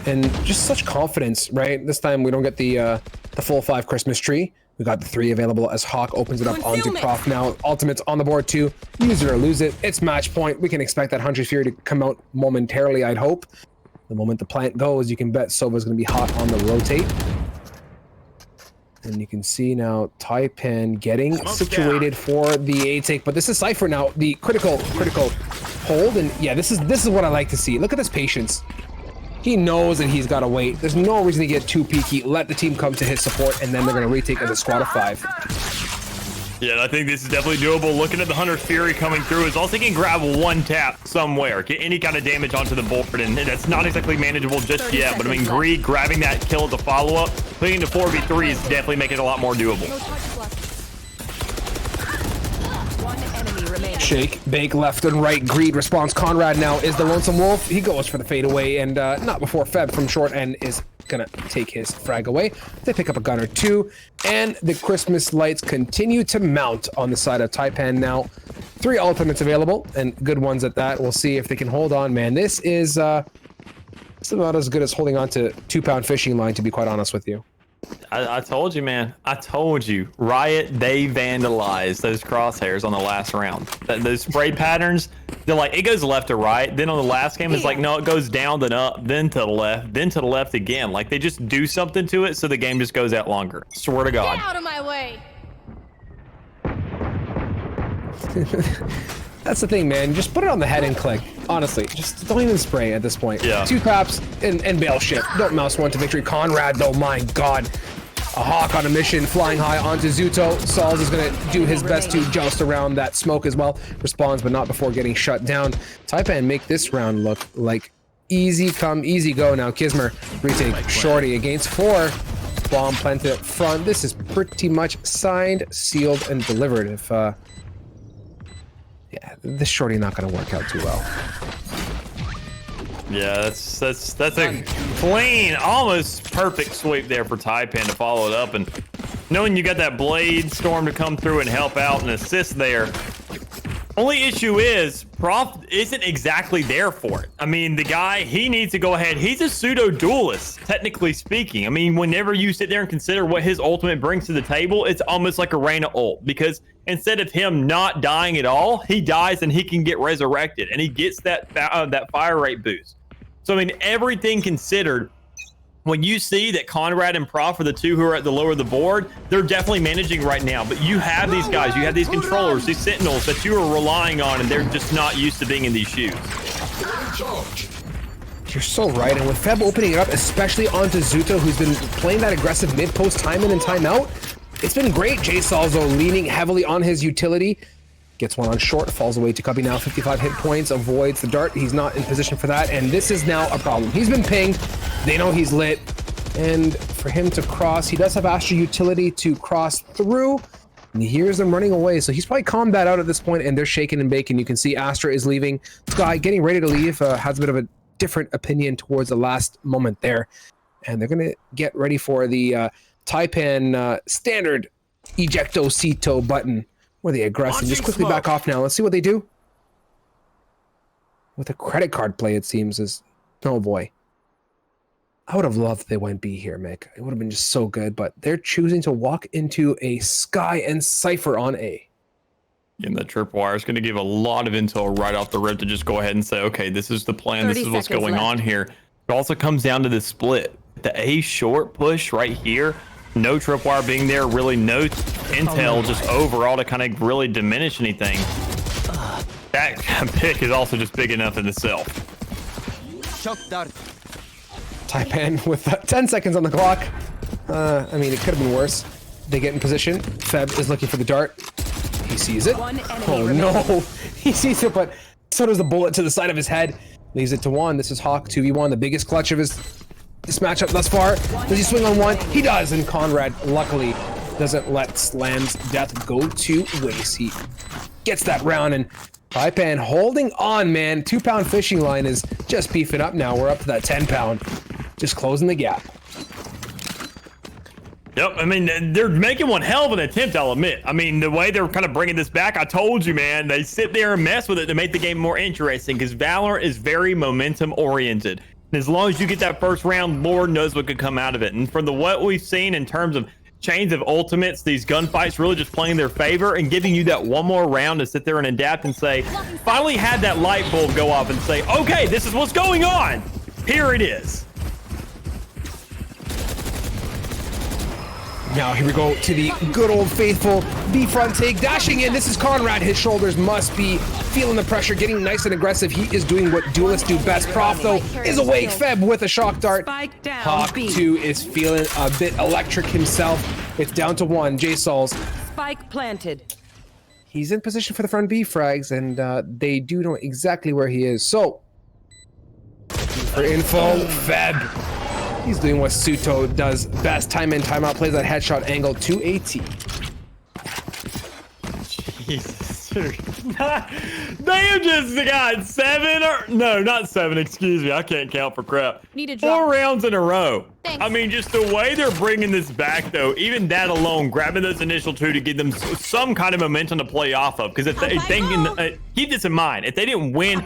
Speaker 3: and just such confidence, right? This time we don't get the full 5 Christmas tree. We got the 3 available as Hawk opens it up onto Prof now. Ultimate's on the board too. Use it or lose it. It's match point. We can expect that 100 Fury to come out momentarily, I'd hope. The moment the plant goes, you can bet Sova's going to be hot on the rotate. And you can see now Taipan getting situated for the A take, but this is Cypher now, the critical hold, and yeah, this is what I like to see. Look at this patience. He knows that he's got to wait. There's no reason to get too peaky. Let the team come to his support, and then they're going to retake as a squad of 5.
Speaker 2: Yeah, I think this is definitely doable. Looking at the Hunter's Fury coming through, is also he can grab 1 tap somewhere, get any kind of damage onto the board, and that's not exactly manageable just yet. But I mean, Greed grabbing that kill at the follow-up, putting into 4v3 is definitely making it a lot more doable.
Speaker 3: Shake, bake left and right. Greed response. Conrad now is the Lonesome Wolf. He goes for the fadeaway, and not before Feb from short end is gonna take his frag away. They pick up a gun or 2, and the Christmas lights continue to mount on the side of Taipan now. 3 ultimates available, and good ones at that. We'll see if they can hold on, man. This is it's about as good as holding on to 2-pound fishing line, to be quite honest with you.
Speaker 2: I told you, man. I told you. Riot, they vandalized those crosshairs on the last round. Those spray patterns, they're like, it goes left to right. Then on the last game, it's like, no, it goes down, then up, then to the left, then to the left again. Like, they just do something to it so the game just goes out longer. Swear to God.
Speaker 4: Get out of my way.
Speaker 3: That's the thing, man. Just put it on the head and click. Honestly, just don't even spray at this point.
Speaker 2: Yeah.
Speaker 3: 2 taps and bail ship. Don't mouse 1 to victory. Conrad, though, my God. A hawk on a mission, flying high onto Zuto. Sauls is gonna do his best to joust around that smoke as well. Responds, but not before getting shut down. Taipan make this round look like easy come, easy go. Now Kismer retake Shorty against 4. Bomb planted up front. This is pretty much signed, sealed, and delivered. If yeah, this Shorty not gonna work out too well.
Speaker 2: Yeah, that's a clean, almost perfect sweep there for Taipan to follow it up, and knowing you got that blade storm to come through and help out and assist there. Only issue is Prof isn't exactly there for it. I mean, the guy, he needs to go ahead. He's a pseudo duelist, technically speaking. I mean, whenever you sit there and consider what his ultimate brings to the table, it's almost like a Reyna ult, because instead of him not dying at all, he dies and he can get resurrected, and he gets that fire rate boost. So, I mean, everything considered, when you see that Conrad and Prof are the 2 who are at the lower of the board, they're definitely managing right now. But you have these guys, you have these controllers, these sentinels that you are relying on, and they're just not used to being in these shoes.
Speaker 3: You're so right, and with Feb opening it up, especially onto Zuto, who's been playing that aggressive mid-post time in and time out, it's been great. Jay Salzo leaning heavily on his utility. Gets 1 on short, falls away to Cubby now, 55 hit points, avoids the dart. He's not in position for that, and this is now a problem. He's been pinged. They know he's lit, and for him to cross, he does have Astra utility to cross through, and he hears them running away, so he's probably calmed that out at this point, and they're shaking and baking. You can see Astra is leaving. Sky getting ready to leave, has a bit of a different opinion towards the last moment there, and they're going to get ready for the Taipan standard ejecto-cito button, where they aggressive. Just quickly back off now. Let's see what they do. With a credit card play, it seems, is... Oh, boy. I would have loved if they went B here, Mick. It would have been just so good, but they're choosing to walk into a Sky and Cypher on A.
Speaker 2: And the tripwire is going to give a lot of intel right off the rip to just go ahead and say, okay, this is the plan. This is what's going on here. It also comes down to the split. The A short push right here. No tripwire being there, really no intel just overall to kind of really diminish anything. That pick is also just big enough in itself.
Speaker 3: Taipan with 10 seconds on the clock. I mean, it could have been worse. They get in position. Feb is looking for the dart. He sees it. Oh no, he sees it, but so does the bullet to the side of his head. Leaves it to 1. This is Hawk 2v1, the biggest clutch of this matchup thus far. Does he swing on 1? He does, and Conrad luckily doesn't let Slam's death go to waste. He gets that round, and Taipan holding on, man. 2-pound fishing line is just beefing up now. We're up to that 10-pound. Just closing the gap.
Speaker 2: Yep, I mean, they're making one hell of an attempt, I'll admit. I mean, the way they're kind of bringing this back, I told you, man, they sit there and mess with it to make the game more interesting, because Valor is very momentum-oriented. And as long as you get that first round, Lord knows what could come out of it. And from what we've seen in terms of chains of ultimates, these gunfights really just playing their favor and giving you that one more round to sit there and adapt and say, finally had that light bulb go off and say, okay, this is what's going on. Here it is.
Speaker 3: Now here we go to the good old faithful B front take, dashing in. This is Conrad. His shoulders must be feeling the pressure, getting nice and aggressive. He is doing what duelists do best. Prof, though, is awake. Feb with a shock dart. Hawk 2 is feeling a bit electric himself. It's down to 1. J Sauls.
Speaker 10: Spike planted.
Speaker 3: He's in position for the front B frags, and they do know exactly where he is. So, for info, Feb. He's doing what Suto does best. Time in, time out, plays that headshot angle to AT.
Speaker 2: Jesus. They have just got 7 or... No, not 7, excuse me. I can't count for crap.
Speaker 4: Need a drop.
Speaker 2: 4 rounds in a row.
Speaker 4: Thanks.
Speaker 2: I mean, just the way they're bringing this back, though, even that alone, grabbing those initial 2 to give them some kind of momentum to play off of. Because if they can... keep this in mind. If they didn't win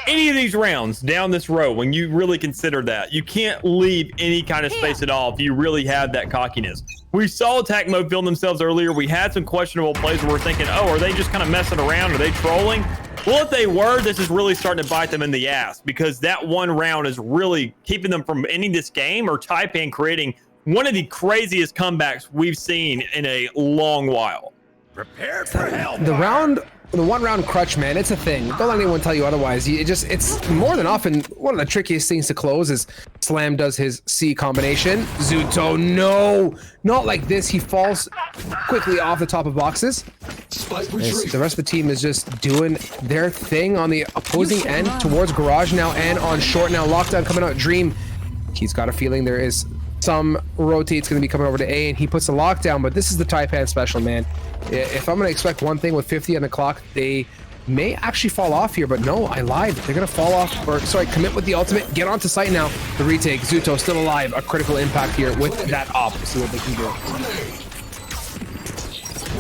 Speaker 2: any of these rounds down this road, when you really consider that, you can't leave any kind of space at all if you really have that cockiness. We saw attack mode film themselves earlier. We had some questionable plays where we're thinking, oh, are they just kind of messing around? Are they trolling? Well, if they were, this is really starting to bite them in the ass, because that one round is really keeping them from ending this game or Taipan creating one of the craziest comebacks we've seen in a long while.
Speaker 7: Prepared for hell.
Speaker 3: The round The one-round crutch, man, it's a thing. Don't let anyone tell you otherwise. It's more than often one of the trickiest things to close is Slam does his C combination. Zuto, no, not like this. He falls quickly off the top of boxes. The rest of the team is just doing their thing on the opposing end towards garage now and on short now. Lockdown coming out. Dream, he's got a feeling there is some rotates going to be coming over to A, and he puts a lockdown, but this is the Taipan special, man. If I'm going to expect one thing with 50 on the clock, they may actually fall off here, but no, I lied. They're going to fall off, or sorry, commit with the ultimate, get onto site now. The retake, Zuto still alive, a critical impact here with that op. See what they can do.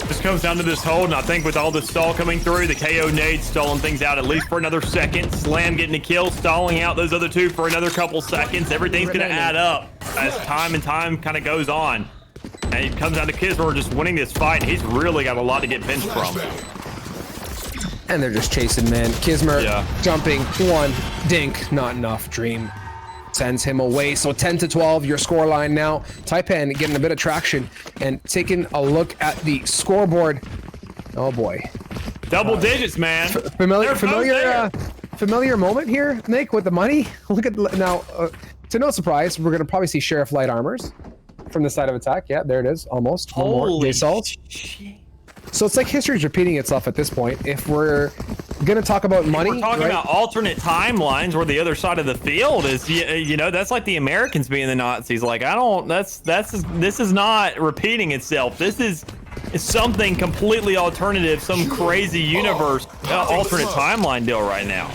Speaker 2: This comes down to this hold, and I think with all the stall coming through, the KO nade stalling things out at least for another second. Slam getting a kill, stalling out those other two for another couple seconds. Everything's going to add up as time and time kind of goes on. And it comes down to Kismer just winning this fight, and he's really got a lot to get pinched from.
Speaker 3: And they're just chasing, man. Kismer jumping, one, dink, not enough. Dream sends him away. So 10-12, your score line now. Taipan getting a bit of traction and taking a look at the scoreboard. Oh boy.
Speaker 2: Double digits, man.
Speaker 3: Familiar moment here, Nick, with the money. Look at now. To no surprise, we're gonna probably see Sheriff Light Armors from the side of attack. Yeah, there it is. Almost.
Speaker 2: Holy
Speaker 3: shit. So it's like history's repeating itself at this point. If we're gonna talk about money,
Speaker 2: we're talking about alternate timelines where the other side of the field is. You know, that's like the Americans being the Nazis. Like, I don't. This is not repeating itself. This is something completely alternative, some crazy universe, alternate timeline deal right now.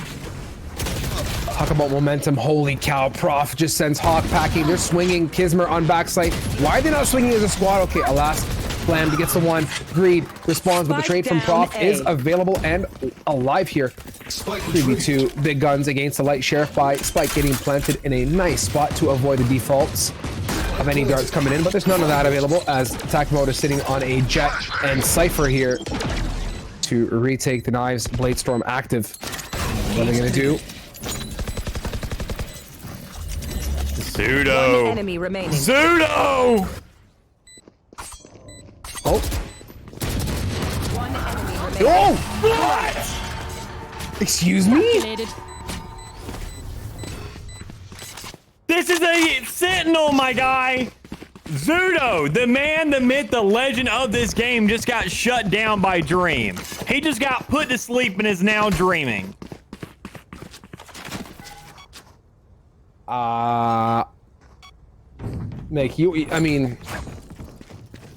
Speaker 3: Talk about momentum. Holy cow. Prof just sends Hawk packing. They're swinging Kismer on backside. Why are they not swinging as a squad? Okay, alas. Slam gets the one. Greed responds, but the trade from Prof is available and alive here. 3v2 big guns against the light sheriff by Spike getting planted in a nice spot to avoid the defaults of any darts coming in, but there's none of that available as attack mode is sitting on a Jet and Cypher here to retake the knives. Bladestorm active. What are they gonna do?
Speaker 2: Zuto.
Speaker 10: One enemy remaining.
Speaker 2: Zuto.
Speaker 3: Oh.
Speaker 10: One enemy remaining.
Speaker 3: Oh! What? Excuse me?
Speaker 2: This is a Sentinel, my guy. Zuto, the man, the myth, the legend of this game just got shut down by Dream. He just got put to sleep and is now dreaming.
Speaker 3: Nick, I mean,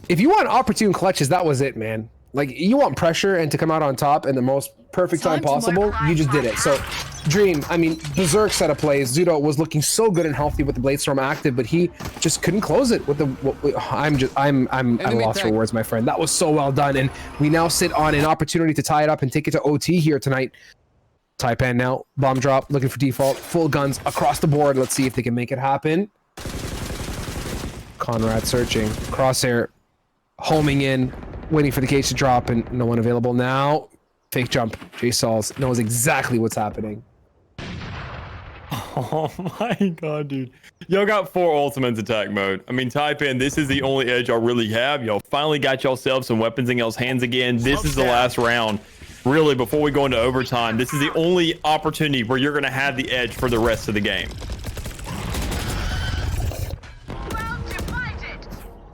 Speaker 3: if you want opportune clutches, that was it, man. Like, you want pressure and to come out on top in the most perfect time possible, you just did it. So, Dream, I mean, berserk set of plays. Zuto was looking so good and healthy with the Bladestorm active, but he just couldn't close it with the. I'm lost for words, my friend. That was so well done, and we now sit on an opportunity to tie it up and take it to OT here tonight. Taipan now, bomb drop, looking for default, full guns across the board. Let's see if they can make it happen. Conrad searching, crosshair, homing in, waiting for the cage to drop, and no one available now. Fake jump. J Sauls knows exactly what's happening.
Speaker 2: Oh my god, dude. Y'all got 4 ultimates attack mode. I mean, Taipan, this is the only edge y'all really have. Y'all finally got yourselves some weapons in y'all's hands again. This is the last round. Really, before we go into overtime, this is the only opportunity where you're going to have the edge for the rest of the game.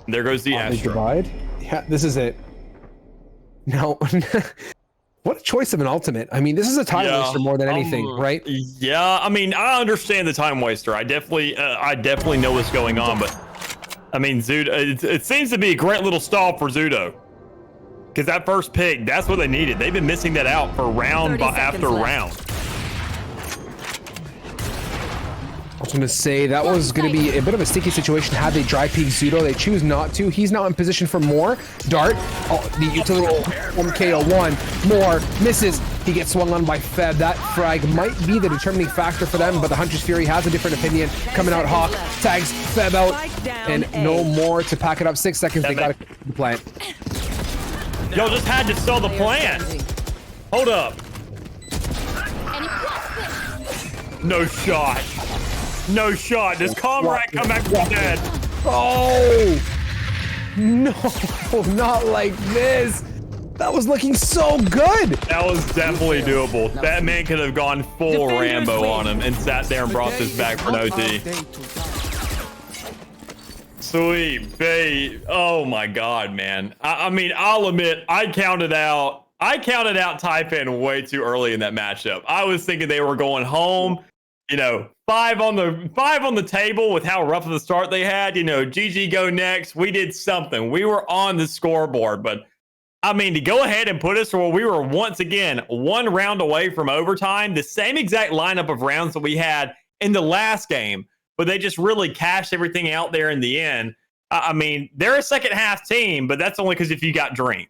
Speaker 2: There goes the Astro.
Speaker 3: Divide. Yeah, this is it. No. What a choice of an ultimate. I mean, this is a time waster more than anything, right?
Speaker 2: Yeah, I mean, I understand the time waster. I definitely know what's going on, but I mean, Zuto, it seems to be a great little stall for Zuto. Because that first pick, that's what they needed. They've been missing that out for round after round.
Speaker 3: I was going to say that was going to be a bit of a sticky situation had they dry peek Zuto. They choose not to. He's now in position for more. Dart, the utility MKO1, more, misses. He gets swung on by Feb. That frag might be the determining factor for them, but the Hunter's Fury has a different opinion. Coming out, Hawk tags Feb out, and no more to pack it up. 6 seconds, they got to plant.
Speaker 2: Y'all just had to sell the plan. Hold up. No shot. No shot. Does Comrade come back from the dead?
Speaker 3: Oh! No, not like this. That was looking so good.
Speaker 2: That was definitely doable. That man could have gone full Rambo on him and sat there and brought this back for an OT. Sweet bait. Oh my God, man. I mean, I'll admit, I counted out Taipan way too early in that matchup. I was thinking they were going home. You know, five on the table with how rough of a start they had. You know, GG go next. We did something. We were on the scoreboard, but I mean, to go ahead and put us where we were once again 1 round away from overtime, the same exact lineup of rounds that we had in the last game, but they just really cashed everything out there in the end. I mean, they're a second half team, but that's only because if you got Dream.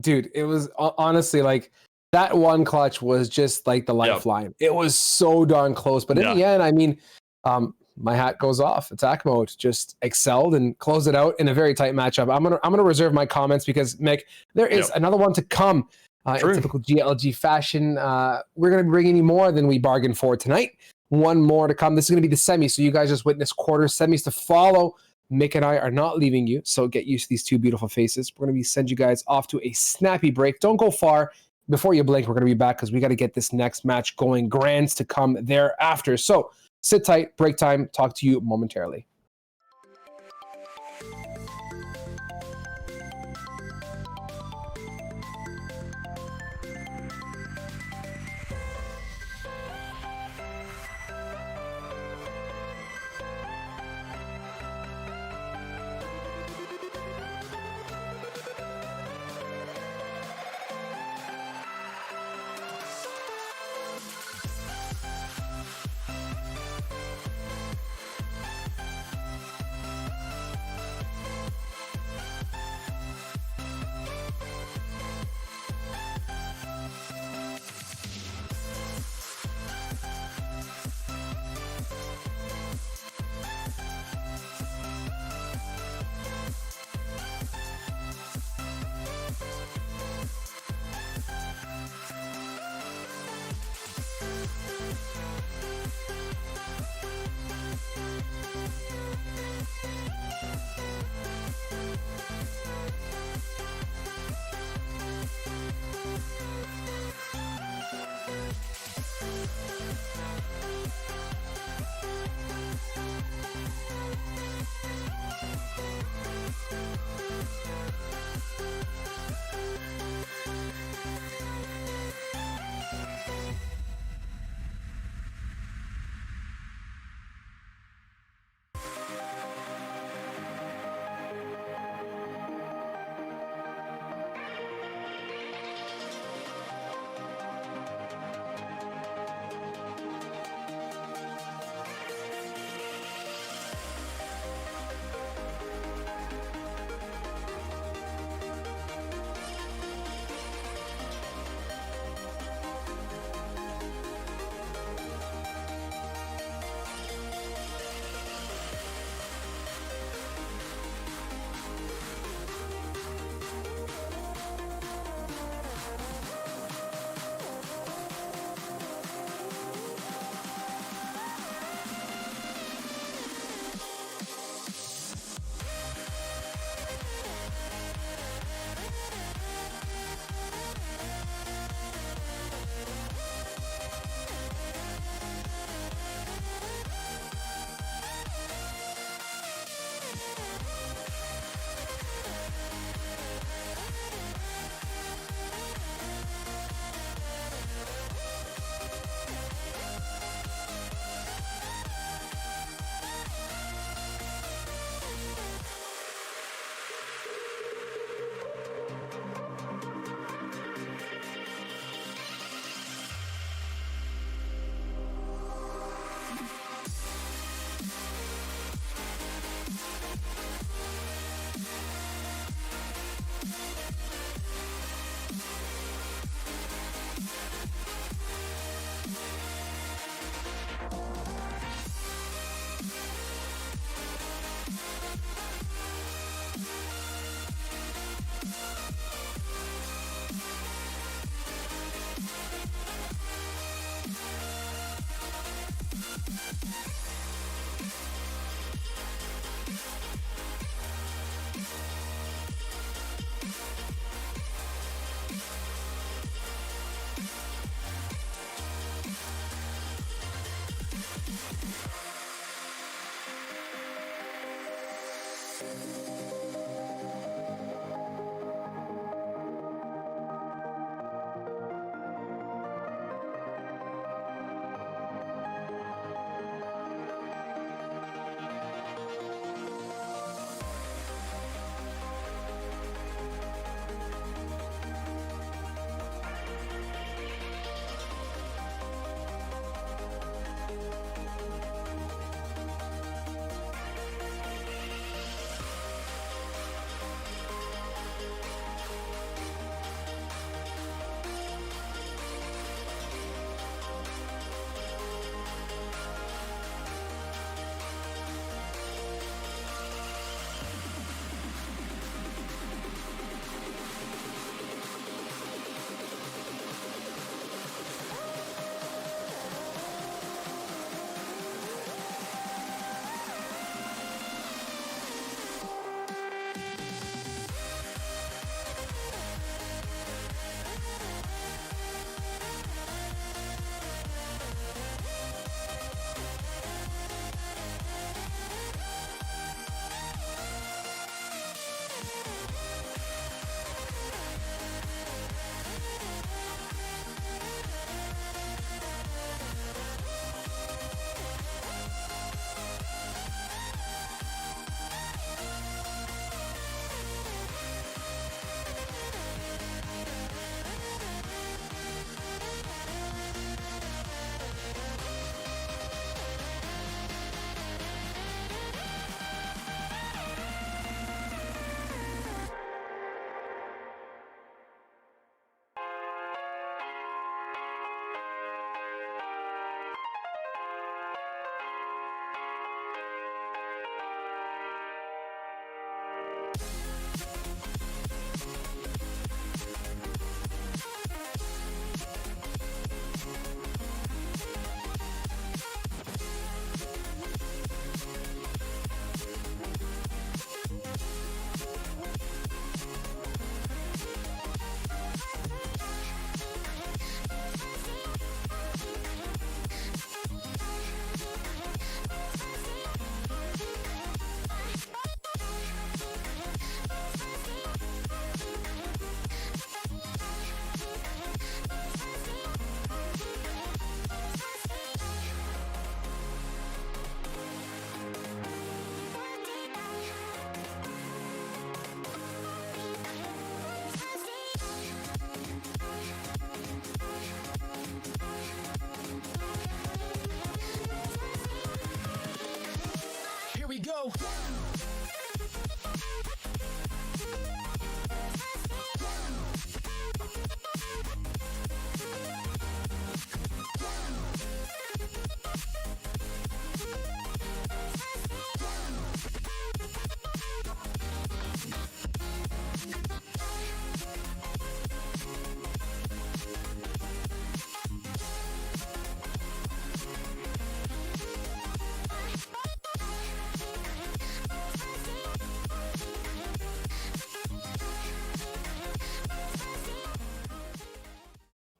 Speaker 3: Dude, it was honestly like that one clutch was just like the lifeline. It was so darn close, but in the end, I mean, my hat goes off. Attack mode just excelled and closed it out in a very tight matchup. I'm gonna reserve my comments because Mick, there is another one to come in typical GLG fashion. We're gonna be bringing you more than we bargained for tonight. One more to come. This is gonna be the semi, so you guys just witnessed quarters, semis to follow. Mick and I are not leaving you, so get used to these two beautiful faces. We're gonna send you guys off to a snappy break. Don't go far. Before you blink, we're gonna be back because we got to get this next match going. Grands to come thereafter. So sit tight, break time, talk to you momentarily.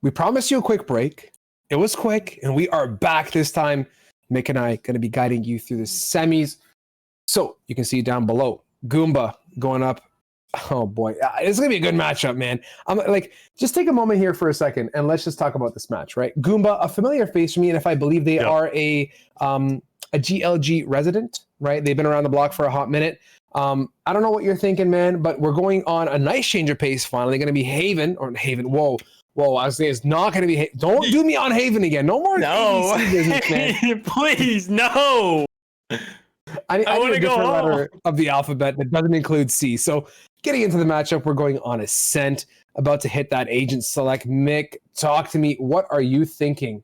Speaker 3: We promised you a quick break. It was quick, and we are back this time. Mick and I going to be guiding you through the semis. So you can see down below, Goomba going up. Oh boy, it's going to be a good matchup, man. I'm like, just take a moment here for a second, and let's just talk about this match, right? Goomba, a familiar face for me, and if I believe they are a GLG resident, right? They've been around the block for a hot minute. I don't know what you're thinking, man, but we're going on a nice change of pace finally. Going to be Haven. Whoa, I was saying it's not going to be. Don't do me on Haven again. No more.
Speaker 2: No,
Speaker 3: business, man.
Speaker 2: Please, no.
Speaker 3: I want to go letter of the alphabet that doesn't include C. So getting into the matchup, we're going on Ascent, about to hit that agent select. Mick, talk to me. What are you thinking?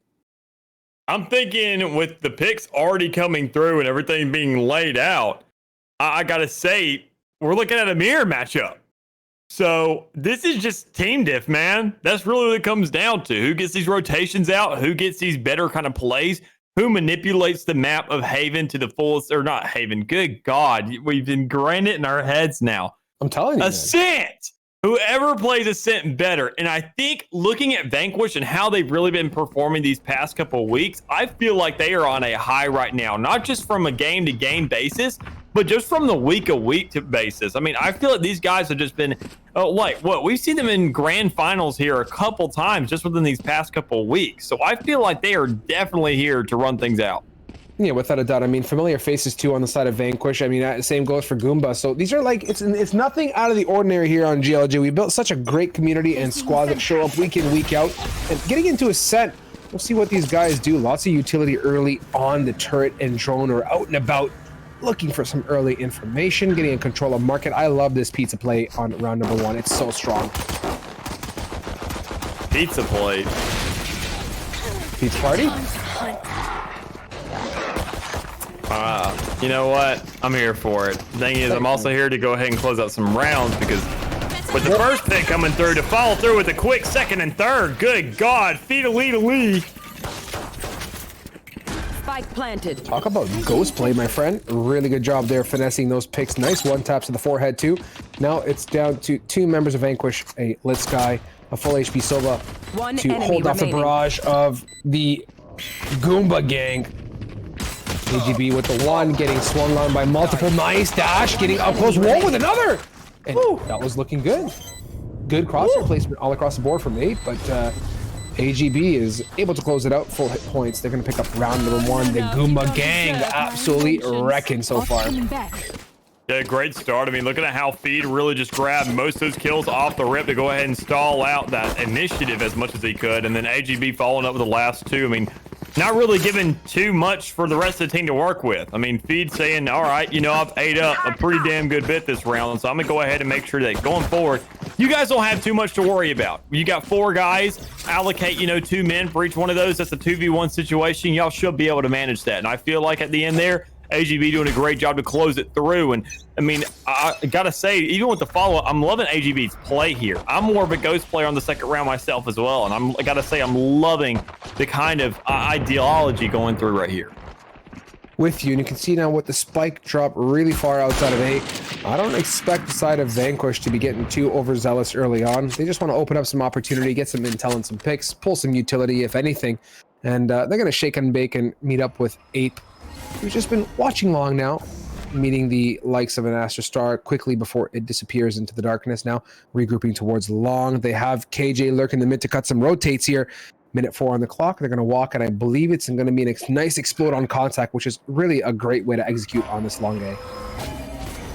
Speaker 2: I'm thinking with the picks already coming through and everything being laid out, I got to say, we're looking at a mirror matchup. So this is just team diff, man. That's really what it comes down to. Who gets these rotations out? Who gets these better kind of plays? Who manipulates the map of Haven to the fullest, or not Haven? Good God, we've ingrained it in our heads now.
Speaker 3: I'm telling you.
Speaker 2: Ascent! Whoever plays Ascent better. And I think looking at Vanquish and how they've really been performing these past couple of weeks, I feel like they are on a high right now. Not just from a game-to-game basis, but just from the week-to-week basis. I mean, I feel like these guys have just been, we've seen them in grand finals here a couple times just within these past couple of weeks. So I feel like they are definitely here to run things out.
Speaker 3: Yeah, without a doubt. I mean, familiar faces too on the side of Vanquish. I mean, same goes for Goomba. So these are like, it's nothing out of the ordinary here on GLG. We built such a great community and squad that show up week in, week out. And getting into Ascent, we'll see what these guys do. Lots of utility early on the turret and drone, or out and about, looking for some early information, getting in control of market. I love this pizza play on round number 1. It's so strong.
Speaker 2: Pizza plate.
Speaker 3: Pizza party?
Speaker 2: You know what? I'm here for it. Thing is, I'm also here to go ahead and close out some rounds, because with the first pick coming through, to follow through with a quick second and third, good God, feed-a-lee-to-lee.
Speaker 10: Spike planted.
Speaker 3: Talk about ghost play, my friend. Really good job there finessing those picks. Nice one taps to the forehead too. Now it's down to 2 members of Vanquish, a Lit Sky, a full HP Silva, to hold off the barrage of the Goomba gang. AGB with the 1, getting swung on by multiple. Nice dash, getting up close. Whoa, with another! And that was looking good. Good crosshair placement all across the board from 8, but AGB is able to close it out. Full hit points. They're going to pick up round number 1. The Goomba gang absolutely wrecking so far.
Speaker 2: Yeah, great start. I mean, looking at how Feed really just grabbed most of those kills off the rip to go ahead and stall out that initiative as much as he could. And then AGB following up with the last 2. I mean, not really giving too much for the rest of the team to work with. I mean, Feed saying, all right, you know, I've ate up a pretty damn good bit this round, so I'm going to go ahead and make sure that going forward, you guys don't have too much to worry about. You got 4 guys, allocate, 2 men for each one of those. That's a 2v1 situation. Y'all should be able to manage that. And I feel like at the end there, AGB doing a great job to close it through. And I mean, I gotta say, even with the follow-up, I'm loving AGB's play here. I'm more of a ghost player on the second round myself as well, and I gotta say, I'm loving the kind of ideology going through right here.
Speaker 3: With you, and you can see now with the spike drop really far outside of A. I don't expect the side of Vanquish to be getting too overzealous early on. They just want to open up some opportunity, get some intel and some picks, pull some utility if anything, and they're gonna shake and bake and meet up with 8. We've just been watching long now, meeting the likes of an Astra Star quickly before it disappears into the darkness. Now regrouping towards long. They have KJ lurking in the mid to cut some rotates here. Minute 4 on the clock. They're going to walk, and I believe it's going to be a nice explode on contact, which is really a great way to execute on this long A.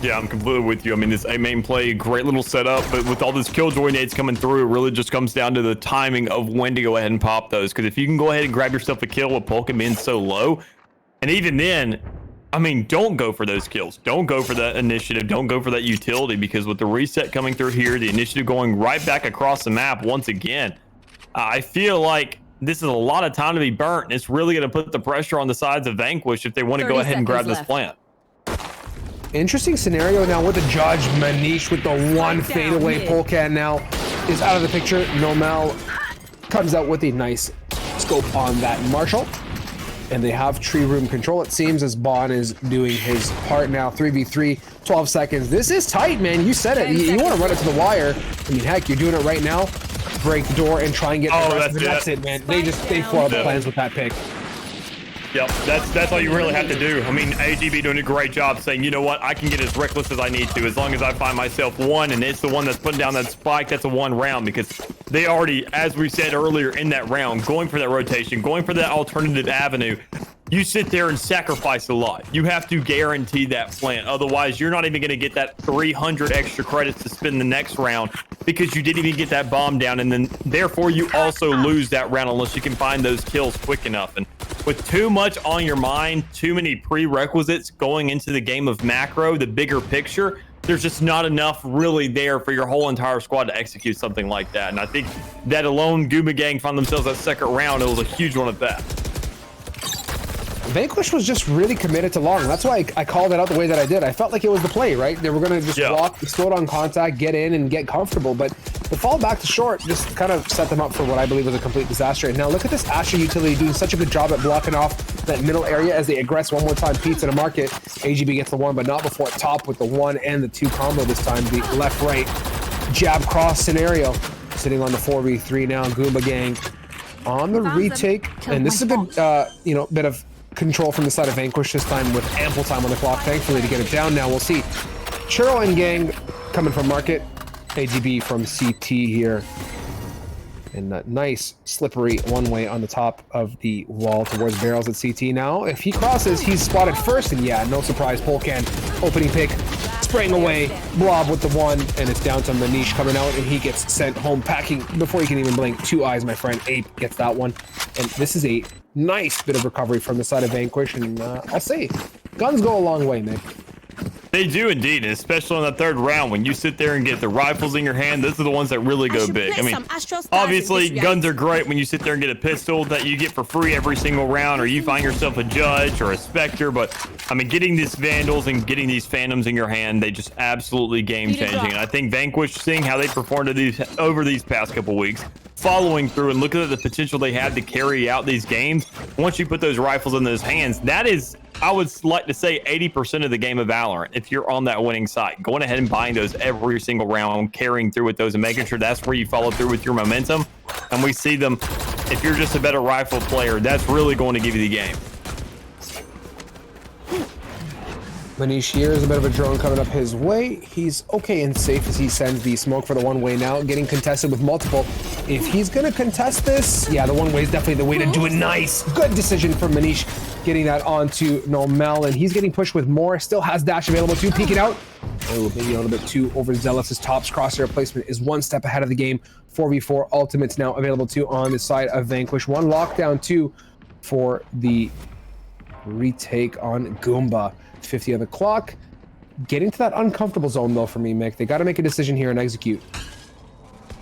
Speaker 2: Yeah, I'm completely with you. I mean, this A main play, great little setup, but with all this killjoy nades coming through, it really just comes down to the timing of when to go ahead and pop those. Because if you can go ahead and grab yourself a kill with Polka being so low, and even then, I mean, don't go for those kills. Don't go for that initiative. Don't go for that utility, because with the reset coming through here, the initiative going right back across the map once again, I feel like this is a lot of time to be burnt. And it's really going to put the pressure on the sides of Vanquish if they want to go ahead and grab this plant.
Speaker 3: Interesting scenario now with the judge. Manish with the one fadeaway. Polkan now is out of the picture. Nomel comes out with a nice scope on that Marshall. And they have tree room control, it seems, as Bon is doing his part now. 3v3, 12 seconds. This is tight, man. You said it. You want to run it to the wire. I mean, heck, you're doing it right now. Break the door and try and get the rest of it. That's it, man. They floor up the plans with that pick.
Speaker 2: Yep, that's all you really have to do. I mean, AGB doing a great job saying, you know what, I can get as reckless as I need to, as long as I find myself one, and it's the one that's putting down that spike. That's a one round, because they already, as we said earlier in that round, going for that rotation, going for that alternative avenue. You sit there and sacrifice a lot. You have to guarantee that plant. Otherwise, you're not even going to get that 300 extra credits to spend the next round, because you didn't even get that bomb down. And then therefore you also lose that round unless you can find those kills quick enough. And with too much on your mind, too many prerequisites going into the game of macro, the bigger picture, there's just not enough really there for your whole entire squad to execute something like that. And I think that alone, Goomba Gang found themselves that second round. It was a huge one at that.
Speaker 3: Vanquish was just really committed to long. That's why I called it out the way that I did. I felt like it was the play, right? They were going to just walk, slow on contact, get in, and get comfortable. But the fall back to short just kind of set them up for what I believe was a complete disaster. And now look at this Asher utility doing such a good job at blocking off that middle area as they aggress one more time. Pete's in a market. AGB gets the one, but not before top with the one and the two combo this time. The left-right jab cross scenario. Sitting on the 4v3 now. Goomba Gang on the retake. And this is a good, bit of control from the side of Vanquish this time with ample time on the clock, thankfully, to get it down. Now we'll see Churro and Gang coming from market, AGB from CT here, and that nice slippery one way on the top of the wall towards barrels at CT. Now if he crosses, he's spotted first, and yeah, no surprise, Polkan opening pick, spraying away, Blob with the one, and it's down to Manish coming out, and he gets sent home packing before he can even blink. Two eyes, my friend. Ape gets that one, and this is a nice bit of recovery from the side of Vanquish, and I'll say, guns go a long way, man.
Speaker 2: They do indeed, and especially in the third round, when you sit there and get the rifles in your hand, those are the ones that really go big. I mean, obviously, guns are great when you sit there and get a pistol that you get for free every single round, or you find yourself a Judge or a Spectre, but, I mean, getting these Vandals and getting these Phantoms in your hand, they just absolutely game-changing. And I think Vanquish, seeing how they performed over these past couple weeks, following through and looking at the potential they have to carry out these games, once you put those rifles in those hands, that is, I would like to say, 80% of the game of Valorant. If you're on that winning side, going ahead and buying those every single round, carrying through with those, and making sure that's where you follow through with your momentum. And we see them, if you're just a better rifle player, that's really going to give you the game.
Speaker 3: Manish here is a bit of a drone coming up his way. He's okay and safe as he sends the smoke for the one way now, getting contested with multiple. If he's gonna contest this, yeah, the one way is definitely the way to do it. Nice, good decision from Manish, getting that onto Nomel, and he's getting pushed with more. Still has dash available too, peeking out. Oh, maybe a little bit too overzealous. His Top's crosshair placement is one step ahead of the game. 4v4 ultimates now available too on the side of Vanquish. One lockdown too for the retake on Goomba. 50 on the clock. Getting to that uncomfortable zone though for me, Mick. They got to make a decision here and execute.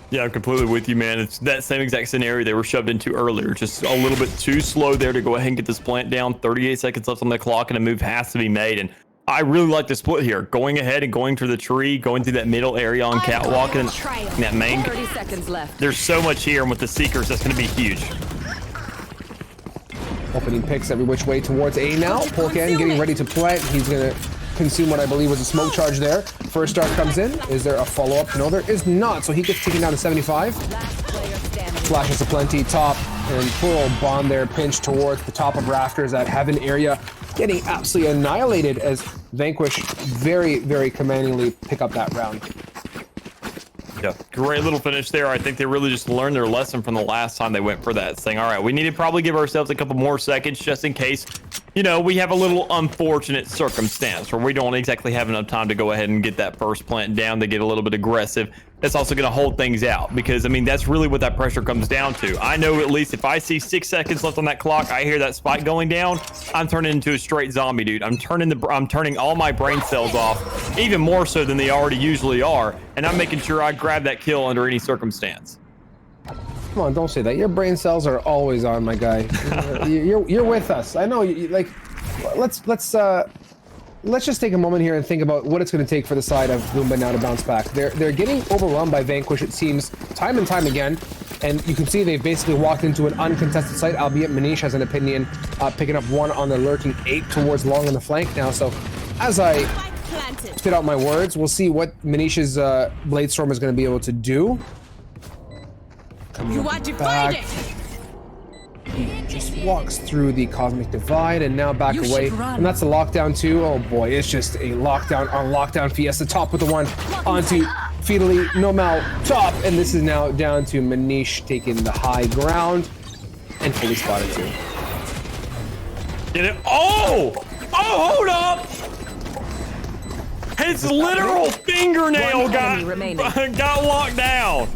Speaker 2: Yeah, I'm completely with you, man. It's that same exact scenario they were shoved into earlier. Just a little bit too slow there to go ahead and get this plant down. 38 seconds left on the clock, and a move has to be made. And I really like the split here. Going ahead and going to the tree, going through that middle area on catwalk, and that main.
Speaker 10: 30 seconds left.
Speaker 2: There's so much here, and with the Seekers, that's going to be huge.
Speaker 3: Opening picks every which way towards A now. Polkan getting ready to plant. He's going to consume what I believe was a smoke charge there. First start comes in. Is there a follow-up? No, there is not. So he gets taken down to 75. Flashes aplenty top, and poor old Bond there pinched towards the top of rafters at Heaven area, getting absolutely annihilated as Vanquish very, very commandingly pick up that round.
Speaker 2: Yeah, great little finish there. I think they really just learned their lesson from the last time they went for that, saying, all right, we need to probably give ourselves a couple more seconds just in case, you know, we have a little unfortunate circumstance where we don't exactly have enough time to go ahead and get that first plant down. They get a little bit aggressive. That's also going to hold things out because, I mean, that's really what that pressure comes down to. I know at least if I see 6 seconds left on that clock, I hear that spike going down, I'm turning into a straight zombie, dude. I'm turning all my brain cells off, even more so than they already usually are, and I'm making sure I grab that kill under any circumstance.
Speaker 3: Come on, don't say that. Your brain cells are always on, my guy. You're with us. I know. Like, let's just take a moment here and think about what it's going to take for the side of Goomba now to bounce back. They're getting overrun by Vanquish, it seems, time and time again, and you can see they've basically walked into an uncontested site. Albeit Manish has an opinion, picking up one on the lurking 8 towards long on the flank now. So, as I spit out my words, we'll see what Manish's Blade Storm is going to be able to do.
Speaker 6: You are divided.
Speaker 3: He just walks through the Cosmic Divide and now back away. And that's a lockdown too. Oh boy, it's just a lockdown on lockdown Fiesta. Top with the one onto Fideli, Nomal, top. And this is now down to Manish taking the high ground and fully spotted too.
Speaker 2: Get it? Oh! Oh, hold up! His literal fingernail got locked down.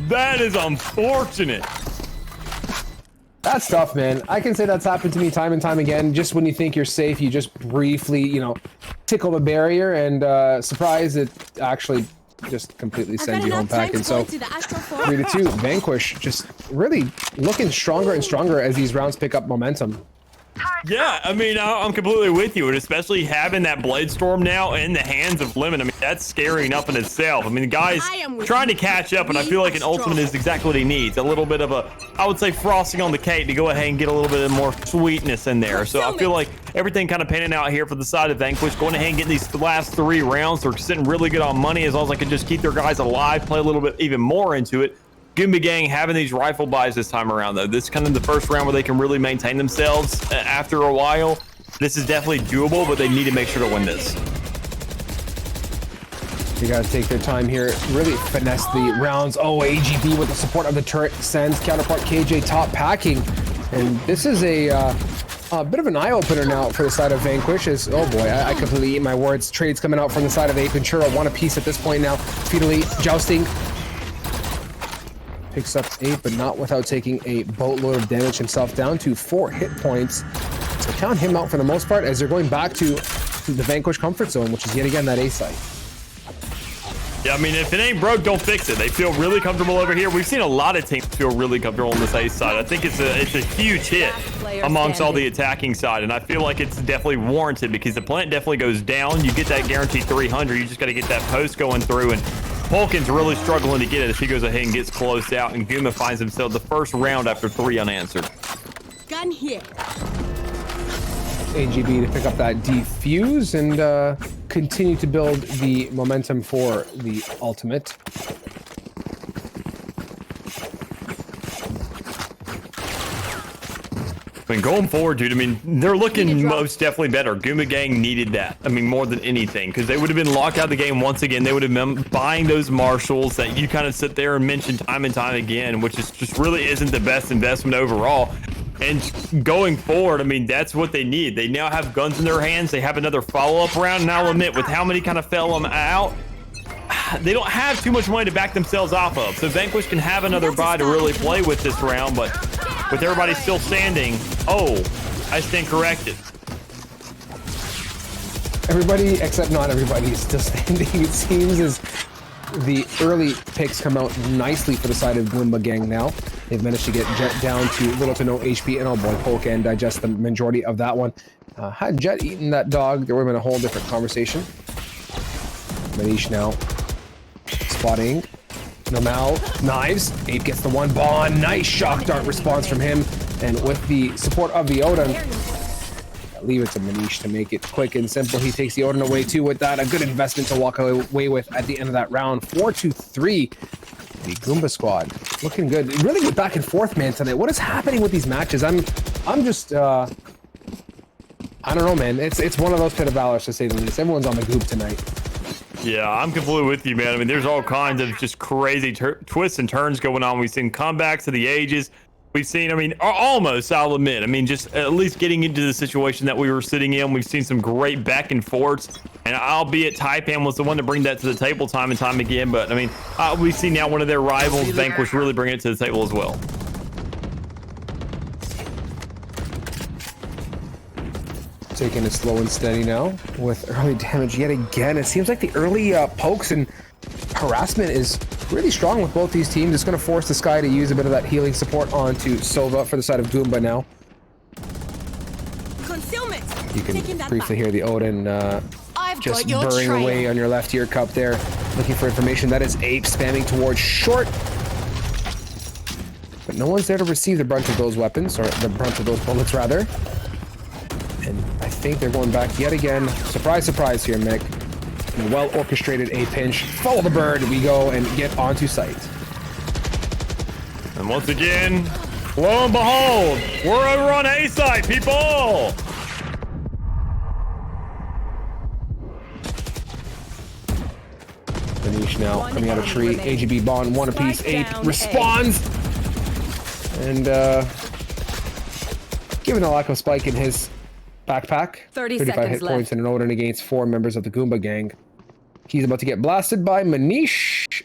Speaker 2: That is unfortunate.
Speaker 3: That's tough, man. I can say that's happened to me time and time again. Just when you think you're safe, you just briefly, you know, tickle the barrier and surprise, it actually just completely sends you home packing. So 3-2, Vanquish just really looking stronger and stronger as these rounds pick up momentum.
Speaker 2: Yeah, I mean, I'm completely with you, and especially having that Blade Storm now in the hands of Lemon, I mean, that's scary enough in itself. I mean, the guy's trying to catch up, and I feel like an ultimate is exactly what he needs. A little bit of a, I would say, frosting on the cake to go ahead and get a little bit more sweetness in there. So I feel like everything kind of panning out here for the side of Vanquish, going ahead and getting these last 3 rounds. They're sitting really good on money as long as I can just keep their guys alive, play a little bit even more into it. Goomba Gang having these rifle buys this time around, though. This is kind of the first round where they can really maintain themselves after a while. This is definitely doable, but they need to make sure to win this.
Speaker 3: They got to take their time here, really finesse the rounds. Oh, AGB with the support of the turret sends counterpart KJ top packing. And this is a bit of an eye-opener now for the side of Vanquish. Is, oh boy, I completely eat my words. Trades coming out from the side of Ape and Churro. One apiece at this point now. Fideli jousting. Picks up 8, but not without taking a boatload of damage himself, down to 4 hit points. So count him out for the most part as they're going back to the Vanquish comfort zone, which is yet again that A site.
Speaker 2: Yeah, I mean, if it ain't broke, don't fix it. They feel really comfortable over here. We've seen a lot of teams feel really comfortable on this A side. I think it's a huge hit amongst all the attacking side, and I feel like it's definitely warranted because the plant definitely goes down. You get that guaranteed 300. You just got to get that post going through, and Polkin's really struggling to get it as he goes ahead and gets closed out, and Goomba finds himself the first round after 3 unanswered.
Speaker 6: Gun here.
Speaker 3: AGB to pick up that defuse and continue to build the momentum for the ultimate.
Speaker 2: I mean, going forward, dude, I mean, they're looking most definitely better. Goomba Gang needed that. I mean, more than anything, because they would have been locked out of the game once again. They would have been buying those marshals that you kind of sit there and mention time and time again, which is just really isn't the best investment overall. And going forward, I mean, that's what they need. They now have guns in their hands. They have another follow-up round. And I'll admit, with how many kind of fell them out, they don't have too much money to back themselves off of. So Vanquish can have another buy to really play with this round, but with everybody still standing, oh, I stand corrected.
Speaker 3: Everybody, except not everybody, is still standing. It seems as the early picks come out nicely for the side of Goomba Gang now. They've managed to get Jet down to little to no HP, and oh boy, Polka and digest the majority of that one. Had Jet eaten that dog, there would have been a whole different conversation. Manish now spotting. Nomal, knives. Ape gets the one. Bond, nice shock dart response from him. And with the support of the Odin, leave it to Manish to make it quick and simple. He takes the Odin away too with that. A good investment to walk away with at the end of that round. 4-3. The Goomba squad looking good. Really good back and forth, man, tonight. What is happening with these matches? I'm just I don't know, man. It's one of those pit of valors, to say the least. Everyone's on the goop tonight.
Speaker 2: Yeah, I'm completely with you, man. I mean, there's all kinds of just crazy twists and turns going on. We've seen comebacks of the ages. We've seen, I mean, almost, I'll admit. I mean, just at least getting into the situation that we were sitting in. We've seen some great back and forths. And albeit Taipan was the one to bring that to the table time and time again. But, I mean, we see now one of their rivals, Vanquish, really bring it to the table as well.
Speaker 3: Taking it slow and steady now with early damage yet again. It seems like the early pokes and harassment is really strong with both these teams. It's going to force the Sky to use a bit of that healing support onto Sova for the side of Goomba now.
Speaker 6: Concealment.
Speaker 3: You can briefly hear the Odin just burring away on your left ear cup there, looking for information. That is Ape spamming towards short. But no one's there to receive the brunt of those weapons, or the brunt of those bullets, rather. And I think they're going back yet again. Surprise, surprise here, Mick. And well orchestrated A pinch. Follow the bird. We go and get onto site.
Speaker 2: And once again, lo and behold, we're over on A side, people.
Speaker 3: Manish now coming out of tree. AGB Bond, one apiece. Ape responds. And given the lack of spike in his backpack, 35 hit points and an Odin against 4 members of the Goomba gang. He's about to get blasted by Manish.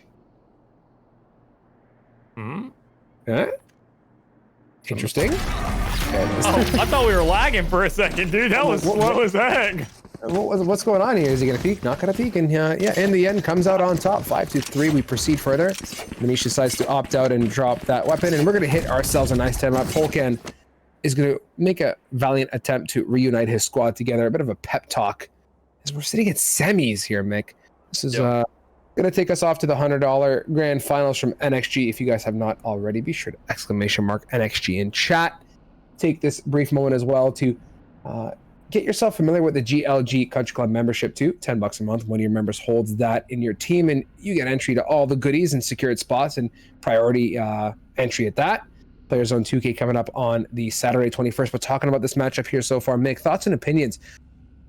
Speaker 3: Yeah. Interesting.
Speaker 2: I thought we were lagging for a second, dude. That was what was that?
Speaker 3: What's going on here? Is he gonna peek? Not gonna peek, and yeah, in the end comes out on top. 5-3. We proceed further. Manish decides to opt out and drop that weapon, and we're gonna hit ourselves a nice 10-up. Polkan is gonna make a valiant attempt to reunite his squad together. A bit of a pep talk, as we're sitting at semis here, Mick. This is gonna take us off to the $100 grand finals from NXG. If you guys have not already, be sure to !NXG in chat. Take this brief moment as well to get yourself familiar with the GLG Country Club membership too. $10 a month. One of your members holds that in your team, and you get entry to all the goodies and secured spots and priority entry at that. Player Zone 2K coming up on the Saturday 21st. We're talking about this matchup here so far. Mick, thoughts and opinions.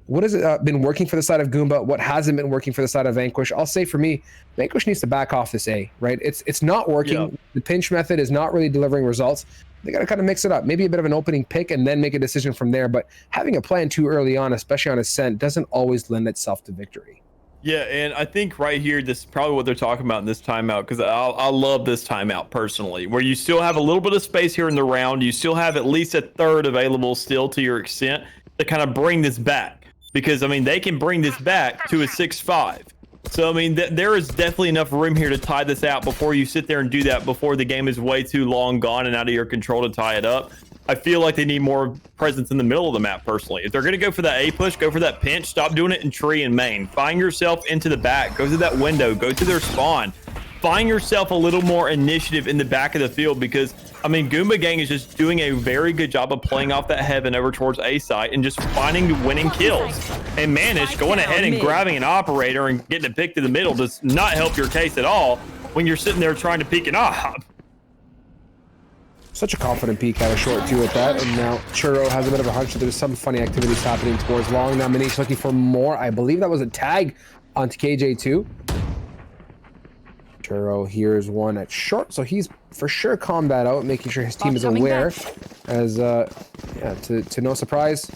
Speaker 3: What has been working for the side of Goomba? What hasn't been working for the side of Vanquish? I'll say for me, Vanquish needs to back off this A, right? It's not working. Yep. The pinch method is not really delivering results. They got to kind of mix it up. Maybe a bit of an opening pick and then make a decision from there. But having a plan too early on, especially on Ascent, doesn't always lend itself to victory.
Speaker 2: Yeah, and I think right here, this is probably what they're talking about in this timeout, because I love this timeout personally, where you still have a little bit of space here in the round. You still have at least a third available still to your extent to kind of bring this back. Because, I mean, they can bring this back to a 6-5. So, I mean, there is definitely enough room here to tie this out before you sit there and do that before the game is way too long gone and out of your control to tie it up. I feel like they need more presence in the middle of the map, personally. If they're going to go for that A push, go for that pinch. Stop doing it in tree and main. Find yourself into the back. Go to that window. Go to their spawn. Find yourself a little more initiative in the back of the field because, I mean, Goomba Gang is just doing a very good job of playing off that heaven over towards A site and just finding the winning kills. And Manish going ahead and grabbing an operator and getting it picked to the middle does not help your case at all when you're sitting there trying to peek an op.
Speaker 3: Such a confident peek out of short too at that, and now Churro has a bit of a hunch that there's some funny activities happening towards long. Now Manish looking for more. I believe that was a tag onto KJ2. Churro hears one at short, so he's for sure calmed that out, making sure his team is aware. As yeah, to no surprise,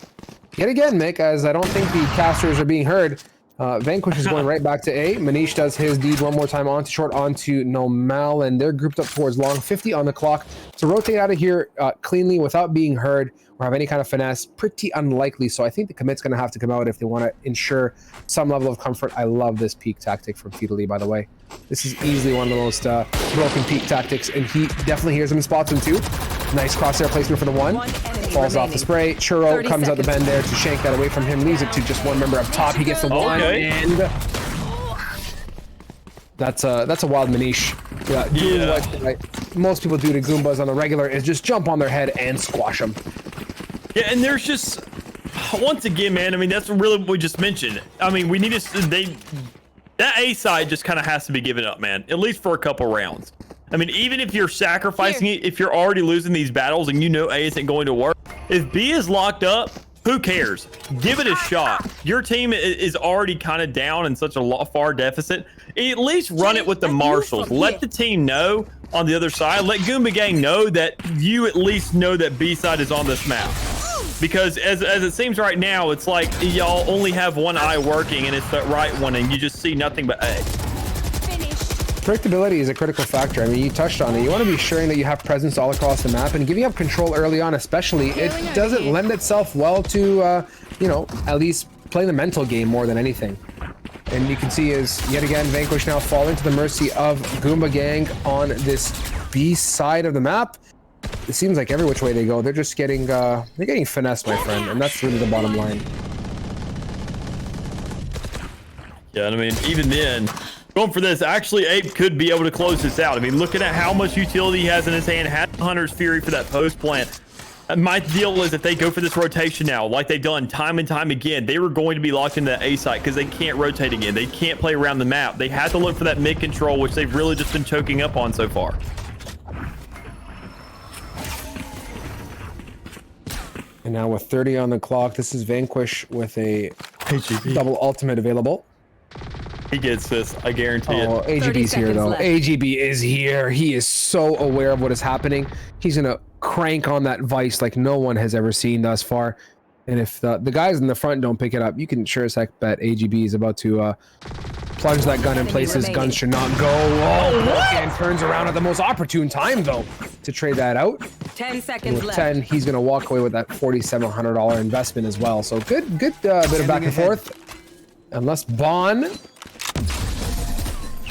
Speaker 3: yet again, Mick, as I don't think the casters are being heard. Vanquish is going right back to A. Manish does his deed one more time onto short, onto Nomal, and they're grouped up towards long. 50 on the clock. To rotate out of here cleanly without being heard or have any kind of finesse, pretty unlikely. So I think the commit's going to have to come out if they want to ensure some level of comfort. I love this peak tactic from Feudally, by the way. This is easily one of the most broken peak tactics, and he definitely hears him and spots him too. Nice crosshair placement for the one. Falls off the spray. Churro comes out the bend there to shank that away from him. Leaves it to just one member up top. He gets the one, and that's a wild Manish. Doing what most people do to Goombas on the regular is just jump on their head and squash them.
Speaker 2: Yeah, and there's just, once again, man, I mean, that's really what we just mentioned. I mean, we need to, that A side just kind of has to be given up, man, at least for a couple rounds. I mean, even if you're sacrificing it, if you're already losing these battles and you know A isn't going to work, if B is locked up, who cares? Give it a shot. Your team is already kind of down in such a far deficit. At least run it with the marshals. Let the team know on the other side. Let Goomba Gang know that you at least know that B-side is on this map. Because as it seems right now, it's like y'all only have one eye working, and it's that right one, and you just see nothing but A.
Speaker 3: Predictability is a critical factor. I mean, you touched on it. You want to be sure that you have presence all across the map, and giving up control early on, especially, it doesn't lend itself well to, you know, at least play the mental game more than anything. And you can see is yet again Vanquish now falling to the mercy of Goomba Gang on this B side of the map. It seems like every which way they go, they're just getting finessed, my friend, and that's really the bottom line.
Speaker 2: Yeah, and I mean, even then, going for this, actually, Ape could be able to close this out. I mean, looking at how much utility he has in his hand, had Hunter's Fury for that post plant. My deal is if they go for this rotation now, like they've done time and time again, they were going to be locked into that A site because they can't rotate again. They can't play around the map. They have to look for that mid control, which they've really just been choking up on so far.
Speaker 3: And now with 30 on the clock, this is Vanquish with a double ultimate available.
Speaker 2: He gets this, I guarantee it.
Speaker 3: Oh, AGB's here though.
Speaker 4: left.
Speaker 3: AGB is here. He is so aware of what is happening. He's gonna crank on that vice like no one has ever seen thus far. And if the guys in the front don't pick it up, you can sure as heck bet AGB is about to plunge that gun in places guns should not go. Oh, and turns around at the most opportune time though to trade that out.
Speaker 10: 10 seconds
Speaker 3: With
Speaker 10: left.
Speaker 3: 10, he's gonna walk away with that $4,700 investment as well. So good bit of back and forth. Unless Bon.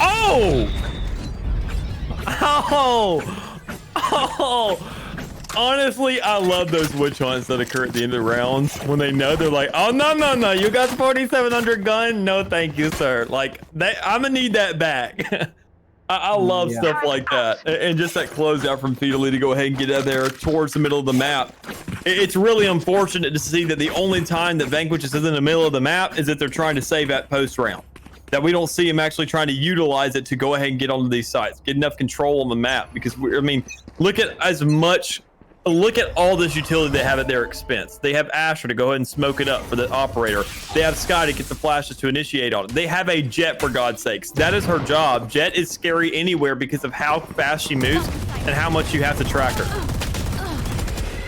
Speaker 2: Oh! Oh! Honestly, I love those witch hunts that occur at the end of the rounds when they know they're like, oh, no, you got the 4,700 gun? No, thank you, sir. Like, I'm gonna need that back. I love stuff like that. And just that closeout from Fiddly to go ahead and get out there towards the middle of the map. It's really unfortunate to see that the only time that Vanquish is in the middle of the map is that they're trying to save that post round. That we don't see him actually trying to utilize it to go ahead and get onto these sites, get enough control on the map. Because I mean, look at all this utility they have at their expense. They have Asher to go ahead and smoke it up for the operator. They have Sky to get the flashes to initiate on it. They have a Jet, for God's sakes. That is her job. Jet is scary anywhere because of how fast she moves and how much you have to track her.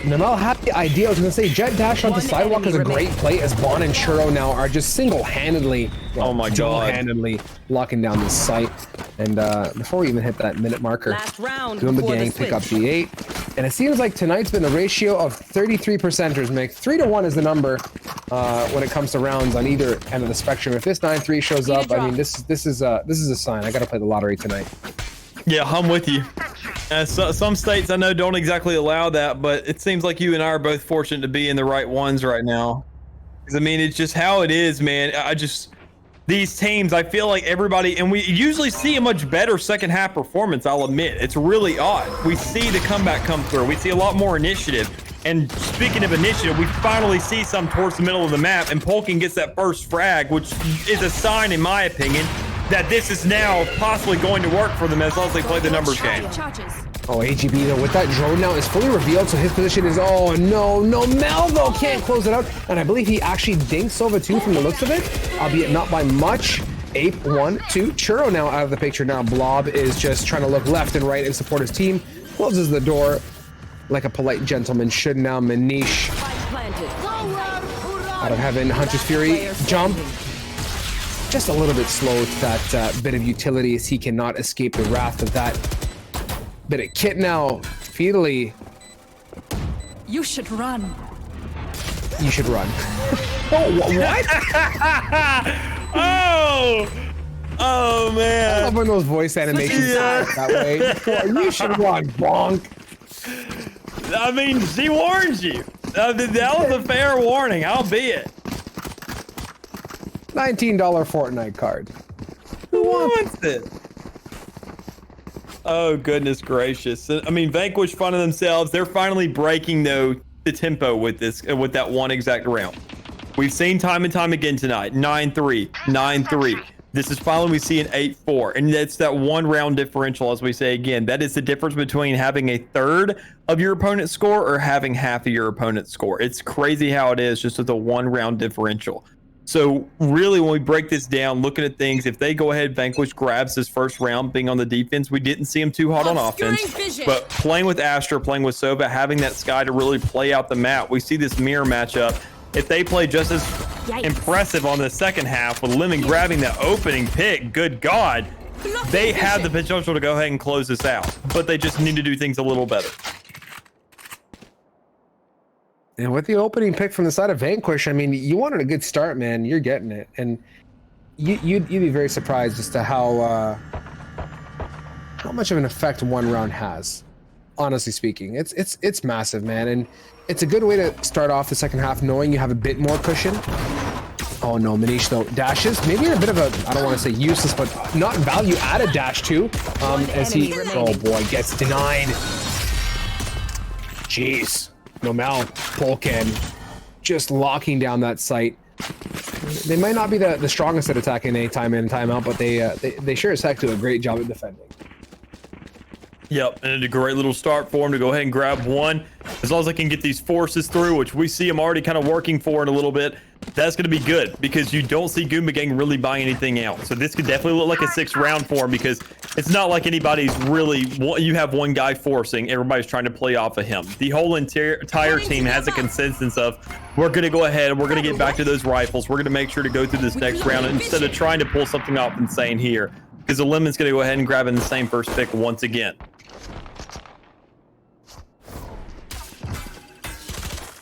Speaker 3: Namel had the idea. I was gonna say Jet dash onto sidewalk is a great play as Bon and Churro now are just single-handedly, dual-handedly locking down this site. And before we even hit that minute marker, Goomba Gang pick up the 8. And it seems like tonight's been a ratio of 33%ers, Mick. 3-1 is the number when it comes to rounds on either end of the spectrum. If this 9-3 shows up, I mean, this is a sign. I gotta play the lottery tonight.
Speaker 2: Yeah, I'm with you. Some states I know don't exactly allow that, but it seems like you and I are both fortunate to be in the right ones right now. Because I mean, it's just how it is, man. These teams, I feel like everybody, and we usually see a much better second half performance, I'll admit. It's really odd. We see the comeback come through. We see a lot more initiative. And speaking of initiative, we finally see some towards the middle of the map, and Polkin gets that first frag, which is a sign, in my opinion, that this is now possibly going to work for them as long as they play the numbers game.
Speaker 3: Oh, AGB though, with that drone now is fully revealed, so his position is, oh no, Melvo can't close it out, and I believe he actually dinks Sova 2 from the looks of it, albeit not by much. Ape 1, 2, Churro now out of the picture. Now Blob is just trying to look left and right and support his team, closes the door like a polite gentleman should. Now Manish out of heaven, Hunter's Fury, jump. Just a little bit slow with that bit of utility as he cannot escape the wrath of that bit of kit now. Fiddly.
Speaker 10: You should run.
Speaker 3: You should run. Oh, what?
Speaker 2: Oh, man.
Speaker 3: I love when those voice animations are that way. You should run, bonk.
Speaker 2: I mean, she warned you. That was a fair warning, albeit.
Speaker 3: $19 Fortnite card.
Speaker 2: Who wants it? Oh, goodness gracious. I mean, Vanquish finding themselves. They're finally breaking, though, the tempo with that one exact round. We've seen time and time again tonight. 9-3, 9-3. This is finally we see an 8-4, and it's that 1 round differential, as we say again. That is the difference between having a third of your opponent's score or having half of your opponent's score. It's crazy how it is just with a 1 round differential. So really, when we break this down, looking at things, if they go ahead, Vanquish grabs this first round, being on the defense, we didn't see him too hot on offense. But playing with Astra, playing with Sova, having that Sky to really play out the map, we see this mirror matchup. If they play just as impressive on the second half with Lemon grabbing the opening pick, good God, they have the potential to go ahead and close this out. But they just need to do things a little better.
Speaker 3: And with the opening pick from the side of Vanquish, I mean, you wanted a good start, man. You're getting it. And you'd be very surprised as to how much of an effect 1 round has. Honestly speaking, it's massive, man. And it's a good way to start off the second half knowing you have a bit more cushion. Oh no, Manish though dashes, maybe in a bit of a, I don't want to say useless, but not value added dash too. As he, oh boy, gets denied. Jeez, Nomel, Polken, just locking down that site. They might not be the strongest at attacking any time in, time out, but they sure as heck do a great job at defending.
Speaker 2: Yep, and it's a great little start for him to go ahead and grab 1. As long as they can get these forces through, which we see him already kind of working for it a little bit, that's going to be good because you don't see Goomba Gang really buying anything out. So this could definitely look like a 6th round for him because it's not like anybody's really, you have one guy forcing, everybody's trying to play off of him. The whole entire team has a consensus of, we're going to go ahead, we're going to get back to those rifles, we're going to make sure to go through this next round instead of trying to pull something off insane here because the Lemon's going to go ahead and grab in the same first pick once again.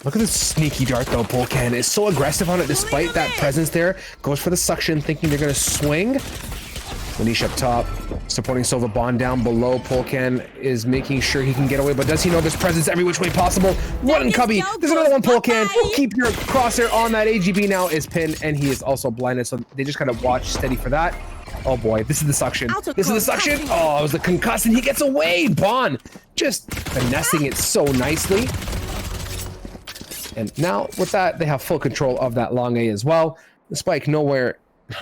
Speaker 3: Look at this sneaky dart though, Polken is so aggressive on it despite that presence there. Goes for the suction, thinking they're gonna swing. Manish up top, supporting Sova Bond down below. Polken is making sure he can get away, but does he know there's presence every which way possible? One Cubby, there's another one, Polken. Keep your crosshair on that. AGB now is pinned, and he is also blinded, so they just gotta watch steady for that. Oh boy, this is the suction. This is the suction. Oh, it was the concuss, and he gets away. Bond just finessing it so nicely. And now with that, they have full control of that long A as well. The spike nowhere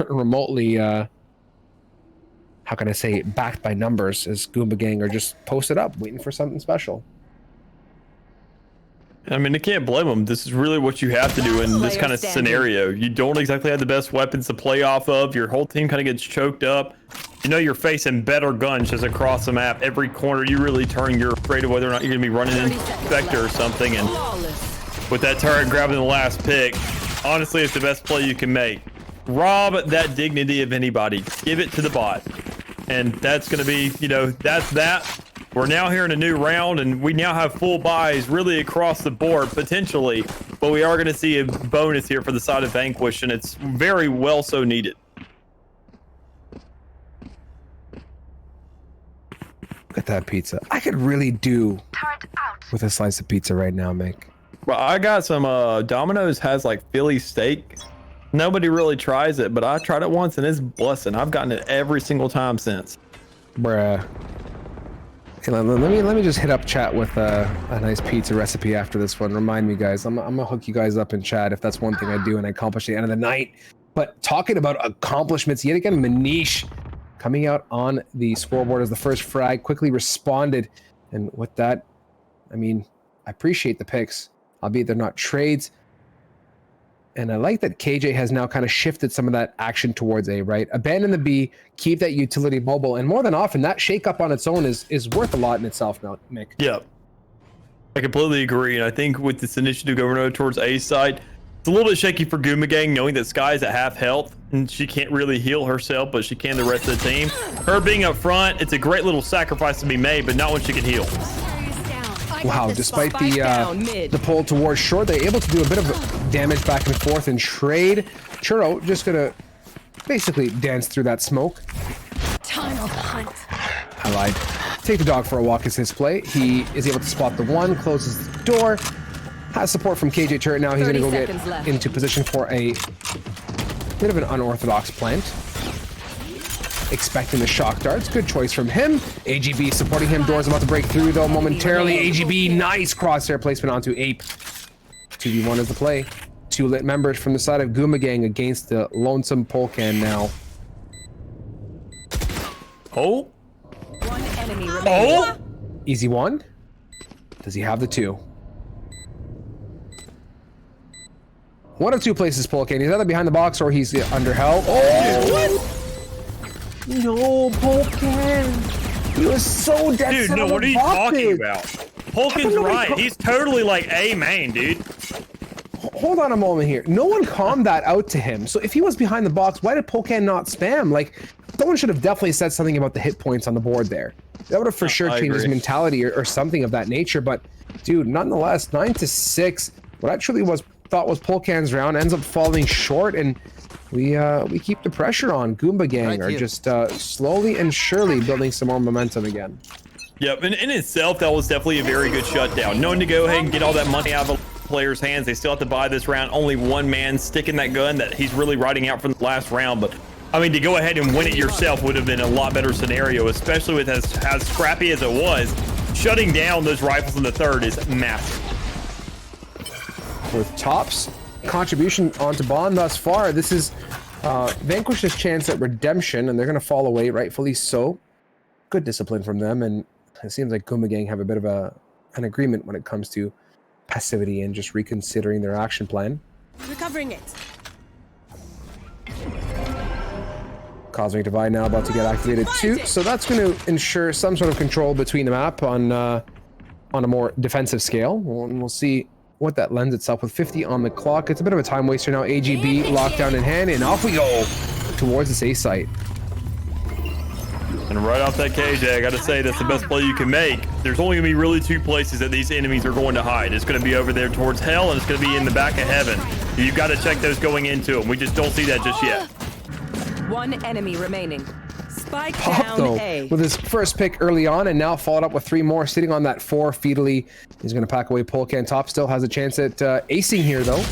Speaker 3: remotely, how can I say, backed by numbers, as Goomba Gang are just posted up, waiting for something special.
Speaker 2: I mean, I can't blame them. This is really what you have to do in this kind of scenario. You don't exactly have the best weapons to play off of. Your whole team kind of gets choked up. You know you're facing better guns just across the map. Every corner you really turn, you're afraid of whether or not you're going to be running in Spectre or something. And with that turret grabbing the last pick, honestly, it's the best play you can make. Rob that dignity of anybody. Give it to the bot. And that's going to be, you know, that's that. We're now here in a new round, and we now have full buys really across the board, potentially. But we are going to see a bonus here for the side of Vanquish, and it's very well so needed.
Speaker 3: Look at that pizza. I could really do with a slice of pizza right now, Mick.
Speaker 2: Well, I got some Domino's has like Philly steak. Nobody really tries it, but I tried it once and it's blessing. I've gotten it every single time since.
Speaker 3: Bruh. Okay, let me just hit up chat with a nice pizza recipe after this one. Remind me, guys. I'm gonna hook you guys up in chat if that's one thing I do and I accomplish at the end of the night. But talking about accomplishments, yet again, Manish coming out on the scoreboard as the first frag, quickly responded. And with that, I mean, I appreciate the picks, albeit they're not trades. And I like that KJ has now kind of shifted some of that action towards A, right? Abandon the B, keep that utility mobile, and more than often, that shake-up on its own is worth a lot in itself now, Mick.
Speaker 2: Yeah, I completely agree. And I think with this initiative going over towards A side, it's a little bit shaky for Goomba Gang, knowing that Sky's at half health, and she can't really heal herself, but she can the rest of the team. Her being up front, it's a great little sacrifice to be made, but not when she can heal.
Speaker 3: Wow, despite the pull towards short, they're able to do a bit of damage back and forth and trade. Churro just gonna basically dance through that smoke.
Speaker 10: Time of hunt.
Speaker 3: I lied. Take the dog for a walk is his play. He is able to spot the one, closes the door, has support from KJ Turret now. He's gonna go get into position for a bit of an unorthodox plant. Expecting the shock darts. Good choice from him. AGB supporting him. Door's about to break through though momentarily. AGB, nice crosshair placement onto Ape. 2v1 is the play. Two lit members from the side of Goomba Gang against the lonesome Polken now.
Speaker 2: Oh.
Speaker 10: One enemy remaining.
Speaker 2: Oh.
Speaker 3: Easy one. Does he have the two? One of two places, Polkane. He's either behind the box or he's under help. Oh, what? No, Polkane. He was so dead.
Speaker 2: Dude, no, what are you talking about? Polkane's right. He's totally like A main, dude.
Speaker 3: Hold on a moment here. No one calmed that out to him. So if he was behind the box, why did Polkane not spam? Like, someone should have definitely said something about the hit points on the board there. That would have for sure changed his mentality or something of that nature. But, dude, nonetheless, 9-6. What I truly thought was Polkane's round ends up falling short, and we keep the pressure on. Goomba Gang are just slowly and surely building some more momentum again.
Speaker 2: Yep, and in itself, that was definitely a very good shutdown. Knowing to go ahead and get all that money out of a player's hands, they still have to buy this round. Only one man sticking that gun that he's really riding out from the last round. But I mean, to go ahead and win it yourself would have been a lot better scenario, especially with as scrappy as it was. Shutting down those rifles in the third is massive.
Speaker 3: With Top's contribution onto Bond thus far, this is Vanquish's chance at redemption, and they're going to fall away, rightfully so. Good discipline from them, and it seems like Goomba Gang have a bit of an agreement when it comes to passivity and just reconsidering their action plan.
Speaker 6: Recovering it.
Speaker 3: Cosmic Divide now about to get activated too, so that's going to ensure some sort of control between the map on a more defensive scale. We'll see what that lends itself with 50 on the clock. It's a bit of a time waster now. AGB lockdown in hand, and off we go towards this A site.
Speaker 2: And right off that KJ, I gotta say, that's the best play you can make. There's only gonna be really two places that these enemies are going to hide. It's gonna be over there towards hell, and it's gonna be in the back of heaven. You've got to check those going into them. We just don't see that just yet.
Speaker 10: One enemy remaining. Spike
Speaker 3: Pop,
Speaker 10: down
Speaker 3: though,
Speaker 10: A.
Speaker 3: with his first pick early on, and now followed up with 3 more, sitting on that 4 feedily. He's going to pack away Polkane. Top still has a chance at acing here, though.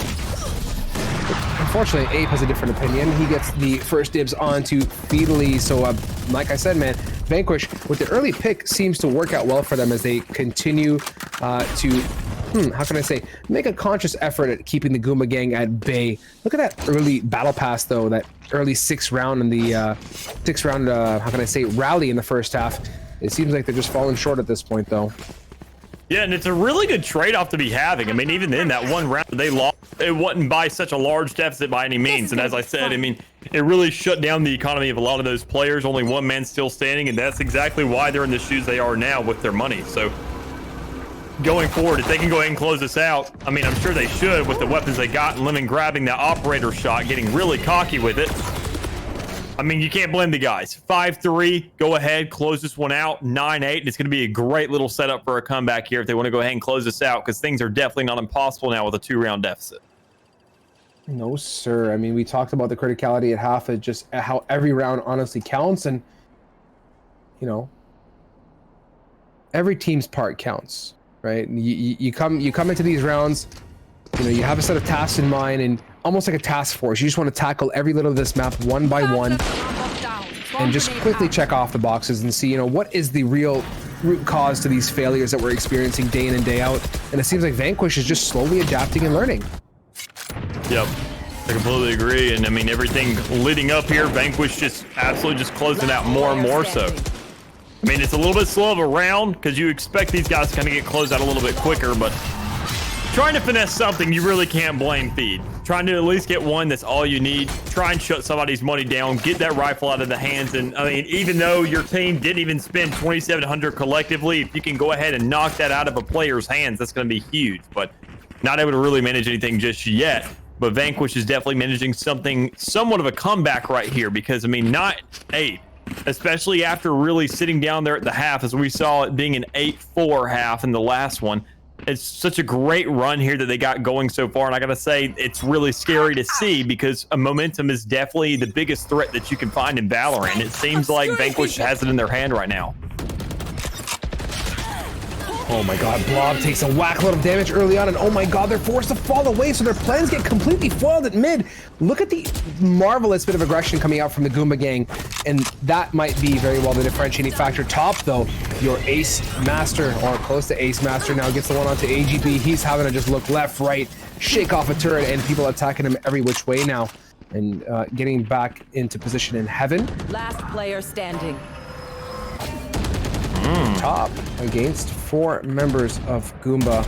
Speaker 3: Unfortunately, Ape has a different opinion. He gets the first dibs onto feedily. So, like I said, man, Vanquish, with the early pick, seems to work out well for them as they continue to... how can I say, make a conscious effort at keeping the Goomba Gang at bay. Look at that early battle pass, though, that early 6th round in the 6th round, how can I say, rally in the first half. It seems like they're just falling short at this point, though.
Speaker 2: Yeah, and it's a really good trade-off to be having. I mean, even in that one round they lost, it wasn't by such a large deficit by any means. And as I said, I mean, it really shut down the economy of a lot of those players. Only one man still standing, and that's exactly why they're in the shoes they are now with their money. So going forward, if they can go ahead and close this out, I mean, I'm sure they should with the weapons they got, and Lemon grabbing that operator shot, getting really cocky with it. I mean, you can't blame the guys. 5-3, go ahead, close this one out. 9-8, and it's going to be a great little setup for a comeback here if they want to go ahead and close this out, because things are definitely not impossible now with a 2-round deficit.
Speaker 3: No, sir. I mean, we talked about the criticality at half, and just how every round honestly counts, and, you know, every team's part counts, right? You come into these rounds, you know, you have a set of tasks in mind, and almost like a task force. You just want to tackle every little of this map one by one and just quickly check off the boxes and see, you know, what is the real root cause to these failures that we're experiencing day in and day out. And it seems like Vanquish is just slowly adapting and learning.
Speaker 2: Yep, I completely agree. And I mean, everything leading up here, Vanquish just absolutely just closing out more and more so. I mean, it's a little bit slow of a round because you expect these guys to kind of get closed out a little bit quicker, but trying to finesse something, you really can't blame Feed. Trying to at least get one, that's all you need. Try and shut somebody's money down, get that rifle out of the hands. And I mean, even though your team didn't even spend 2,700 collectively, if you can go ahead and knock that out of a player's hands, that's going to be huge. But not able to really manage anything just yet. But Vanquish is definitely managing something, somewhat of a comeback right here, because I mean, not 8, especially after really sitting down there at the half, as we saw it being an 8-4 half in the last one. It's such a great run here that they got going so far, and I gotta say, it's really scary to see because a momentum is definitely the biggest threat that you can find in Valor, and it seems like Vanquish has it in their hand right now.
Speaker 3: Oh my god, Blob takes a whack load of damage early on, and oh my god, they're forced to fall away, so their plans get completely foiled at mid. Look at the marvelous bit of aggression coming out from the Goomba Gang, and that might be very well the differentiating factor. Top, though, your ace master, or close to ace master, now gets the one onto AGB. He's having to just look left, right, shake off a turret, and people attacking him every which way now, and getting back into position in heaven.
Speaker 10: Last player standing.
Speaker 3: Top against 4 members of Goomba.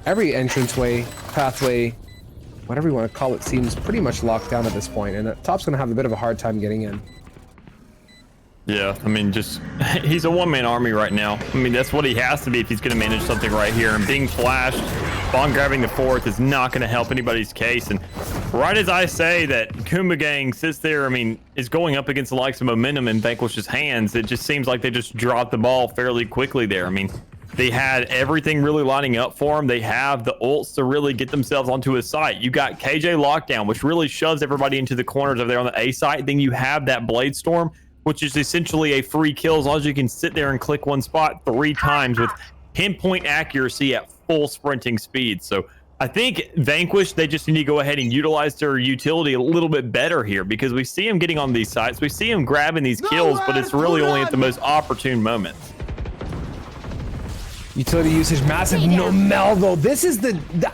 Speaker 3: Every entranceway, pathway, whatever you want to call it, seems pretty much locked down at this point, and Top's gonna have a bit of a hard time getting in.
Speaker 2: Yeah, I mean, just he's a one-man army right now. I mean, that's what he has to be if he's going to manage something right here. And being flashed, Bond grabbing the 4th is not going to help anybody's case. And right as I say that Goomba Gang sits there, I mean, is going up against the likes of Momentum and Vanquish's hands, it just seems like they just dropped the ball fairly quickly there. I mean, they had everything really lining up for them. They have the ults to really get themselves onto a site. You got KJ Lockdown, which really shoves everybody into the corners over there on the A site. Then you have that Blade Storm, which is essentially a free kill as long as you can sit there and click one spot 3 times with pinpoint accuracy at full sprinting speed. So I think Vanquish, they just need to go ahead and utilize their utility a little bit better here, because we see him getting on these sites. We see him grabbing these kills, but it's really only at the most opportune moments.
Speaker 3: Utility usage massive. Nomel though, this is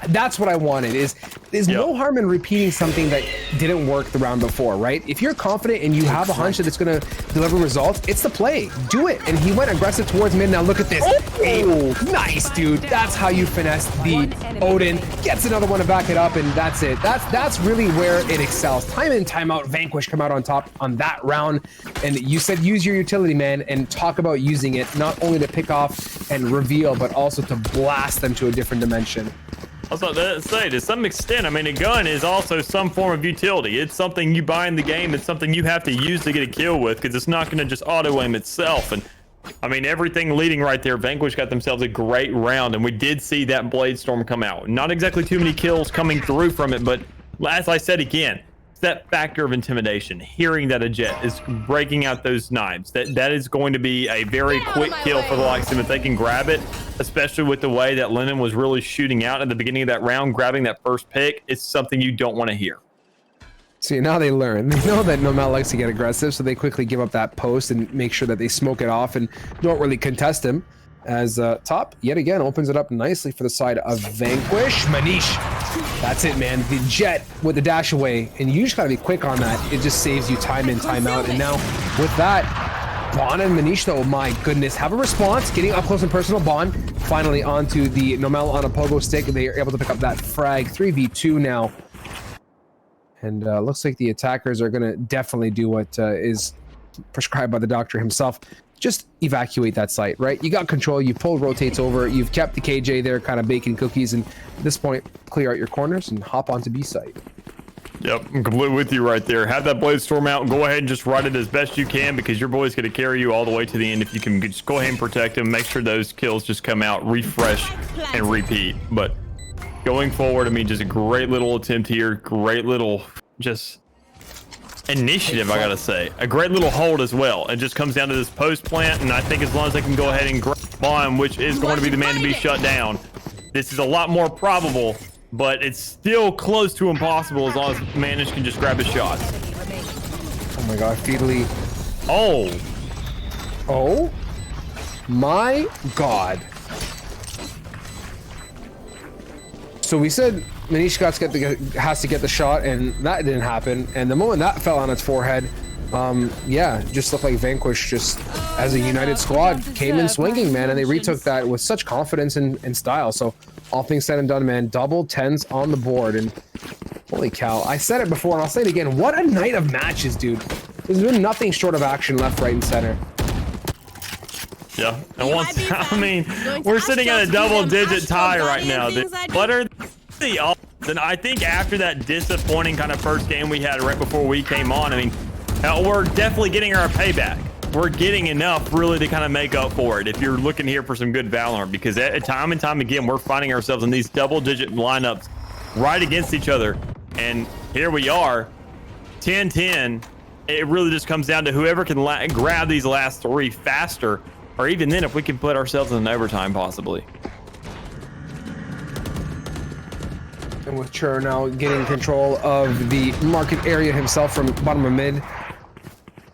Speaker 3: that's what I wanted. Is no harm in repeating something that didn't work the round before, right? If you're confident and you have a hunch that it's gonna deliver results, it's the play. Do it. And he went aggressive towards mid. Now look at this. Oh, nice, dude. That's how you finesse the Odin. Gets another one to back it up, and that's it. That's really where it excels. Time in, time out. Vanquish come out on top on that round. And you said use your utility, man, and talk about using it not only to pick off and reveal, but also to blast them to a different dimension.
Speaker 2: I was about to say, to some extent, I mean, a gun is also some form of utility. It's something you buy in the game. It's something you have to use to get a kill with, because it's not going to just auto-aim itself. And I mean, everything leading right there, Vanquish got themselves a great round, and we did see that Blade Storm come out. Not exactly too many kills coming through from it, but as I said again, that factor of intimidation, hearing that a Jet is breaking out those knives, that is going to be a very quick kill for the likes of them if they can grab it, especially with the way that Lennon was really shooting out at the beginning of that round. Grabbing that first pick is something you don't want to hear.
Speaker 3: See, now they learn. They know that Nomel likes to get aggressive, so they quickly give up that post and make sure that they smoke it off and don't really contest him. As Top, yet again, opens it up nicely for the side of Vanquish. Manish, that's it, man. The Jet with the dash away, and you just gotta be quick on that. It just saves you time in, time out. And now with that, Bond and Manish, though, my goodness, have a response. Getting up close and personal. Bond finally onto the Nomel on a pogo stick. They are able to pick up that frag. 3v2 now. And looks like the attackers are gonna definitely do what is prescribed by the doctor himself. Just evacuate that site, right? You got control, you pulled rotates over, you've kept the KJ there kind of baking cookies, and at this point, clear out your corners and hop onto B site.
Speaker 2: Yep, I'm completely with you right there. Have that Blade Storm out and go ahead and just ride it as best you can, because your boy's going to carry you all the way to the end. If you can just go ahead and protect him, make sure those kills just come out, refresh, and repeat. But going forward, I mean, just a great little attempt here, great little just initiative, I gotta say. A great little hold as well. It just comes down to this post plant, and I think as long as they can go ahead and grab Bond, which is going to be the man to be shut down, this is a lot more probable, but it's still close to impossible as long as Manish can just grab his shots.
Speaker 3: Oh my god, Feedly. Oh my god. So we said Manish has to get the shot, and that didn't happen. And the moment that fell on its forehead, yeah, just looked like Vanquish just, as a united squad, came in swinging, man, and they retook that with such confidence and style. So all things said and done, man, double 10s on the board, and holy cow, I said it before and I'll say it again, what a night of matches, dude. There's been nothing short of action left, right, and center.
Speaker 2: Yeah, and once, I mean, we're sitting at a double-digit tie right now. What are the odds? And I think after that disappointing kind of first game we had right before we came on, I mean, we're definitely getting our payback. We're getting enough really to kind of make up for it if you're looking here for some good Valor, because at time and time again, we're finding ourselves in these double-digit lineups right against each other. And here we are, 10-10. It really just comes down to whoever can grab these last 3 faster, or even then, if we can put ourselves in an overtime, possibly.
Speaker 3: And with Chur now getting control of the market area himself from bottom of mid.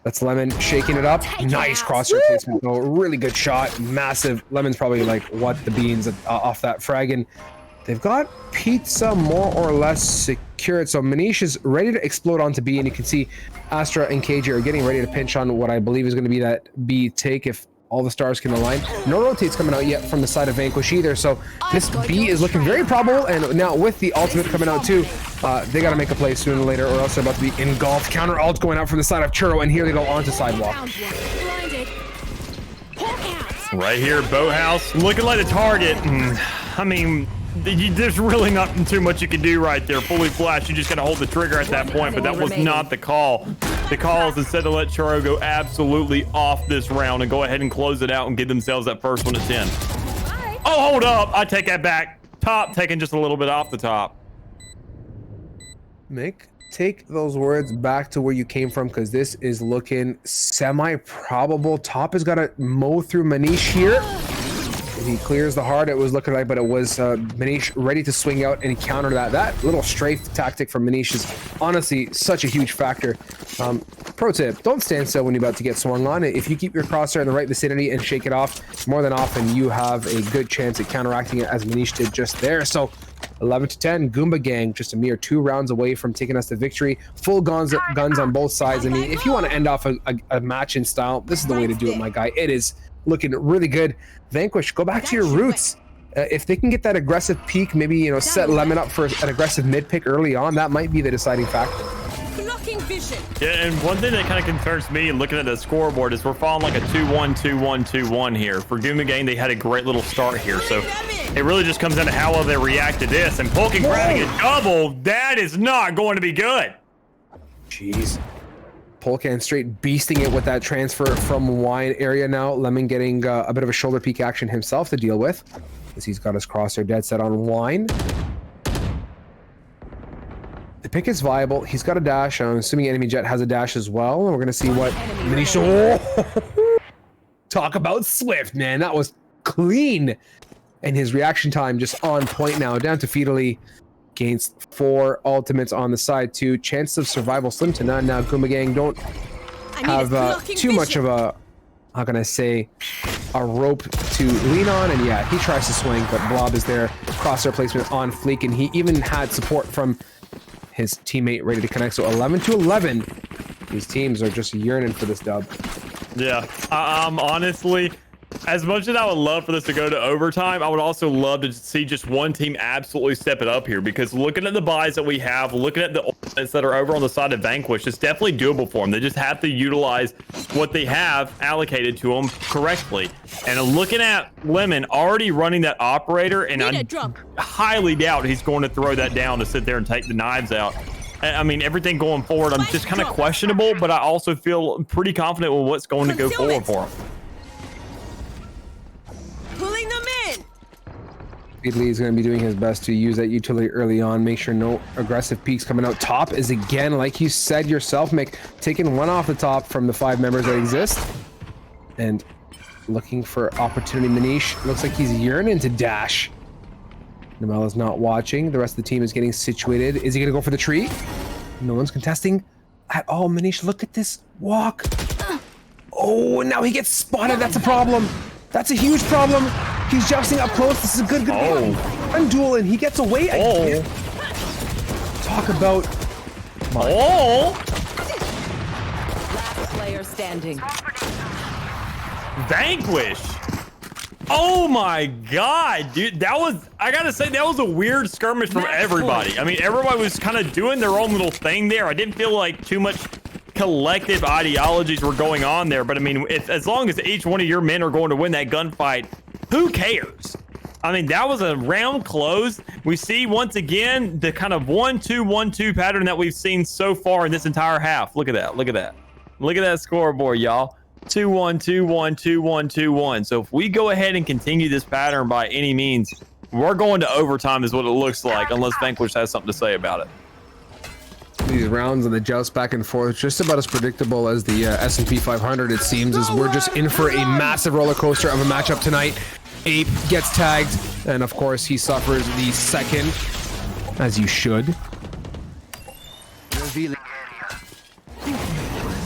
Speaker 3: That's Lemon shaking it up. Nice crosshair placement though. Really good shot. Massive. Lemon's probably like, what the beans off that frag. And they've got Pizza more or less turret. So Manish is ready to explode onto B, and you can see Astra and KJ are getting ready to pinch on what I believe is going to be that B take if all the stars can align. No rotates coming out yet from the side of Vanquish either, so this B is looking very probable, and now with the ultimate coming out too, they got to make a play sooner or later, or else they're about to be engulfed. Counter ult going out from the side of Churro, and here they go onto sidewalk.
Speaker 2: Right here, Boathouse, looking like the target. I mean, there's really not too much you can do right there. Fully flash, you just gotta hold the trigger at that point, but that was not the call. The call is instead to let Churro go absolutely off this round and go ahead and close it out and give themselves that first one to 10. Oh, hold up. I take that back. Top taking just a little bit off the top.
Speaker 3: Mick, take those words back to where you came from, because this is looking semi-probable. Top has got to mow through Manish here. He clears the heart, it was looking like, but it was Manish ready to swing out and counter that. That little strafe tactic from Manish is honestly such a huge factor. Pro tip, don't stand still when you're about to get swung on. If you keep your crosshair in the right vicinity and shake it off, more than often you have a good chance at counteracting it, as Manish did just there. So 11-10, Goomba Gang just a mere 2 rounds away from taking us to victory. Full guns on both sides. I mean, if you want to end off a match in style, this is the way to do it, my guy. It is looking really good. Vanquish, go back to your roots. If they can get that aggressive peak, maybe, you know, set Lemon up for an aggressive mid pick early on, that might be the deciding factor.
Speaker 6: Blocking vision.
Speaker 2: Yeah, and one thing that kind of concerns me looking at the scoreboard is we're falling like a 2-1, 2-1, 2-1 here. For Goomba Gang, they had a great little start here, so it really just comes down to how well they react to this. And Polk grabbing a double, that is not going to be good.
Speaker 3: Jeez. Polkan straight beasting it with that transfer from wide area now. Lemon getting a bit of a shoulder peek action himself to deal with, as he's got his crosshair dead set on wine. The pick is viable. He's got a dash. I'm assuming enemy jet has a dash as well. And we're going to see what Manish... Oh! Talk about swift, man. That was clean. And his reaction time just on point now. Down to Feedly. Gains 4 ultimates on the side too. Chance of survival slim to none. Now Goomba Gang don't have too much of a, how can I say, a rope to lean on. And yeah, he tries to swing, but Blob is there. Crosshair placement on fleek, and he even had support from his teammate ready to connect. So 11-11. These teams are just yearning for this dub.
Speaker 2: Yeah, honestly, as much as I would love for this to go to overtime, I would also love to see just one team absolutely step it up here, because looking at the buys that we have, looking at the ultimates that are over on the side of Vanquish, it's definitely doable for them. They just have to utilize what they have allocated to them correctly. And looking at Lemon already running that operator, and I highly doubt he's going to throw that down to sit there and take the knives out. I mean, everything going forward, I'm just kind of questionable, but I also feel pretty confident with what's going to go forward for him.
Speaker 6: Pulling them in.
Speaker 3: Feedly is going to be doing his best to use that utility early on, make sure no aggressive peaks coming out. Top is again, like you said yourself, Mick, taking one off the top from the 5 members that exist. And looking for opportunity. Manish looks like he's yearning to dash. Namel is not watching. The rest of the team is getting situated. Is he going to go for the tree? No one's contesting at all. Manish, look at this walk. Oh, and now he gets spotted. That's a problem. That's a huge problem. He's jousting up close. This is a good unduel, and he gets away again. Talk about...
Speaker 10: Last player standing.
Speaker 2: Vanquish. Oh my god, dude, that was, I gotta say, that was a weird skirmish from everybody. I mean, everybody was kind of doing their own little thing there. I didn't feel like too much collective ideologies were going on there, but I mean, as long as each one of your men are going to win that gunfight, who cares? I mean, that was a round close. We see once again the kind of 1-2-1-2 pattern that we've seen so far in this entire half. Look at that, look at that. Look at that scoreboard, y'all. 2-1, 2-1, 2-1, 2-1. So if we go ahead and continue this pattern by any means, we're going to overtime is what it looks like, unless Vanquish has something to say about it.
Speaker 3: These rounds and the joust back and forth, just about as predictable as the S&P 500, it seems, as we're just in for a massive roller coaster of a matchup tonight. Ape gets tagged, and of course he suffers the second, as you should.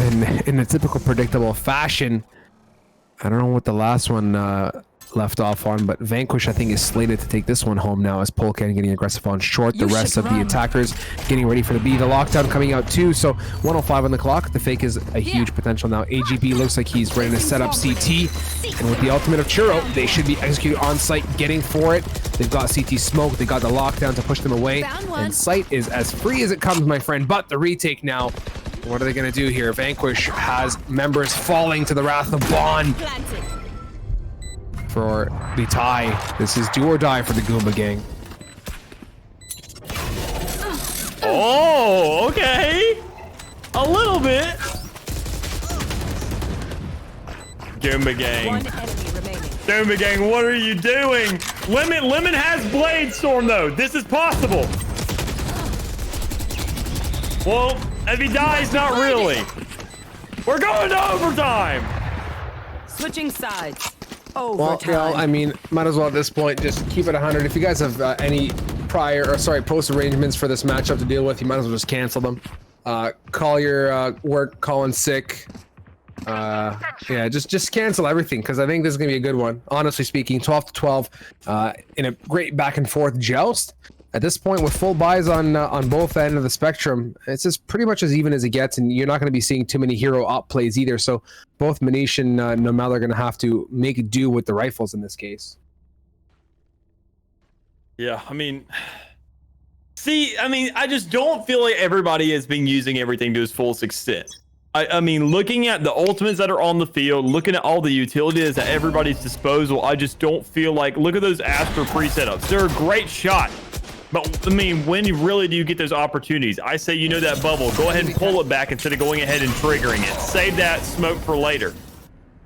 Speaker 3: And in a typical predictable fashion, I don't know what the last one left off on, but Vanquish, I think, is slated to take this one home now as Polkan getting aggressive on short. The rest of the attackers getting ready for the B. The lockdown coming out too, so 105 on the clock. The fake is a huge potential now. AGB looks like he's ready to set up CT, and with the ultimate of Churro, they should be executed on site, getting for it. They've got CT smoke, they got the lockdown to push them away, and site is as free as it comes, my friend. But the retake now, what are they going to do here? Vanquish has members falling to the wrath of Bond for the tie. This is do or die for the Goomba gang.
Speaker 2: Oh, okay. A little bit. Goomba gang.
Speaker 10: One enemy remaining.
Speaker 2: Goomba gang, what are you doing? Lemon has Blade Storm though. This is possible. Well, if he dies, not really. We're going to overtime.
Speaker 10: Switching sides.
Speaker 3: Well, I mean, might as well at this point just keep it 100. If you guys have any post arrangements for this matchup to deal with, you might as well just cancel them. Call your work, call in sick. Yeah, just cancel everything, because I think this is gonna be a good one. Honestly speaking, 12 to 12 in a great back and forth joust. At this point, with full buys on both ends of the spectrum, it's just pretty much as even as it gets, and you're not going to be seeing too many hero up plays either. So both Manish and Nomel are going to have to make do with the rifles in this case.
Speaker 2: Yeah, I mean, I just don't feel like everybody has been using everything to its fullest extent. I mean, looking at the ultimates that are on the field, looking at all the utilities at everybody's disposal, I just don't feel like, look at those Astra pre-setups. They're a great shot. But, I mean, when really do you get those opportunities? I say, you know, that bubble, go ahead and pull it back instead of going ahead and triggering it. Save that smoke for later.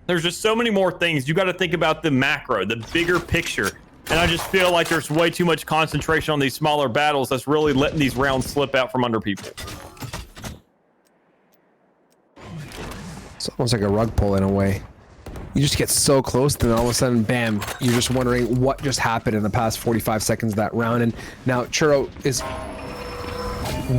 Speaker 2: There's just so many more things. You got to think about the macro, the bigger picture. And I just feel like there's way too much concentration on these smaller battles that's really letting these rounds slip out from under people.
Speaker 3: It's almost like a rug pull in a way. You just get so close, then all of a sudden, bam, you're just wondering what just happened in the past 45 seconds of that round. And now Churro is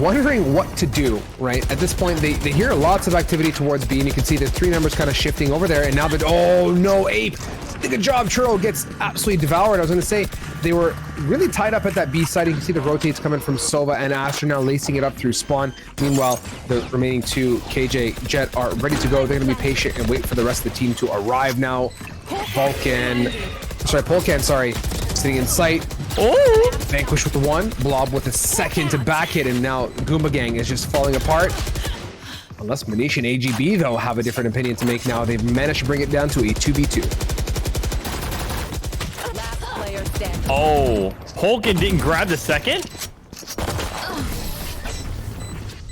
Speaker 3: wondering what to do, right? At this point, they hear lots of activity towards B, and you can see the three numbers kind of shifting over there. And now that, oh no, Ape, good job. Churro gets absolutely devoured. I was going to say, they were really tied up at that B side. You can see the rotates coming from Sova and Astra now lacing it up through spawn. Meanwhile, the remaining two, KJ, Jet, are ready to go. They're going to be patient and wait for the rest of the team to arrive now. Polkan, sitting in sight. Oh! Vanquish with the one, Blob with a second to back it, and now Goomba Gang is just falling apart. Unless Manish and AGB, though, have a different opinion to make now. They've managed to bring it down to a 2v2.
Speaker 2: Oh, Polkan didn't grab the second?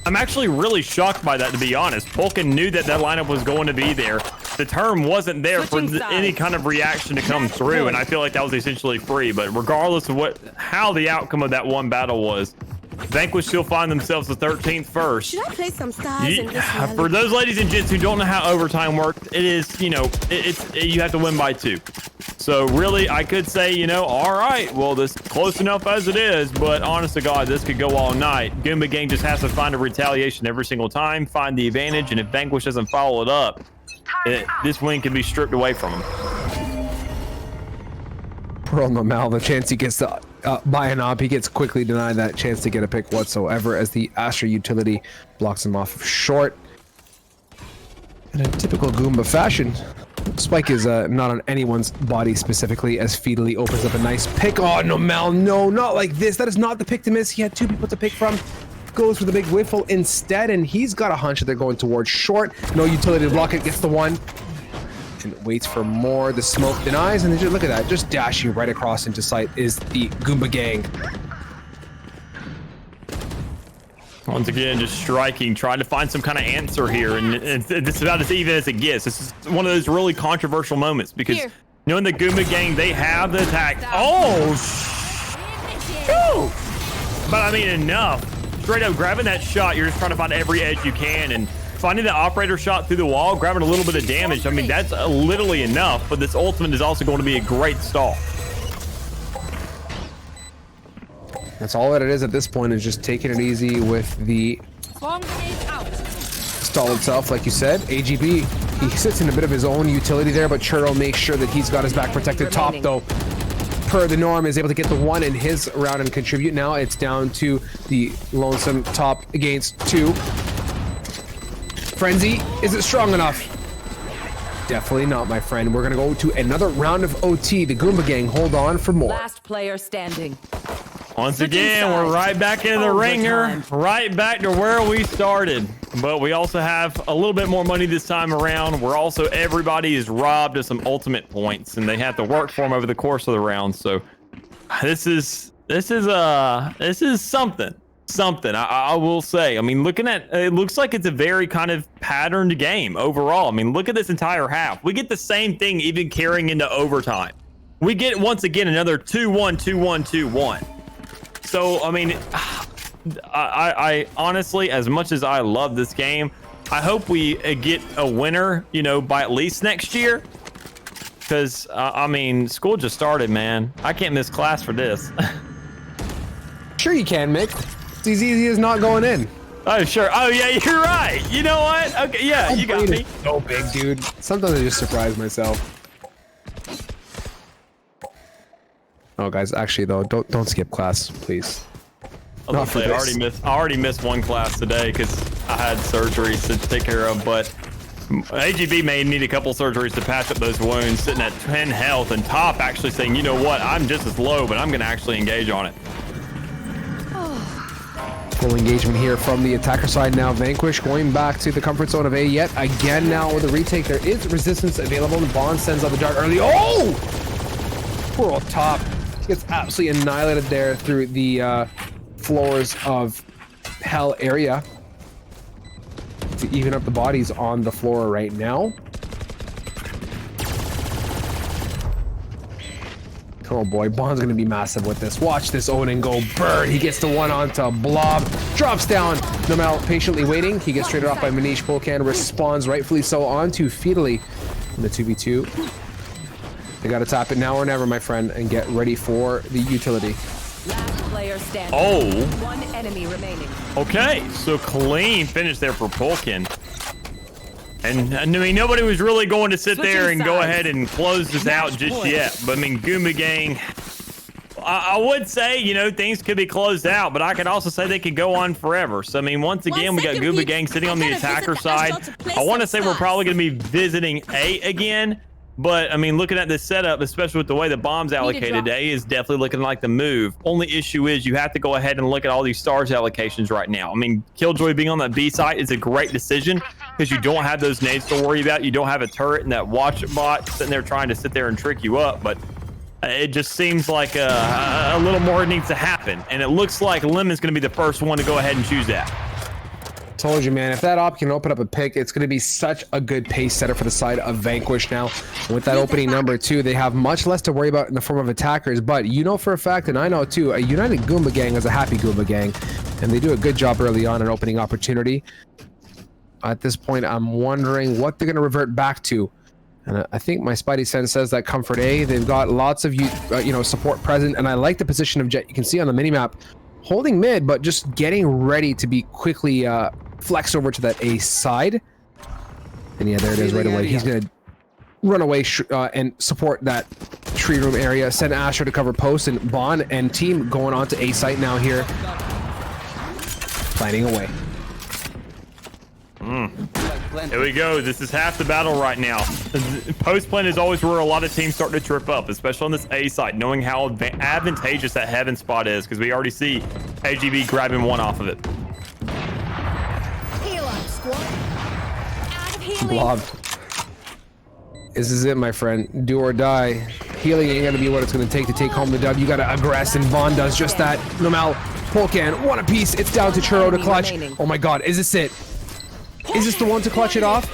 Speaker 2: I'm actually really shocked by that, to be honest. Polkan knew that that lineup was going to be there. The term wasn't there for any kind of reaction to come through, and I feel like that was essentially free. But regardless of how the outcome of that one battle was, Vanquish still find themselves the 13th first.
Speaker 6: Should I play some stars in this one?
Speaker 2: For those ladies and gents who don't know how overtime works, it is, you know, you have to win by 2. So really, I could say, you know, all right, well, this close enough as it is, but honest to God, this could go all night. Goomba Gang just has to find a retaliation every single time, find the advantage, and if Vanquish doesn't follow it up, this win can be stripped away from him.
Speaker 3: Poor old Nomel, the chance he gets to buy an op, he gets quickly denied that chance to get a pick whatsoever as the Astra utility blocks him off of short. In a typical Goomba fashion, Spike is not on anyone's body specifically as Feedly opens up a nice pick. Oh, Nomel, no, not like this. That is not the pick to miss. He had 2 people to pick from. Goes for the big whiffle instead, and he's got a hunch that they're going towards short. No utility to block it, gets the one. And waits for more. The smoke denies, and just look at that. Just dashing right across into sight is the Goomba Gang.
Speaker 2: Once again, just striking, trying to find some kind of answer here, and it's about as even as it gets. This is one of those really controversial moments because knowing the Goomba Gang, they have the attack. Oh, but I mean, enough. Straight up grabbing that shot, you're just trying to find every edge you can, and finding the operator shot through the wall, grabbing a little bit of damage. I mean, that's literally enough, but this ultimate is also going to be a great stall.
Speaker 3: That's all that it is at this point, is just taking it easy with the stall itself. Like you said, AGB, He sits in a bit of his own utility there, but Churro makes sure that he's got his back protected. Top, though, per the norm, is able to get the 1 in his round and contribute. Now it's down to the lonesome Top against 2. Frenzy, is it strong enough? Definitely not, my friend. We're going to go to another round of OT. The Goomba Gang hold on for more.
Speaker 10: Last player standing.
Speaker 2: Once again, we're right back in the ringer, right back to where we started. But we also have a little bit more money this time around. We're also, everybody is robbed of some ultimate points, and they have to work for them over the course of the round. So this is something. I will say. I mean, looking at it, looks like it's a very kind of patterned game overall. I mean, look at this entire half. We get the same thing even carrying into overtime. We get once again another 2-1, 2-1, 2-1. So I mean, I honestly, as much as I love this game, I hope we get a winner, you know, by at least next year. Because I mean, school just started, man. I can't miss class for this.
Speaker 3: Sure you can, Mick. It's as easy as not going in.
Speaker 2: Oh, sure. Oh, yeah, you're right. You know what? Okay, yeah, you got me.
Speaker 3: So big, dude. Sometimes I just surprise myself. Oh, guys, actually, though, don't skip class, please.
Speaker 2: I already missed one class today because I had surgeries to take care of, but AGB may need a couple surgeries to patch up those wounds, sitting at 10 health, and Top actually saying, you know what, I'm just as low, but I'm going to actually engage on it.
Speaker 3: Full engagement here from the attacker side now. Vanquish going back to the comfort zone of A yet again now with a retake. There is resistance available. Bond sends out the dart early. Oh! Poor old Top. Gets absolutely annihilated there through the floors of Hell area. To even up the bodies on the floor right now. Oh boy, Bond's gonna be massive with this. Watch this Owen go burn. He gets the one onto Blob. Drops down. Nomel patiently waiting. He gets traded off by Manish Polkan. Responds rightfully so onto Feedly in the 2v2. They gotta tap it now or never, my friend, and get ready for the utility.
Speaker 10: Last player standing.
Speaker 2: Oh.
Speaker 10: One enemy remaining.
Speaker 2: Okay, so clean finish there for Polkan. And I mean, nobody was really going to sit there and go ahead and close this out just yet. But I mean, Goomba Gang, I would say, you know, things could be closed out, but I could also say they could go on forever. So I mean, once again, we got Goomba Gang sitting on the attacker side. I want to say we're probably going to be visiting A again. But I mean, looking at this setup, especially with the way the bomb's allocated, A is definitely looking like the move. Only issue is you have to go ahead and look at all these stars allocations right now. I mean, Killjoy being on that B site is a great decision because you don't have those nades to worry about. You don't have a turret and that watch bot sitting there trying to sit there and trick you up. But it just seems like a little more needs to happen. And it looks like Lemon's going to be the first one to go ahead and choose that.
Speaker 3: Told you, man, if that op can open up a pick, it's going to be such a good pace setter for the side of Vanquish now. With that opening number 2, they have much less to worry about in the form of attackers, but you know for a fact, and I know too, a united Goomba Gang is a happy Goomba Gang, and they do a good job early on in opening opportunity. At this point, I'm wondering what they're going to revert back to. And I think my spidey sense says that Comfort A, they've got lots of support present, and I like the position of Jet. You can see on the minimap, holding mid, but just getting ready to be quickly flex over to that A side. And yeah, there it is right away. He's going to run away and support that tree room area. Send Astro to cover post, and Bond and team going on to A site now here. Planning away.
Speaker 2: Here we go. This is half the battle right now. Post plan is always where a lot of teams start to trip up, especially on this A side, knowing how advantageous that heaven spot is, because we already see AGB grabbing one off of it.
Speaker 3: Blob. This is it, my friend. Do or die. Healing ain't gonna be what it's gonna take to take home the dub. You gotta aggress, and Vaughn does just that. Nomel, Polkan, one apiece. It's down to Churro to clutch. Oh my god, is this it? Is this the one to clutch it off?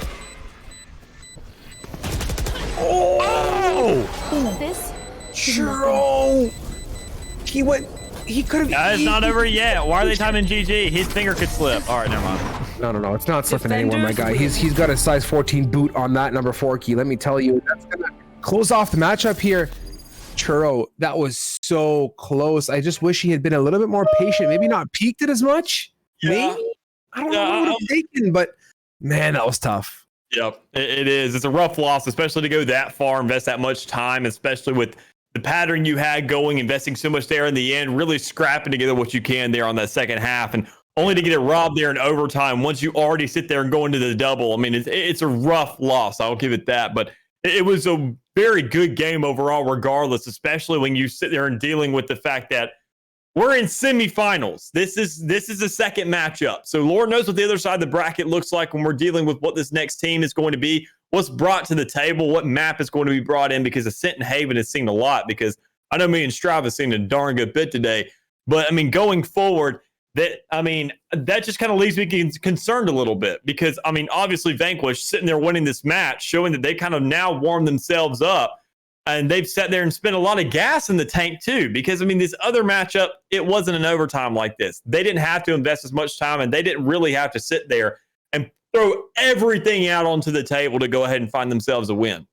Speaker 3: Oh!
Speaker 4: This?
Speaker 3: Churro! He could have.
Speaker 2: It's not over yet. Why are they timing GG? His finger could slip. All right, never mind.
Speaker 3: No. It's not slipping anywhere, my guy. He's got a size 14 boot on that number 4 key. Let me tell you, that's gonna close off the matchup here. Churro, that was so close. I just wish he had been a little bit more patient. Maybe not peeked it as much.
Speaker 2: Yeah.
Speaker 3: Maybe. I don't know what I'm thinking, but man, that was tough.
Speaker 2: Yep, it is. It's a rough loss, especially to go that far, invest that much time, especially with the pattern you had going, investing so much there in the end, really scrapping together what you can there on that second half, and only to get it robbed there in overtime once you already sit there and go into the double. I mean, it's a rough loss. I'll give it that, but it was a very good game overall, regardless, especially when you sit there and dealing with the fact that we're in semifinals. This is the second matchup. So Lord knows what the other side of the bracket looks like when we're dealing with what this next team is going to be, what's brought to the table, what map is going to be brought in, because Ascent and Haven has seen a lot, because I know me and Strive have seen a darn good bit today. But I mean, going forward, that just kind of leaves me concerned a little bit, because I mean, obviously Vanquish sitting there winning this match, showing that they kind of now warmed themselves up. And they've sat there and spent a lot of gas in the tank too, because I mean, this other matchup, it wasn't an overtime like this. They didn't have to invest as much time, and they didn't really have to sit there and throw everything out onto the table to go ahead and find themselves a win.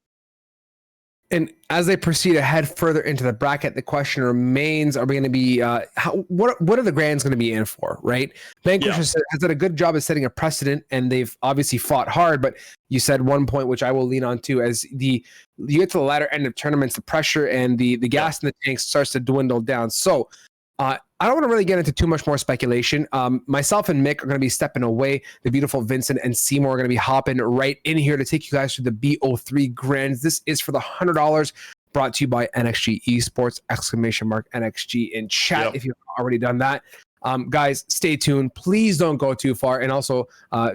Speaker 3: And as they proceed ahead further into the bracket, the question remains: are we going to be? What are the Grands going to be in for? Right? Vanquish has done a good job of setting a precedent, and they've obviously fought hard. But you said one point, which I will lean on to, as you get to the latter end of tournaments, the pressure and the gas in the tank starts to dwindle down. So I don't want to really get into too much more speculation. Myself and Mick are going to be stepping away. The beautiful Vincent and Seymour are going to be hopping right in here to take you guys through the BO3 Grands. This is for the $100, brought to you by NXG Esports, !NXG in chat if you've already done that. Guys, stay tuned. Please don't go too far. And also,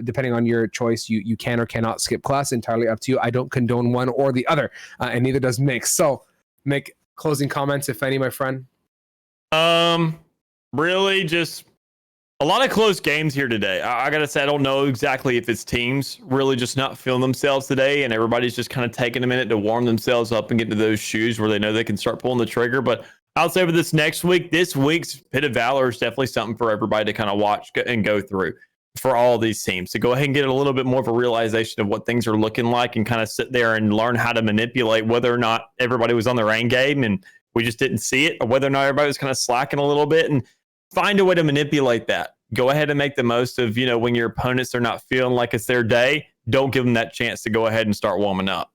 Speaker 3: depending on your choice, you can or cannot skip class. Entirely up to you. I don't condone one or the other, and neither does Mick. So, Mick, closing comments, if any, my friend?
Speaker 2: Really just a lot of close games here today. I gotta say, I don't know exactly if it's teams really just not feeling themselves today, and everybody's just kind of taking a minute to warm themselves up and get into those shoes where they know they can start pulling the trigger. But I'll say for this next week, this week's Pit of Valor is definitely something for everybody to kind of watch and go through for all these teams. So go ahead and get a little bit more of a realization of what things are looking like, and kind of sit there and learn how to manipulate whether or not everybody was on their own game and we just didn't see it, or whether or not everybody was kind of slacking a little bit, and find a way to manipulate that. Go ahead and make the most of, when your opponents are not feeling like it's their day, don't give them that chance to go ahead and start warming up.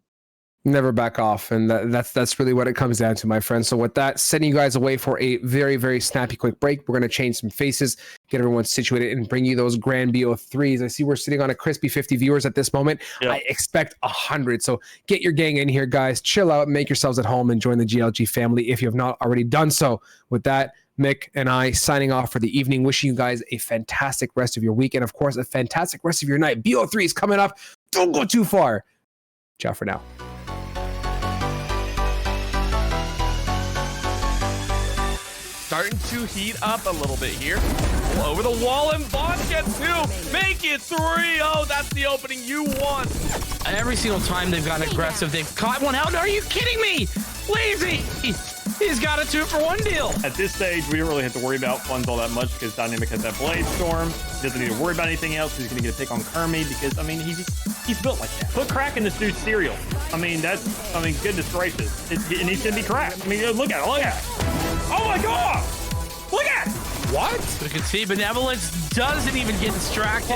Speaker 3: Never back off. And that's really what it comes down to, my friend. So with that, sending you guys away for a very, very snappy quick break. We're going to change some faces, get everyone situated, and bring you those Grand BO3s. I see we're sitting on a crispy 50 viewers at this moment. Yep. I expect 100. So get your gang in here, guys. Chill out, make yourselves at home, and join the GLG family if you have not already done so. With that, Mick and I signing off for the evening, wishing you guys a fantastic rest of your week, and of course, a fantastic rest of your night. BO3 is coming up. Don't go too far. Ciao for now.
Speaker 7: Starting to heat up a little bit here. Over the wall, and Bond gets two. Make it 3-0. That's the opening you want.
Speaker 1: Every single time they've gotten aggressive, they've caught one out. Are you kidding me? Lazy. He's got a 2-for-1 deal.
Speaker 2: At this stage, we don't really have to worry about funds all that much, because Dynamic has that Blade Storm. He doesn't need to worry about anything else. He's going to get a pick on Kermie, because, I mean, he's built like that. Put crack in this dude's cereal. I mean, goodness gracious. It needs to be cracked. I mean, look at it. Oh my God! Look at it!
Speaker 1: What? You can see Benevolence doesn't even get distracted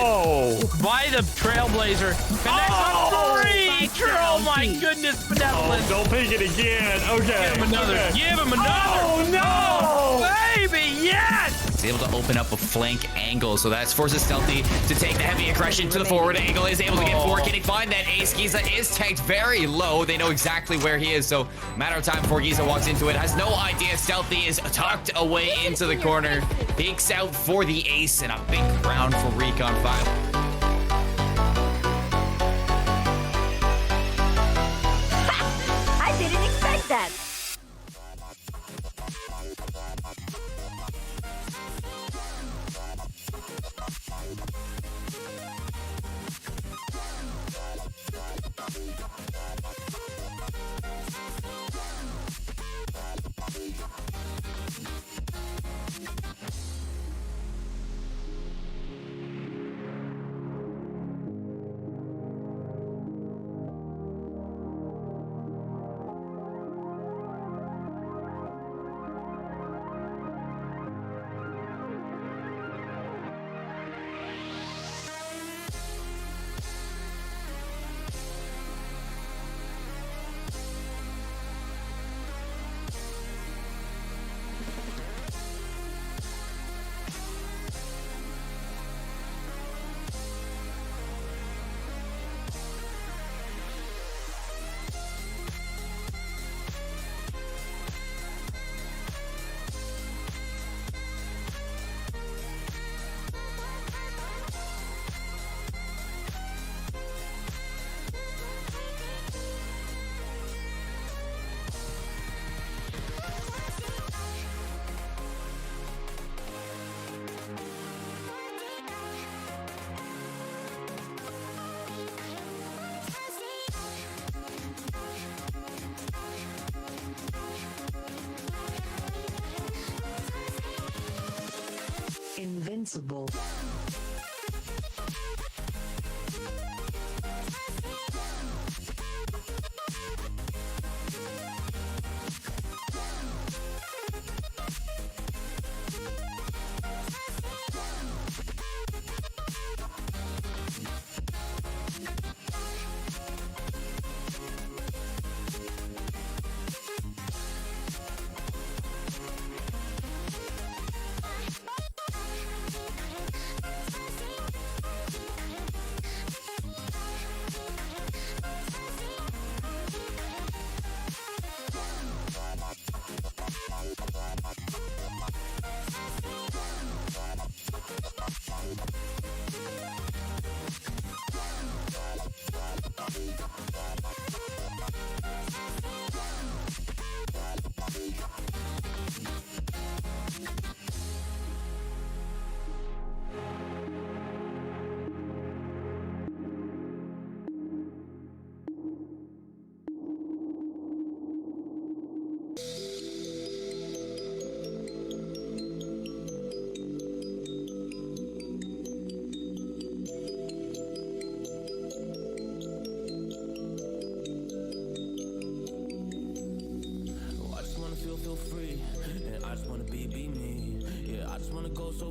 Speaker 1: by the Trailblazer. Oh my goodness, Benevolence.
Speaker 2: Don't pick it again. Okay.
Speaker 1: Give him another.
Speaker 2: Okay.
Speaker 1: Give him another.
Speaker 2: Oh no!
Speaker 1: Baby, yes!
Speaker 5: He's able to open up a flank angle, so that forces Stealthy to take the heavy aggression to the forward angle. Is able to get forward. Can he find that ace? Giza is tagged very low. They know exactly where he is, so matter of time before Giza walks into it. Has no idea. Stealthy is tucked away into the corner. Peeks out for the ace, and a big round for Recon 5.
Speaker 6: I didn't expect that.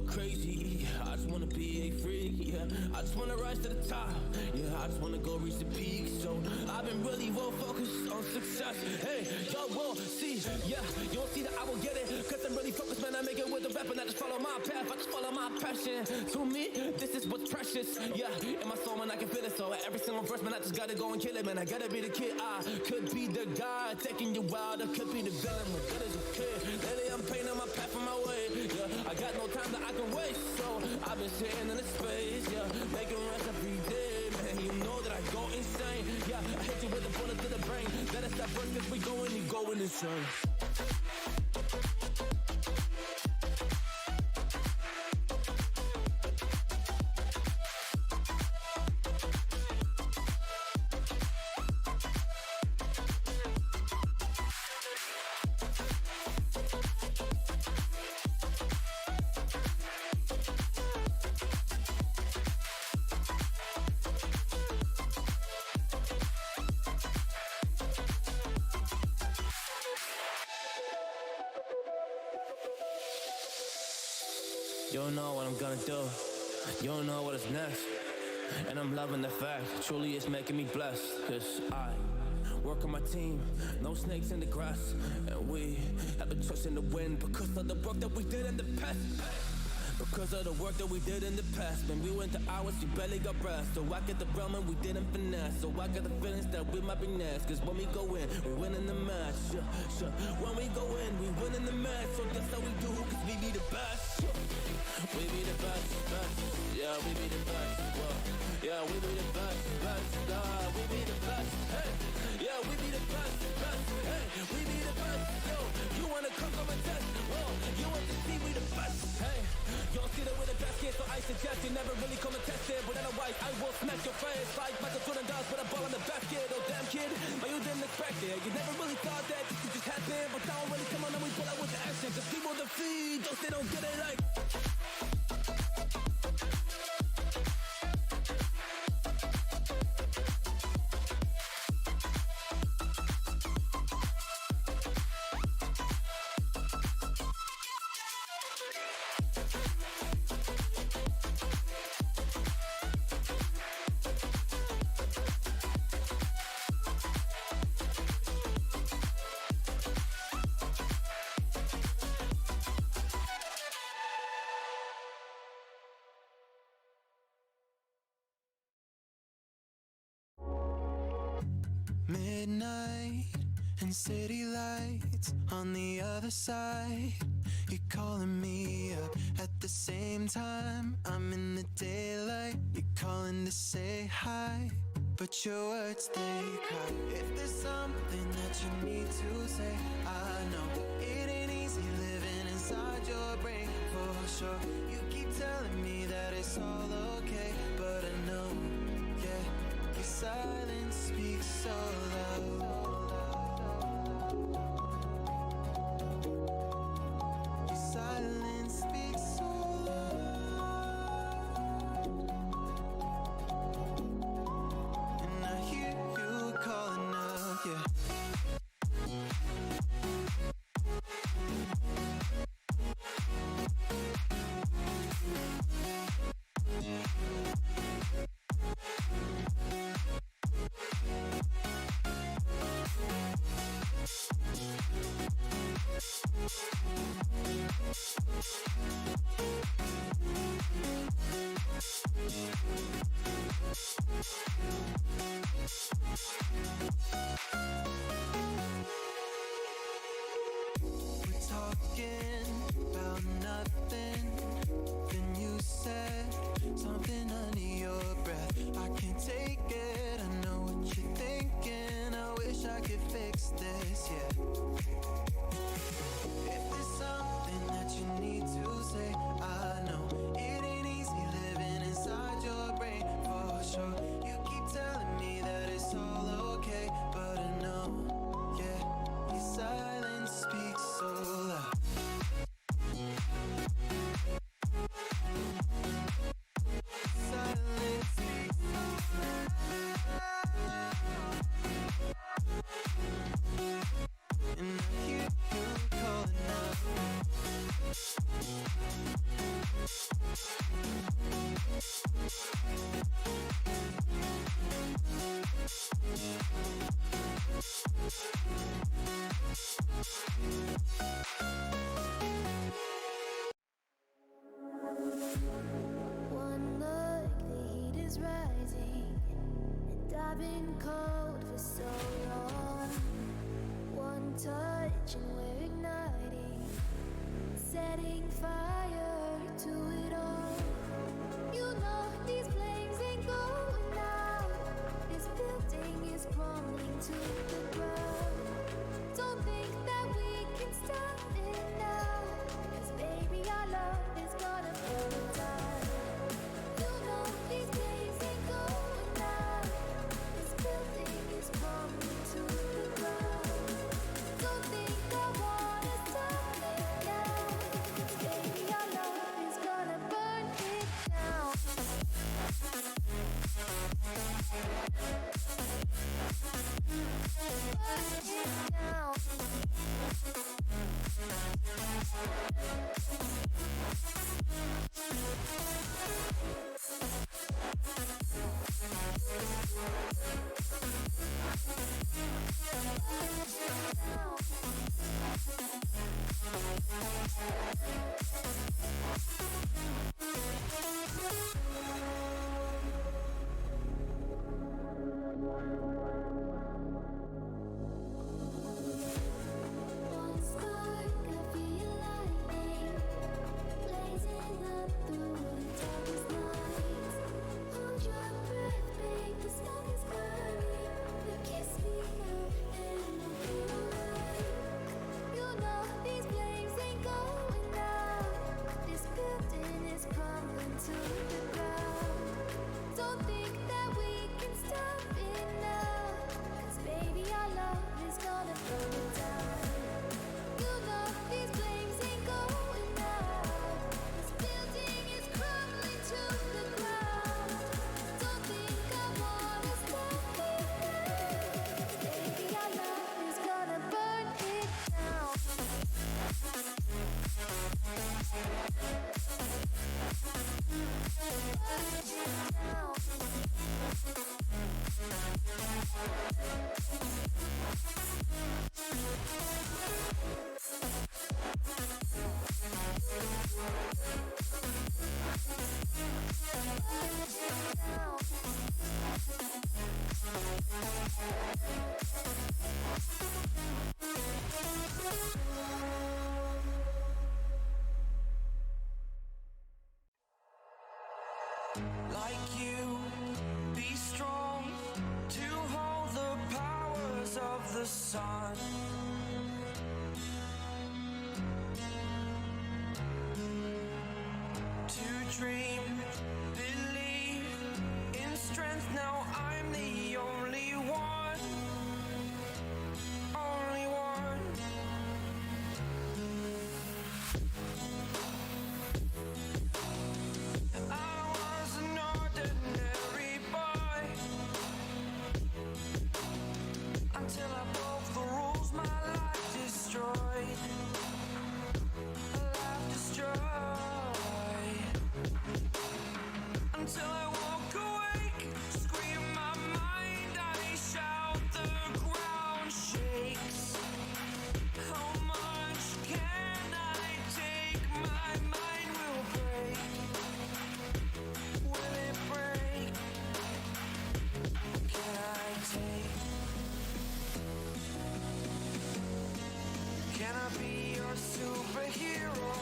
Speaker 8: so crazy. I just wanna be a freak, yeah. I just wanna rise to the top, yeah. I just wanna go reach the peak. So I've been really well focused on success. Hey, y'all will see, yeah. You'll see that I will get it, cause I'm really focused, man. I make it with the rap and I just follow my path. I just follow my passion. To me, this is what's precious, yeah. In my soul, man, I can feel it. So every single verse, man, I just gotta go and kill it, man. I gotta be the kid. I could be the guy taking you wild. I could be the villain, but good as a kid. Lately, I'm painting my path on my way, yeah. I got no time that I can waste, so I've been sitting in the space, yeah. Making rest every day, man. You know that I go insane, yeah. I hit you with a bullet to the brain. Let us stop first, cause we going and going insane. You don't know what I'm gonna do. You don't know what is next. And I'm loving the fact, truly it's making me blessed. Cause I work on my team, no snakes in the grass. And we have a choice in the wind because of the work that we did in the past. Because of the work that we did in the past. Man, we went to hours, you barely got breath. So I get the realm and we didn't finesse. So I got the feelings that we might be next. Cause when we go in, we win in the match. When we go in, we win in the match. So that's how we do, cause we be the best. We be the best, best. Yeah, we be the best. Whoa. Yeah, we be the best, best. We be the best. Hey, yeah, we be the best, best. Hey, we be the best. Yo, you wanna come on and test? Whoa, you want to see we the best. Hey, you don't see that we're the best kid, so I suggest you never really come and test it. But otherwise, I will smash your face like Michael Jordan does with a ball in the basket. Oh damn kid, but you didn't expect it. You never really thought that this could just happen. But now when come on and we pull out with the action, cause people the feed, those they don't get it like.
Speaker 9: Midnight and city lights on the other side. You're calling me up at the same time. I'm in the daylight. You're calling to say hi, but your words they cry. If there's something that you need to say, I know it ain't easy living inside your brain for sure. You keep telling me that it's all okay, but I know, yeah, your silence speaks so loud. Your silence speaks so loud. And I hear you calling up, yeah. been cold for so long. One touch and we're igniting, setting fire to it all. You know these flames ain't going out. This building is crumbling to the ground. Don't think that we can stop it now, 'cause baby our love is gonna burn it down. You know these flames ain't going out. This building is crumbling to the ground. Don't think I wanna stop it now, 'cause baby our love is gonna burn it down. Burn it down. One spark, I feel lightning blazing up through the darkest nights. Hold your breath, babe, the smoke is burning. But kiss me now and I'll be alright. You know these flames ain't going out. This building is crumbling to the ground. Don't think that we can stop it now, 'cause baby our love is gonna burn it down. You know these flames ain't going out. This building is crumbling to the ground. Don't think I wanna stop it now, 'cause baby our love is gonna burn it down. Burn it down.
Speaker 8: Like you, be strong to hold the powers of the sun. To dream, believe in strength. Now I'm the only one, only one. I was an ordinary boy until I broke the rules. My life destroyed, life destroyed. Until I walk awake, scream my mind, I shout, the ground shakes. How much can I take? My mind will break. Will it break? Can I take? Can I be your superhero?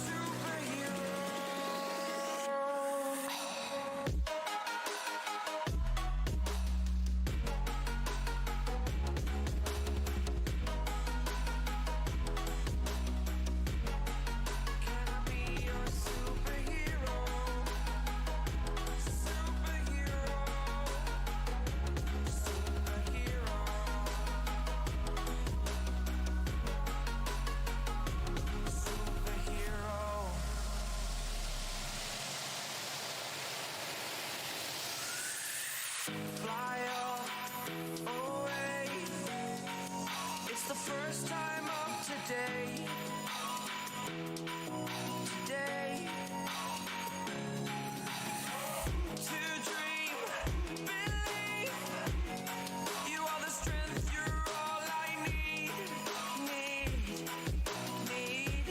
Speaker 8: Superhero. Can I be your superhero? Superhero. Superhero. Superhero. Fly away. It's the first time of today. Today. To dream, believe. You are the strength, you're all I need. Need.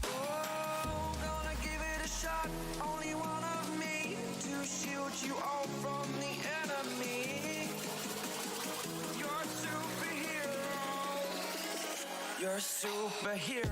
Speaker 8: Oh, gonna give it a shot. Only one of me to shield
Speaker 9: You're a superhero.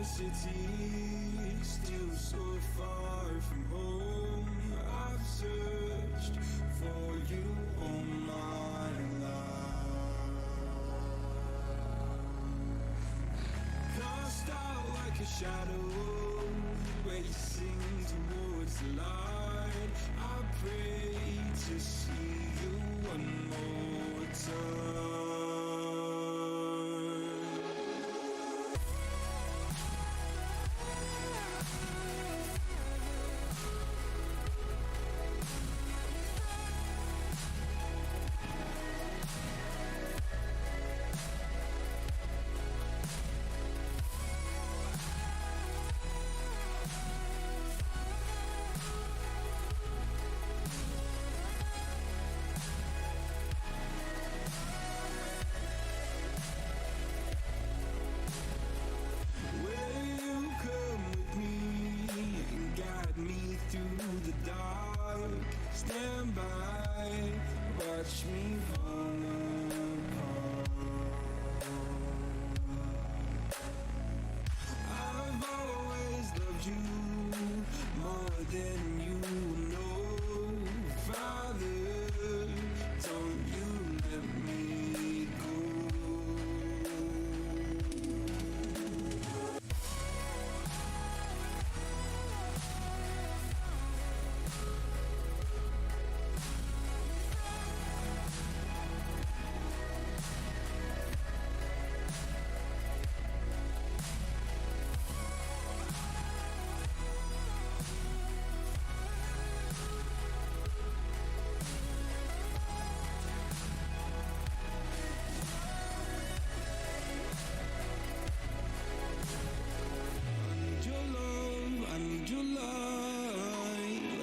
Speaker 9: City, still so far from home. I've searched for you all my life. Cast out like a shadow, racing towards the light. I pray to see you one more time. Stand by, watch me fall apart. I've always loved you more than you know. Father, don't you let me go.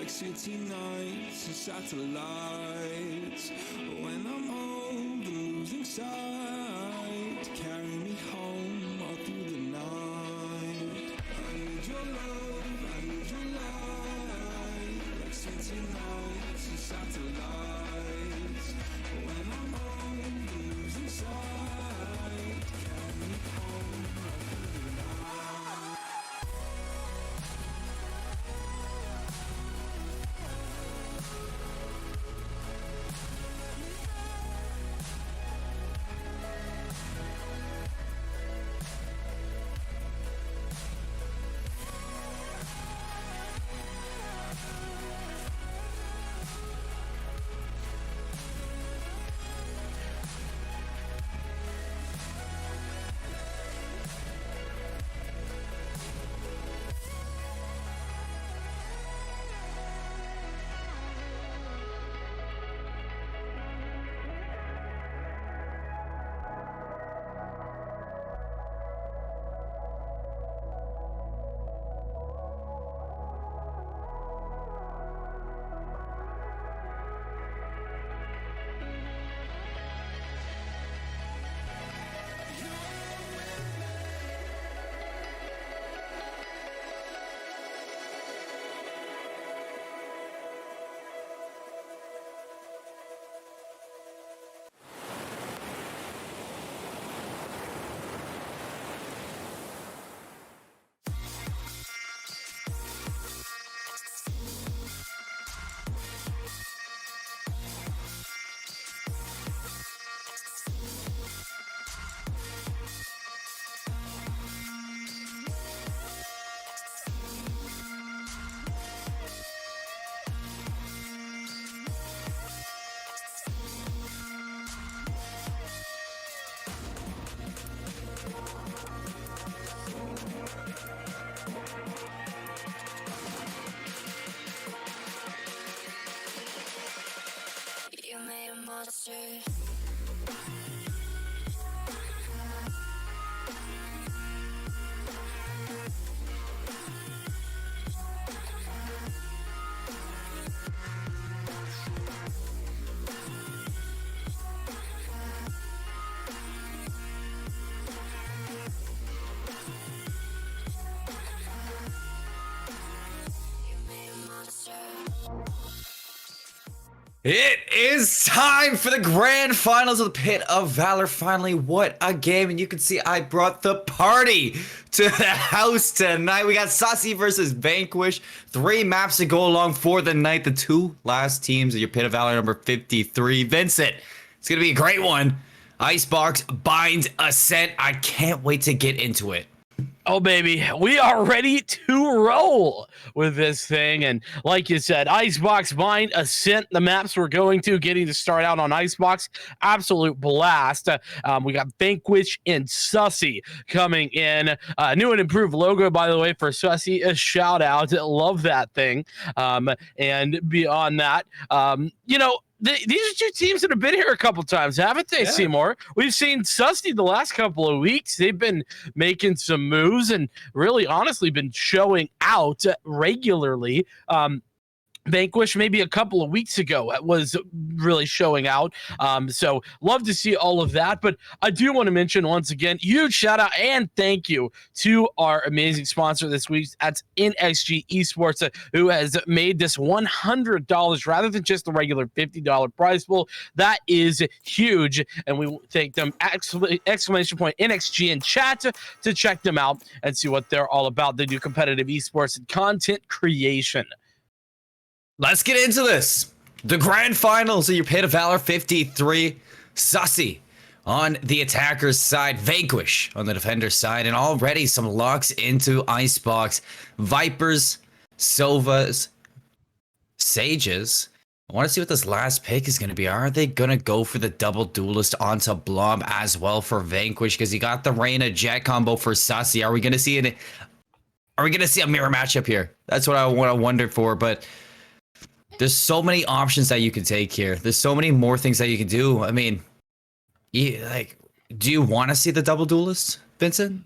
Speaker 9: City nights and satellites. When I'm old and losing sight, carry me home all through the night. I need your love, I need your light. Like city nights and satellites. When I'm old and losing sight, carry me home all through the night.
Speaker 5: It is time for the grand finals of the Pit of Valor. Finally, what a game. And you can see I brought the party to the house tonight. We got Sussy versus Vanquish. 3 maps to go along for the night. The 2 last teams of your Pit of Valor number 53. Vincent, it's going to be a great one. Icebox, Bind, Ascent. I can't wait to get into it.
Speaker 1: Oh, baby, we are ready to roll with this thing. And like you said, Icebox, Bind, Ascent, the maps we're getting to start out on Icebox. Absolute blast. We got Vanquish and Sussy coming in. New and improved logo, by the way, for Sussy. A shout out. Love that thing. And beyond that, you know, these are 2 teams that have been here a couple times, haven't they,
Speaker 5: Yeah.
Speaker 1: Seymour? We've seen Sussy the last couple of weeks. They've been making some moves and really, honestly, been showing out regularly. Vanquish maybe a couple of weeks ago was really showing out. So love to see all of that. But I do want to mention once again, huge shout out and thank you to our amazing sponsor this week. That's NXG Esports, who has made this $100 rather than just the regular $50 prize pool. That is huge. And we thank them, exclamation point NXG in chat to check them out and see what they're all about. They do competitive esports and content creation.
Speaker 5: Let's get into this. The grand finals of your Pit of Valor 53. Sussy on the attacker's side. Vanquish on the defender's side. And already some locks into Icebox. Vipers, Sovas, Sages. I want to see what this last pick is going to be. Are they going to go for the double duelist onto Blom as well for Vanquish? Because you got the Reyna Jet combo for Sussy. Are we going to see it? Are we going to see a mirror matchup here? That's what I want to wonder for. But there's so many options that you can take here. There's so many more things that you can do. I mean, do you want to see the double duelist, Vincent?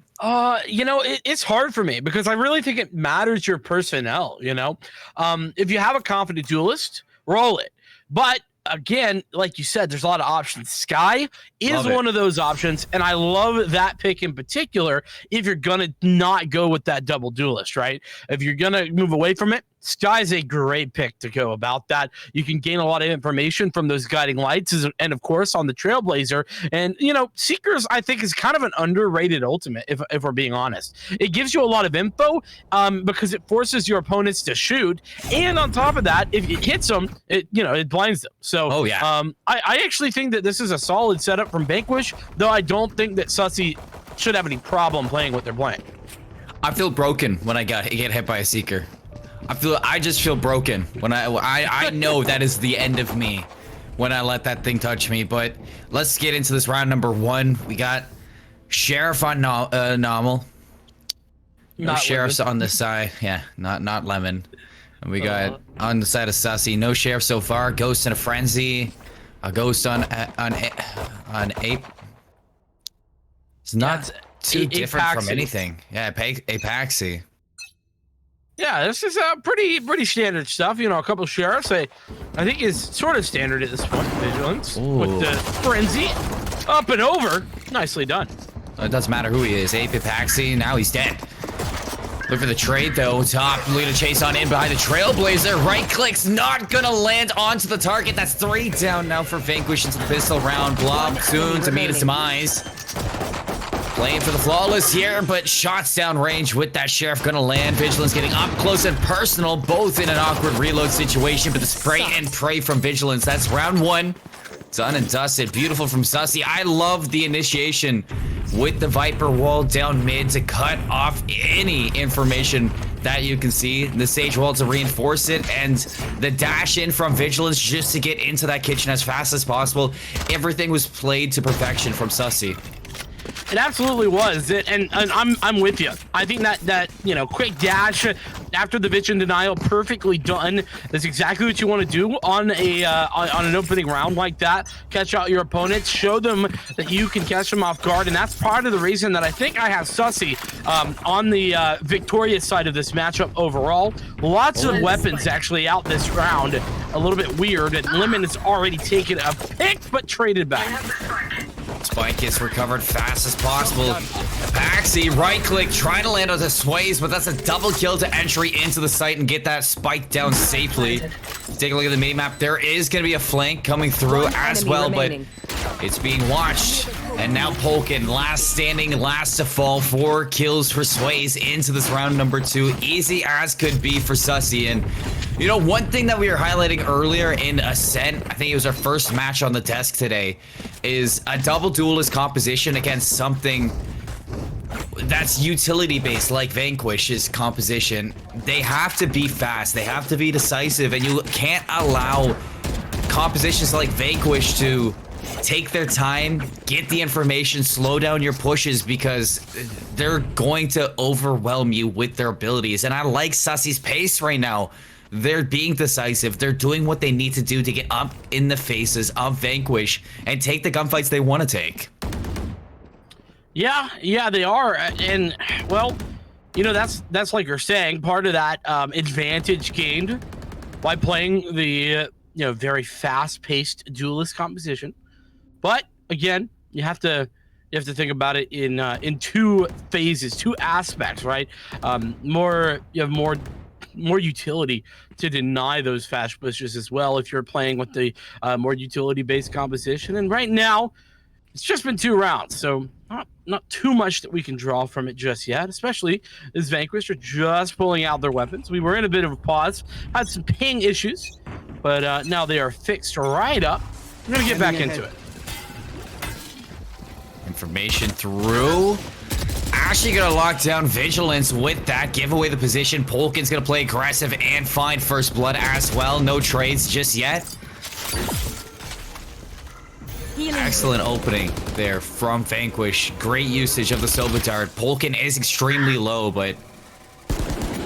Speaker 1: You know, it's hard for me because I really think it matters your personnel, you know? If you have a confident duelist, roll it. But again, like you said, there's a lot of options. Sky is one of those options, and I love that pick in particular if you're going to not go with that double duelist, right? If you're going to move away from it, Sky's a great pick to go about that. You can gain a lot of information from those guiding lights and, of course, on the Trailblazer. And, you know, Seekers, I think, is kind of an underrated ultimate, if we're being honest. It gives you a lot of info because it forces your opponents to shoot. And on top of that, if it hits them, it blinds them. So, I actually think that this is a solid setup from Vanquish, though I don't think that Sussy should have any problem playing what they're playing.
Speaker 5: I feel broken when I get hit by a Seeker. I just feel broken when I know that is the end of me when I let that thing touch me. But let's get into this round number 1. We got Sheriff on Nomal. No Sheriffs on the side. Yeah, not Lemon. And we got on the side of Sussy. No Sheriff so far. Ghost in a Frenzy. A Ghost on Ape. It's not too different from anything. Yeah, Apaxi.
Speaker 1: Yeah, this is pretty standard stuff. You know, a couple Sheriffs. I think is sort of standard at this point. Vigilance with the Frenzy up and over. Nicely done.
Speaker 5: It doesn't matter who he is. Ape Apaxi, now he's dead. Look for the trade though. Top, lead a chase on in behind the Trailblazer. Right click's not gonna land onto the target. That's 3 down now for Vanquish into the pistol round. Blob soon to meet his demise. Playing for the flawless here, but shots down range with that Sheriff gonna land. Vigilance getting up close and personal, both in an awkward reload situation, but the spray and pray from Vigilance. That's round 1. Done and dusted. Beautiful from Sussy. I love the initiation with the Viper wall down mid to cut off any information that you can see. The Sage wall to reinforce it, and the dash in from Vigilance just to get into that kitchen as fast as possible. Everything was played to perfection from Sussy.
Speaker 1: It absolutely was, and I'm with you. I think that quick dash, after the vision denial, perfectly done. That's exactly what you want to do on a on an opening round like that. Catch out your opponents, show them that you can catch them off guard, and that's part of the reason that I think I have Sussy on the victorious side of this matchup overall. Lots of weapons actually out this round. A little bit weird, and Lemon has already taken a pick, but traded back.
Speaker 5: Spike gets recovered fast as possible. Paxi, right click, trying to land on the sways, but that's a double kill to entry into the site and get that spike down safely. Take a look at the mini map. There is going to be a flank coming through as well, but it's being watched. And now Polkin, last standing, last to fall. 4 kills for Sways into this round number 2. Easy as could be for Sussy. And, you know, one thing that we were highlighting earlier in Ascent, I think it was our first match on the desk today, is a double duelist composition against something that's utility based, like Vanquish's composition. They have to be fast, they have to be decisive, and you can't allow compositions like Vanquish to take their time, get the information, slow down your pushes, because they're going to overwhelm you with their abilities. And I like Sussy's pace right now. They're being decisive. They're doing what they need to do to get up in the faces of Vanquish and take the gunfights they want to take.
Speaker 1: Yeah, they are. And, well, you know, that's like you're saying, part of that advantage gained by playing the, you know, very fast-paced duelist composition. But again, you have to think about it in 2 phases, 2 aspects, right? You have more utility to deny those fast pushes as well if you're playing with the more utility-based composition. And right now, it's just been 2 rounds, so not too much that we can draw from it just yet, especially as Vanquish are just pulling out their weapons. We were in a bit of a pause, had some ping issues, but now they are fixed right up. We're gonna get back into it.
Speaker 5: Information through. Actually gonna lock down Vigilance with that, give away the position. Polkin's gonna play aggressive and find first blood as well. No trades just yet. Excellent opening there from Vanquish. Great usage of the Sova Dart. Polkin is extremely low, but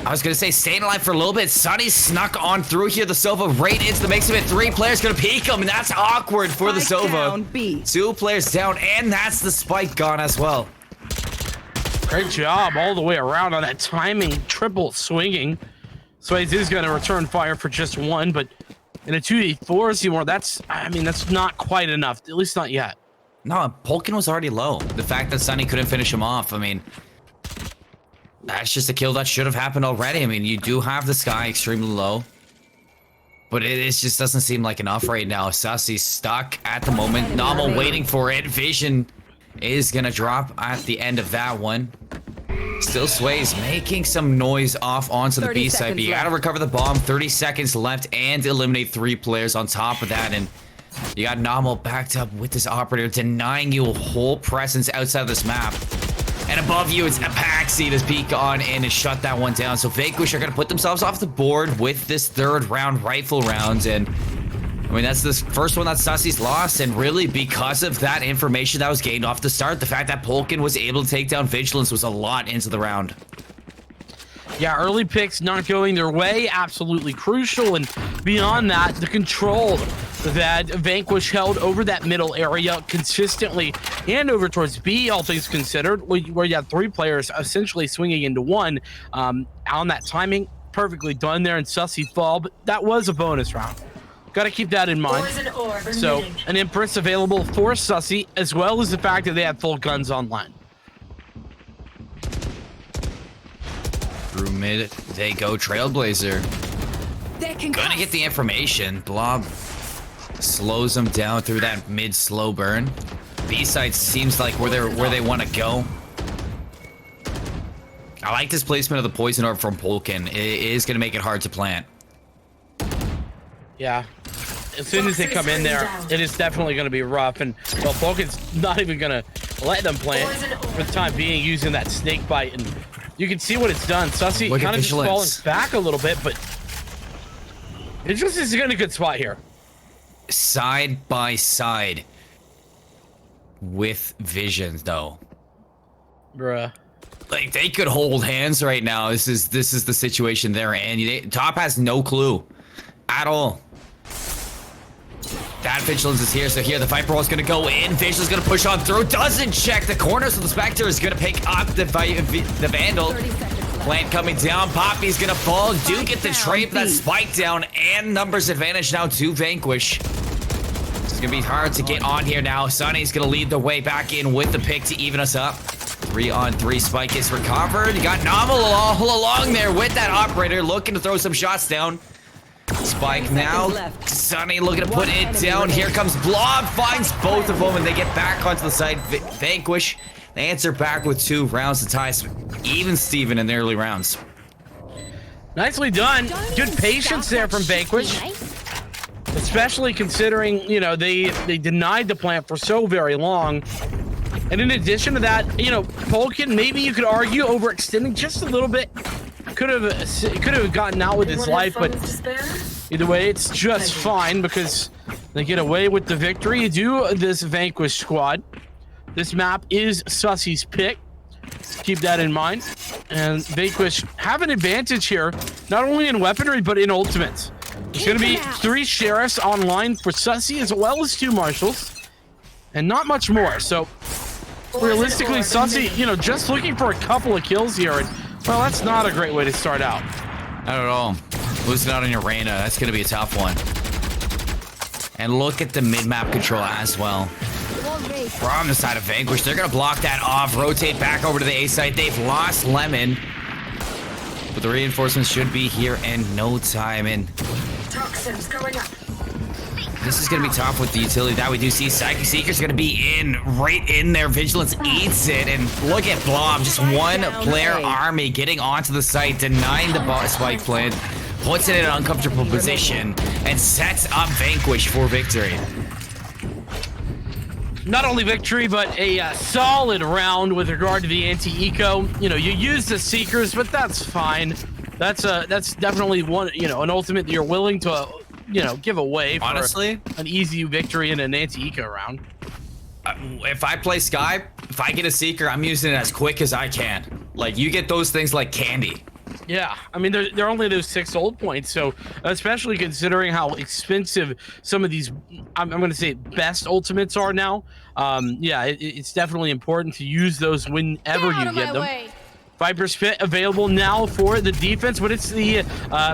Speaker 5: I was gonna say staying alive for a little bit. Sunny snuck on through here. The Sova right into the mix of it. 3 players gonna peek him, and that's awkward for the Sova. 2 players down, and that's the spike gone as well.
Speaker 1: Great job all the way around on that timing, triple swinging. Sways is gonna return fire for just 1, but in a 2v4, Seymour, that's not quite enough, at least not yet.
Speaker 5: No, Polkin was already low. The fact that Sunny couldn't finish him off, I mean, that's just a kill that should have happened already. I mean, you do have the Sky extremely low, but it just doesn't seem like enough right now. Sussy's stuck at the moment. Nomal waiting for it. Vision is gonna drop at the end of that one. Still Sways making some noise off onto the B side, but you gotta recover the bomb. 30 seconds left and eliminate 3 players on top of that, and you got Nomal backed up with this operator, denying you a whole presence outside of this map. And above you, it's Apaxi to peek on in and shut that one down. So Vanquish are gonna put themselves off the board with this 3rd round rifle round, and I mean, that's the first one that Sussy's lost, and really because of that information that was gained off the start, the fact that Polkin was able to take down Vigilance was a lot into the round.
Speaker 1: Yeah, early picks not going their way, absolutely crucial, and beyond that, the control that Vanquish held over that middle area consistently and over towards B, all things considered, where you had 3 players essentially swinging into 1 on that timing, perfectly done there, and Sussy fall, but that was a bonus round. Got to keep that in mind. So, an Empress available for Sussy, as well as the fact that they had full guns online.
Speaker 5: Through mid, they go Trailblazer. Gonna get the information. Blob slows them down through that mid slow burn. B side seems like where they want to go. I like this placement of the poison orb from Polkin. It is gonna make it hard to plant.
Speaker 1: Yeah. As soon as they come in there, it is definitely going to be rough. And, well, Polkin's not even going to let them plant for the time being, using that snake bite. And you can see what it's done. Sussy kind of just falling back a little bit, but Vigilance is in a good spot here.
Speaker 5: Side by side with Vision, though.
Speaker 1: Bruh.
Speaker 5: Like, they could hold hands right now. This is the situation they're in. Top has no clue at all. That Vigilance is here, so here the Viper is going to go in. Vigilance going to push on through. Doesn't check the corner, so the Spectre is going to pick up the Vandal. Plant coming down. Poppy's going to fall. Do get the trade, that spike down, and numbers advantage now to Vanquish. It's going to be hard to get on here now. Sunny's going to lead the way back in with the pick to even us up. 3-on-3 spike is recovered. You got Novel all along there with that operator looking to throw some shots down. Spike now. Sunny looking to put it down. Here comes Blob, finds both of them, and they get back onto the side. Vanquish, they answer back with 2 rounds to tie even Steven in the early rounds.
Speaker 1: Nicely done. Good patience there from Vanquish. Especially considering, you know, they denied the plant for so very long. And in addition to that, you know, Polkin, maybe you could argue overextending just a little bit. Could have gotten out with his life, but either way, it's just fine because they get away with the victory. You do this Vanquish squad. This map is Sussy's pick. Keep that in mind. And Vanquish have an advantage here, not only in weaponry, but in ultimates. There's going to be 3 sheriffs online for Sussy, as well as 2 marshals, and not much more. So realistically, Sussy, you know, just looking for a couple of kills here, and well, that's not a great way to start out.
Speaker 5: Not at all. Losing out on your Reyna, that's going to be a tough one. And look at the mid-map control as well. From the side of Vanquish, they're going to block that off, rotate back over to the A site. They've lost Lemon, but the reinforcements should be here in no time. And
Speaker 11: Toxins going up.
Speaker 5: this is going to be tough with the utility that we do see. Psychic Seeker's going to be right in there. Vigilance eats it. And look at Blob, just one player army getting onto the site, denying the spike plant, puts it in an uncomfortable position, and sets up Vanquish for victory.
Speaker 1: Not only victory, but a solid round with regard to the anti-eco. You know, you use the Seekers, but that's fine. That's definitely one, you know, an ultimate that you're willing to, you know, give away for
Speaker 5: honestly
Speaker 1: an easy victory in an anti-eco round.
Speaker 5: If I play Sky, if I get a Seeker, I'm using it as quick as I can. Like, you get those things like candy.
Speaker 1: Yeah, I mean, they're only those 6 ult points, so especially considering how expensive some of these, I'm going to say, best ultimates are now. Yeah, it's definitely important to use those whenever you get them. Viper's Pit available now for the defense, but it's the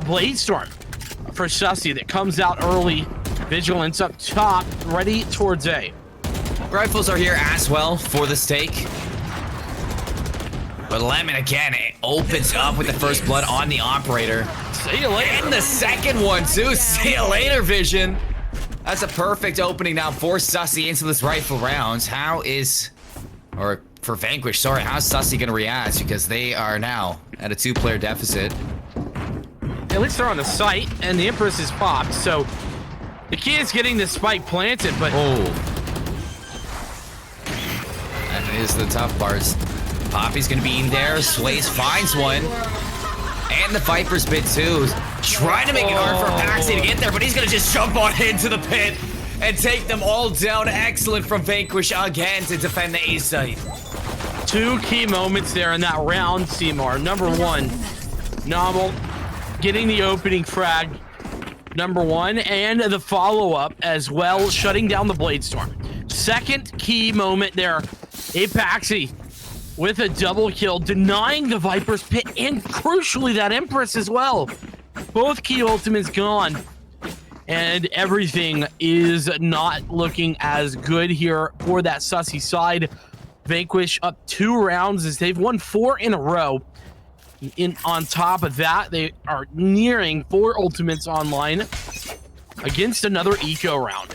Speaker 1: Blade Storm for Sussy that comes out early. Vigilance up top, ready towards A.
Speaker 5: Rifles are here as well for the stake. But Lemon, again, it opens up with the first blood on the operator.
Speaker 1: See you later.
Speaker 5: And the second one, too. See you later, Vision. That's a perfect opening now for Sussy into this rifle rounds. Or for Vanquish, sorry, how's Sussy going to react? Because they are now at a 2-player deficit.
Speaker 1: At least they're on the site, and the Empress is popped, so the key is getting the spike planted, but...
Speaker 5: Oh. That is the tough parts. Poppy's gonna be in there. Sways finds one. And the Viper's pit too. Trying to make it hard for Paxi to get there, but he's gonna just jump on into the pit and take them all down. Excellent from Vanquish again to defend the A site.
Speaker 1: 2 key moments there in that round, Seymour. Number 1, Novel getting the opening frag. Number 1, and the follow-up as well, shutting down the Blade Storm. Second key moment there, Apaxi with a double kill, denying the Viper's Pit, and crucially that Empress as well. Both key ultimates gone, and everything is not looking as good here for that Sussy side. Vanquish up 2 rounds as they've won 4 in a row. On top of that, they are nearing 4 ultimates online against another eco round.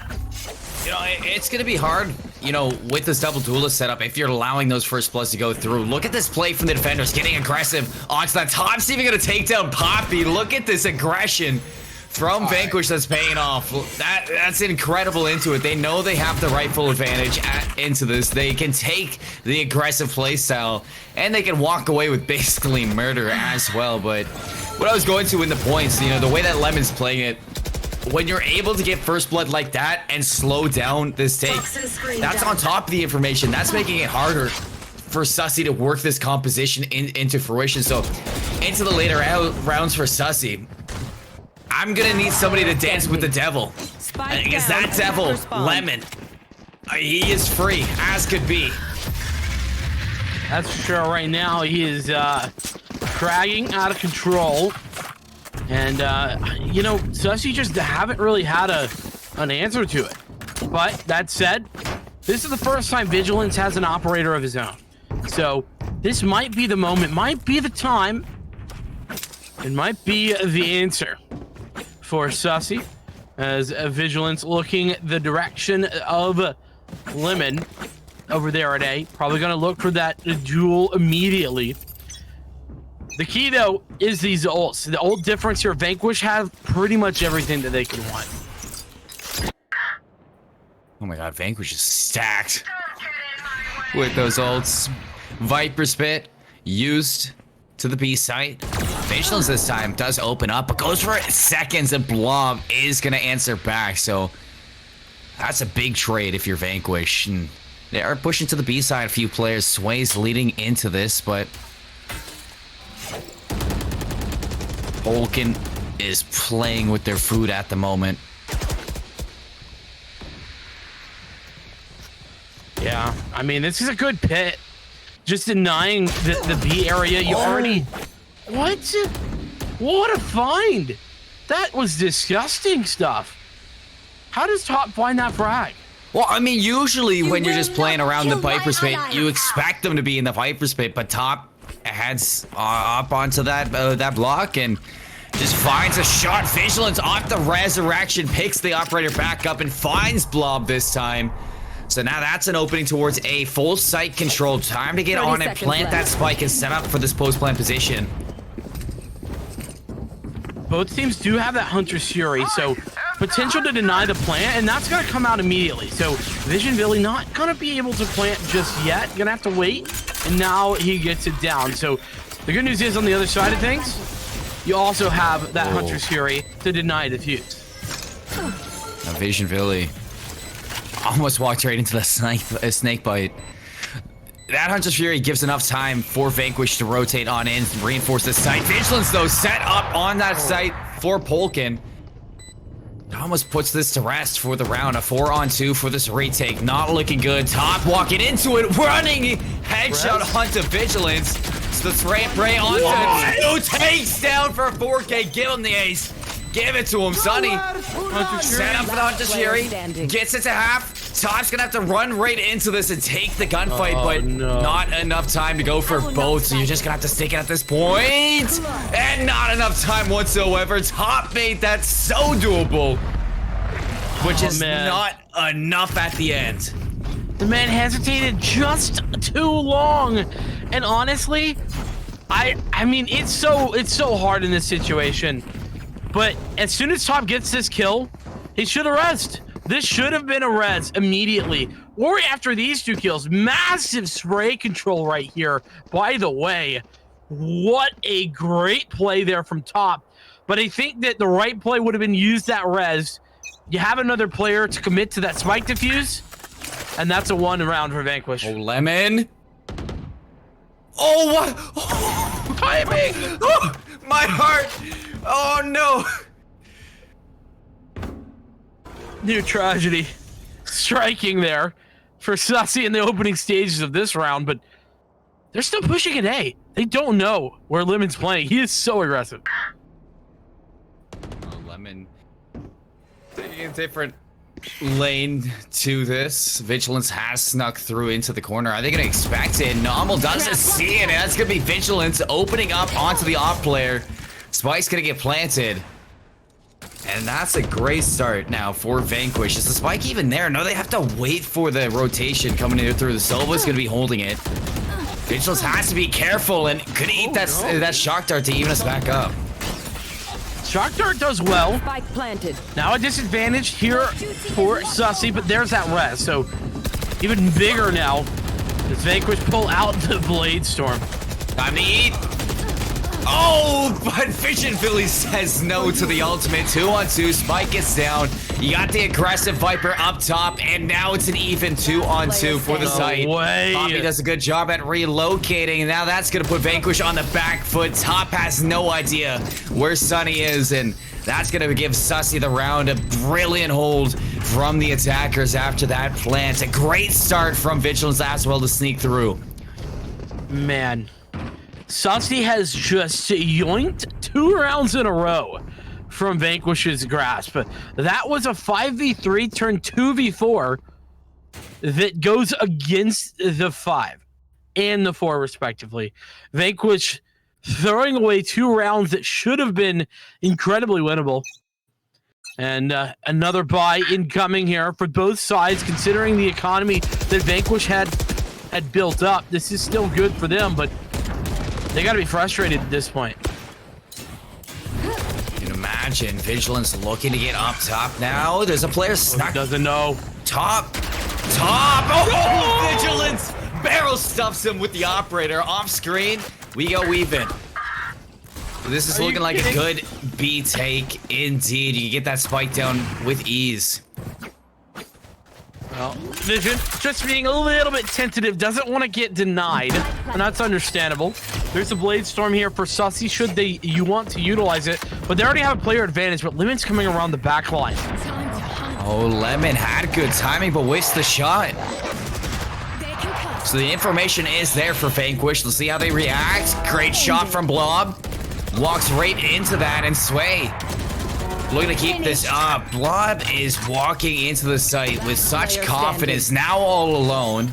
Speaker 5: You know, it's going to be hard, you know, with this double duelist setup if you're allowing those first bloods to go through. Look at this play from the defenders, getting aggressive onto that top. Steven going to take down Poppy. Look at this aggression from Vanquish that's paying off. That's incredible into it. They know they have the rightful advantage into this. They can take the aggressive play style, and they can walk away with basically murder as well. But what I was going to in the points, you know, the way that Lemon's playing it, when you're able to get first blood like that and slow down this take, that's on top of the information. That's making it harder for Sussy to work this composition into fruition. So into the later rounds for Sussy, I'm gonna need somebody to dance with the devil. Because that devil, Lemon, he is free as could be.
Speaker 1: That's for sure. Right now, he is dragging out of control. And, you know, Sussy just haven't really had an answer to it. But that said, this is the first time Vigilance has an operator of his own. So this might be the moment, might be the time. It might be the answer for Sussy, as Vigilance looking the direction of Lemon over there at A. Probably going to look for that duel immediately. The key, though, is these ults. The ult difference here, Vanquish have pretty much everything that they can want.
Speaker 5: Oh my god, Vanquish is stacked with those ults. Viper Spit used to the B site. Vigilance this time does open up, but goes for seconds, and Blob is going to answer back. So that's a big trade if you're Vanquish. And they are pushing to the B side. A few players, Sway's leading into this, but Vulcan is playing with their food at the moment.
Speaker 1: Yeah, I mean, this is a good pit. Just denying the B area. You already... What? What a find. That was disgusting stuff. How does Top find that frag?
Speaker 5: Well, I mean, usually when you're just playing around the Viper Spit, you expect them to be in the Viper Spit, but Top heads up onto that block and just finds a shot. Vigilance off the resurrection, picks the operator back up and finds Blob this time. So now that's an opening towards a full site control. Time to get on and plant that spike and set up for this post-plant position.
Speaker 1: Both teams do have that Hunter's Fury, so potential to deny the plant, and that's going to come out immediately. So Vision Billy not going to be able to plant just yet. Going to have to wait, and now he gets it down. So the good news is on the other side of things, you also have that Hunter's Fury to deny the fuse.
Speaker 5: Now Vision Billy almost walked right into the snake bite. That Hunter's Fury gives enough time for Vanquish to rotate on in, reinforce the site. Vigilance, though, set up on that site for Polkin. Almost puts this to rest for the round. A 4-on-2 for this retake. Not looking good. Top walking into it, running headshot onto Vigilance. It's the spray onto 2 takes down for 4K. Give him the ace. Give it to him, Sonny. Set up for the Hunter's Fury. Gets it to half. Top's gonna have to run right into this and take the gunfight, but not enough time to go for both. So you're just gonna have to stick it at this point. And not enough time whatsoever. Top made that so doable, which is not enough at the end.
Speaker 1: The man hesitated just too long. And honestly, I mean, it's so hard in this situation. But as soon as Top gets this kill, he should have rezzed. This should have been a res immediately. Or after these 2 kills. Massive spray control right here. By the way, what a great play there from Top. But I think that the right play would have been use that res. You have another player to commit to that spike defuse. And that's a 1 round for Vanquish.
Speaker 5: Oh, Lemon. Oh, what? Oh, timing. Oh, my heart. Oh, no.
Speaker 1: New tragedy striking there for Sussy in the opening stages of this round, but they're still pushing an A. They don't know where Lemon's playing. He is so aggressive.
Speaker 5: Oh, Lemon taking a different lane to this. Vigilance has snuck through into the corner. Are they going to expect it? Nomal doesn't see it. That's going to be Vigilance opening up onto the off player. Spike's going to get planted. And that's a great start now for Vanquish. Is the spike even there? No, they have to wait for the rotation coming in through. The Silva's going to be holding it. Vigilance has to be careful and could eat that shock dart to even us back up.
Speaker 1: Shock dart does well.
Speaker 10: Spike planted.
Speaker 1: Now a disadvantage here for Sussy, but there's that res. So even bigger now. Does Vanquish pull out the Blade Storm?
Speaker 5: Time to eat. Oh, but Vision Philly says no to the ultimate. 2-on-2. Spike gets down. You got the aggressive Viper up top, and now it's an even 2-on-2 for the site. Poppy does a good job at relocating. Now that's going to put Vanquish on the back foot. Top has no idea where Sunny is, and that's going to give Sussy the round. A brilliant hold from the attackers after that plant. A great start from Vigilance as well to sneak through.
Speaker 1: Man, Sussy has just yoinked 2 rounds in a row from Vanquish's grasp. That was a 5v3 turned 2v4 that goes against the 5 and the 4 respectively. Vanquish throwing away 2 rounds that should have been incredibly winnable. And another buy incoming here for both sides, considering the economy that Vanquish had built up. This is still good for them, but they got to be frustrated at this point.
Speaker 5: You can imagine Vigilance looking to get up top now. There's a player stuck.
Speaker 1: Doesn't know.
Speaker 5: Top. Oh, Vigilance barrel stuffs him with the operator off screen. We go even. This is looking like a good B take indeed. You get that spike down with ease.
Speaker 1: Well, Vision just being a little bit tentative, doesn't want to get denied, and that's understandable. There's a Blade Storm here for Sussy should you want to utilize it, but they already have a player advantage, but Lemon's coming around the back line.
Speaker 5: Oh, Lemon had good timing, but wastes the shot. So the information is there for Vanquish. Let's see how they react. Great shot from Blob. Walks right into that, and Sway looking to keep this up. Blob is walking into the site with such confidence, now all alone.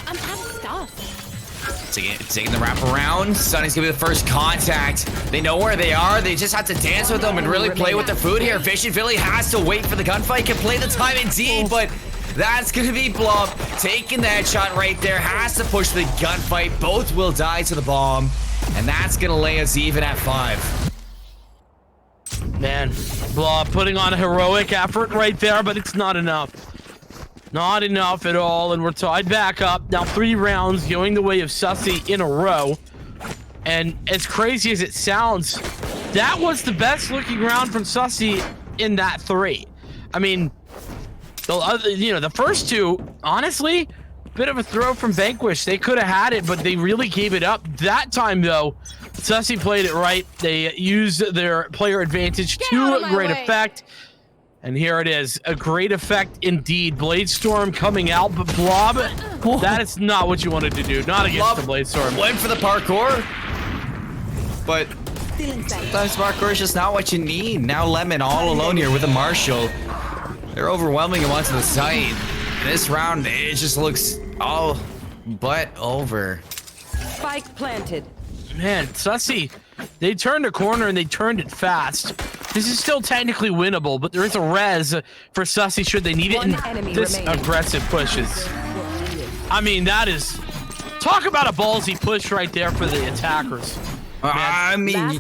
Speaker 6: I'm out of stuff.
Speaker 5: Taking the wrap around. Sunny's gonna be the first contact. They know where they are. They just have to dance with them and really play with the food here. Vision Philly has to wait for the gunfight. Can play the time indeed, but that's gonna be Blob taking that shot right there. Has to push the gunfight. Both will die to the bomb, and that's gonna lay us even at 5.
Speaker 1: Man, Blob putting on a heroic effort right there, but it's not enough. Not enough at all, and we're tied back up. Now 3 rounds going the way of Sussy in a row. And as crazy as it sounds, that was the best looking round from Sussy in that 3. I mean, the first 2, honestly, bit of a throw from Vanquish. They could have had it, but they really gave it up. That time, though, Sussy played it right. They used their player advantage to great effect. And here it is. A great effect indeed. Blade Storm coming out, but Blob, that is not what you wanted to do. Not against the Blade Storm.
Speaker 5: Went for the parkour, but sometimes parkour is just not what you need. Now Lemon all alone here with a Marshall. They're overwhelming him onto the site. This round, it just looks all but over.
Speaker 10: Spike planted.
Speaker 1: Man, Sussy, they turned a corner and they turned it fast. This is still technically winnable, but there is a res for Sussy should they need it. And this aggressive pushes. I mean, that is... Talk about a ballsy push right there for the attackers.
Speaker 5: I mean,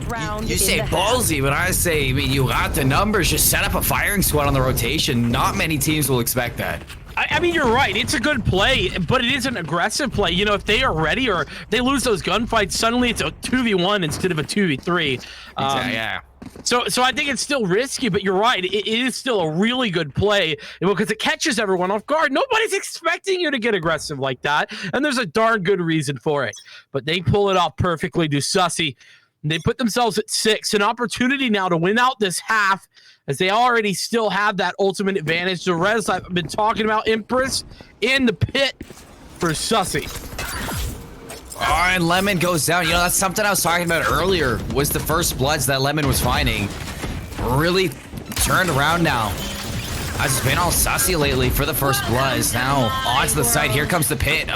Speaker 5: you say ballsy, but I say, you got the numbers. Just set up a firing squad on the rotation. Not many teams will expect that.
Speaker 1: I mean, you're right. It's a good play, but it is an aggressive play. You know, if they are ready or they lose those gunfights, suddenly it's a 2v1 instead of a 2v3.
Speaker 5: Yeah.
Speaker 1: So I think it's still risky, but you're right. It is still a really good play because it catches everyone off guard. Nobody's expecting you to get aggressive like that, and there's a darn good reason for it. But they pull it off perfectly to Sussy. They put themselves at 6. An opportunity now to win out this half, as they already still have that ultimate advantage. The res I've been talking about, Empress in the pit for Sussy.
Speaker 5: Oh, and Lemon goes down. You know, that's something I was talking about earlier, was the first bloods that Lemon was finding. Really turned around now. I've just been all Sussy lately for the first bloods. Now, onto the side. Here comes the pit.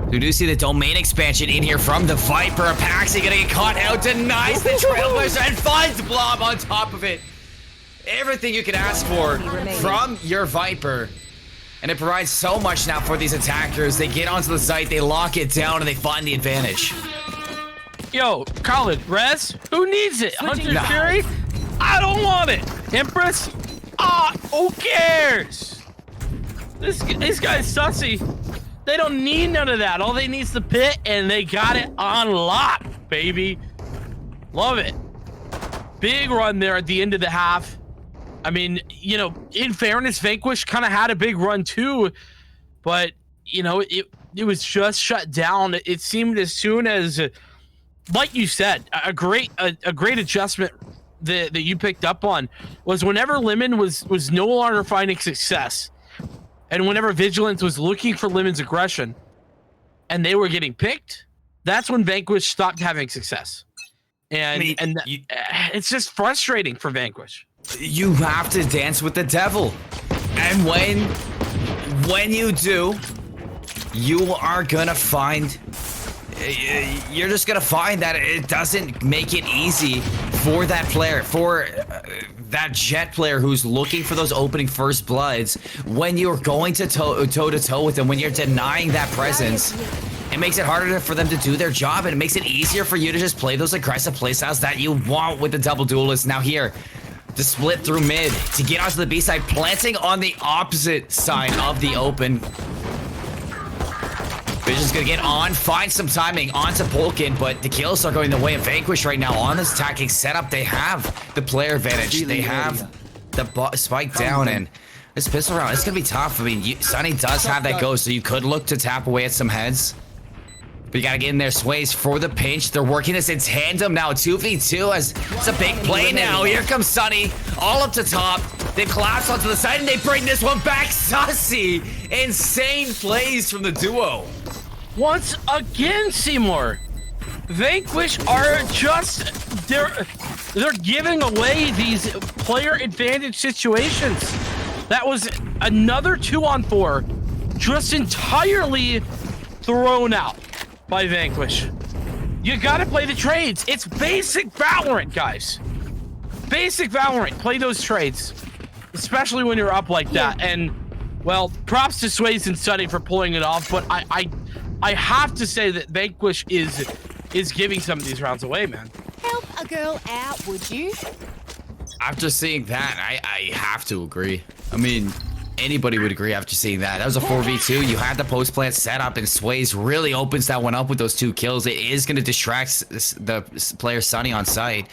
Speaker 5: We do see the domain expansion in here from the Viper. Apaxi gonna get caught out, denies the Trailblazer, and finds Blob on top of it. Everything you can ask for from your Viper. And it provides so much now for these attackers. They get onto the site, they lock it down, and they find the advantage.
Speaker 1: Yo, Colin, res? Who needs it? Hunter Fury? I don't want it. Empress? Who cares? This guy's Sussy. They don't need none of that. All they need is the pit, and they got it on lock, baby. Love it. Big run there at the end of the half. I mean, you know, in fairness, Vanquish kind of had a big run too, but you know, it was just shut down. It seemed as soon as, like you said, a great adjustment that you picked up on was whenever Lemon was no longer finding success, and whenever Vigilance was looking for Lemon's aggression, and they were getting picked, that's when Vanquish stopped having success. And it's just frustrating for Vanquish.
Speaker 5: You have to dance with the devil, and when you do, you are gonna find. You're just gonna find that it doesn't make it easy for that player, for that Jet player who's looking for those opening first bloods. When you're going to toe to toe with them, when you're denying that presence, it makes it harder for them to do their job, and it makes it easier for you to just play those aggressive playstyles that you want with the double duelist. Now here, to split through mid, to get onto the B side, planting on the opposite side of the open. Vision's gonna get on, find some timing onto Polkin, but the kills are going the way of Vanquish right now. On this attacking setup, they have the player advantage. They have the spike down, and this pistol round, it's gonna be tough. I mean, Sunny does have that go, so you could look to tap away at some heads. But you gotta get in there, Sways, for the pinch. They're working this in tandem now, 2v2 as it's a big play now. Here comes Sunny, all up to top. They collapse onto the side, and they bring this one back. Sussy, insane plays from the duo.
Speaker 1: Once again, Seymour, Vanquish are just, they're giving away these player advantage situations. That was another 2-on-4, just entirely thrown out by Vanquish. You gotta play the trades. It's basic Valorant, guys. Basic Valorant. Play those trades, especially when you're up like that. And well, props to Sways and Sunny for pulling it off, but I have to say that Vanquish is giving some of these rounds away, man.
Speaker 6: Help a girl out, would you?
Speaker 5: After seeing that, I have to agree. I mean, anybody would agree after seeing that. That was a 4v2. You had the post plant set up, and Sways really opens that one up with those 2 kills. It is going to distract the player Sunny on site.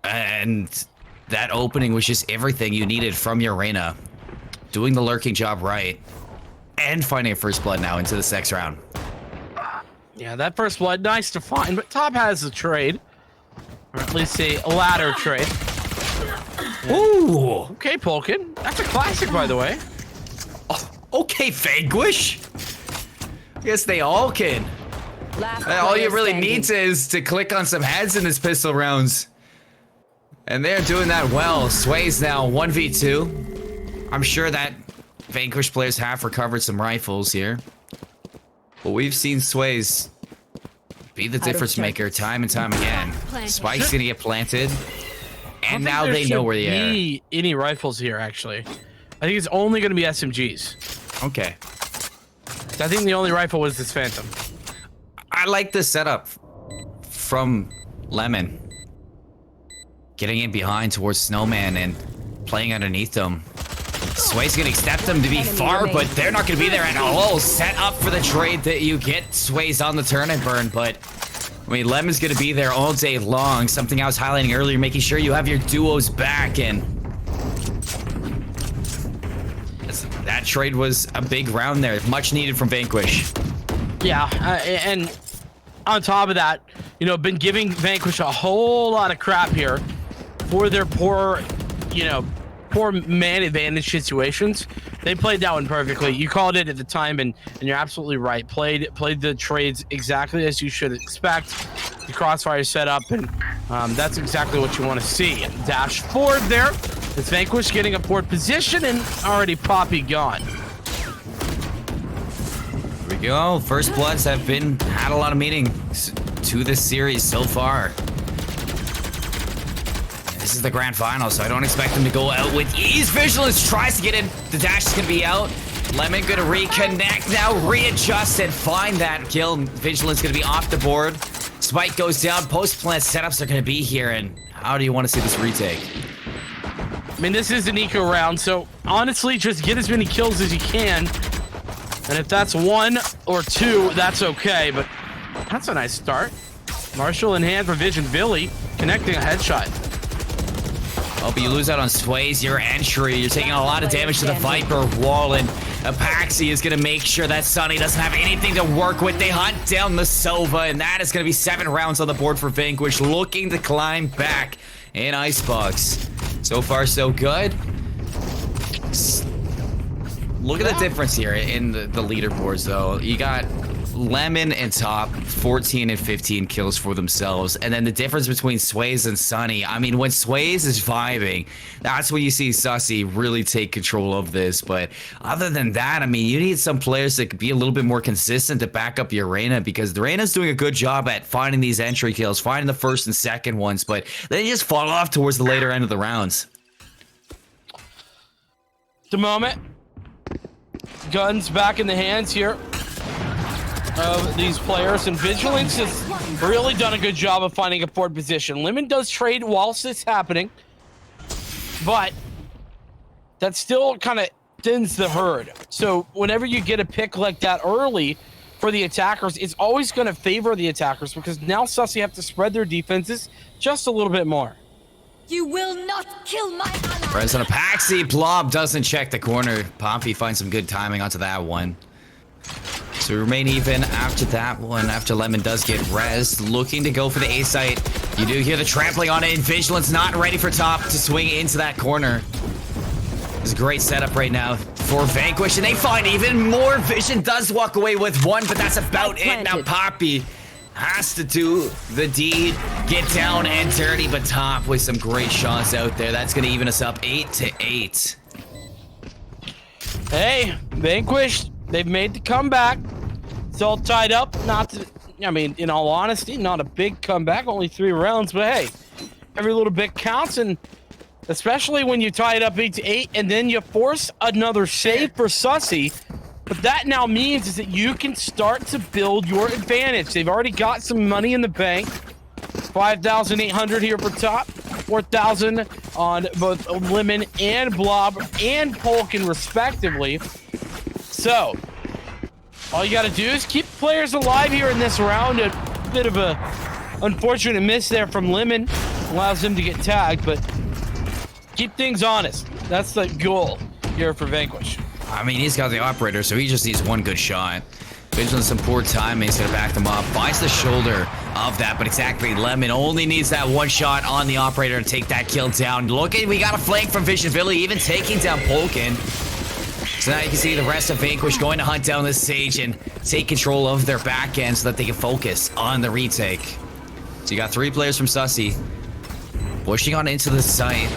Speaker 5: And that opening was just everything you needed from your Reyna. Doing the lurking job right. And finding a first blood now into the 6th round.
Speaker 1: Yeah, that first blood, nice to find, but Top has a trade. Or at least a ladder trade.
Speaker 5: Ooh!
Speaker 1: Okay, Polkin. That's a classic, by the way.
Speaker 5: Oh, okay, Vanquish. I guess they all can. All you really need is to click on some heads in this pistol rounds. And they're doing that well. Sways now 1v2. I'm sure that Vanquish players have recovered some rifles here. But we've seen Sways be the difference maker time and time again. Spike's gonna get planted. And now they know where they are.
Speaker 1: Any rifles here, actually. I think it's only gonna be SMGs.
Speaker 5: Okay.
Speaker 1: I think the only rifle was this Phantom.
Speaker 5: I like the setup from Lemon. Getting in behind towards Snowman and playing underneath them. Sway's gonna accept them to be far, but they're not gonna be there at all. Set up for the trade that you get Sway's on the turn and burn, but I mean, Lemon's gonna be there all day long. Something I was highlighting earlier, making sure you have your duos back, and that trade was a big round there. Much needed from Vanquish.
Speaker 1: Yeah, and on top of that, you know, been giving Vanquish a whole lot of crap here for their poor man advantage situations. They played that one perfectly. You called it at the time, and you're absolutely right. Played the trades exactly as you should expect. The crossfire set up, and that's exactly what you want to see. Dash forward there. It's Vanquish getting a forward position, and already Poppy gone.
Speaker 5: Here we go. First Bloods have had a lot of meanings to this series so far. This is the grand final, so I don't expect them to go out with ease. Vigilance tries to get in. The dash is going to be out. Lemon going to reconnect now, readjust, and find that kill. Vigilance going to be off the board. Spike goes down. Post-plant setups are going to be here, and how do you want to see this retake?
Speaker 1: I mean, this is an eco round, so honestly, just get as many kills as you can. And if that's 1 or 2, that's okay, but that's a nice start. Marshall in hand for Vision Billy, connecting a headshot.
Speaker 5: Oh, but you lose out on Sways, your entry. You're taking a lot of damage to the Viper wall, and Apaxi is going to make sure that Sunny doesn't have anything to work with. They hunt down the Sova, and that is going to be 7 rounds on the board for Vanquish, looking to climb back in Icebox. So far, so good. Look at the difference here in the leaderboards, though. You got Lemon and Top, 14 and 15 kills for themselves. And then the difference between Sways and Sunny. I mean, when Sways is vibing, that's when you see Sussy really take control of this. But other than that, I mean, you need some players that could be a little bit more consistent to back up your Reyna, because the Reyna's doing a good job at finding these entry kills, finding the first and second ones, but they just fall off towards the later end of the rounds.
Speaker 1: The moment. Guns back in the hands here of these players, and Vigilance has really done a good job of finding a forward position. Lemon does trade whilst it's happening, but that still kind of thins the herd. So whenever you get a pick like that early for the attackers, it's always going to favor the attackers, because now Sussy have to spread their defenses just a little bit more.
Speaker 6: You will not kill my ally.
Speaker 5: Res on Apaxi. Blob doesn't check the corner. Poppy finds some good timing onto that one. So we remain even after that one, after Lemon does get res. Looking to go for the A site. You do hear the trampling on it, and Vigilance not ready for Top to swing into that corner. It's a great setup right now for Vanquish, and they find even more. Vision does walk away with 1, but that's about it. Now Poppy has to do the deed, get down and dirty, but Top with some great shots out there. That's going to even us up 8-8.
Speaker 1: Hey, Vanquish, they've made the comeback. It's all tied up. I mean, in all honesty, not a big comeback, only 3 rounds, but hey, every little bit counts, and especially when you tie it up 8-8 and then you force another save for Sussy. What that now means is that you can start to build your advantage. They've already got some money in the bank. 5,800 here for Top, 4,000 on both Lemon and Blob and Polkin respectively. So all you got to do is keep players alive here in this round. A bit of a unfortunate miss there from Lemon, allows him to get tagged, but keep things honest. That's the goal here for Vanquish.
Speaker 5: I mean, he's got the operator, so he just needs 1 good shot. Vigilance some poor timing. He's going to back them up. Finds the shoulder of that, but exactly, Lemon only needs that 1 shot on the operator to take that kill down. Look at, we got a flank from Vision Billy, even taking down Polkin. So now you can see the rest of Vanquish going to hunt down this Sage and take control of their back end so that they can focus on the retake. So you got 3 players from Sussy pushing on into the site.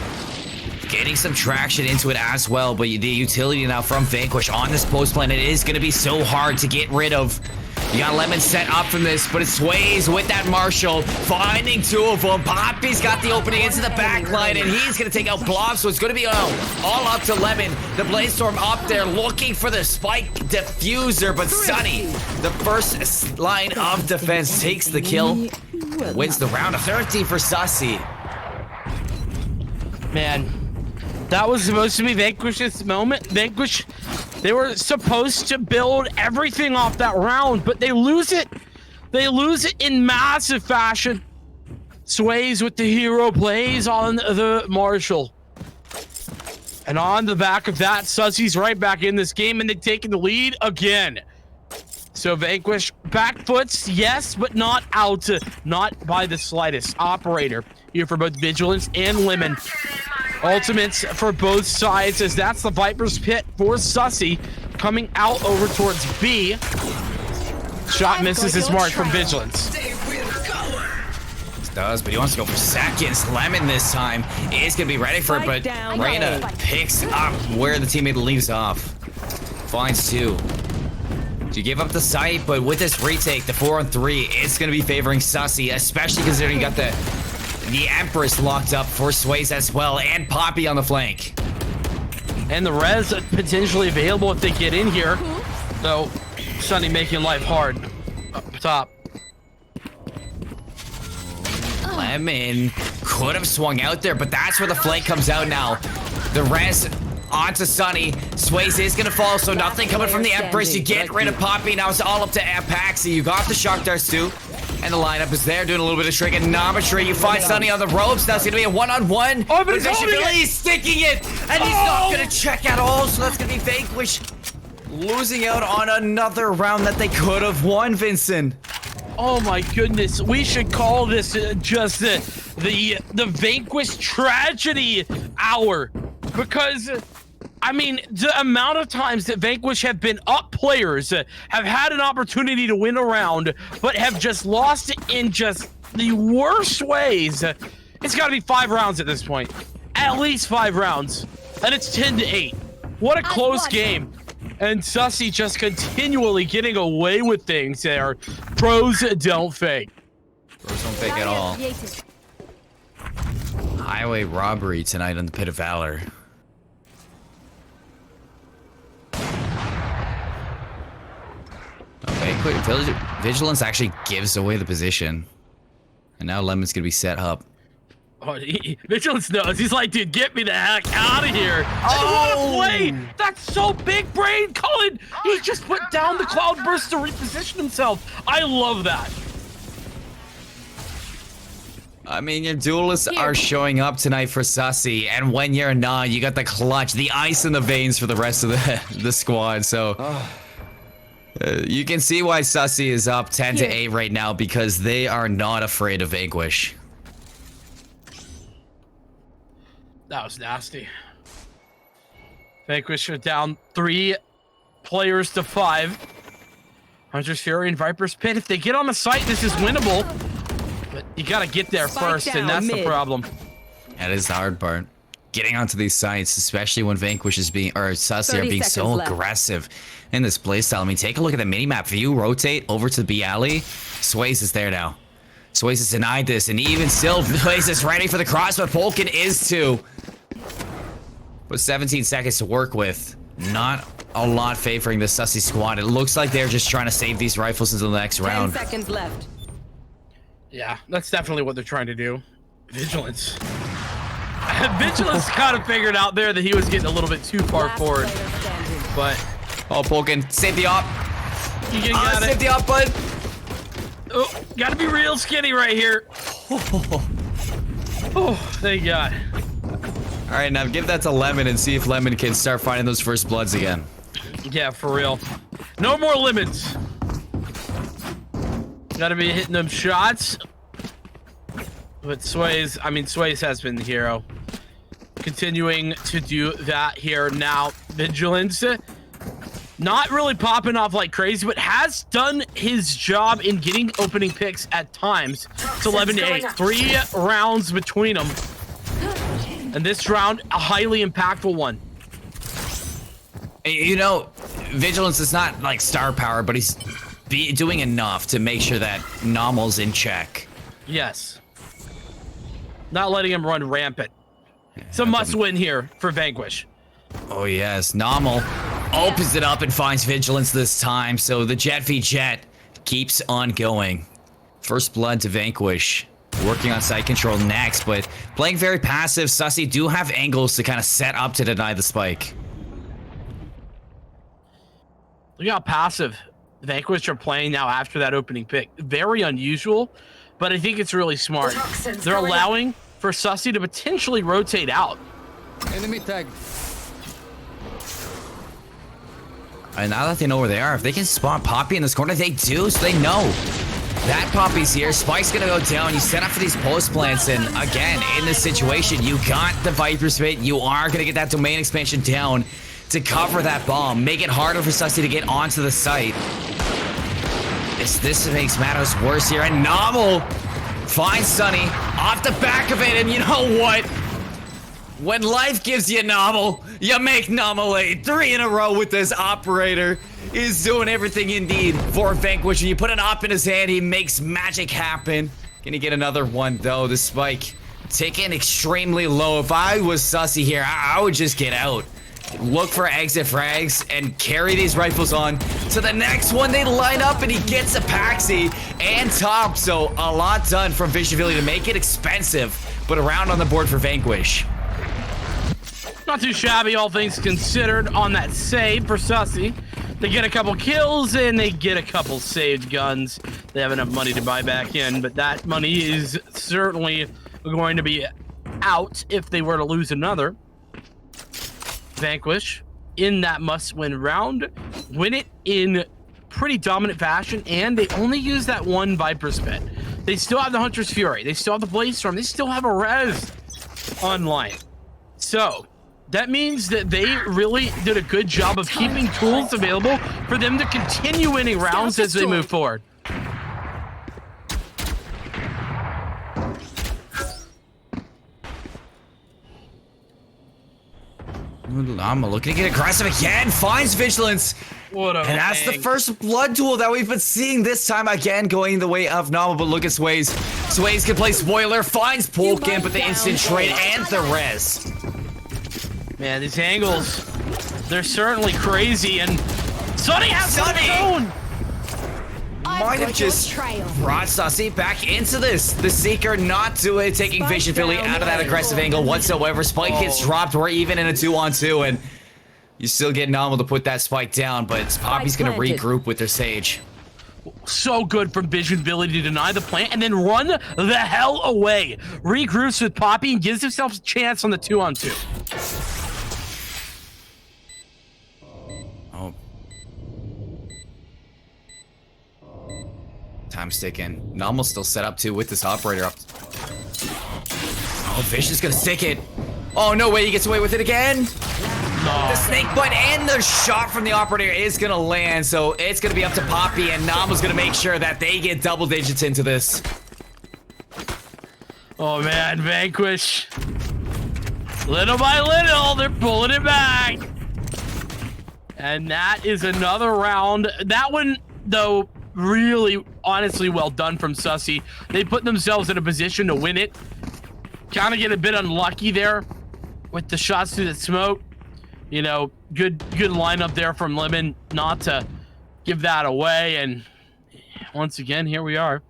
Speaker 5: Getting some traction into it as well, but the utility now from Vanquish on this post plan, it is going to be so hard to get rid of. You got Lemon set up from this, but it Sways with that Marshall, finding 2 of them. Poppy's got the opening into the back line, and he's going to take out Blob, so it's going to be all up to Lemon. The Blazestorm up there looking for the spike diffuser, but Sunny, the first line of defense, takes the kill, wins the round of 13 for Sussy.
Speaker 1: Man, that was supposed to be Vanquish's moment. Vanquish, they were supposed to build everything off that round, but they lose it. They lose it in massive fashion. Sways with the hero plays on the Marshall. And on the back of that, Sussy's right back in this game, and they've taken the lead again. So Vanquish, back foots, yes, but not out, not by the slightest. Operator here for both Vigilance and Lemon. Ultimates for both sides, as that's the Viper's Pit for Sussy coming out over towards B. Shot misses his mark from Vigilance.
Speaker 5: Does, but he wants to go for seconds. Lemon this time is going to be ready for it, but Reyna picks up where the teammate leaves off. Finds 2. You give up the site, but with this retake, the 4-on-3, it's going to be favoring Sussy, especially considering you got the Empress locked up for Sways as well, and Poppy on the flank.
Speaker 1: And the res potentially available if they get in here. So, Sunny making life hard up top.
Speaker 5: Lemon could have swung out there, but that's where the flank comes out now. The res onto Sunny. Swayze is gonna fall, so nothing coming from the Empress. You get rid of Poppy. Now it's all up to Apaxi. You got the Shock Darts too. And the lineup is there, doing a little bit of trigonometry. You find Sunny on the ropes. Now it's gonna be a one-on-one.
Speaker 1: Oh, but
Speaker 5: He's sticking it, and he's not gonna check at all. So that's gonna be Vanquish losing out on another round that they could have won, Vincent.
Speaker 1: Oh my goodness, we should call this just the Vanquish tragedy hour, because I mean, the amount of times that Vanquish have been up players, have had an opportunity to win a round, but have just lost it in just the worst ways. It's got to be 5 rounds at this point. At least 5 rounds. And it's 10-8. What a close game. And Sussy just continually getting away with things there. Pros don't fake.
Speaker 5: Pros don't fake at all. Highway robbery tonight on the Pit of Valor. Okay, quick. Vigilance actually gives away the position. And now Lemon's gonna be set up.
Speaker 1: Oh, Vigilance knows. He's like, dude, get me the heck out of here. Oh, what a play! That's so big brain, Colin. He just put down the Cloudburst to reposition himself. I love that.
Speaker 5: I mean, your duelists are showing up tonight for Sussy, and when you're not, you got the clutch, the ice in the veins for the rest of the squad. So you can see why Sussy is up 10-8 right now, because they are not afraid of Vanquish.
Speaker 1: That was nasty. Vanquish are down 3 players to 5. Hunter's Fury and Viper's Pit. If they get on the site, this is winnable. But you gotta get there first, and that's the problem.
Speaker 5: That is the hard part. Getting onto these sites, especially when Vanquish is being, or Sussy are being so aggressive in this playstyle. I mean, take a look at the minimap view. Rotate over to the B alley. Swayze is there now. Swayze has denied this, and even still, Swayze is ready for the cross, but Polkin is too. With 17 seconds to work with, not a lot favoring the Sussy squad. It looks like they're just trying to save these rifles until the next round.
Speaker 10: 10 seconds left.
Speaker 1: Yeah, that's definitely what they're trying to do. Vigilance. Vigilance kind of figured out there that he was getting a little bit too far forward. But...
Speaker 5: oh, Polkin, save the op.
Speaker 1: You got it.
Speaker 5: Save the op, bud.
Speaker 1: Oh, gotta be real skinny right here. Oh, thank God.
Speaker 5: All right, now give that to Lemon and see if Lemon can start finding those first bloods again.
Speaker 1: Yeah, for real. No more lemons. Gotta be hitting them shots. But Swayze, I mean, Swayze has been the hero. Continuing to do that here now. Vigilance. Not really popping off like crazy, but has done his job in getting opening picks at times. It's 11-8. 3 rounds between them. And this round, a highly impactful one.
Speaker 5: You know, Vigilance is not like star power, but he's doing enough to make sure that Nomel's in check.
Speaker 1: Yes. Not letting him run rampant. It's a must-win here for Vanquish.
Speaker 5: Oh, yes. Nomel opens it up and finds Vigilance this time, so the Jet v Jet keeps on going. First blood to Vanquish. Working on side control next, but playing very passive. Sussy do have angles to kind of set up to deny the spike.
Speaker 1: Look how passive Vanquish are playing now after that opening pick. Very unusual, but I think it's really smart. They're allowing for Sussy to potentially rotate out.
Speaker 12: Enemy tag.
Speaker 5: And now that they know where they are, if they can spot Poppy in this corner, they do, so they know. That Poppy's here. Spike's gonna go down. You set up for these post plants, and again, in this situation, you got the Viper's Pit. You are gonna get that domain expansion down to cover that bomb. Make it harder for Sussy to get onto the site. This makes matters worse here, and Nomel finds Sunny off the back of it, and you know what? When life gives you Nomel, you make Nomel 8. 3 in a row with this operator. He's doing everything you need for Vanquish. When you put an op in his hand, he makes magic happen. Gonna get another one, though. The spike ticking extremely low. If I was Sussy here, I would just get out. Look for exit frags and carry these rifles on to the next one. They line up and he gets a Paxi and top. So a lot done from Visually to make it expensive, but a round on the board for Vanquish.
Speaker 1: Not too shabby, all things considered, on that save for Sussy. They get a couple kills and they get a couple saved guns. They have enough money to buy back in, but that money is certainly going to be out if they were to lose another. Vanquish in that must-win round, win it in pretty dominant fashion, and they only use that one Viper Spit. They still have the Hunter's Fury, they still have the Bladestorm, they still have a Res online. So that means that they really did a good job of keeping tools available for them to continue winning rounds as they move forward.
Speaker 5: I'm looking to get aggressive again. Finds Vigilance.
Speaker 1: What a
Speaker 5: and that's the first blood duel that we've been seeing this time again, going the way of Novel. But look at Sways. Sways can play spoiler, finds Polkin, but the instant trade and the res.
Speaker 1: Man, these angles, they're certainly crazy, and Sunny has his own.
Speaker 5: Might have just brought Sussy back into this. The Seeker not doing it, taking Vision Philly out of that aggressive angle whatsoever. Spike gets dropped. We're even in a 2-on-2, and you still get Novel to put that Spike down, but Poppy's going to regroup with their Sage.
Speaker 1: So good from Vision Billy to deny the plant and then run the hell away. Regroups with Poppy and gives himself a chance on the 2-on-2.
Speaker 5: Oh. Time's ticking. Novel's still set up too with this operator up. Oh, Vision's gonna stick it. Oh, no way, he gets away with it again. The snake bite and the shot from the operator is gonna land, so it's gonna be up to Poppy, and Novel's gonna make sure that they get double digits into this.
Speaker 1: Oh man, Vanquish. Little by little, they're pulling it back. And that is another round. That one, though, really, honestly well done from Sussy. They put themselves in a position to win it. Kind of get a bit unlucky there with the shots through the smoke. You know, good lineup there from Lemon not to give that away. And once again, here we are.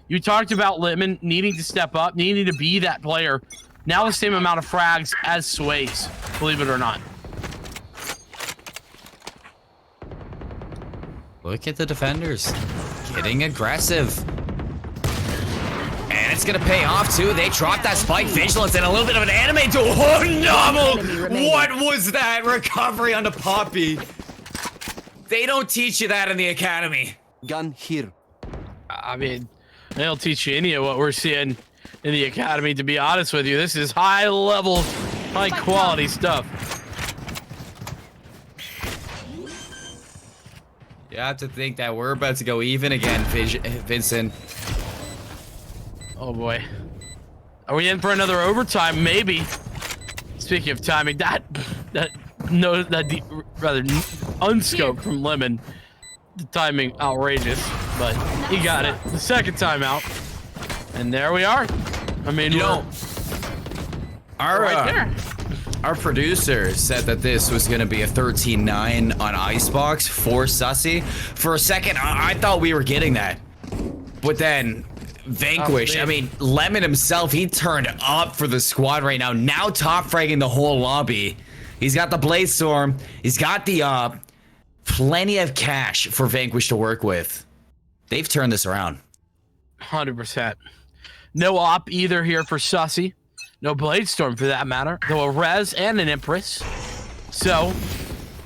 Speaker 1: You talked about Lemon needing to step up, needing to be that player. Now the same amount of frags as Sways, believe it or not.
Speaker 5: Look at the defenders getting aggressive. And it's gonna pay off too. They dropped that Spike Vigilance and a little bit of an anime duel. Oh, Novel! What was that recovery onto Poppy? They don't teach you that in the academy.
Speaker 12: Gun here.
Speaker 1: I mean, they don't teach you any of what we're seeing in the academy, to be honest with you. This is high level, high quality stuff.
Speaker 5: You have to think that we're about to go even again, Vincent.
Speaker 1: Oh boy. Are we in for another overtime? Maybe. Speaking of timing, rather unscoped from Lemon. The timing outrageous, but he got it. The second time out. And there we are. I mean,
Speaker 5: you know,
Speaker 1: right there.
Speaker 5: Our producer said that this was going to be a 13-9 on Icebox for Sussy. For a second, I thought we were getting that. But then, Vanquish, I mean, Lemon himself, he turned up for the squad right now. Now top fragging the whole lobby. He's got the Bladestorm. He's got the plenty of cash for Vanquish to work with. They've turned this around.
Speaker 1: 100%. No op either here for Sussy. No Bladestorm for that matter, though a Res and an Empress. So,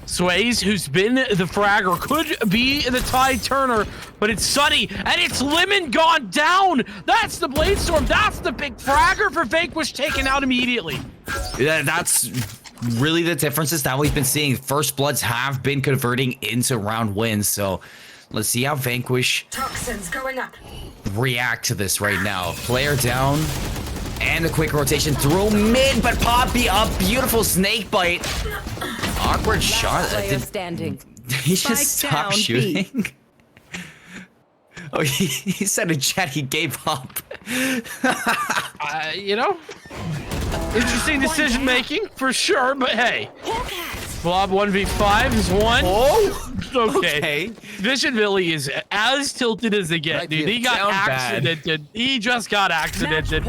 Speaker 1: Sways, who's been the fragger, could be the tide turner, but it's Sunny, and it's Lemon gone down! That's the Bladestorm, that's the big fragger for Vanquish taken out immediately.
Speaker 5: Yeah, that's really the differences that we've been seeing. First Bloods have been converting into round wins, so let's see how Vanquish
Speaker 11: Toxins going up.
Speaker 5: react to this right now. Player down. And a quick rotation through mid, but Poppy up. Beautiful snake bite. Awkward shot.
Speaker 10: Standing.
Speaker 5: He just stopped shooting. Oh, he said in chat he gave up.
Speaker 1: You know, interesting decision making for sure, but hey. Blob 1v5 is one.
Speaker 5: Oh,
Speaker 1: okay. Vision Billy is as tilted as they get, dude. He got accidented. He just got accidented.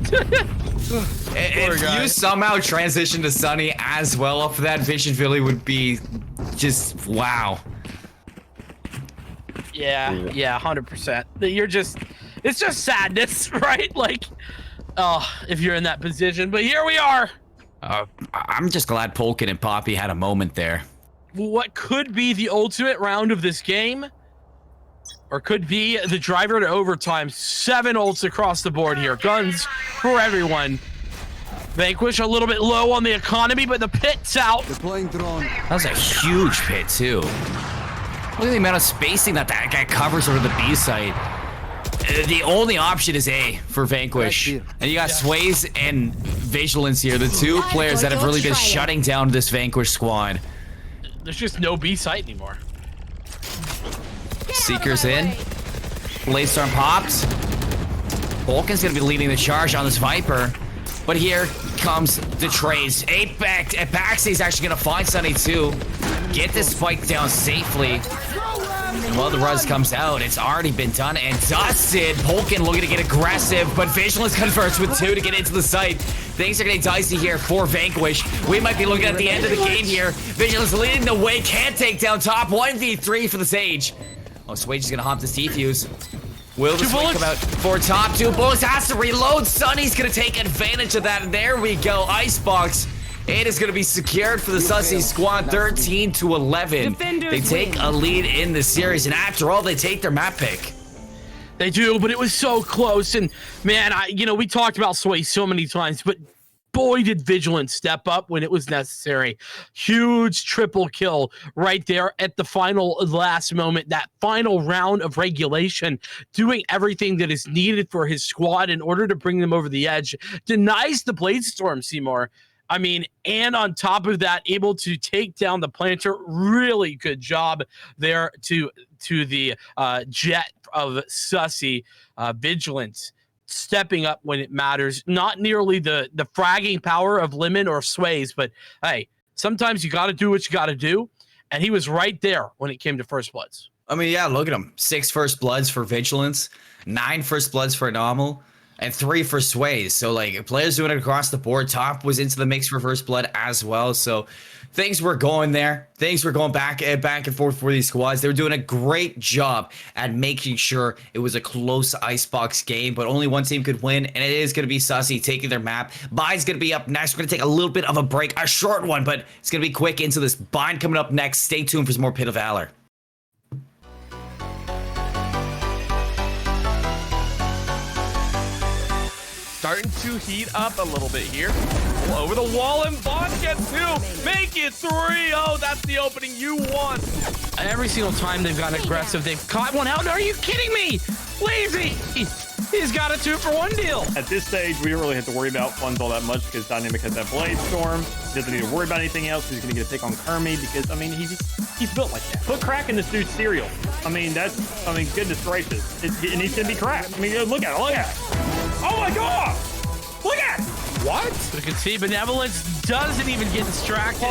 Speaker 5: If you somehow transition to Sunny as well off of that, Vision Philly would be just wow.
Speaker 1: Yeah, 100%. It's just sadness, right? Like, oh, if you're in that position. But here we are.
Speaker 5: I'm just glad Polkin and Poppy had a moment there.
Speaker 1: What could be the ultimate round of this game, or could be the driver to overtime. 7 ults across the board here. Guns for everyone. Vanquish a little bit low on the economy, but the pit's out.
Speaker 9: Deploying drone.
Speaker 5: That was a huge pit too. Look at the amount of spacing that guy covers over the B site. The only option is A for Vanquish. And you got Sways and Vigilance here, the 2 players that have really been shutting down this Vanquish squad.
Speaker 1: There's just no B site anymore.
Speaker 5: Seeker's in. Bladestorm pops. Vulcan's gonna be leading the charge on this Viper. But here comes the trades. Baxy's actually gonna find Sunny too. Get this spike down safely. And while the Ruz comes out, it's already been done and dusted. Polkin looking to get aggressive, but Vigilance converts with 2 to get into the site. Things are getting dicey here for Vanquish. We might be looking at the end of the game here. Vigilance leading the way, can't take down top. 1v3 for the Sage. Oh, Swage is gonna hop this defuse. Will the swing come out for top? 2 bullets, has to reload. Sunny's gonna take advantage of that, and there we go. Icebox. It is going to be secured for the Sussy squad, 13-11. They take a lead in the series, and after all, they take their map pick.
Speaker 1: They do, but it was so close. And man, we talked about Sway so many times, but boy, did Vigilance step up when it was necessary. Huge triple kill right there at the last moment, that final round of regulation, doing everything that is needed for his squad in order to bring them over the edge. Denies the Bladestorm, Seymour. I mean, and on top of that, able to take down the planter. Really good job there to the jet of Sussy. Vigilance stepping up when it matters. Not nearly the fragging power of Lemon or Sways, but hey, sometimes you got to do what you got to do. And he was right there when it came to First Bloods.
Speaker 5: I mean, yeah, look at him. 6 First Bloods for Vigilance, 9 First Bloods for Anomal, and 3 for Sways. So, like, players doing it across the board. Top was into the mix for First Blood as well. So, things were going there. Things were going back and forth for these squads. They were doing a great job at making sure it was a close Icebox game, but only one team could win, and it is going to be Sussy taking their map. Bind's going to be up next. We're going to take a little bit of a break, a short one, but it's going to be quick into this. Bind coming up next. Stay tuned for some more Pit of Valor.
Speaker 7: Starting to heat up a little bit here. Over the wall, and Bond gets 2. Make it 3. Oh, that's the opening you want.
Speaker 1: Every single time they've gotten aggressive, they've caught one out. Are you kidding me? Lazy. He's got a 2-for-1 deal.
Speaker 2: At this stage, we don't really have to worry about funds all that much because Dynamic has that Blade Storm. He doesn't need to worry about anything else. He's going to get a pick on Kermie because, I mean, he's built like that. Put crack in this dude's cereal. I mean, goodness gracious. It needs to be cracked. I mean, look at it. Look at it. Oh, my God. Look at it. What?
Speaker 1: You can see Benevolence doesn't even get distracted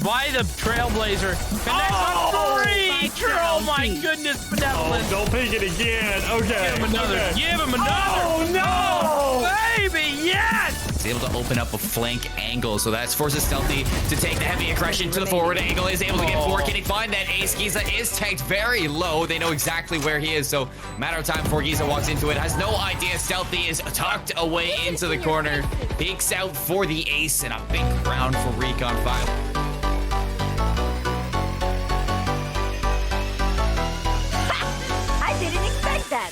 Speaker 1: by the Trailblazer. Connects on 3. Oh my goodness, Benevolence.
Speaker 2: Oh, don't pick it again. Okay.
Speaker 1: Give him another.
Speaker 2: Okay.
Speaker 1: Give him another.
Speaker 2: Oh, no.
Speaker 1: Baby, yes.
Speaker 5: He's able to open up a flank angle, so that's forces Stealthy to take the heavy aggression to the forward angle. Is able to get 4. Can he find that ace? Giza is tanked very low. They know exactly where he is, so matter of time before Giza walks into it. Has no idea Stealthy is tucked away into the corner. Peeks out for the ace, and a big round for Recon 5.
Speaker 6: I didn't expect that.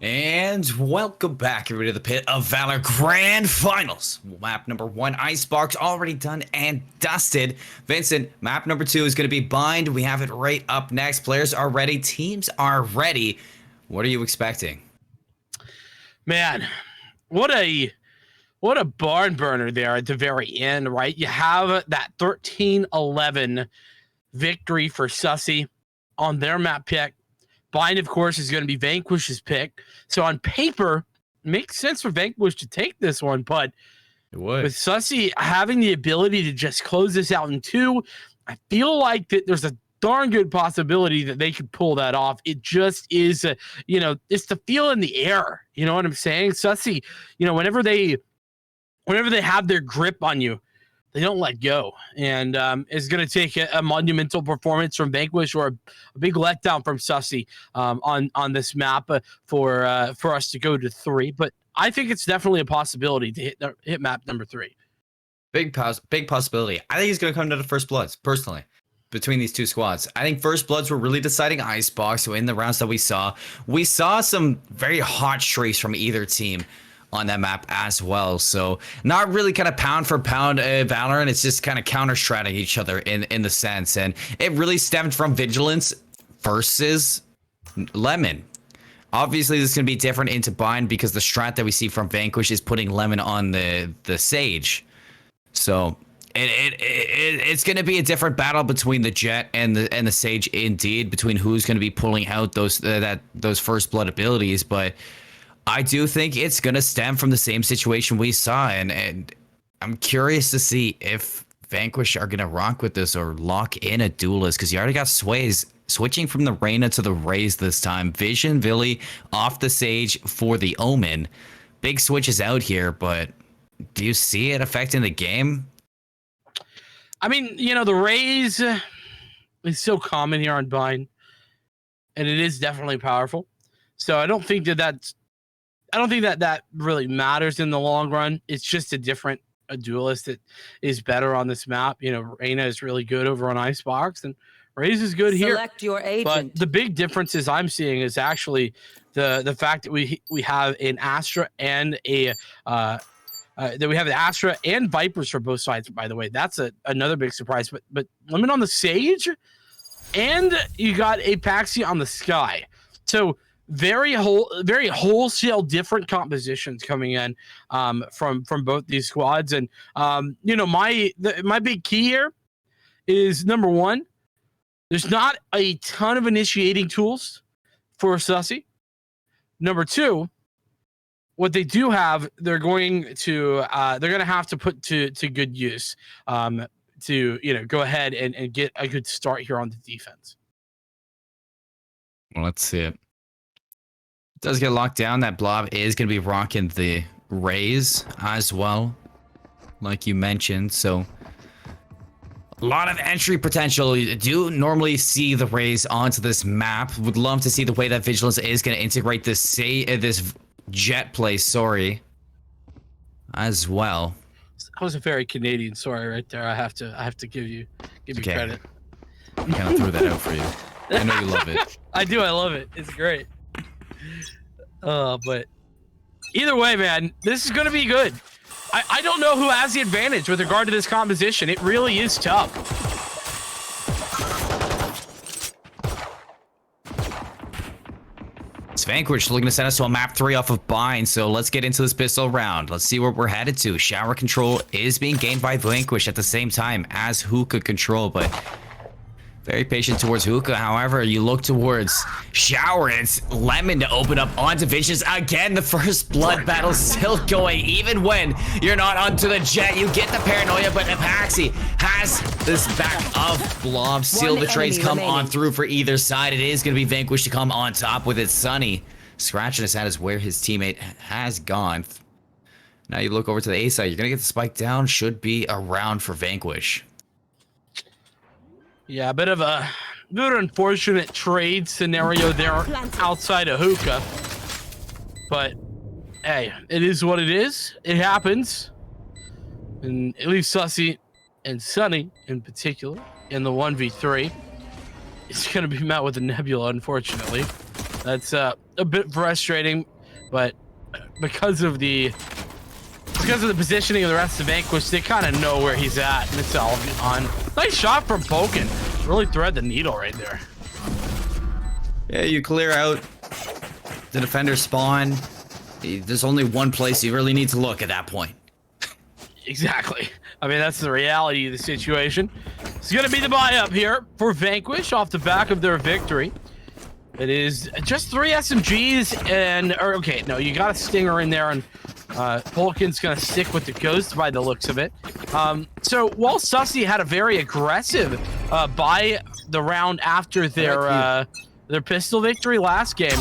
Speaker 5: And welcome back, everybody, to the Pit of Valor Grand Finals. Map number 1, Icebox, already done and dusted. Vincent, map number 2 is going to be Bind. We have it right up next. Players are ready. Teams are ready. What are you expecting?
Speaker 1: Man, what a barn burner there at the very end, right? You have that 13-11 victory for Sussy on their map pick. Bind, of course, is going to be Vanquish's pick. So on paper, it makes sense for Vanquish to take this one, but with Sussy having the ability to just close this out in 2, I feel like that there's a darn good possibility that they could pull that off. It just is, it's the feel in the air. You know what I'm saying? Sussy, whenever they have their grip on you, they don't let go, and it's going to take a monumental performance from Vanquish or a big letdown from Sussy on this map for us to go to 3. But I think it's definitely a possibility to hit map number 3.
Speaker 5: Big possibility. I think he's going to come to the First Bloods, personally, between these two squads. I think First Bloods were really deciding Icebox. So in the rounds that we saw some very hot streaks from either team on that map as well. So not really kind of pound for pound Valorant. It's just kind of counter-stratting each other in the sense. And it really stemmed from Vigilance versus Lemon. Obviously, this is going to be different into Bind because the strat that we see from Vanquish is putting Lemon on the Sage. So it's going to be a different battle between the Jet and the Sage, indeed, between who's going to be pulling out those First Blood abilities. But I do think it's going to stem from the same situation we saw, and I'm curious to see if Vanquish are going to rock with this or lock in a duelist, because you already got Sways switching from the Reyna to the Raze this time. Vision, Villy off the Sage for the Omen. Big switches out here, but do you see it affecting the game?
Speaker 1: I mean, the Raze is so common here on Bind, and it is definitely powerful. So I don't think that really matters in the long run. It's just a duelist that is better on this map. Reyna is really good over on Icebox, and Raze is good here.
Speaker 10: Select your agent.
Speaker 1: But the big differences I'm seeing is actually the fact that we have an Astra and that we have an Astra and Vipers for both sides. By the way, that's another big surprise. But Lemon on the Sage, and you got Apaxi on the Sky. So very wholesale different compositions coming in from both these squads. And my big key here is, number 1, there's not a ton of initiating tools for Sussy. Number 2, what they do have, they're going to have to put to good use to go ahead and get a good start here on the defense.
Speaker 5: Well, let's see it. Does get locked down. That Blob is going to be rocking the Raze as well, like you mentioned. So a lot of entry potential. You do normally see the Raze onto this map. Would love to see the way that Vigilance is going to integrate this Jet play, as well.
Speaker 1: That was a very Canadian story right there. I have to give you credit.
Speaker 5: I kind of threw that out for you. I know you love it.
Speaker 1: I do. I love it. It's great. But either way, man, this is going to be good. I don't know who has the advantage with regard to this composition. It really is tough.
Speaker 5: It's Vanquish looking to send us to a map 3 off of Bind, so let's get into this pistol round. Let's see where we're headed to. Shower control is being gained by Vanquish at the same time as Hookah control, but very patient towards Hookah. However, you look towards Shower, and it's Lemon to open up onto Visions. Again, the First Blood battle still going. Even when you're not onto the Jet, you get the paranoia, but Apaxi has this back of Blob. Seal the trades come on through for either side. It is going to be Vanquish to come on top with it. Sunny scratching his head is where his teammate has gone. Now you look over to the A side. You're going to get the spike down. Should be a round for Vanquish.
Speaker 1: Yeah, a bit of an unfortunate trade scenario there outside of Hookah. But, hey, it is what it is. It happens. And at least Sussy and Sunny, in particular, in the 1v3, it's going to be met with a Nebula, unfortunately. That's a bit frustrating. but because of the positioning of the rest of Vanquish, they kind of know where he's at, and it's all on. Nice shot from Pokin. Really thread the needle right there.
Speaker 5: Yeah, you clear out the defender spawn. There's only one place you really need to look at that point.
Speaker 1: Exactly. I mean, that's the reality of the situation. It's going to be the buy up here for Vanquish off the back of their victory. It is just 3 SMGs and, or okay, no, you got a Stinger in there, and Polkin's going to stick with the Ghost by the looks of it. So while Sussy had a very aggressive buy the round after their pistol victory last game,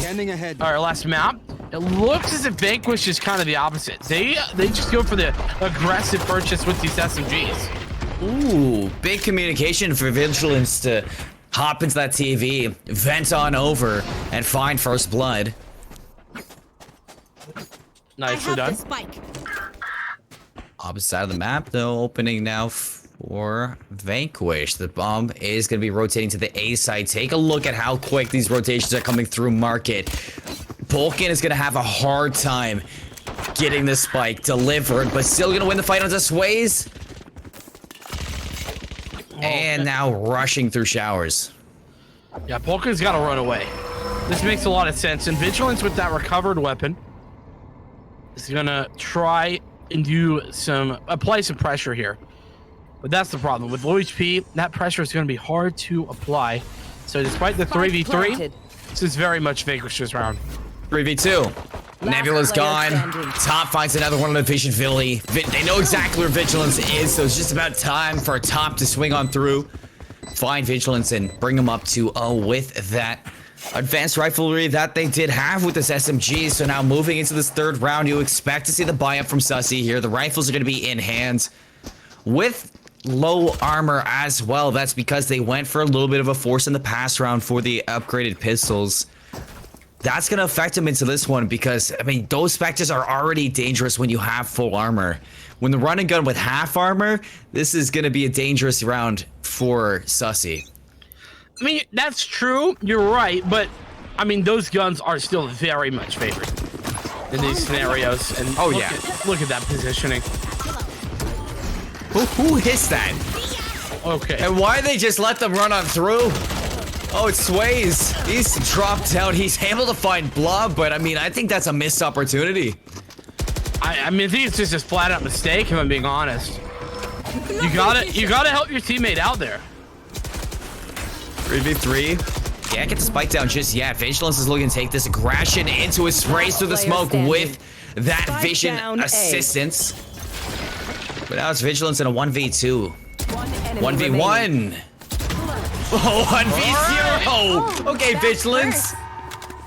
Speaker 1: or last map, it looks as if Vanquish is kind of the opposite. They just go for the aggressive purchase with these SMGs.
Speaker 5: Ooh, big communication for Vigilance to hop into that TV, vent on over, and find first blood.
Speaker 1: Nicely done.
Speaker 5: Opposite side of the map, though, opening now for Vanquish. The bomb is going to be rotating to the A side. Take a look at how quick these rotations are coming through market. Polkin is going to have a hard time getting the spike delivered, but still going to win the fight on the sways. And now rushing through showers.
Speaker 1: Yeah, Polkin's got to run away. This makes a lot of sense. And Vigilance with that recovered weapon is going to try and apply some pressure here. But that's the problem. With low HP, that pressure is going to be hard to apply. So despite the 3v3, this is very much Vanquish's round.
Speaker 5: 3v2. Nebula's gone. Top finds another one on the Vision Philly. They know exactly where Vigilance is, so it's just about time for Top to swing on through, find Vigilance, and bring him up 2-0 with that advanced riflery that they did have with this SMG. So now moving into this third round, you expect to see the buy-up from Sussy here. The rifles are going to be in hand with low armor as well. That's because they went for a little bit of a force in the past round for the upgraded pistols. That's going to affect him into this one because, I mean, those Spectres are already dangerous when you have full armor. When the run and gun with half armor, this is going to be a dangerous round for Sussy.
Speaker 1: I mean, that's true. You're right. But, I mean, those guns are still very much favored in these scenarios. And look at that positioning.
Speaker 5: Who hits that?
Speaker 1: Okay.
Speaker 5: And why they just let them run on through? Oh, it sways. He's dropped out. He's able to find Blob, but I mean, I think that's a missed opportunity.
Speaker 1: I mean, I think it's just a flat out mistake, if I'm being honest. You gotta help your teammate out there.
Speaker 5: 3v3. Can't get the spike down just yet. Vigilance is looking to take this aggression into his sprays through the smoke with that spike Vision assistance. But now it's Vigilance in a 1v2. 1v1. Oh, 1v0. Okay, Vigilance.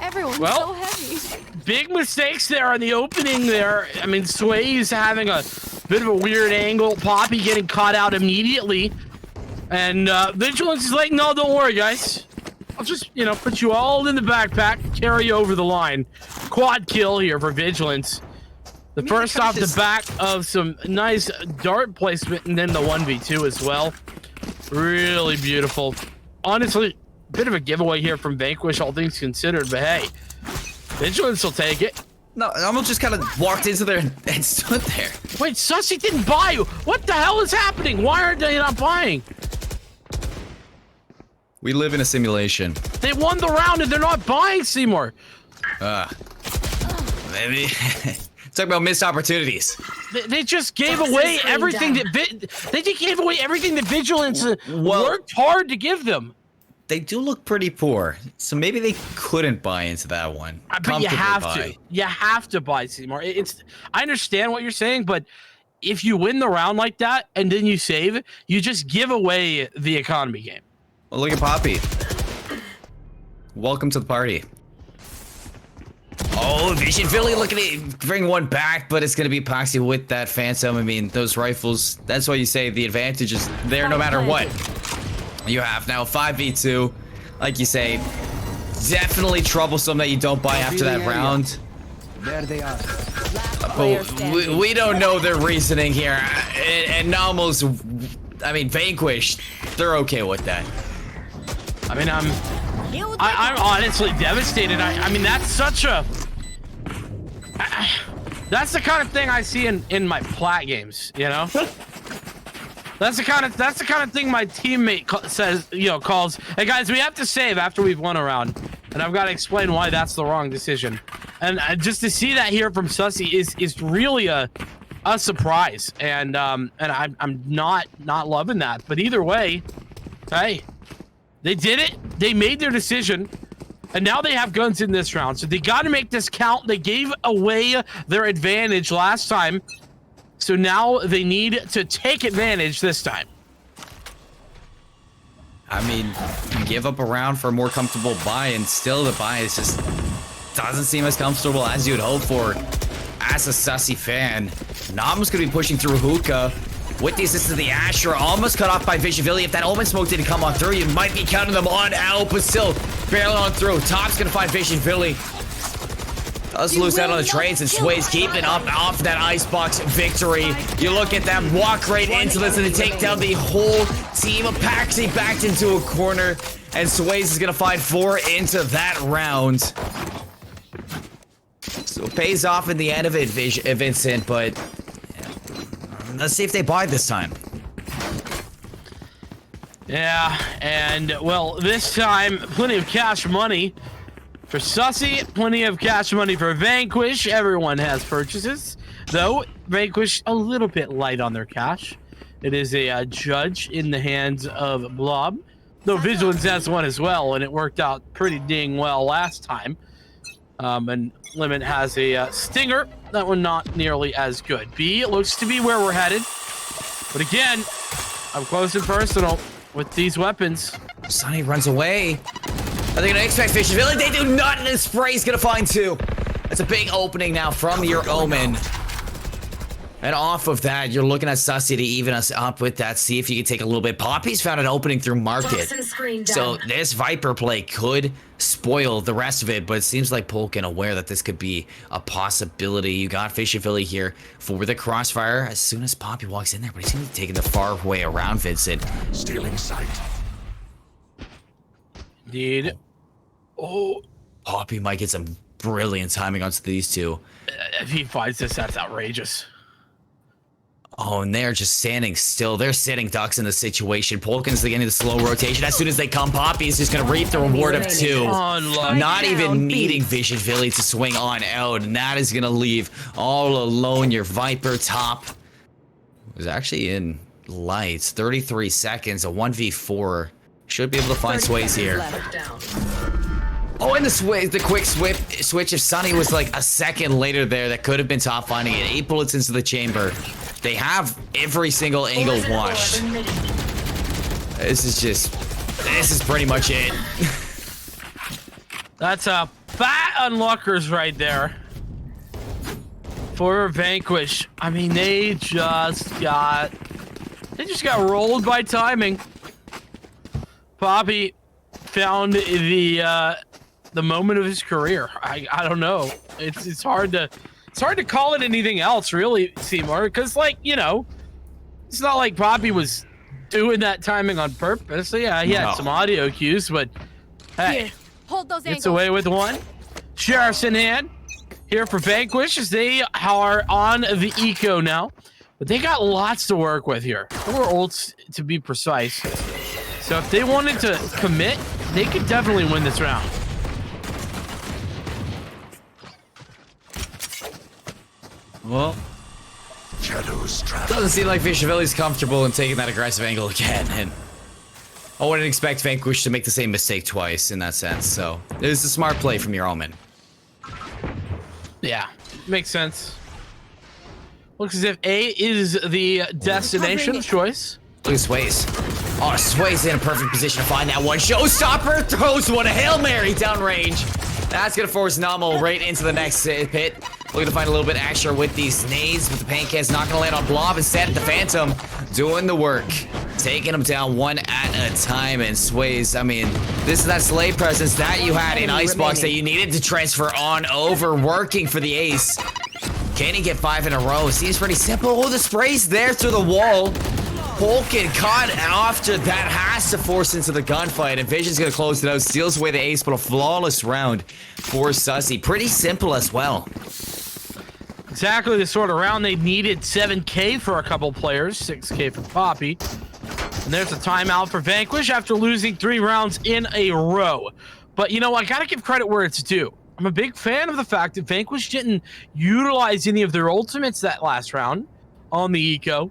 Speaker 4: Everyone's so heavy.
Speaker 1: Big mistakes there on the opening there. I mean, Sway's having a bit of a weird angle. Poppy getting caught out immediately. And Vigilance is like, no, don't worry, guys. I'll just, put you all in the backpack, carry you over the line. Quad kill here for Vigilance. The first off the back of some nice dart placement, and then the 1v2 as well. Really beautiful. Honestly, bit of a giveaway here from Vanquish, all things considered, but hey, Vigilance will take it.
Speaker 5: No, I almost just kind of walked into there and stood there.
Speaker 1: Wait, Sussy didn't buy you. What the hell is happening? Why are they not buying?
Speaker 5: We live in a simulation.
Speaker 1: They won the round and they're not buying, Seymour.
Speaker 5: Maybe. Talk about missed opportunities.
Speaker 1: They just gave away everything that Vigilance worked hard to give them.
Speaker 5: They do look pretty poor, so maybe they couldn't buy into that one.
Speaker 1: But you have to. You have to buy, Seymour. I understand what you're saying, but if you win the round like that and then you save, you just give away the economy game.
Speaker 5: Well, look at Poppy. Welcome to the party. Oh, Vision Philly looking to bring one back, but it's going to be Epoxy with that Phantom. I mean, those rifles, that's why you say the advantage is there no matter what. You have now 5v2. Like you say, definitely troublesome that you don't buy after that round.
Speaker 3: There they are.
Speaker 5: But we don't know their reasoning here. And Nomos, I mean, Vanquish, they're okay with that.
Speaker 1: I mean, I'm honestly devastated. I mean, that's such a That's the kind of thing I see in my plat games, you know? That's the kind of thing my teammate says, you know, calls, hey guys, we have to save after we've won a round. And I've got to explain why that's the wrong decision. And just to see that here from Sussy is really a surprise. And I'm not loving that. But either way, hey, they did it. They made their decision. And now they have guns in this round. So they got to make this count. They gave away their advantage last time. So now they need to take advantage this time.
Speaker 5: I mean, you give up a round for a more comfortable buy, and still the buy is just doesn't seem as comfortable as you'd hope for as a Sussy fan. Nam's going to be pushing through hookah. With the assist of the Astra, almost cut off by Visionvili. If that Omen smoke didn't come on through, you might be counting them on out, but still barely on through. Top's gonna find Visionvili. Does lose out on the trades, and Sway's keeping up off that icebox victory. You look at them walk right into this, and they take down the whole team of Paxi backed into a corner, and Sway's is gonna find 4 into that round. So it pays off in the end of it, Vincent, but let's see if they buy this time.
Speaker 1: Yeah, and well, this time, plenty of cash money for Sussy, plenty of cash money for Vanquish. Everyone has purchases, though Vanquish a little bit light on their cash. It is a judge in the hands of Blob, though Vigilance has one as well, and it worked out pretty dang well last time. And Limit has a Stinger. That one not nearly as good. B looks to be where we're headed. But again, up close and personal with these weapons.
Speaker 5: Sonny runs away. Are they going to expect Visionvili? They do not, and Spray's going to find 2. That's a big opening now from your Omen. And off of that, you're looking at Sussy to even us up with that. See if you can take a little bit. Poppy's found an opening through Market. So this Viper play could spoil the rest of it, but it seems like Polkin aware that this could be a possibility. You got Visionvili here for the crossfire as soon as Poppy walks in there, but he's going to be taking the far way around Vincent.
Speaker 12: Stealing sight.
Speaker 1: Indeed. Oh.
Speaker 5: Poppy might get some brilliant timing onto these two.
Speaker 1: If he finds this, that's outrageous.
Speaker 5: Oh, and they're just standing still. They're sitting ducks in the situation. Polkin's getting the slow rotation. As soon as they come, Poppy's just going to reap the reward of 2. Not even needing Visionvili to swing on out. And that is going to leave all alone your Viper top. Was actually in lights. 33 seconds, a 1v4. Should be able to find Sways here. Oh, and the quick switch. If Sonny was like a second later there, that could have been top finding it. 8 bullets into the chamber. They have every single angle watched. This is pretty much it.
Speaker 1: That's a fat unlockers right there for Vanquish. I mean, they just got rolled by timing. Poppy found the moment of his career. I don't know. It's hard to call it anything else, really, Seymour, because, like, you know, it's not like Poppy was doing that timing on purpose. So, yeah, he had some audio cues, but hey,
Speaker 4: here, hold those
Speaker 1: gets away with one. Sheriff's in hand here for Vanquish as they are on the eco now, but they got lots to work with here. 4 ults to be precise. So if they wanted to commit, they could definitely win this round.
Speaker 5: Well, doesn't seem like Visionvili's comfortable in taking that aggressive angle again, and I wouldn't expect Vanquish to make the same mistake twice in that sense, so it was a smart play from your Omen.
Speaker 1: Yeah, makes sense. Looks as if A is the destination of choice.
Speaker 5: Look at Sways. Oh, Sways in a perfect position to find that one. Showstopper throws one, a Hail Mary downrange. That's going to force Namo right into the next pit. Looking to find a little bit extra with these nades, but the paint can's not going to land on Blob. Instead, the Phantom doing the work. Taking them down one at a time, and Sways, I mean, this is that Slay presence that you had in Icebox that you needed to transfer on over, working for the ace. Can he get 5 in a row? Seems pretty simple. Oh, the spray's there through the wall. Polkin caught after that, has to force into the gunfight, and Vision's gonna close it out, steals away the ace, but a flawless round for Sussy. Pretty simple as well.
Speaker 1: exactly the sort of round they needed. 7K for a couple players, 6K for Poppy. And there's a timeout for Vanquish after losing 3 rounds in a row. But, you know, I got to give credit where it's due. I'm a big fan of the fact that Vanquish didn't utilize any of their ultimates that last round on the Eco.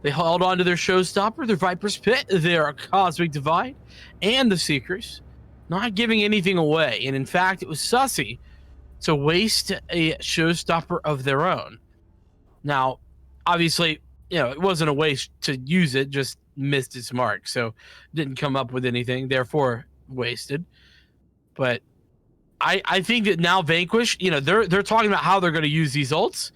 Speaker 1: They held on to their Showstopper, their Viper's Pit, their Cosmic Divide, and the Seekers, not giving anything away. And in fact, it was sussy to waste a Showstopper of their own. Now, obviously, you know, it wasn't a waste to use it, just missed its mark. So didn't come up with anything, therefore wasted. But I think that now Vanquish, you know, they're talking about how they're going to use these ults,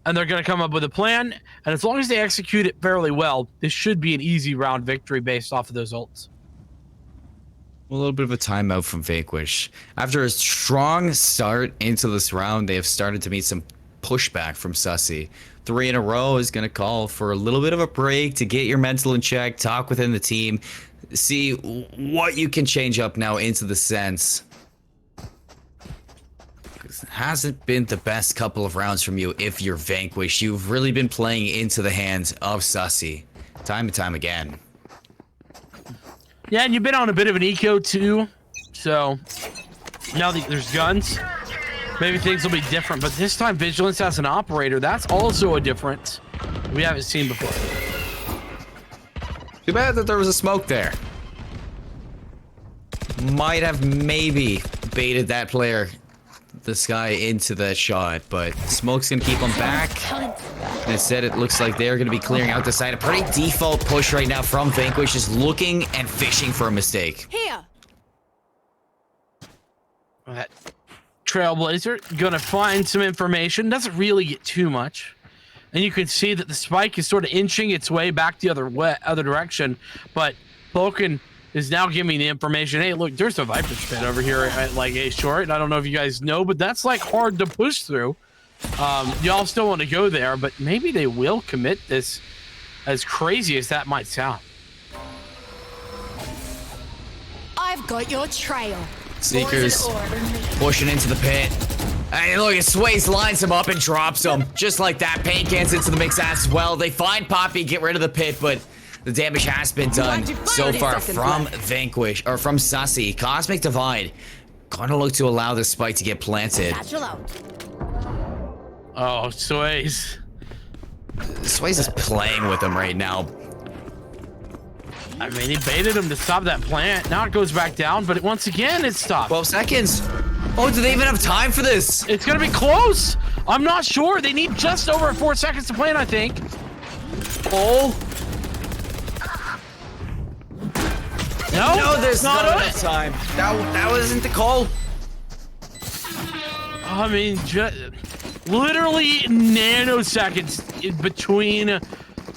Speaker 1: and they're going to come up with a plan. And as long as they execute it fairly well, this should be an easy round victory based off of those ults.
Speaker 5: A little bit of a timeout from Vanquish. After a strong start into this round, they have started to meet some pushback from Sussy. 3 in a row is going to call for a little bit of a break to get your mental in check, talk within the team, see what you can change up now into the sense. It hasn't been the best couple of rounds from you if you're Vanquish. You've really been playing into the hands of Sussy time and time again.
Speaker 1: Yeah, and you've been on a bit of an eco too, so now that there's guns, maybe things will be different. But this time, Vigilance as an operator, that's also a difference we haven't seen before.
Speaker 5: Too bad that there was a smoke there. Might have maybe baited that player, this guy, into the shot, but smoke's gonna keep him back. Instead, it looks like they're gonna be clearing out the side. A pretty default push right now from Vanquish, is looking and fishing for a mistake.
Speaker 6: Here.
Speaker 1: That Trailblazer gonna find some information, doesn't really get too much. And you can see that the spike is sort of inching its way back the other direction, but Vulcan is now giving me the information. Hey, look, there's a Viper's Pit over here at like a short. I don't know if you guys know, but that's like hard to push through. Y'all still want to go there, but maybe they will commit this, as crazy as that might sound.
Speaker 6: I've got your trail.
Speaker 5: Seekers pushing into the pit. Hey, look, Sways lines him up and drops him. Just like that, Pain Cans into the mix as well. They find Poppy, get rid of the pit, but the damage has been done so far from Vanquish, or from Sussy. Cosmic Divide gonna look to allow this spike to get planted.
Speaker 1: Oh, Sways.
Speaker 5: Sways is playing with him right now.
Speaker 1: I mean, he baited him to stop that plant. Now it goes back down, but once again, it stopped.
Speaker 5: 12 seconds. Oh, do they even have time for this?
Speaker 1: It's gonna be close. I'm not sure. They need just over 4 seconds to plant, I think. Oh. No,
Speaker 5: there's not enough time. That wasn't the call.
Speaker 1: I mean, literally nanoseconds in between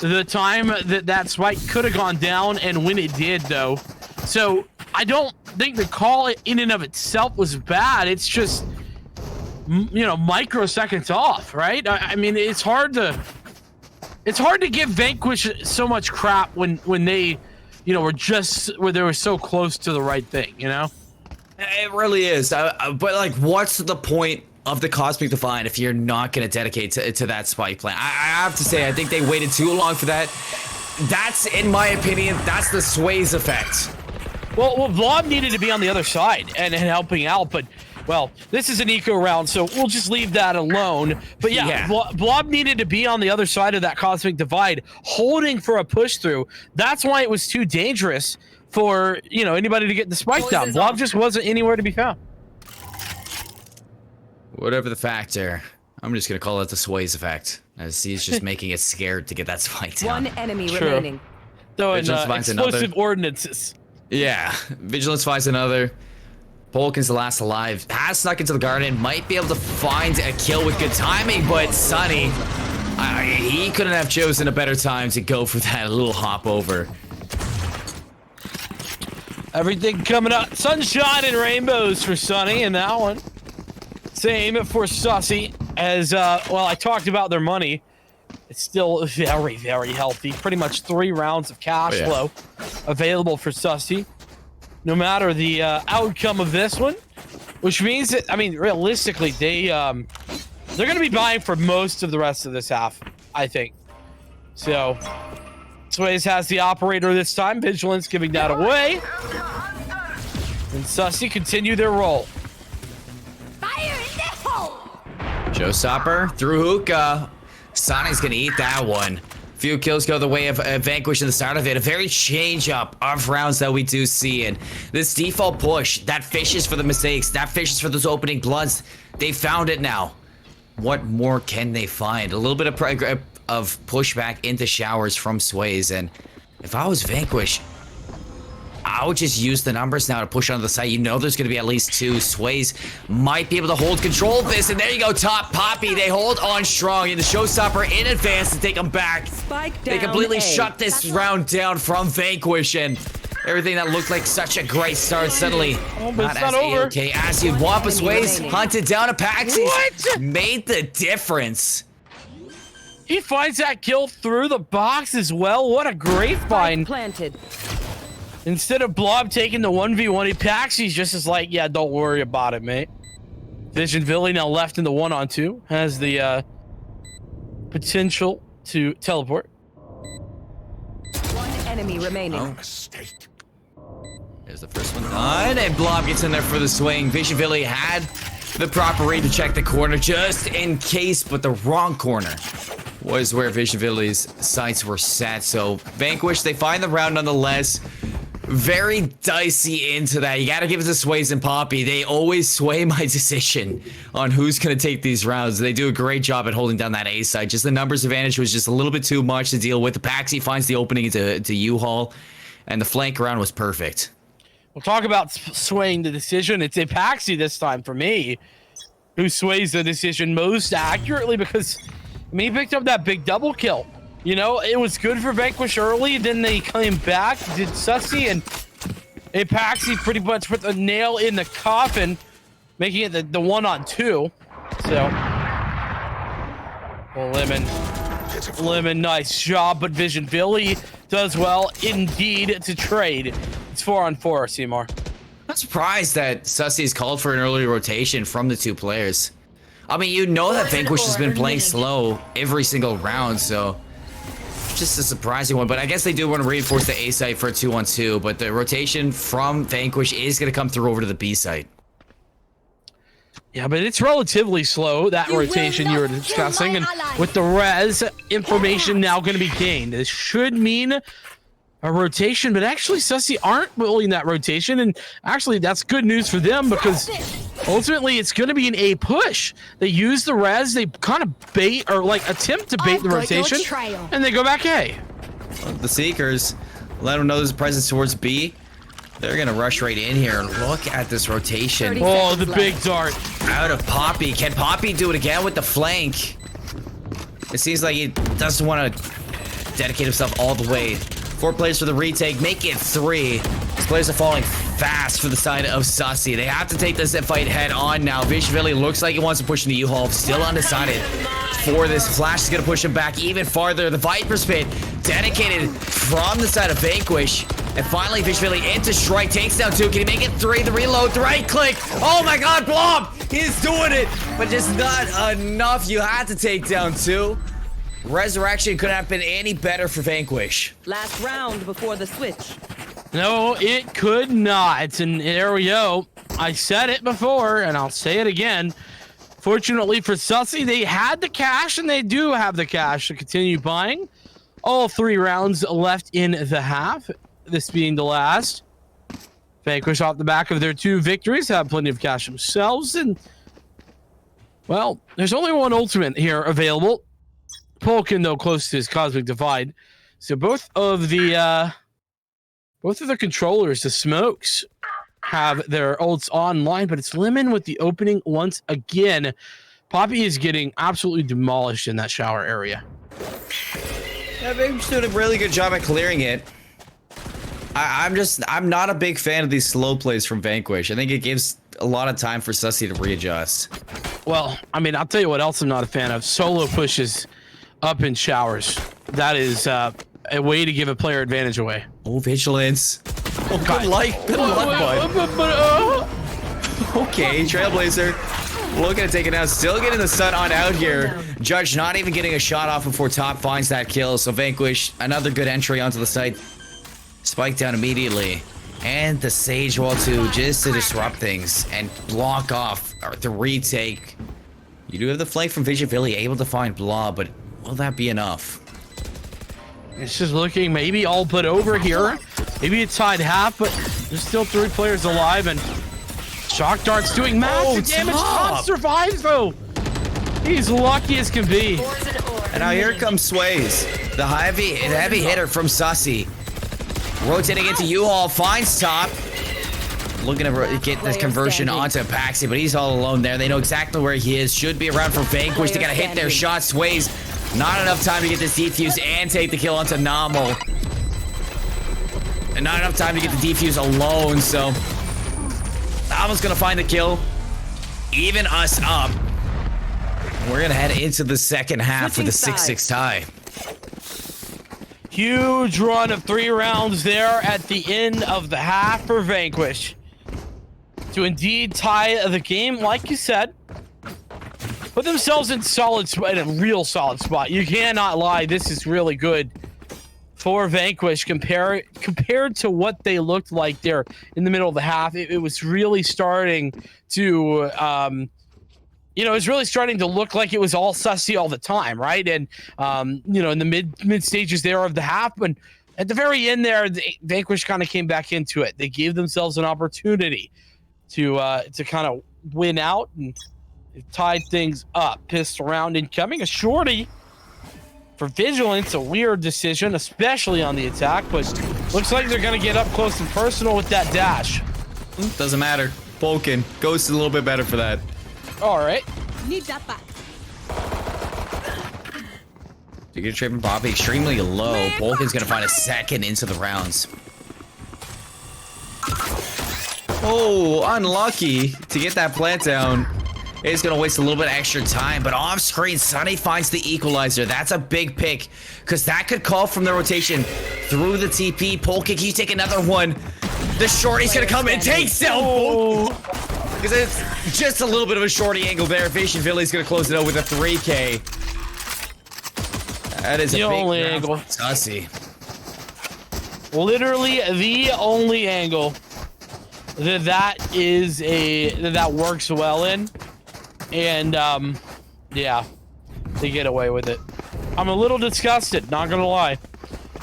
Speaker 1: the time that spike could have gone down and when it did, though. So I don't think the call in and of itself was bad. It's just, you know, microseconds off, right? I mean, it's hard to give Vanquish so much crap when they, you know, where they were so close to the right thing, you know?
Speaker 5: It really is. But like, what's the point of the Cosmic Divide if you're not going to dedicate to that spike plan? I have to say, I think they waited too long for that. That's, in my opinion, that's the Sways effect.
Speaker 1: Well, Blob needed to be on the other side and helping out, but, well, this is an eco round, so we'll just leave that alone. But yeah. Blob needed to be on the other side of that Cosmic Divide, holding for a push through. That's why it was too dangerous for, you know, anybody to get the spike down. Blob just wasn't anywhere to be found.
Speaker 5: Whatever the factor, I'm just gonna call it the Sways effect, as he's just making it scared to get that spike down.
Speaker 10: One enemy remaining.
Speaker 1: So in explosive ordinances.
Speaker 5: Yeah, Vigilance finds another. Polkin's the last alive. Has snuck into the garden. Might be able to find a kill with good timing, but Sunny, he couldn't have chosen a better time to go for that little hop over.
Speaker 1: Everything coming up. Sunshine and rainbows for Sunny in that one. Same for Sussy. As, well, I talked about their money. It's still very, very healthy. Pretty much 3 rounds of cash flow available for Sussy, no matter the outcome of this one, which means that, I mean, realistically, they They're going to be buying for most of the rest of this half, I think. So, Sways has the operator this time. Vigilance giving that away. And Sussy continue their roll.
Speaker 6: Fire in the hole!
Speaker 5: Showstopper through hookah. Sonic's gonna eat that one. Few kills go the way of Vanquish in the start of it. A very change up of rounds that we do see. And this default push, that fishes for the mistakes, that fishes for those opening bloods. They found it now. What more can they find? A little bit of pushback into showers from Sways. And if I was Vanquish, I would just use the numbers now to push onto the site. You know there's going to be at least 2. Sways might be able to hold control of this. And there you go, top Poppy. They hold on strong. And the Showstopper in advance to take them back. They completely shut this round down from Vanquish. And everything that looked like such a great start suddenly not as A-okay as you'd want. But Sways hunted down a Paxi. Made the difference.
Speaker 1: He finds that kill through the box as well. What a great find.
Speaker 10: Planted.
Speaker 1: Instead of Blob taking the 1v1, he packs. He's just as like, yeah, don't worry about it, mate. Vision Billy now left in the 1-on-2. Has the potential to teleport.
Speaker 10: One enemy remaining.
Speaker 5: Oh. There's the first one done. And Blob gets in there for the swing. Vision Billy had the proper read to check the corner just in case, but the wrong corner was where Vision Billy's sights were set. So Vanquish, they find the round nonetheless. Very dicey into that. You gotta give it to Sways and Poppy. They always sway my decision on who's gonna take these rounds. They do a great job at holding down that A side. Just the numbers advantage was just a little bit too much to deal with. The Paxi finds the opening to U-Haul, and the flank round was perfect.
Speaker 1: We'll talk about swaying the decision. It's a Paxi this time for me, who sways the decision most accurately because he picked up that big double kill. You know, it was good for Vanquish early, then they came back, did Sussy, and Apaxi pretty much put the nail in the coffin, making it the 1-on-2. So, Lemon, nice job, but Vision Billy does well indeed to trade. It's 4-on-4, Seymour.
Speaker 5: I'm surprised that Sussy's called for an early rotation from the 2 players. I mean, you know that Vanquish has been playing slow every single round, so just a surprising one. But I guess they do want to reinforce the A site for a 2-on-2, but the rotation from Vanquish is going to come through over to the B site.
Speaker 1: Yeah, but it's relatively slow, that rotation you were discussing, and with the res information now going to be gained. This should mean a rotation, but actually Sussy aren't building that rotation, and actually that's good news for them because ultimately it's going to be an A push. They use the res, they kind of bait or like attempt to bait the rotation, and they go back A.
Speaker 5: The Seekers let them know there's a presence towards B. They're going to rush right in here. Look at this rotation.
Speaker 1: Oh, the big dart.
Speaker 5: Out of Poppy. Can Poppy do it again with the flank? It seems like he doesn't want to dedicate himself all the way. 4 players for the retake. Make it 3. These players are falling fast for the side of Sussy. They have to take this fight head on now. Vishvili looks like he wants to push into U-Haul. Still undecided for this. Flash is going to push him back even farther. The Viper Spit dedicated from the side of Vanquish. And finally, Vishvili into strike. Takes down 2. Can he make it 3? The reload. The right click. Oh my god, Blob! He's doing it! But just not enough. You had to take down 2. Resurrection couldn't have been any better for Vanquish.
Speaker 10: Last round before the switch.
Speaker 1: No, it could not. And there we go. I said it before, and I'll say it again. Fortunately for Sussy, they had the cash, and they do have the cash to continue buying. All 3 rounds left in the half, this being the last. Vanquish off the back of their 2 victories, have plenty of cash themselves, and well, there's only one ultimate here available. Polkin, though, close to his Cosmic Divide. So both of the controllers, the smokes, have their ults online, but it's Lemon with the opening once again. Poppy is getting absolutely demolished in that shower area.
Speaker 5: Yeah, Vanquish doing a really good job at clearing it. I'm not a big fan of these slow plays from Vanquish. I think it gives a lot of time for Sussy to readjust.
Speaker 1: Well, I mean, I'll tell you what else I'm not a fan of. Solo pushes up in showers. That is a way to give a player advantage away.
Speaker 5: Oh, Vigilance. Oh, good luck, bud. Okay, Trailblazer Looking to take it out. Still getting the stun on out here. Judge not even getting a shot off before Top finds that kill. So Vanquish, another good entry onto the site. Spike down immediately. And the Sage Wall too, just to disrupt things and block off the retake. You do have the flank from Vision Philly, able to find Blob, but will that be enough?
Speaker 1: It's just looking maybe all but over here. Maybe it's tied half, but there's still 3 players alive, and Shock Dart's doing massive damage. Top survives though. He's lucky as can be.
Speaker 5: And now here comes Sways, the heavy hitter from Sussy. Rotating into U-Haul, finds Top. Looking to get this conversion onto Paxi, but he's all alone there. They know exactly where he is. Should be around for Vanquish. They gotta hit their shot. Sways, not enough time to get this defuse and take the kill onto Nomal. And not enough time to get the defuse alone, so Nomal's gonna find the kill. Even us up. We're gonna head into the second half with a 6-6 tie.
Speaker 1: Huge run of 3 rounds there at the end of the half for Vanquish. To indeed tie the game, like you said. Put themselves in a real solid spot. You cannot lie, this is really good for Vanquish compared to what they looked like there in the middle of the half. It was really starting to you know, it's really starting to look like it was all Sussy all the time, right? And, you know, in the mid stages there of the half, but at the very end there, Vanquish kind of came back into it. They gave themselves an opportunity to kind of win out and tied things up. Pistol round incoming, a shorty for Vigilance, a weird decision, especially on the attack, but looks like they're going to get up close and personal with that dash.
Speaker 5: Doesn't matter. Vulcan, Ghost is a little bit better for that.
Speaker 1: All right.
Speaker 6: Need that back.
Speaker 5: You get a trip from Bobby extremely low. Vulcan's gonna find a second into the rounds. Oh, unlucky to get that plant down. It's gonna waste a little bit of extra time, but off screen, Sunny finds the equalizer. That's a big pick, because that could call from the rotation through the TP. Polka, can you take another one? The shorty's gonna come and take down. Because it's just a little bit of a shorty angle there. Vision Philly's gonna close it out with a 3K. That is
Speaker 1: the
Speaker 5: a big
Speaker 1: only angle.
Speaker 5: Sussy.
Speaker 1: Literally the only angle that works well in, and yeah, they get away with it. I'm a little disgusted, not gonna lie,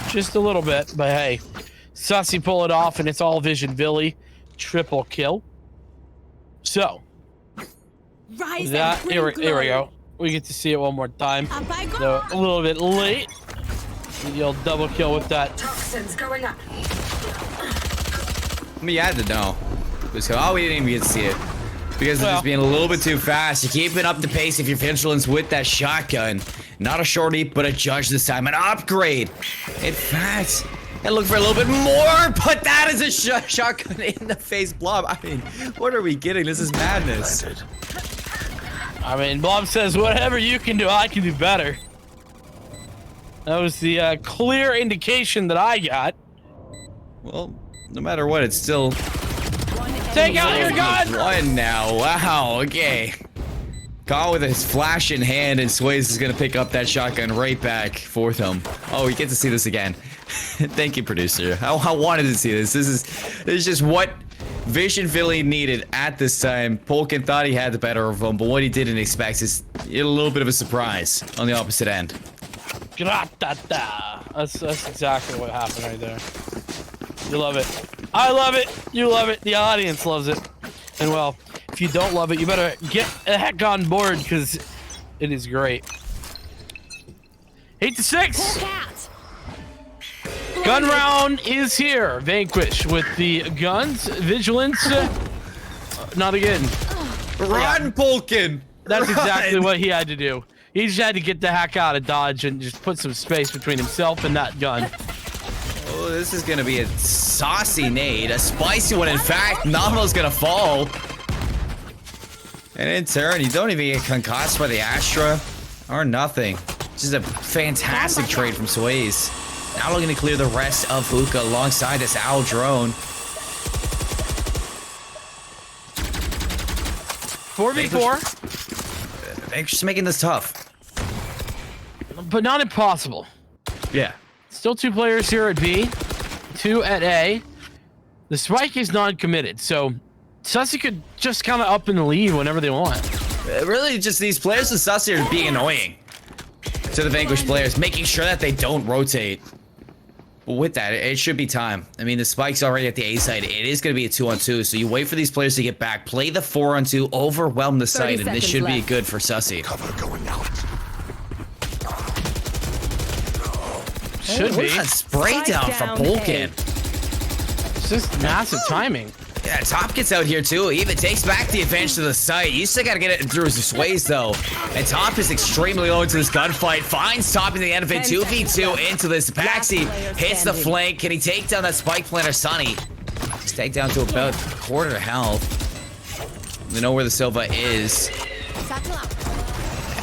Speaker 1: just a little bit, but hey, Sussy pull it off, and it's all Vision Philly. Triple kill. So here we go. We get to see it one more time. So a little bit late. The old double kill with that.
Speaker 11: Toxins going up.
Speaker 5: I mean, you had to know. Oh, we didn't even get to see it. Because it's being a little bit too fast. You're keeping up the pace if you're Vigilance with that shotgun. Not a shorty, but a Judge this time. An upgrade. In fact, and look for a little bit more, but that is a shotgun in the face Blob. I mean, what are we getting? This is madness.
Speaker 1: I mean, Blob says, whatever you can do, I can do better. That was the clear indication that I got.
Speaker 5: Well, no matter what, it's still...
Speaker 1: Take out your gun!
Speaker 5: One now. Wow, okay. Call with his flash in hand, and Sways is going to pick up that shotgun right back for them. Oh, we get to see this again. Thank you, producer. I wanted to see this. This is just what Vision Philly needed at this time. Polkin thought he had the better of him, but what he didn't expect is a little bit of a surprise on the opposite end.
Speaker 1: That's exactly what happened right there. You love it. I love it. You love it. The audience loves it. And well, if you don't love it, you better get the heck on board, because it is great. 8-6. Gun round is here. Vanquish with the guns. Vigilance. Not again.
Speaker 5: Run, Polkin!
Speaker 1: That's exactly what he had to do. He just had to get the heck out of Dodge and just put some space between himself and that gun.
Speaker 5: Oh, this is gonna be a saucy nade. A spicy one, in fact. Nominal's gonna fall. And in turn, you don't even get concussed by the Astra or nothing. Just a fantastic trade from Sways. Now looking to clear the rest of Hookah alongside this Owl drone.
Speaker 1: 4v4.
Speaker 5: They're just making this tough.
Speaker 1: But not impossible.
Speaker 5: Yeah.
Speaker 1: Still 2 players here at B, 2 at A. The spike is non-committed, so Sussy could just kind of up in the lead whenever they want.
Speaker 5: Really, just these players in Sussy are being annoying to the Vanquish players, making sure that they don't rotate. But with that, it should be time. I mean, the spike's already at the A side. It is going to be a 2-on-2, so you wait for these players to get back, play the 4-on-2, overwhelm the site, and this should be good for Sussy.
Speaker 9: Cover going out.
Speaker 1: Should be.
Speaker 5: That spray down from Polkin.
Speaker 1: It's just massive timing.
Speaker 5: Yeah, Top gets out here too. He even takes back the advantage to the site. You still gotta get it through his sways though. And Top is extremely low into this gunfight. Finds Top in the end of it. 2v2 into this. Paxi hits the flank. Can he take down that spike planter, Sunny? He's taken down to about quarter health. We know where the Silva is.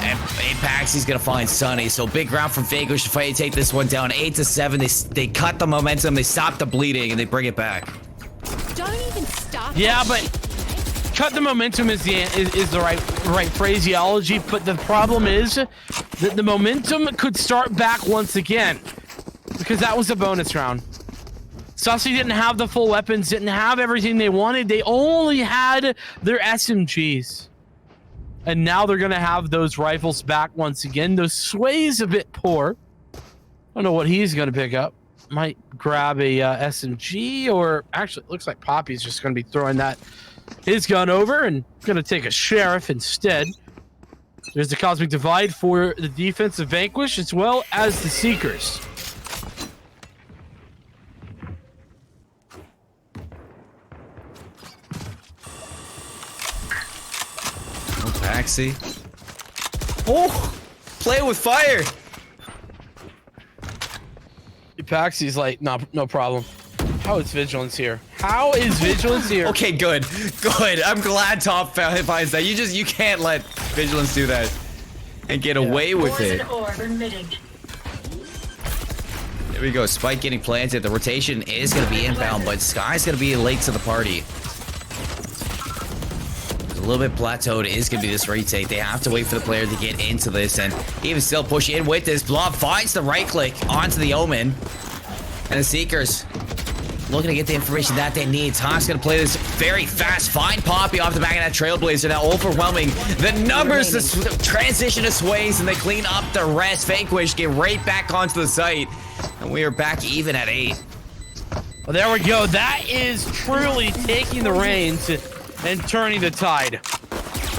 Speaker 5: And Paxi's gonna find Sunny. So big round from Vanquish to fight to take this one down. 8-7. They cut the momentum. They stop the bleeding and they bring it back.
Speaker 6: Don't even stop.
Speaker 1: Yeah, but cut the momentum is the right phraseology. But the problem is that the momentum could start back once again because that was a bonus round. Sussy didn't have the full weapons, didn't have everything they wanted. They only had their SMGs. And now they're going to have those rifles back once again. Those sways a bit poor. I don't know what he's going to pick up. Might grab a SMG, or actually it looks like Poppy's just going to be throwing his gun over and going to take a Sheriff instead. There's the Cosmic Divide for the defense of Vanquish as well as the Seekers.
Speaker 5: Paxi. Oh, play with fire.
Speaker 1: Paxi's like, no problem. How is Vigilance here? How is Vigilance here?
Speaker 5: Okay, good. I'm glad Top finds that. You can't let Vigilance do that and get away with it. There we go. Spike getting planted. The rotation is going to be inbound, but Sky's going to be late to the party. A little bit plateaued. It is going to be this retake. They have to wait for the player to get into this, and even still push in with this. Blob finds the right click onto the Omen, and the Seekers looking to get the information that they need. Top's going to play this very fast. Find Poppy off the back of that Trailblazer. Now overwhelming the numbers, the transition to sways, and they clean up the rest. Vanquish get right back onto the site, and we are back even at 8.
Speaker 1: Well, there we go. That is truly taking the reins and turning the tide.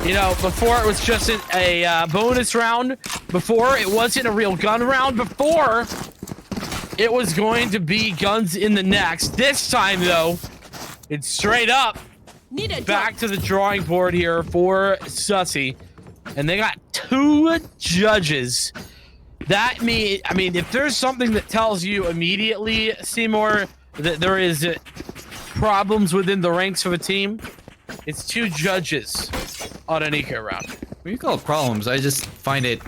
Speaker 1: You know, before it was just a bonus round. Before it wasn't a real gun round. Before it was going to be guns in the next. This time, though, it's straight up back to the drawing board here for Sussy. And they got 2 judges. That means, I mean, if there's something that tells you immediately, Seymour, that there is problems within the ranks of a team, it's 2 judges on an eco round.
Speaker 5: What do you call it problems? I just find it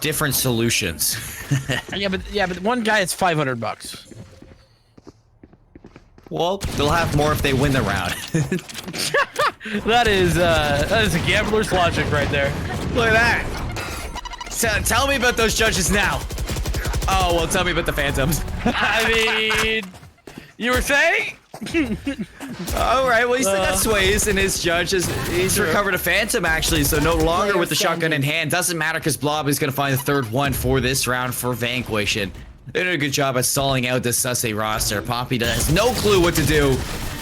Speaker 5: different solutions.
Speaker 1: yeah, but one guy is $500.
Speaker 5: Well, they'll have more if they win the round.
Speaker 1: that is a gambler's logic right there.
Speaker 5: Look at that. So, tell me about those judges now. Oh, well, tell me about the Phantoms.
Speaker 1: I mean, you were saying?
Speaker 5: All right, well, he's still got sways, and his judge he's recovered a Phantom, actually, so no longer with the shotgun in hand. Doesn't matter, because Blob is going to find the 3rd one for this round for Vanquish, and they did a good job at stalling out this Sussy roster. Poppy has no clue what to do,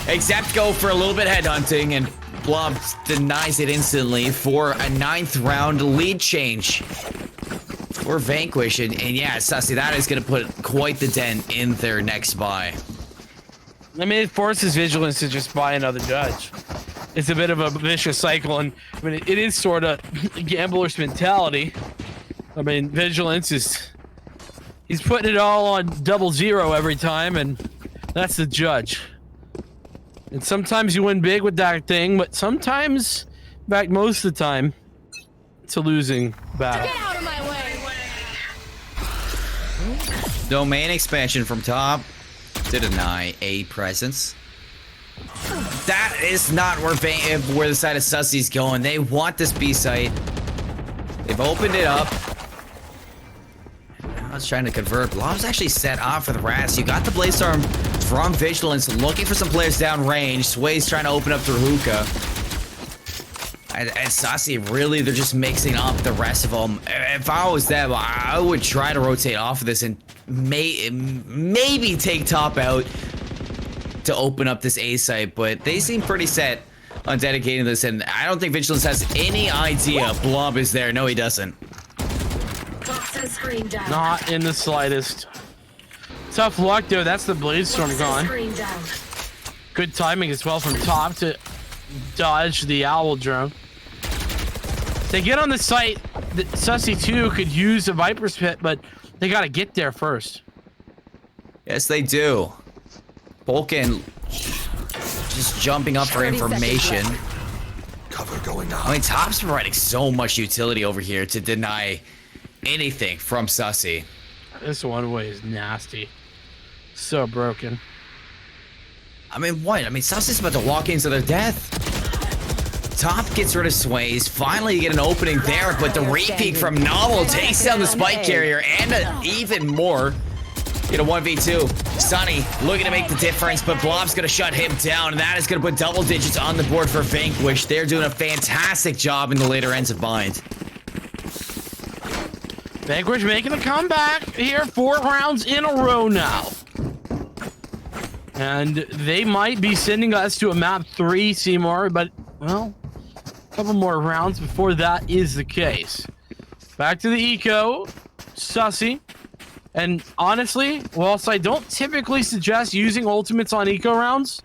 Speaker 5: except go for a little bit headhunting, and Blob denies it instantly for a 9th round lead change for Vanquish, and yeah, Sussy, that is going to put quite the dent in their next buy.
Speaker 1: I mean, it forces Vigilance to just buy another judge. It's a bit of a vicious cycle, and I mean, it is sort of gambler's mentality. I mean, Vigilance he's putting it all on 0-0 every time, and that's the judge. And sometimes you win big with that thing, but sometimes, in fact, most of the time, it's a losing battle.
Speaker 6: Get out of my way.
Speaker 5: Domain expansion from Top to deny a presence. that is not where the side of Sussy's going. They want this B site. They've opened it up. Now it's trying to convert. Blob's actually set up for the Rats. You got the Blaze Storm from Vigilance, looking for some players down range. Sway's trying to open up through Hookah. And Sassy, really, they're just mixing up the rest of them. If I was them, I would try to rotate off of this and maybe take top out to open up this A site, but they seem pretty set on dedicating this, and I don't think Vigilance has any idea Blob is there. No, he doesn't.
Speaker 1: Not in the slightest. Tough luck, though. That's the Blaze Storm gone. Good timing as well from top to dodge the Owl drone. They get on the site. The Sussy 2 could use a Viper's Pit, but they got to get there first.
Speaker 5: Yes, they do. Vulcan just jumping up for information.
Speaker 9: Cover going on.
Speaker 5: I mean, Top's providing so much utility over here to deny anything from Sussy.
Speaker 1: This one way is nasty. So broken.
Speaker 5: I mean, what? I mean, Sussy's about to walk into their death. Top gets rid of Sways. Finally, you get an opening there, but the repeat from Novel takes down the spike carrier and even more. Get a 1v2. Sunny looking to make the difference, but Blob's going to shut him down, and that is going to put double digits on the board for Vanquish. They're doing a fantastic job in the later ends of Bind.
Speaker 1: Vanquish making a comeback here, 4 rounds in a row now. And they might be sending us to a map 3, Seymour, but, well, a couple more rounds before that is the case. Back to the eco, Sussy. And honestly, whilst I don't typically suggest using ultimates on eco rounds,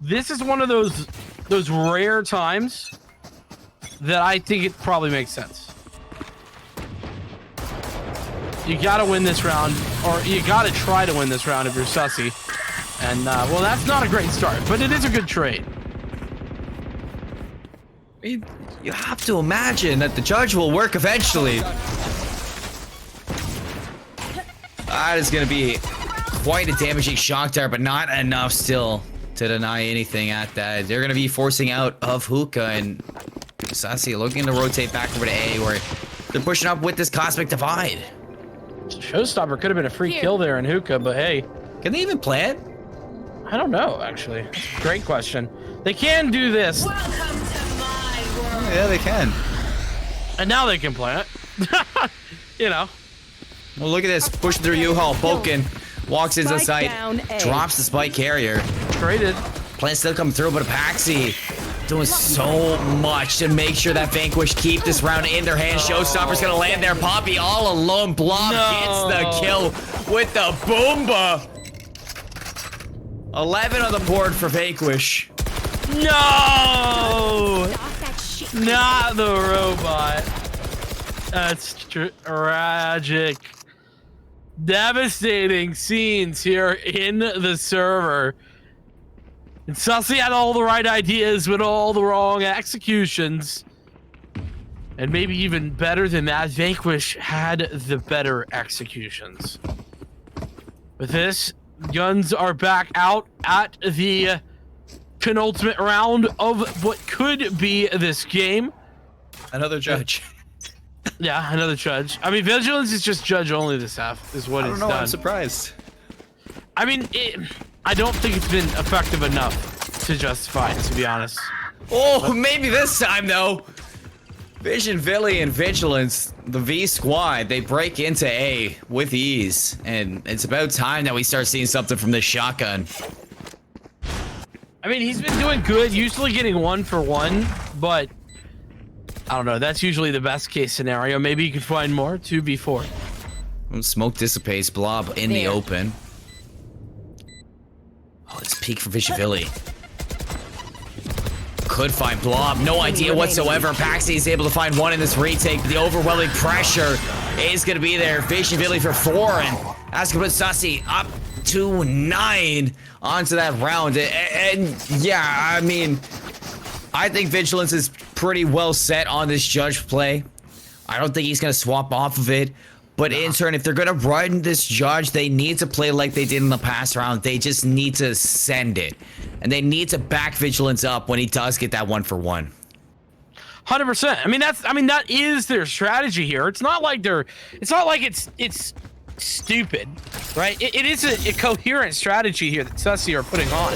Speaker 1: this is one of those rare times that I think it probably makes sense. You gotta win this round, or you gotta try to win this round if you're Sussy. And, well, that's not a great start, but it is a good trade.
Speaker 5: You have to imagine that the judge will work eventually. That is going to be quite a damaging shock dart, but not enough still to deny anything at that. They're going to be forcing out of Hookah, and Sassy looking to rotate back over to A, where they're pushing up with this Cosmic Divide.
Speaker 1: Showstopper could have been a free kill there in Hookah, but hey.
Speaker 5: Can they even play it?
Speaker 1: I don't know, actually. Great question. They can do this.
Speaker 11: Welcome to my world.
Speaker 5: Yeah, they can.
Speaker 1: And now they can play it. You know.
Speaker 5: Well, look at this. Pushing through U-Haul. Vulcan walks into the site. Drops the spike carrier.
Speaker 1: Traded.
Speaker 5: Plan still coming through, but Apaxi doing so much to make sure that Vanquish keep this round in their hands. Showstopper's gonna land there. Poppy all alone. Blob gets the kill with the Boomba. 11 on the board for Vanquish.
Speaker 1: No! Not the robot. That's tragic. Devastating scenes here in the server. And Sussy had all the right ideas with all the wrong executions. And maybe even better than that, Vanquish had the better executions. With this, guns are back out at the penultimate round of what could be this game.
Speaker 5: Another judge.
Speaker 1: Yeah, another judge. I mean, Vigilance is just judge only this half, is what it's done.
Speaker 5: I'm surprised.
Speaker 1: I mean, I don't think it's been effective enough to justify it, to be honest.
Speaker 5: Oh, maybe this time, though. Vision, Villy, and Vigilance, the V squad, they break into A with ease. And it's about time that we start seeing something from this shotgun.
Speaker 1: I mean, he's been doing good, usually getting 1 for 1, but I don't know. That's usually the best case scenario. Maybe you can find more. 2v4.
Speaker 5: Smoke dissipates. Blob in the open. Oh, it's peak for Vishavilli. Could find Blob. No idea whatsoever. Paxi is able to find 1 in this retake, but the overwhelming pressure is going to be there. Vishavilli for 4, and that's going to put Sussy up to 9 onto that round. And yeah, I mean, I think Vigilance is pretty well set on this judge play. I don't think he's going to swap off of it. But in turn, if they're going to run this judge, they need to play like they did in the past round. They just need to send it. And they need to back Vigilance up when he does get that 1-for-1.
Speaker 1: 100%. I mean, that is their strategy here. It's not like it's stupid, right? It is a coherent strategy here that Sussy are putting on.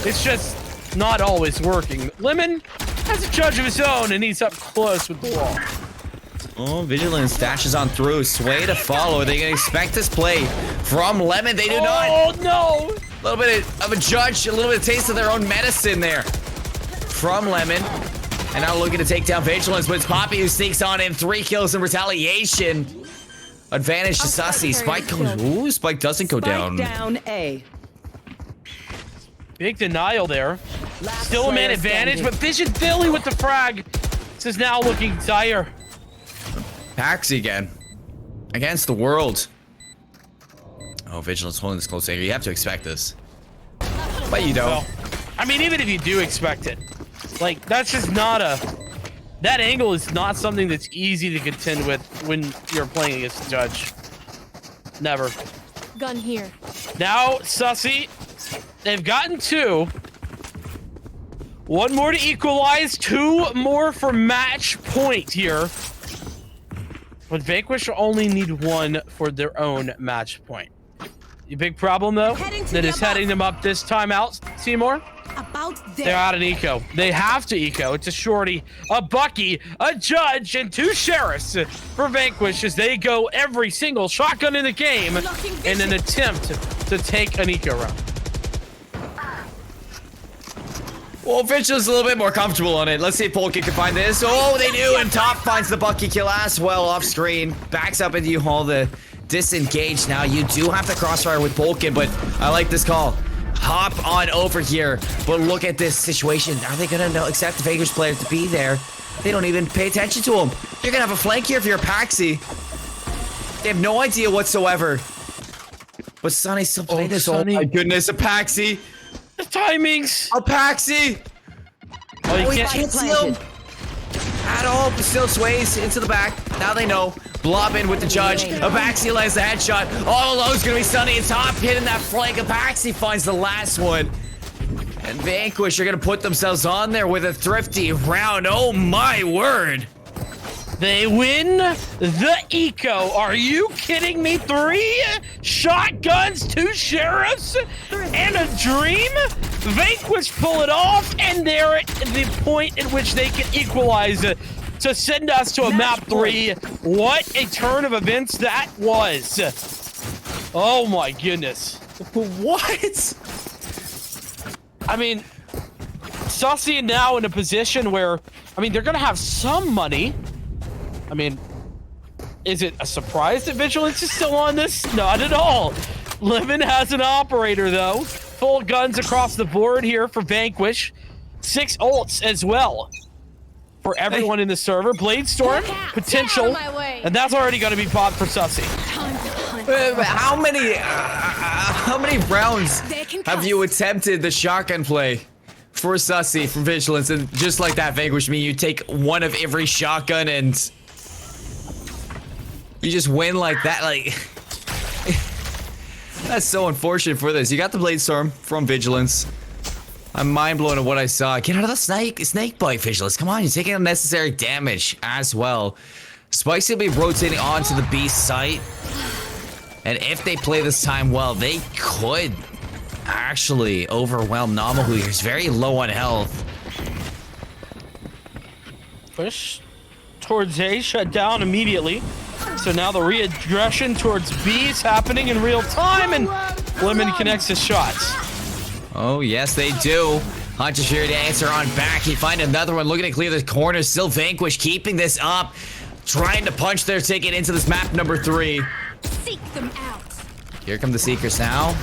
Speaker 1: It's just not always working. Lemon has a judge of his own, and he's up close with the wall.
Speaker 5: Oh, Vigilance dashes on through. Sway to follow. Are they going to expect this play from Lemon? They do not.
Speaker 1: Oh, no.
Speaker 5: A little bit of a judge, a little bit of taste of their own medicine there from Lemon. And now looking to take down Vigilance, but it's Poppy who sneaks on in 3 kills in retaliation. Advantage to Sussy. Spike goes. Ooh, Spike doesn't go down.
Speaker 10: Down A.
Speaker 1: Big denial there. Still a man advantage, but Vision Billy with the frag. This is now looking dire.
Speaker 5: Paxi again. Against the world. Oh, Vigilance holding this close area. You have to expect this. But you don't.
Speaker 1: Well, I mean, even if you do expect it, like, that's just not that angle is not something that's easy to contend with when you're playing against a judge. Never.
Speaker 4: Gun here.
Speaker 1: Now, Sussy, they've gotten 2. 1 more to equalize, 2 more for match point here. But Vanquish only need 1 for their own match point. The big problem, though, that is heading them up this time out, Seymour. They're out of eco. They have to eco. It's a shorty, a Bucky, a judge, and 2 sheriffs for Vanquish as they go every single shotgun in the game in an attempt to take an eco round.
Speaker 5: Well, Vigilance is a little bit more comfortable on it. Let's see if Polka can find this. Oh, they do, and Top finds the Bucky kill as well off screen. Backs up into U-Haul the disengage now. You do have to crossfire with Polka, but I like this call. Hop on over here, but look at this situation. Are they gonna accept the Vanquish player to be there? They don't even pay attention to him. You're gonna have a flank here if you're a Paxi. They have no idea whatsoever. But Sunny still playing this.
Speaker 1: Sunny.
Speaker 5: Oh my goodness, a Paxi.
Speaker 1: The timings.
Speaker 5: A Paxi.
Speaker 1: Oh, you
Speaker 5: he
Speaker 1: can't
Speaker 5: can't see him at all, but still sways into the back. Now they know. Blob in with the judge. Abaxi lands the headshot. All alone is going to be Sunny. It's Top hitting that flank. Abaxi finds the last one. And Vanquish are going to put themselves on there with a thrifty round. Oh my word.
Speaker 1: They win the eco. Are you kidding me? 3 shotguns, 2 sheriffs, and a dream? Vanquish pull it off, and they're at the point at which they can equalize to send us to a map 3. What a turn of events that was. Oh my goodness.
Speaker 5: What?
Speaker 1: I mean, Sussy now in a position where, I mean, they're going to have some money. I mean, is it a surprise that Vigilance is still on this? Not at all. Lemon has an operator, though. Full guns across the board here for Vanquish. 6 ults as well for everyone in the server. Blade Storm, potential, and that's already going to be popped for Sussy.
Speaker 5: How many rounds have you attempted the shotgun play for Sussy from Vigilance? And just like that, Vanquish, you take 1 of every shotgun and you just win like that. Like, that's so unfortunate for this. You got the Blade Storm from Vigilance. I'm mind blown at what I saw. Get out of the snake bite, Vigilance. Come on, you're taking unnecessary damage as well. Spike's gonna be rotating onto the B site. And if they play this time well, they could actually overwhelm Namahu. He's very low on health.
Speaker 1: Push towards A, shut down immediately. So now the reaggression towards B is happening in real time, and Lemon connects his shots.
Speaker 5: Oh, yes, they do. Hunter's here to answer on back. He find another one looking to clear the corner. Still Vanquish keeping this up. Trying to punch their ticket into this map number 3.
Speaker 4: Seek them out.
Speaker 5: Here come the Seekers now.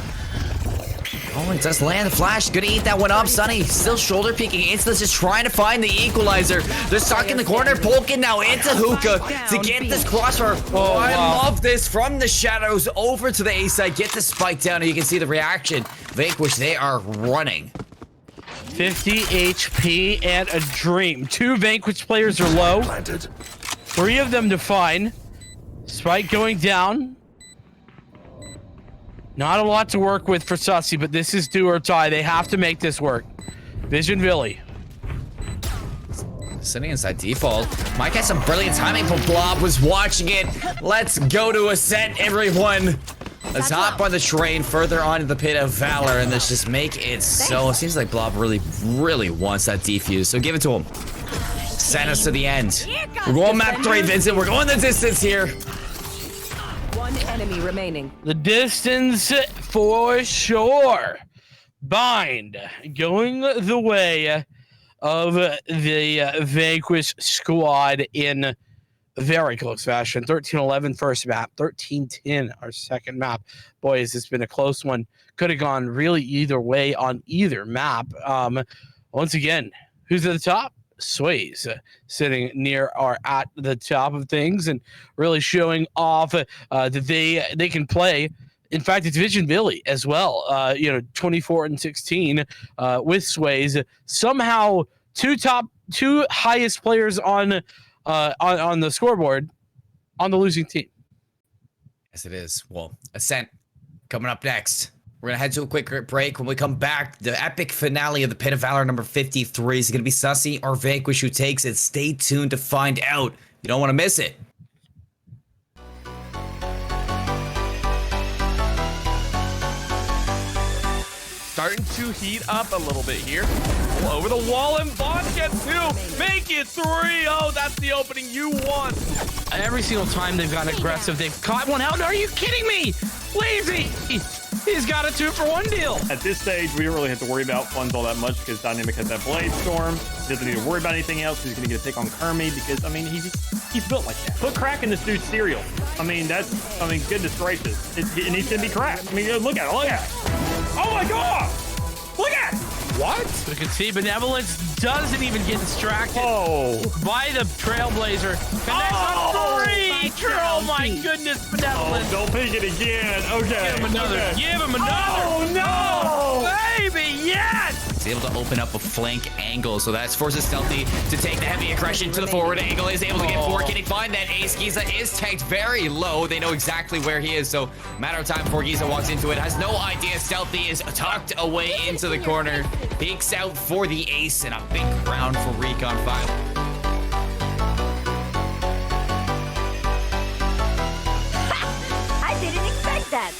Speaker 5: Oh, it does land the flash. Gonna eat that one up. Sunny still shoulder peeking into this, just trying to find the equalizer. They're stuck in the corner. Polkin now into Hookah to get this crossfire. Oh, I love this. From the shadows over to the A side. Get the spike down, and you can see the reaction. Vanquish, they are running.
Speaker 1: 50 HP and a dream. 2 Vanquish players are low. 3 of them define. Spike going down. Not a lot to work with for Sussy, but this is do or die. They have to make this work. Vision Billy.
Speaker 5: Sitting inside default. Mike had some brilliant timing, but Blob was watching it. Let's go to Ascent, everyone. Let's hop on the train further on to the pit of Valor, and let's just make it so. It seems like Blob really wants that defuse, so give it to him. Send us to the end. We're going map 3, Vincent. We're going the distance here.
Speaker 10: One enemy remaining.
Speaker 1: The distance for sure. Bind going the way of the Vanquish squad in very close fashion. 13-11 first map, 13-10 our second map. Boys, it's been a close one. Could have gone really either way on either map. Once again, who's at the top? Sways sitting near or at the top of things and really showing off that they can play. In fact, it's Vision Billy as well. 24-16 with Sways. Somehow two highest players on the scoreboard on the losing team.
Speaker 5: Yes, it is. Well, Ascent coming up next. We're going to head to a quick break. When we come back, the epic finale of the Pit of Valor number 53 is going to be Sussy or Vanquish who takes it. Stay tuned to find out. You don't want to miss it.
Speaker 7: Starting to heat up a little bit here. Over the wall, and Bond gets 2. Make it 3. Oh, that's the opening you want.
Speaker 1: Every single time they've gotten aggressive, they've caught one out. Are you kidding me? Lazy. He's got a 2-for-1 deal.
Speaker 2: At this stage, we don't really have to worry about funds all that much because Dynamic has that Blade Storm. He doesn't need to worry about anything else. He's going to get a pick on Kermie because, I mean, he's built like that. Put crack in this dude's cereal. I mean, goodness gracious. It needs to be cracked. I mean, look at it. Oh my God! Look at it! What?
Speaker 1: You can see Benevolence doesn't even get distracted by the Trailblazer. Connects on 3. Oh my goodness, Benevolence.
Speaker 2: Don't pick it again. Okay.
Speaker 1: Give him another.
Speaker 2: Okay.
Speaker 1: Give him another.
Speaker 2: Oh no!
Speaker 1: Baby, yes!
Speaker 5: He's able to open up a flank angle, so that forces Stealthy to take the heavy aggression to the forward angle. Is able to get 4. Can he find that ace? Giza is tagged very low. They know exactly where he is, so matter of time before Giza walks into it. Has no idea. Stealthy is tucked away into the corner. Peeks out for the ace and a big round for Recon 5.
Speaker 6: I didn't expect that.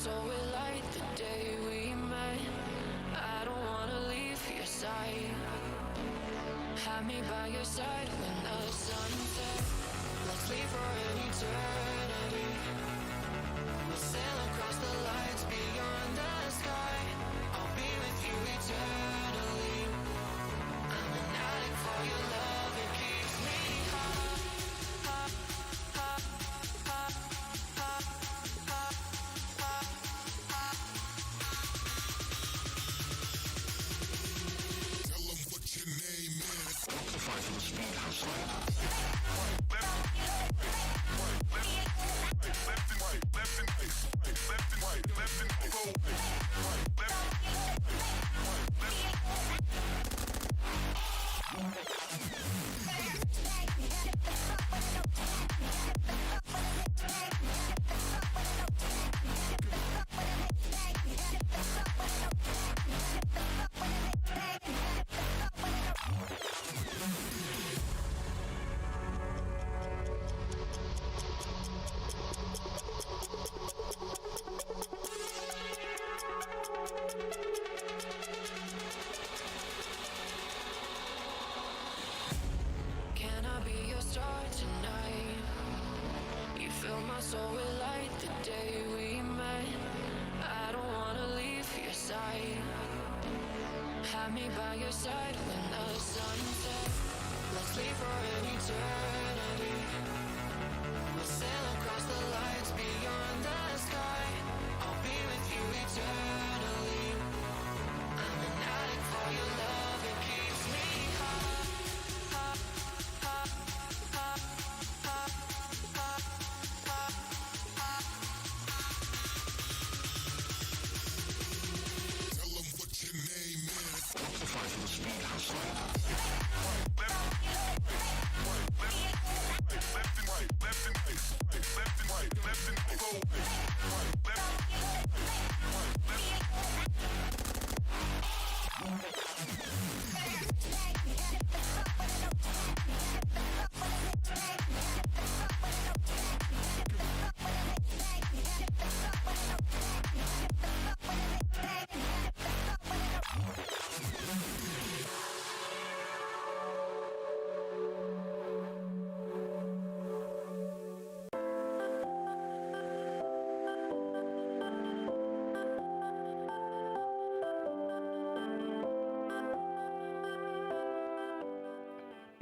Speaker 8: soul will light the day we met. I don't wanna leave your side. Have me by your side when the sun sets. Let's leave for an eternity. We'll sail across the lights beyond the sky. I'll be with you eternally. I'm an addict for your love, it keeps me high.
Speaker 9: Tell them what your name is.
Speaker 8: Can I be your star tonight? You fill my soul with light the day we met. I don't wanna leave your side. Have me by your side when the sun sets. Let's leave for an eternity. We'll sail across the lights beyond the sky. I'll be with you eternally. I'm an addict for your love, it keeps me high.
Speaker 9: Tell them what your name is.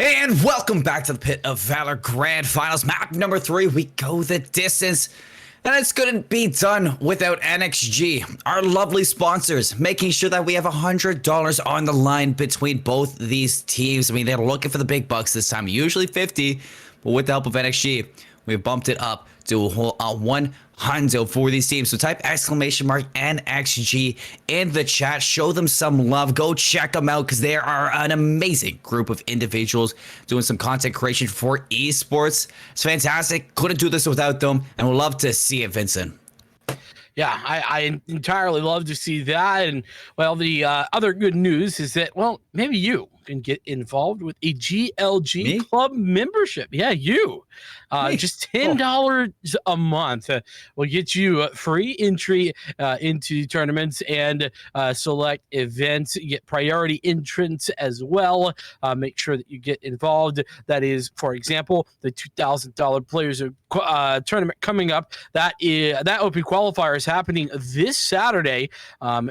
Speaker 5: And welcome back to the Pit of Valor Grand Finals. Map number 3, we go the distance. And it's couldn't be done without NXG, our lovely sponsors, making sure that we have $100 on the line between both these teams. I mean, they're looking for the big bucks this time, usually 50, but with the help of NXG, we've bumped it up to a whole 100 for these teams. So type !NXG in the chat, show them some love, go check them out because they are an amazing group of individuals doing some content creation for esports. It's fantastic, couldn't do this without them, and we'd love to see it, Vincent.
Speaker 1: Yeah, I entirely love to see that. And well, the other good news is that, well, maybe you can get involved with a GLG club membership. Yeah, you. Just $10 a month will get you free entry into tournaments and select events. You get priority entrance as well. Make sure that you get involved. That is, for example, the $2,000 players tournament coming up. That open qualifier is happening this Saturday.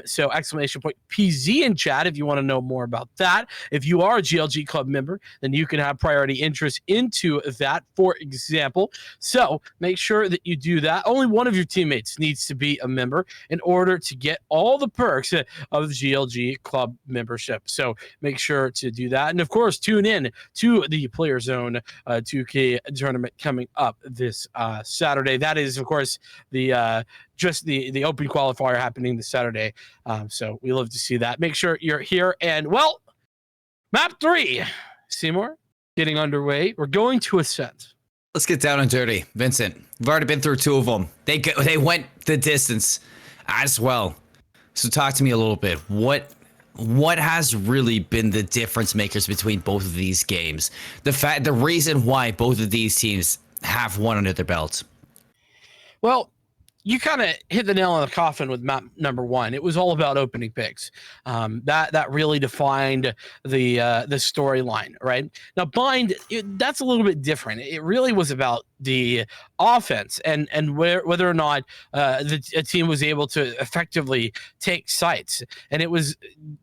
Speaker 1: So !PZ in chat if you want to know more about that. If you are a GLG club member, then you can have priority interest into that, for example. So make sure that you do that. Only one of your teammates needs to be a member in order to get all the perks of GLG club membership. So make sure to do that. And of course, tune in to the Player Zone 2K tournament coming up this Saturday. That is, of course, the just the open qualifier happening this Saturday. So we love to see that. Make sure you're here. And well, map 3, Seymour, getting underway. We're going to Ascent.
Speaker 5: Let's get down and dirty, Vincent. We've already been through 2 of them. They went the distance as well. So talk to me a little bit. What has really been the difference makers between both of these games? The reason why both of these teams have one under their belt.
Speaker 1: Well, you kind of hit the nail on the coffin with map number 1. It was all about opening picks. That really defined the storyline, right? Now, Bind, that's a little bit different. It really was about the offense and whether or not the team was able to effectively take sites, and it was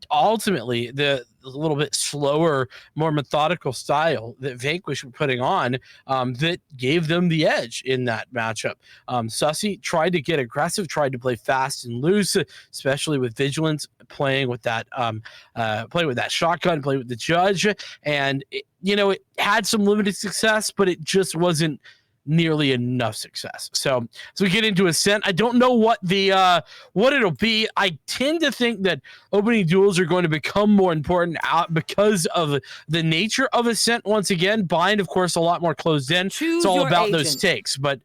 Speaker 1: ultimately the little bit slower, more methodical style that Vanquish were putting on that gave them the edge in that matchup. Sussy tried to get aggressive, tried to play fast and loose, especially with Vigilance, playing with that shotgun, playing with the Judge, and it had some limited success, but it just wasn't nearly enough success. So we get into Ascent. I don't know what it'll be. I tend to think that opening duels are going to become more important because of the nature of Ascent. Once again, Bind, of course, a lot more closed in. It's all about those takes, but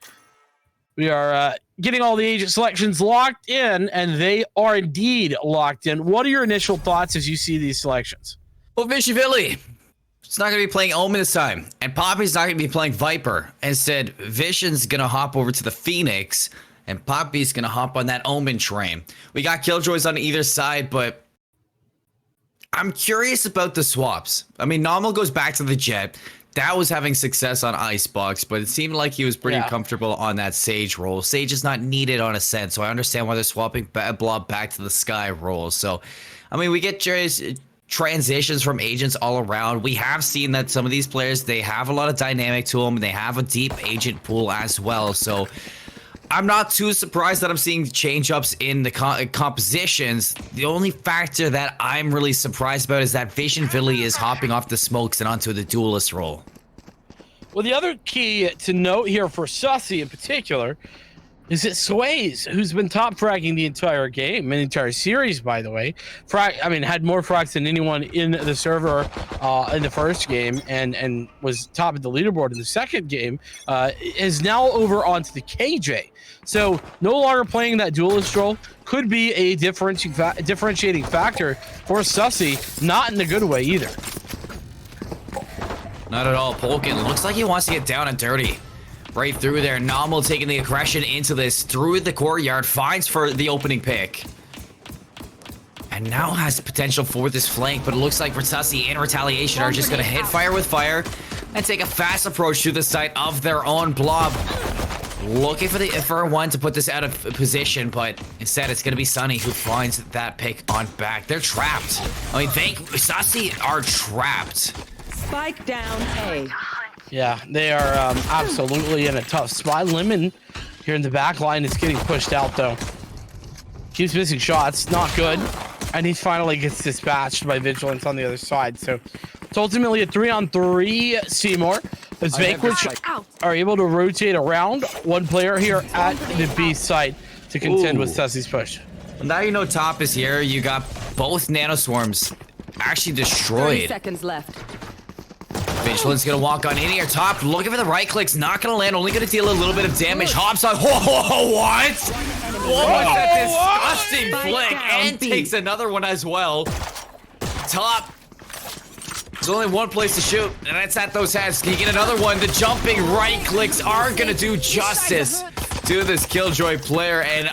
Speaker 1: we are getting all the agent selections locked in, and they are indeed locked in. What are your initial thoughts as you see these selections?
Speaker 5: Well, Vishvili, it's not going to be playing Omen this time, and Poppy's not going to be playing Viper. Instead, Vision's going to hop over to the Phoenix, and Poppy's going to hop on that Omen train. We got Killjoys on either side, but I'm curious about the swaps. I mean, Nominal goes back to the Jet. That was having success on Icebox, but it seemed like he was pretty comfortable on that Sage role. Sage is not needed on Ascent, so I understand why they're swapping Blob back to the Sky role. So, I mean, we get transitions from agents all around. We have seen that some of these players, they have a lot of dynamic to them, and they have a deep agent pool as well. So I'm not too surprised that I'm seeing change-ups in the compositions. The only factor that I'm really surprised about is that Vision Villy is hopping off the smokes and onto the duelist role.
Speaker 1: Well, the other key to note here for Sussy in particular is it Sways, who's been top fragging the entire game, the entire series, by the way. Had more frags than anyone in the server in the first game, and was top of the leaderboard in the second game, is now over onto the KJ. So no longer playing that duelist role could be a differentiating factor for Sussy, not in a good way either.
Speaker 5: Not at all. Polkin looks like he wants to get down and dirty. Right through there. Nominal taking the aggression into this through the courtyard. Finds for the opening pick. And now has potential for this flank, but it looks like Sussy in retaliation are just going to hit fire with fire and take a fast approach to the site of their own Blob. Looking for one to put this out of position, but instead it's going to be Sunny who finds that pick on back. They're trapped. I mean, Sussy are trapped.
Speaker 10: Spike down A.
Speaker 1: Yeah, they are absolutely in a tough spot. Lemon here in the back line is getting pushed out, though. Keeps missing shots. Not good. And he finally gets dispatched by Vigilance on the other side. So it's ultimately a 3-on-3 Seymour. As Vanquish are able to rotate around one player here at the B site to contend with Sussy's push.
Speaker 5: Well, now you know top is here. You got both nanoswarms actually destroyed.
Speaker 10: 30 seconds left.
Speaker 5: Vigilance gonna walk on in here. Top, looking for the right clicks, not gonna land, only gonna deal a little bit of damage. Hops on. Whoa, what? What was that disgusting flick? And takes another one as well. Top. There's only one place to shoot, and that's at those heads. Can you get another one? The jumping right clicks are gonna do justice to this Killjoy player, and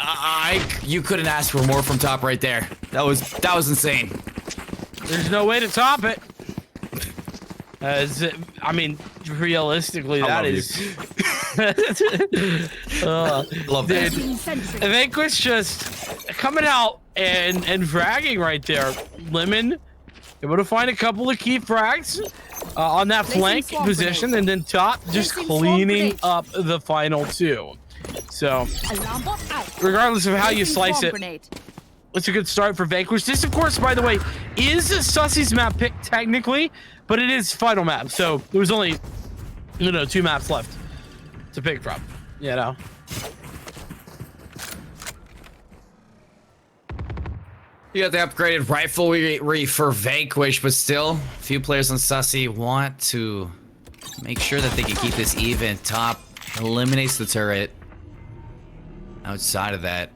Speaker 5: you couldn't ask for more from top right there. That was insane.
Speaker 1: There's no way to top it. Realistically, that is.
Speaker 5: Love that.
Speaker 1: Vanquish just coming out and fragging right there. Lemon able to find a couple of key frags on that flank position, and then top just cleaning up the final two. So, regardless of how you slice it, it's a good start for Vanquish. This, of course, by the way, is Sussy's map pick technically, but it is final map. So there was only, 2 maps left to pick from. You got
Speaker 5: the upgraded riflery for Vanquish, but still, a few players on Sussy want to make sure that they can keep this even. Top eliminates the turret. Outside of that,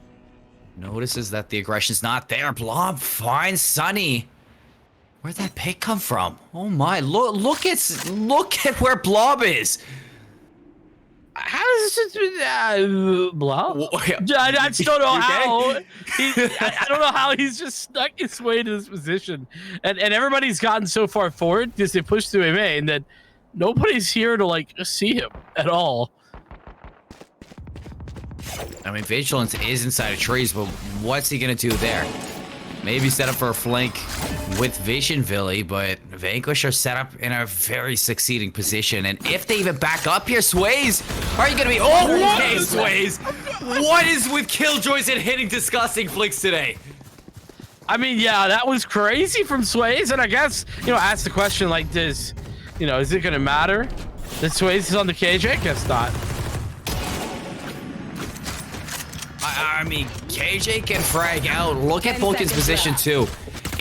Speaker 5: notices that the aggression's not there. Blob finds Sunny. Where'd that pick come from? Oh my! Look at where Blob is.
Speaker 1: How does Blah. I still don't know how. I don't know how he's just stuck his way to this position, and everybody's gotten so far forward because they pushed through a main that nobody's here to like see him at all.
Speaker 5: I mean, Vigilance is inside of trees, but what's he gonna do there? Maybe set up for a flank with Vision Villy, but Vanquish are set up in a very succeeding position. And if they even back up here, Sways, are you gonna be? Oh, okay, Sways. What is with Killjoys and hitting disgusting flicks today?
Speaker 1: I mean, yeah, that was crazy from Sways, and I guess ask the question like this, is it gonna matter that Sways is on the KJ? Guess not.
Speaker 5: I mean, KJ can frag out. Look at Vulcan's position too.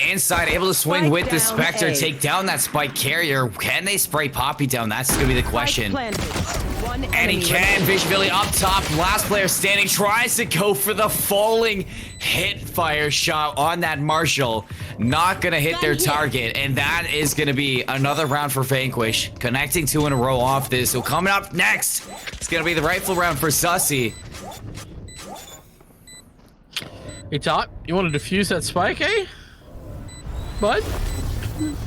Speaker 5: Inside, able to swing with the Spectre, take down that Spike carrier. Can they spray Poppy down? That's gonna be the question. And he can. Vision Billy up top. Last player standing, tries to go for the falling hit fire shot on that Marshall. Not gonna hit their target, and that is gonna be another round for Vanquish. Connecting 2 in a row off this. So coming up next, it's gonna be the rightful round for Sussy.
Speaker 1: Hey, Top, you want to defuse that spike, eh? Bud?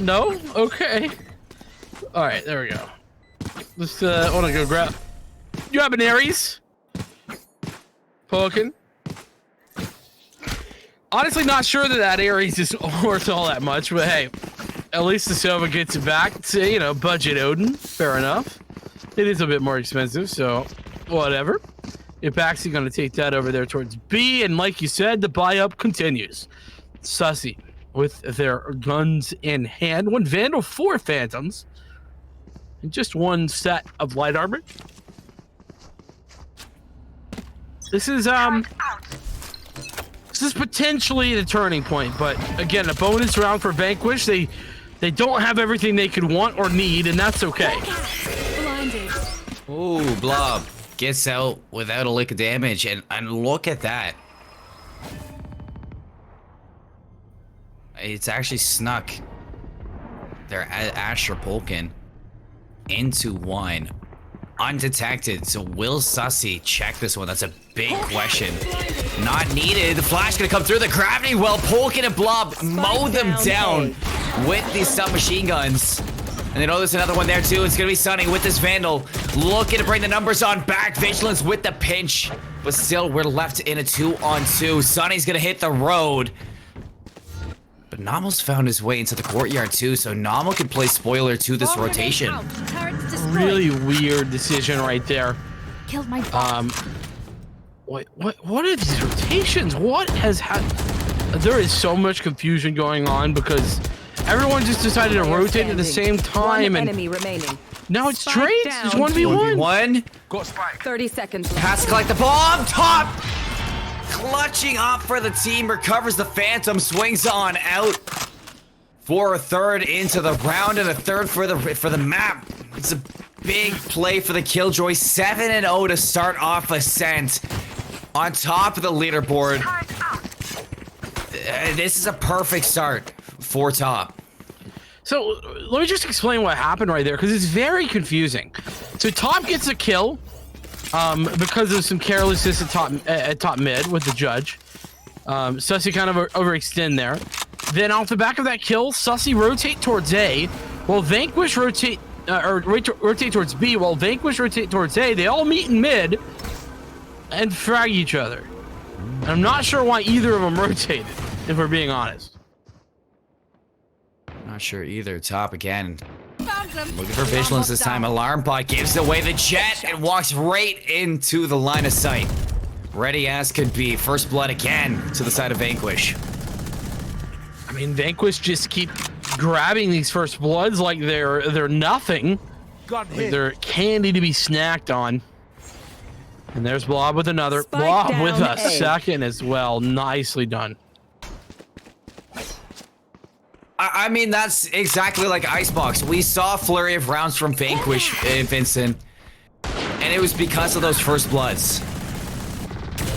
Speaker 1: No? Okay. All right, there we go. Just want to go grab. You have an Ares? Poking. Honestly, not sure that Ares is worth all that much, but hey, at least the Sova gets it back to, budget Odin. Fair enough. It is a bit more expensive, so whatever. Epaxi going to take that over there towards B, and like you said, the buy-up continues. Sussy with their guns in hand. 1 Vandal, 4 Phantoms, and just 1 set of light armor. This is potentially the turning point, but again, a bonus round for Vanquish. They don't have everything they could want or need, and that's okay.
Speaker 5: Ooh, Blob gets out without a lick of damage, and look at that. It's actually snuck their Asher Polkin into 1 undetected. So will Sussy check this one? That's a big question. Not needed. The flash gonna come through. The gravity well. Polkin and Blob mow them down with these submachine guns. And they know there's another one there too. It's gonna be Sunny with this Vandal. Looking to bring the numbers on back. Vigilance with the pinch. But still, we're left in a 2-on-2. Sunny's gonna hit the road. But Nomel's found his way into the courtyard too, so Nomel can play spoiler to this rotation.
Speaker 1: Really weird decision right there.
Speaker 4: Killed my
Speaker 1: What are these rotations? What has happened? There is so much confusion going on because everyone just decided to rotate at the same time, and
Speaker 10: enemy remaining.
Speaker 1: now it's straight. It's 1v1.
Speaker 5: 1.
Speaker 10: Got spike. 30 seconds left.
Speaker 5: Has to collect the bomb. Top. Clutching up for the team. Recovers the Phantom. Swings on out for a 3rd into the round and a 3rd for the map. It's a big play for the Killjoy. 7-0 to start off Ascent on top of the leaderboard. This is a perfect start for Top.
Speaker 1: So let me just explain what happened right there, because it's very confusing. So Top gets a kill because of some carelessness at top mid with the judge. Sussy kind of overextend there. Then off the back of that kill, Sussy rotate towards A, while Vanquish rotate towards B, while Vanquish rotate towards A. They all meet in mid and frag each other. And I'm not sure why either of them rotated, if we're being honest.
Speaker 5: Not sure either. Top again. Looking for Vigilance this time. Alarm bot gives away the jet and walks right into the line of sight. Ready as could be. First blood again to the side of Vanquish.
Speaker 1: I mean, Vanquish just keep grabbing these first bloods like they're nothing. Like they're candy to be snacked on. And there's Blob with another.
Speaker 10: Spike
Speaker 1: Blob with a
Speaker 10: A.
Speaker 1: second as well. Nicely done.
Speaker 5: I mean, that's exactly like Icebox. We saw a flurry of rounds from Vanquish, Vincent. And it was because of those first bloods.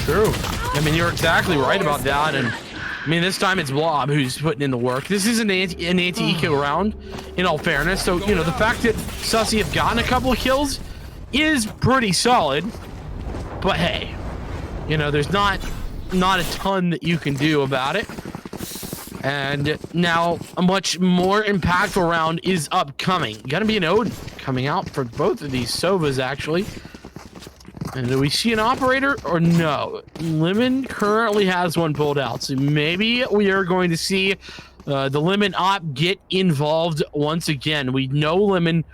Speaker 1: True. I mean, you're exactly right about that. And I mean, this time it's Blob who's putting in the work. This is an anti-eco round, in all fairness. So, the fact that Sussy have gotten a couple of kills is pretty solid. But hey, you know, there's not a ton that you can do about it. And now a much more impactful round is upcoming. Gonna be an Odin coming out for both of these Sovas, actually. And do we see an operator or no? Lemon currently has one pulled out, so maybe we are going to see the Lemon op get involved once again. We know Lemon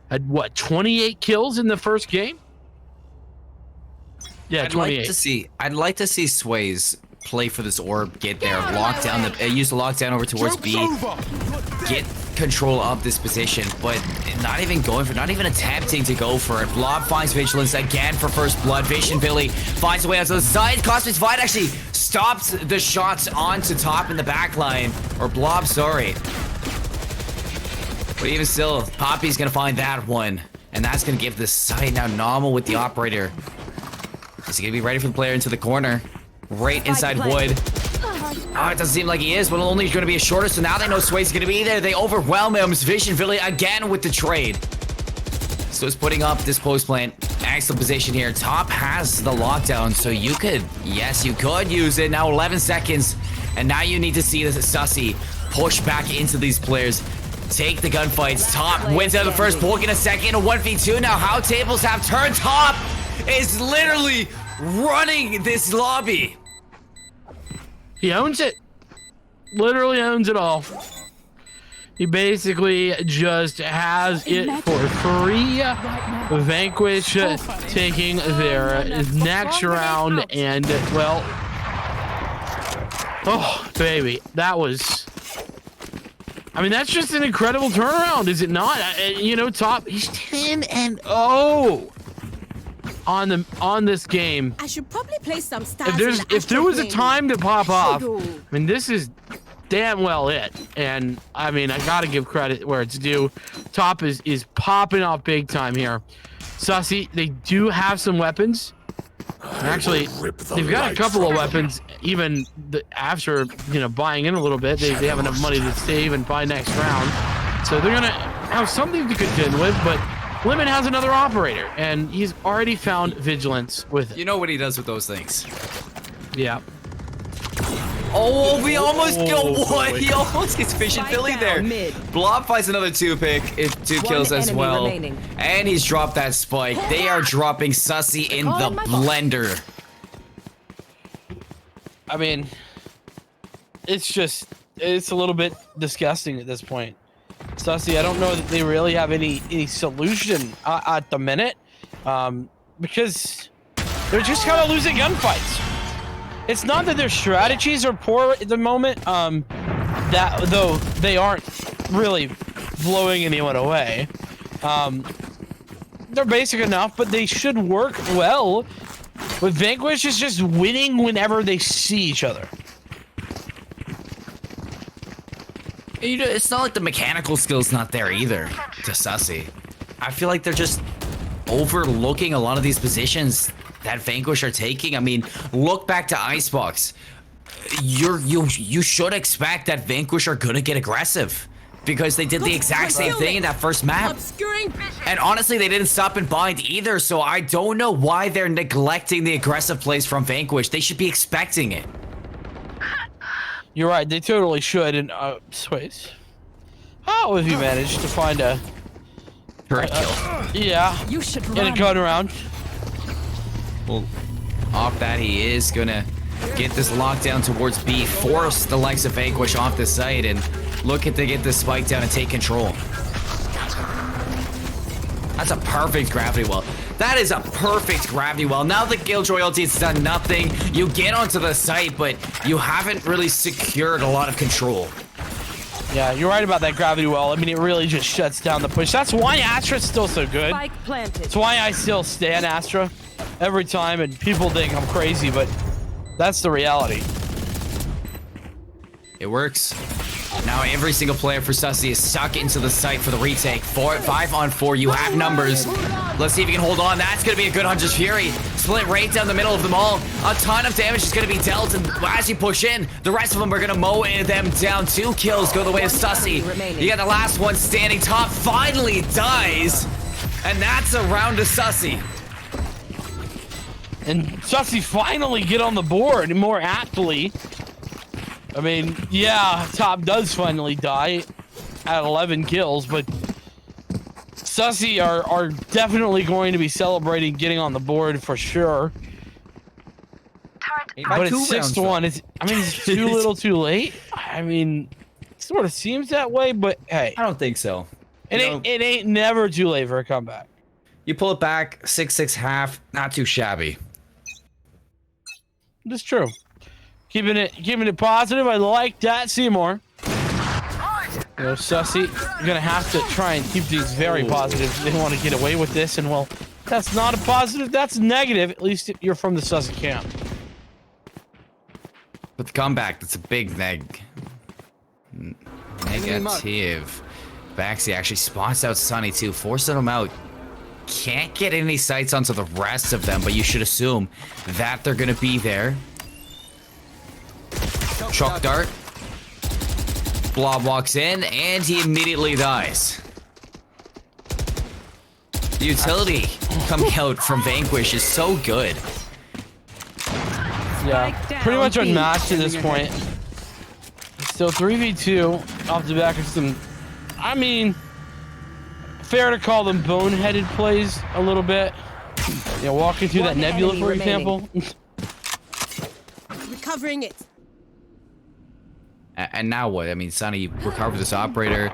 Speaker 1: had what, 28 kills in the first game? Yeah, 28.
Speaker 5: I'd like to see Sways play for this orb, get there, lock down use the lockdown over towards B, get control of this position, but not even attempting to go for it. Blob finds Vigilance again for first blood. Vision Billy finds a way out to the side. Cosmic's Fight actually stops the shots onto top in the back line, or Blob, sorry. But even still, Poppy's gonna find that one, and that's gonna give the side now normal with the operator. Is he gonna be ready for the player into the corner? Right inside Wood. Oh, it doesn't seem like he is, but only going to be a shorter, so now they know Sway's going to be there. They overwhelm him. Vision Billy again with the trade. So it's putting up this post plant. Excellent position here. Top has the lockdown, so you could, yes, you could use it. Now 11 seconds, and now you need to see this Sussy push back into these players. Take the gunfights. Top wins out of the first, Bulk in a second, a 1v2. Now how tables have turned. Top is literally running this lobby.
Speaker 1: He owns it. Literally owns it all. He basically just has it for free. Vanquish taking their next round, and well, oh baby, that was, I mean, that's just an incredible turnaround, is it not? You know, Top, he's 10-0 on this game.
Speaker 6: I should probably play some stars.
Speaker 1: If there was a time to pop off, I mean, this is damn well it. And I mean, I gotta give credit where it's due. Top is popping off big time here. Sussy, they do have some weapons. Actually, they've got a couple of weapons. Even after, you know, buying in a little bit, they have enough money to save and buy next round. So they're gonna have something to contend with, but Lemon has another operator, and he's already found Vigilance with it.
Speaker 5: You know what he does with those things.
Speaker 1: Yeah.
Speaker 5: Oh, we almost go what? He almost gets Vision Billy there. Blob finds another two kills as well. And he's dropped that spike. They are dropping Sussy in the blender.
Speaker 1: I mean, it's a little bit disgusting at this point. Sussy, I don't know that they really have any solution at the minute, because they're just kind of losing gunfights. It's not that their strategies are poor at the moment, that though they aren't really blowing anyone away. They're basic enough, but they should work well. But Vanquish is just winning whenever they see each other.
Speaker 5: You know, it's not like the mechanical skill's not there either to Sussy. I feel like they're just overlooking a lot of these positions that Vanquish are taking. I mean, look back to Icebox. You should expect that Vanquish are gonna get aggressive because they did the exact same thing in that first map. And honestly, they didn't stop and bind either, so I don't know why they're neglecting the aggressive plays from Vanquish. They should be expecting it.
Speaker 1: You're right, they totally should. And Sways, how have you managed to find a
Speaker 5: turret kill?
Speaker 1: Yeah,
Speaker 6: you should
Speaker 1: in a gun round.
Speaker 5: Well, off that, he is gonna get this lockdown towards B, force the likes of Vanquish off the site, and look at to get this spike down and take control. That's a perfect gravity well. That is a perfect gravity well. Now the Killjoy ulti has done nothing. You get onto the site, but you haven't really secured a lot of control.
Speaker 1: Yeah, you're right about that gravity well. I mean, it really just shuts down the push. That's why Astra's still so good. That's why I still stand Astra every time, and people think I'm crazy, but that's the reality.
Speaker 5: It works. Now every single player for Sussy is stuck into the site for the retake. 5 on 4, you have numbers. Let's see if you can hold on. That's going to be a good Hunter's Fury. Split right down the middle of them all. A ton of damage is going to be dealt, and as you push in, the rest of them are going to mow them down. 2 kills go the way of Sussy. You got the last one standing. Top finally dies, and that's a round of Sussy.
Speaker 1: And Sussy finally get on the board more aptly. I mean, yeah, Top does finally die at 11 kills, but Sussy are definitely going to be celebrating getting on the board for sure. But it's 6-1. It's too little too late. I mean, it sort of seems that way, but hey.
Speaker 5: I don't think so.
Speaker 1: It ain't never too late for a comeback.
Speaker 5: You pull it back, 6-6 half, not too shabby.
Speaker 1: That's true. Keeping it positive. I like that, Seymour. You know, Sussy, you're gonna have to try and keep these very positive. They want to get away with this, and well, that's not a positive. That's negative. At least you're from the Sussy camp.
Speaker 5: But the comeback, that's a big negative. Baxi actually spots out Sunny too, forcing him out. Can't get any sights onto the rest of them, but you should assume that they're gonna be there. Shock dart. Blob walks in, and he immediately dies. The utility coming out from Vanquish is so good.
Speaker 1: Yeah, pretty much unmatched at this point. Still 3v2 off the back of some, I mean, fair to call them boneheaded plays a little bit. You know, walking through that nebula, for example.
Speaker 6: Recovering it.
Speaker 5: And now what? I mean, Sunny recovers this operator.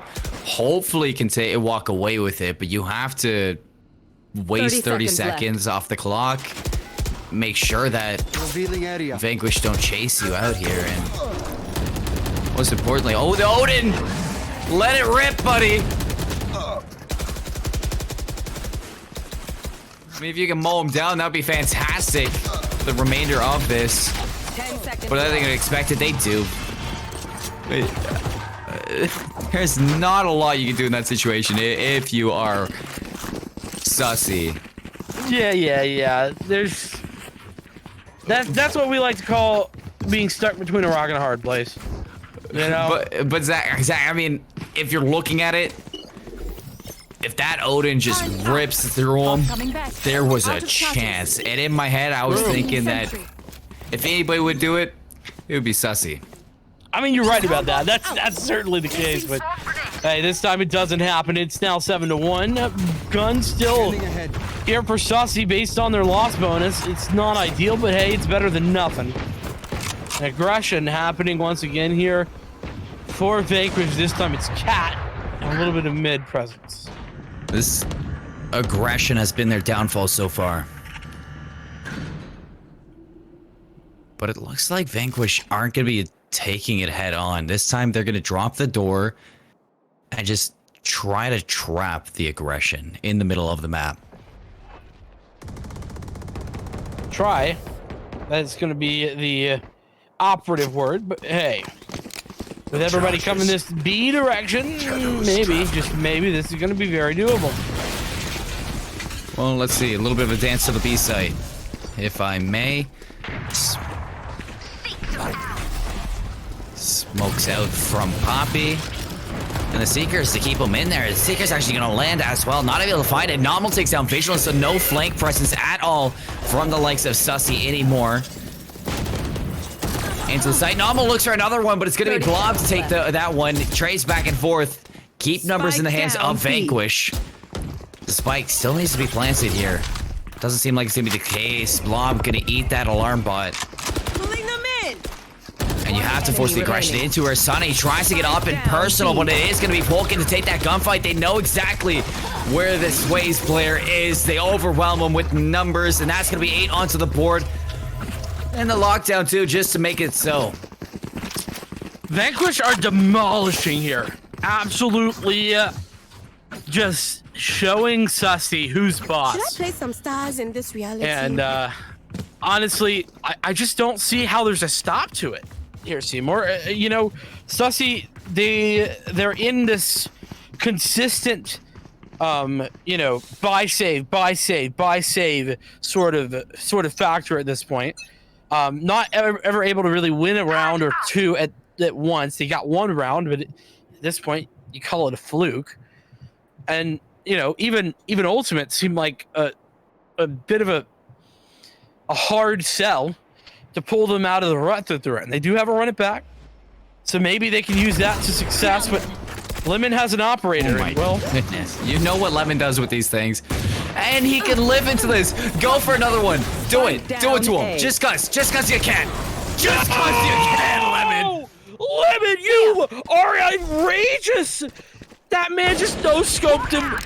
Speaker 5: Hopefully can walk away with it, but you have to waste 30 seconds off the clock. Make sure that Vanquish don't chase you out here. And most importantly, oh, the Odin! Let it rip, buddy! I mean, if you can mow him down, that'd be fantastic. The remainder of this. But I think I expected they do. There's not a lot you can do in that situation if you are Sussy.
Speaker 1: Yeah. That's what we like to call being stuck between a rock and a hard place. You know?
Speaker 5: But Zach, I mean, if you're looking at it, if that Odin just rips through him, there was a chance. And in my head, I was thinking that if anybody would do it, it would be Sussy.
Speaker 1: I mean, you're right about that. That's certainly the case, but hey, this time it doesn't happen. It's now 7-1. Gun still here for Sussy based on their loss bonus. It's not ideal, but hey, it's better than nothing. Aggression happening once again here for Vanquish. This time it's Cat and a little bit of mid presence.
Speaker 5: This aggression has been their downfall so far. But it looks like Vanquish aren't going to be taking it head on. This time they're going to drop the door and just try to trap the aggression in the middle of the map.
Speaker 1: Try. That's going to be the operative word, but hey. With everybody coming this B direction, maybe, just maybe, this is going to be very doable.
Speaker 5: Well, let's see. A little bit of a dance to the B site, if I may. Smokes out from Poppy. And the Seekers to keep him in there. The Seeker's actually going to land as well. Not able to find it. Nominal takes down Facial, so no flank presence at all from the likes of Sussy anymore. Into the site. Nominal looks for another one, but it's going to be Blob to take that one. Trace back and forth. Keep numbers in the hands of Vanquish. The spike still needs to be planted here. Doesn't seem like it's going to be the case. Blob going to eat that alarm bot. And you have to force the aggression into her. Sunny tries to get up and personal, but it is going to be Vulcan to take that gunfight. They know exactly where this Sways player is. They overwhelm him with numbers, and that's going to be 8 onto the board. And the lockdown, too, just to make it so.
Speaker 1: Vanquish are demolishing here. Absolutely just showing Sussy who's boss.
Speaker 6: Should I play some stars in this reality?
Speaker 1: And honestly, I just don't see how there's a stop to it. Here, Seymour, you know, Sussy, they're in this consistent, you know, buy save sort of factor at this point. Not ever able to really win a round or two at once. They got one round, but at this point, you call it a fluke. And you know, even Ultimate seemed like a bit of a a hard sell to pull them out of the rut that they're in. They do have a run it back, so maybe they can use that to success, but Lemon has an operator.
Speaker 5: Oh my goodness. You know what Lemon does with these things. And he can live into this. Go for another one. Do it. Do it to him. Just cause you can. Just cause you can, Lemon.
Speaker 1: Lemon, you are outrageous. That man just no-scoped him.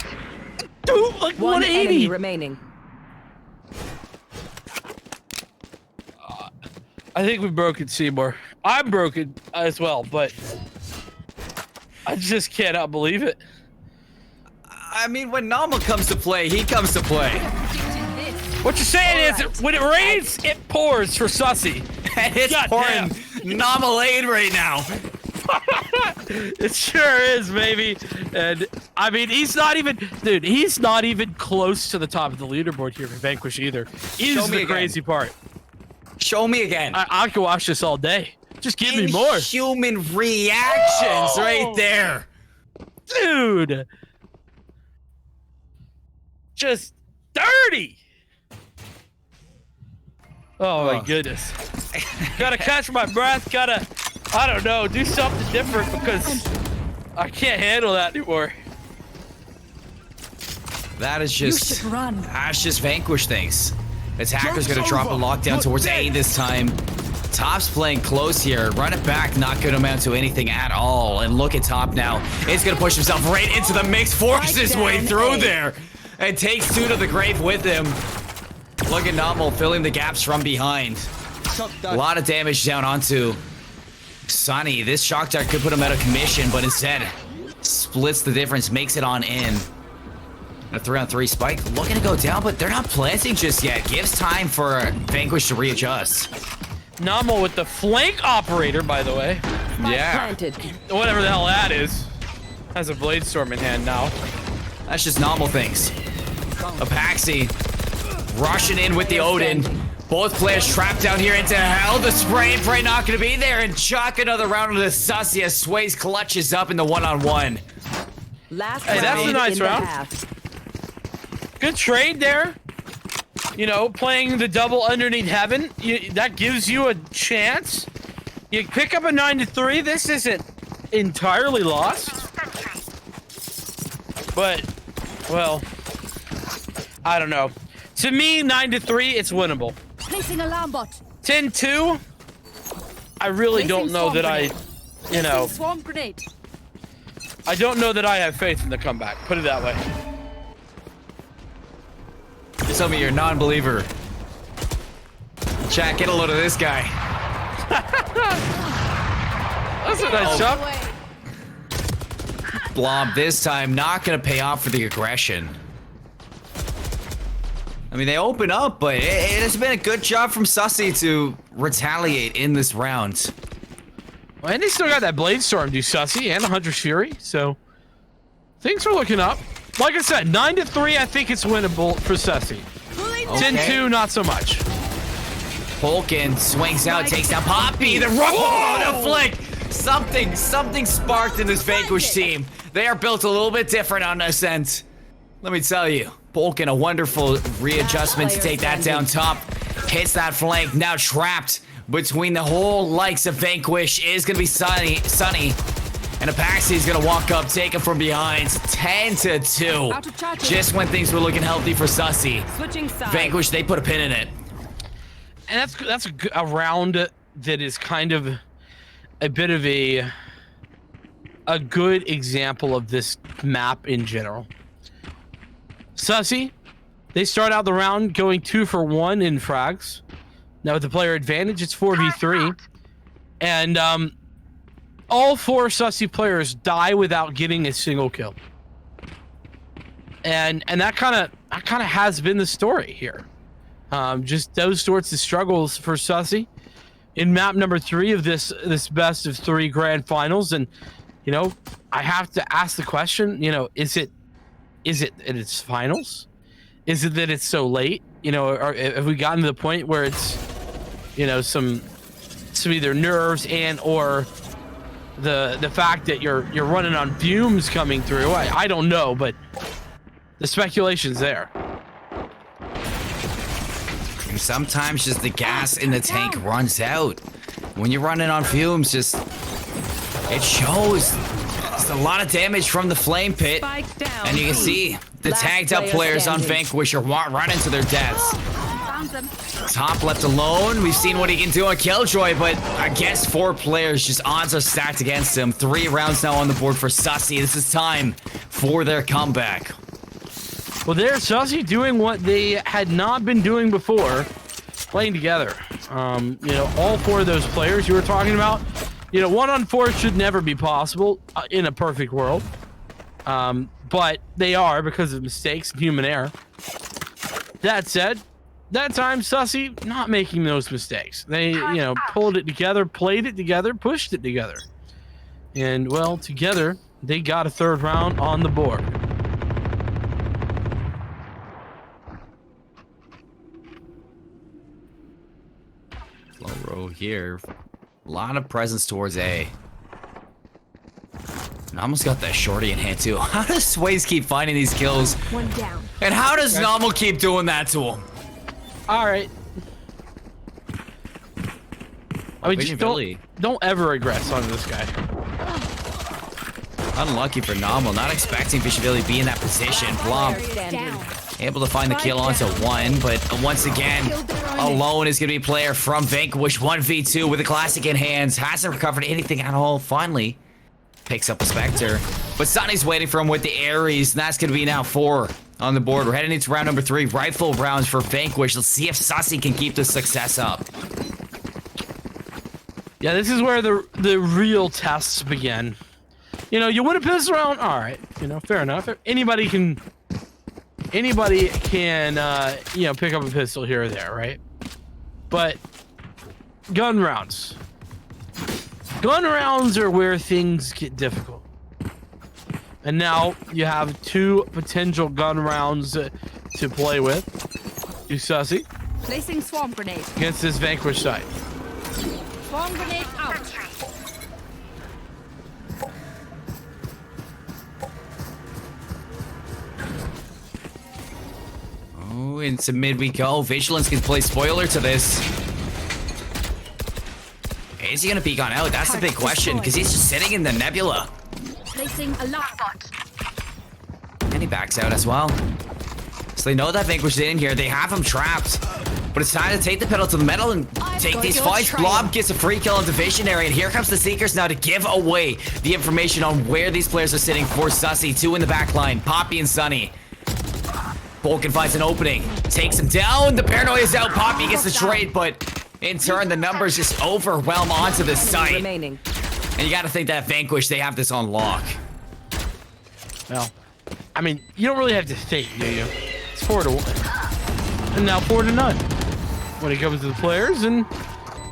Speaker 1: Dude, like 180.
Speaker 10: Remaining.
Speaker 1: I think we broke it, Seymour. I'm broken as well, but I just cannot believe it.
Speaker 5: I mean, when Nama comes to play, he comes to play.
Speaker 1: What you're saying is, when it rains, it pours for Sussy.
Speaker 5: And it's pouring Nama Lane right now.
Speaker 1: It sure is, baby. And I mean, he's not even close to the top of the leaderboard here for Vanquish either. He's the crazy part.
Speaker 5: Show me again.
Speaker 1: I could watch this all day. Just give me more.
Speaker 5: Human reactions right there.
Speaker 1: Dude. Just dirty. Oh my goodness. Gotta catch my breath. Gotta, I don't know, do something different because I can't handle that anymore.
Speaker 5: That is just, that's just Vanquish things. Attacker's gonna drop a lockdown towards A this time. Top's playing close here. Run it back, not gonna amount to anything at all. And look at Top now. He's gonna push himself right into the mix, force his way through there, and takes 2 to the grave with him. Look at Novel filling the gaps from behind. A lot of damage down onto Sunny. This shock dart could put him out of commission, but instead splits the difference, makes it on in. A 3-on-3 spike looking to go down, but they're not planting just yet. Gives time for Vanquish to readjust.
Speaker 1: Nomal with the flank operator, by the way.
Speaker 5: Yeah.
Speaker 1: Whatever the hell that is. Has a Blade Storm in hand now.
Speaker 5: That's just normal things. Apaxi rushing in with the Odin. Both players trapped down here into hell. The spray and pray not going to be there. And chuck another round of the Sussy as Sways clutches up in the one-on-one.
Speaker 1: Hey, that's a nice round. Good trade there. You know, playing the double underneath heaven, that gives you a chance. You pick up a 9-3. This isn't entirely lost. But, well, I don't know. To me, 9-3, it's winnable.
Speaker 6: Placing alarm bot.
Speaker 1: 10-2, I really don't know that I, you know,
Speaker 6: Swarm grenade.
Speaker 1: I don't know that I have faith in the comeback. Put it that way.
Speaker 5: Tell me you're a non-believer. Chat, get a load of this guy.
Speaker 1: That's a nice shot.
Speaker 5: Blob this time not gonna pay off for the aggression. I mean, they open up, but it has been a good job from Sussy to retaliate in this round.
Speaker 1: Well, and they still got that Blade Storm, do Sussy, and the Hunter's Fury, so things are looking up. Like I said, 9-3, I think it's winnable for Sussy. 10-2, not so much.
Speaker 5: Polkin swings out, takes down Poppy. The the flick. Something sparked in this Vanquish team. They are built a little bit different on this end. Let me tell you, Polkin, a wonderful readjustment to take that down top. Hits that flank, now trapped between the whole likes of Vanquish is gonna be Sunny. And Apaxi is gonna walk up, take him from behind. 10-2. Just when things were looking healthy for Sussy. Vanquish, they put a pin in it.
Speaker 1: And that's a round that is kind of a bit of a good example of this map in general. Sussy, they start out the round going 2 for 1 in frags. Now with the player advantage, it's 4v3. And all 4 Sussy players die without getting a single kill. And that kind of has been the story here. Just those sorts of struggles for Sussy in map number 3 of this best of 3 grand finals. And you know, I have to ask the question, you know, is it that it's finals? Is it that it's so late? You know, or have we gotten to the point where it's, you know, some either nerves and or the fact that you're running on fumes coming through? I don't know, but the speculation's there.
Speaker 5: And sometimes just the gas in the tank runs out. When you're running on fumes, just it shows. Just a lot of damage from the flame pit. And you can see the tagged up players on Vanquish are running to their deaths. Top left alone. We've seen what he can do on Killjoy, but against 4 players, just odds are stacked against him. 3 rounds now on the board for Sussy. This is time for their comeback.
Speaker 1: Well, there's Sussy doing what they had not been doing before, playing together. You know, all 4 of those players you were talking about, you know, 1-on-4 should never be possible in a perfect world. But they are because of mistakes and human error. That said, that time Sussy not making those mistakes. They, you know, pulled it together, played it together, pushed it together. And, well, together, they got a 3rd round on the board.
Speaker 5: Low row here. A lot of presence towards A. And almost got that shorty in hand too. How does Sways keep finding these kills?
Speaker 4: 1 down.
Speaker 5: And how does Nomal keep doing that to him?
Speaker 1: All right. I mean, just don't ever regress on this guy.
Speaker 5: Unlucky for Nomal, not expecting Vishavili be in that position. Blom able to find the kill onto 1, but once again, alone is going to be player from Vanquish. 1v2 with the classic in hands. Hasn't recovered anything at all. Finally picks up a Spectre. But Sunny's waiting for him with the Ares, and that's going to be now 4 on the board. We're heading into round number 3. Rifle rounds for Vanquish. Let's see if Sussy can keep the success up.
Speaker 1: Yeah, this is where the real tests begin. You know, you win a pistol round, all right. You know, fair enough. Anybody can, you know, pick up a pistol here or there, right? But gun rounds are where things get difficult. And now you have 2 potential gun rounds to play with. You Sussy.
Speaker 10: Placing swarm grenade.
Speaker 1: Against this Vanquish side.
Speaker 10: Swarm grenade out.
Speaker 5: Oh, into mid we go. Vigilance can play spoiler to this. Is he gonna peek on out? That's the big question, because he's just sitting in the nebula.
Speaker 10: Placing a lockbot.
Speaker 5: And he backs out as well. So they know that Vanquish is in here. They have him trapped. But it's time to take the pedal to the metal and take these fights. Blob gets a free kill on the Visionary, and here comes the Seekers now to give away the information on where these players are sitting for Sussy. 2 in the back line, Poppy and Sunny. Vulcan finds an opening, takes him down. The paranoia is out. Poppy gets the trade, but in turn, the numbers just overwhelm onto the site. And you got to think that Vanquish, they have this on lock.
Speaker 1: Well, I mean, you don't really have to think, do you? It's 4-1. And now 4-0. When it comes to the players, and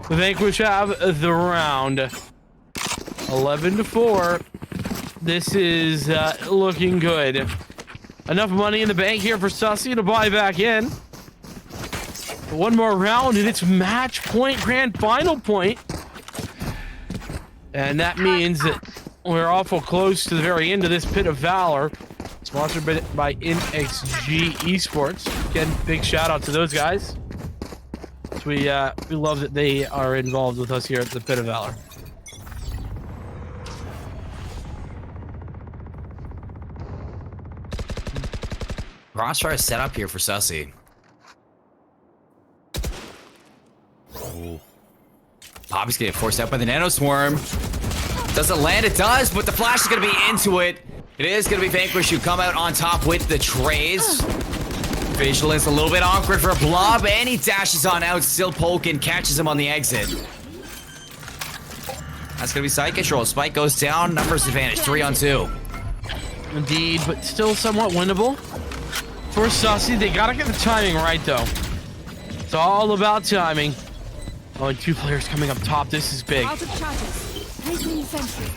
Speaker 1: the Vanquish have the round. 11-4. This is looking good. Enough money in the bank here for Sussy to buy back in. 1 more round, and it's match point, grand final point. And that means that we're awful close to the very end of this Pit of Valor. Sponsored by NXG Esports. Again, big shout out to those guys. So we love that they are involved with us here at the Pit of Valor.
Speaker 5: Crossfire is set up here for Sussy. Oh. Poppy's getting forced out by the Nano Swarm. Doesn't land, it does, but the flash is going to be into it. It is going to be Vanquish who come out on top with the trays. Vigilance a little bit awkward for Blob, and he dashes on out, still poking, catches him on the exit. That's going to be side control. Spike goes down, numbers advantage, 3-on-2.
Speaker 1: Indeed, but still somewhat winnable. For Sussy, they got to get the timing right, though. It's all about timing. Only 2 players coming up top. This is big.
Speaker 10: Out of charges. Placing sentry.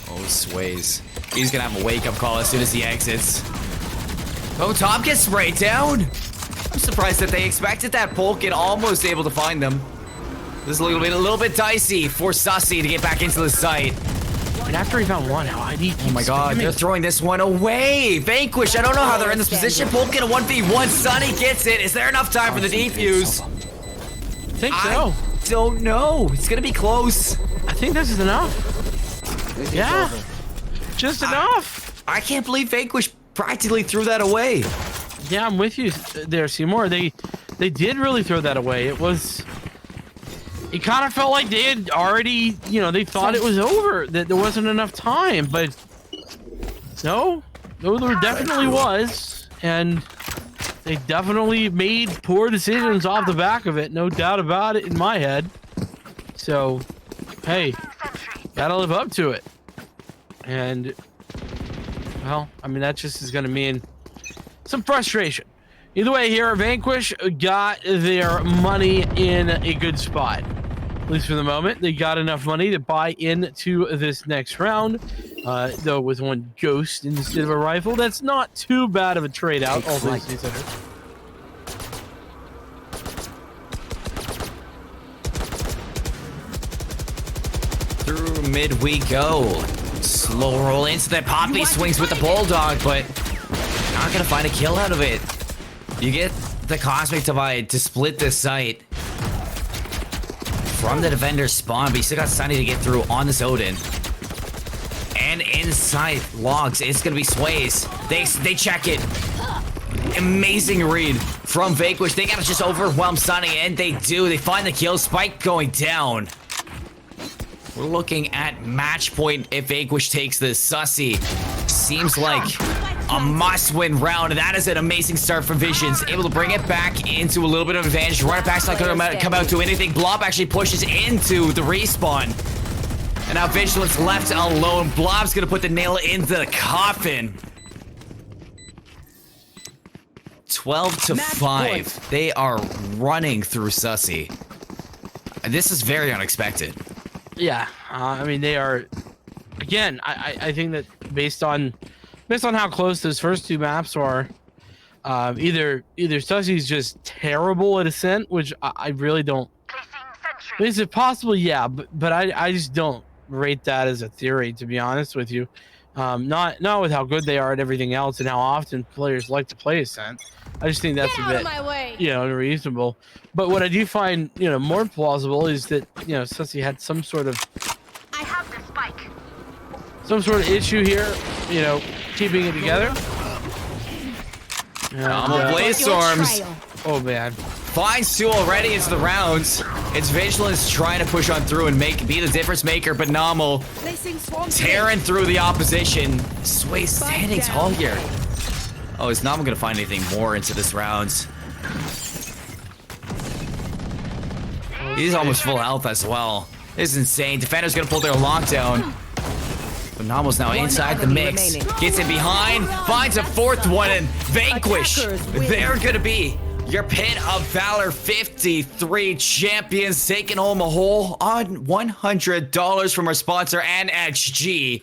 Speaker 5: Oh, Sways. He's going to have a wake-up call as soon as he exits. Oh, top gets sprayed down. I'm surprised that they expected that. Polkin almost able to find them. This is a little bit dicey for Sussy to get back into the site.
Speaker 1: And after he found one, ID keeps
Speaker 5: Oh my god,
Speaker 1: spamming.
Speaker 5: they're throwing this one away. Vanquish, I don't know how they're in this position. Both get a 1v1. Sunny gets it. Is there enough time for the defuse?
Speaker 1: I think so.
Speaker 5: I don't know. It's gonna be close.
Speaker 1: I think this is enough. Yeah, just enough.
Speaker 5: I can't believe Vanquish practically threw that away.
Speaker 1: Yeah, I'm with you there, Seymour. They did really throw that away. It kind of felt like they had already, you know, they thought it was over, that there wasn't enough time, but no, there definitely was, and they definitely made poor decisions off the back of it, no doubt about it in my head. So, hey, gotta live up to it. And, well, I mean, that just is gonna mean some frustration. Either way here, Vanquish got their money in a good spot. At least for the moment, they got enough money to buy into this next round. Though with one ghost instead of a rifle, that's not too bad of a trade out, all things considered.
Speaker 5: Through mid we go. Slow roll into the Poppy swings with the Bulldog, but not gonna find a kill out of it. You get the Cosmic Divide to split this site from the defender's spawn, but you still got Sunny to get through on this Odin. And inside logs, it's gonna be Sways. They check it. Amazing read from Vanquish. They gotta just overwhelm Sunny, and they do. They find the kill. Spike going down. We're looking at match point if Vanquish takes this. Sussy seems like a must-win round, and that is an amazing start for Visions. Able to bring it back into a little bit of advantage. Running back's not going to come out to anything. Blob actually pushes into the respawn. And now Vigilance left alone. Blob's going to put the nail into the coffin. 12-5. They are running through Sussy. And this is very unexpected.
Speaker 1: Yeah, I mean, they are, again, I think that based on how close those first two maps are, either Sussy's just terrible at Ascent, which I really don't. Is it possible? Yeah, but I just don't rate that as a theory, to be honest with you. Not with how good they are at everything else and how often players like to play Ascent. I just think that's a bit, unreasonable. But what I do find, more plausible is that, Sussy had some sort of, some sort of issue here, keeping it together.
Speaker 5: Blaze Storms.
Speaker 1: Oh man.
Speaker 5: Finds two already into the rounds. It's Vigilance trying to push on through and be the difference maker, but Nomal tearing through the opposition. Sway standing tall here. Oh, is Nomal gonna find anything more into this round? He's almost full health as well. This is insane. Defender's gonna pull their lockdown. But Nomal's now inside the mix. Gets in behind, finds a fourth one, and Vanquish. They're gonna be your Pit of Valor 53 champions, taking home a whole $100 from our sponsor, NXG.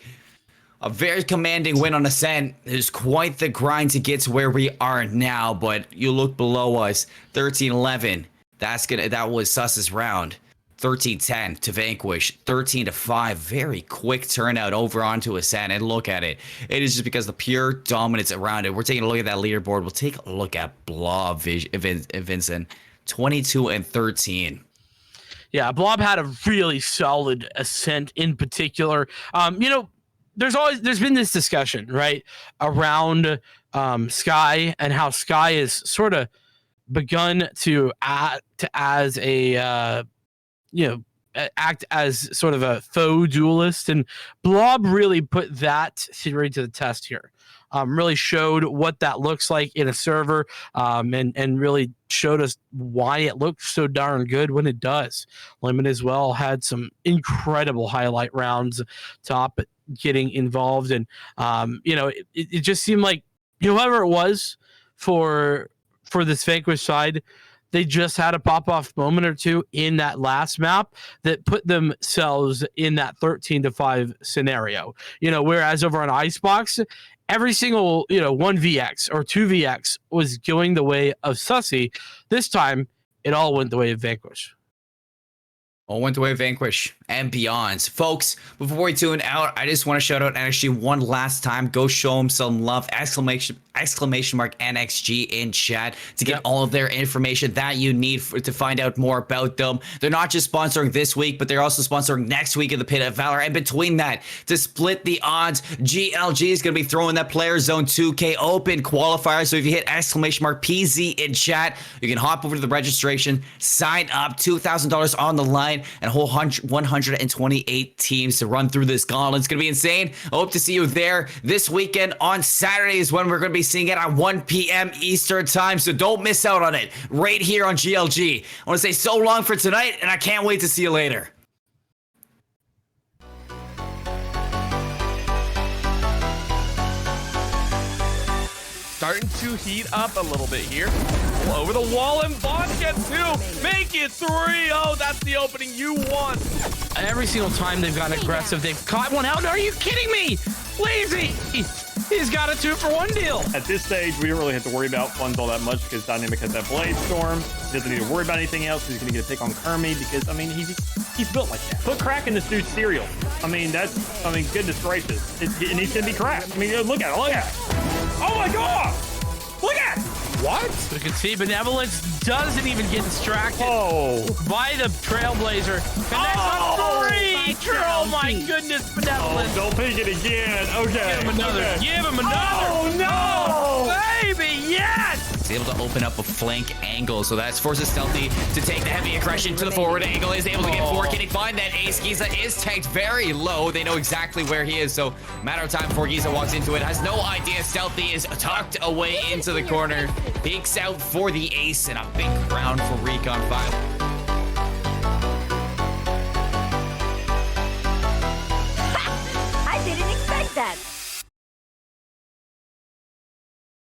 Speaker 5: A very commanding win on Ascent. It is quite the grind to get to where we are now, but you look below us. 13-11. That was Suss's round. 13-10 to Vanquish. 13-5. Very quick turnout over onto Ascent. And look at it. It is just because the pure dominance around it. We're taking a look at that leaderboard. We'll take a look at Blob, Vincent. 22-13.
Speaker 1: Yeah, Blob had a really solid Ascent in particular. There's been this discussion, right, around Sky and how Sky is sort of begun to act as a act as sort of a faux duelist, and Blob really put that theory to the test here. Really showed what that looks like in a server, and really showed us why it looks so darn good when it does. Lemon as well had some incredible highlight rounds top getting involved, and it just seemed like whoever it was for this Vanquish side, they just had a pop-off moment or two in that last map that put themselves in that 13-5 scenario. Whereas over on Icebox, every single 1vx or 2vx was going the way of Sussy. This time, it all went the way of Vanquish.
Speaker 5: All went away, Vanquish and beyond. Folks, before we tune out, I just want to shout out NXG one last time. Go show them some love. Exclamation mark NXG in chat to get all of their information that you need to find out more about them. They're not just sponsoring this week, but they're also sponsoring next week in the Pit of Valor. And between that, to split the odds, GLG is going to be throwing that Player Zone 2K Open qualifier. So if you hit exclamation mark PZ in chat, you can hop over to the registration, sign up, $2,000 on the line, and a whole 128 teams to run through this gauntlet. It's going to be insane. I hope to see you there this weekend. On Saturday is when we're going to be seeing it at 1 p.m. Eastern time, so don't miss out on it right here on GLG. I want to say so long for tonight, and I can't wait to see you later.
Speaker 7: Starting to heat up a little bit here. Over the wall, and Bond gets 2. Make it 3. Oh, that's the opening you want.
Speaker 1: Every single time they've gotten aggressive, they've caught one out. Are you kidding me? Lazy! He's got a 2-for-1 deal.
Speaker 2: At this stage, we don't really have to worry about funds all that much because Dynamic has that Blade Storm. He doesn't need to worry about anything else. He's going to get a pick on Kermie because, I mean, he's built like that. Put crack in this dude's cereal. I mean, goodness gracious. It needs to be cracked. I mean, look at it. Oh my God! Look at it!
Speaker 1: What? You can see Benevolence doesn't even get distracted by the Trailblazer. Connects on 3. Oh my goodness, Benevolence.
Speaker 2: Don't pick it again. Okay.
Speaker 1: Give him another.
Speaker 2: Okay.
Speaker 1: Give him another.
Speaker 2: Oh no!
Speaker 1: Baby, yes!
Speaker 5: He's able to open up a flank angle, so that's forces Stealthy to take the heavy aggression to the forward angle. Is able to get 4. Can he find that ace? Giza is tanked very low. They know exactly where he is, so matter of time before Giza walks into it. Has no idea. Stealthy is tucked away into the corner. Peeks out for the ace and a big round for Recon 5.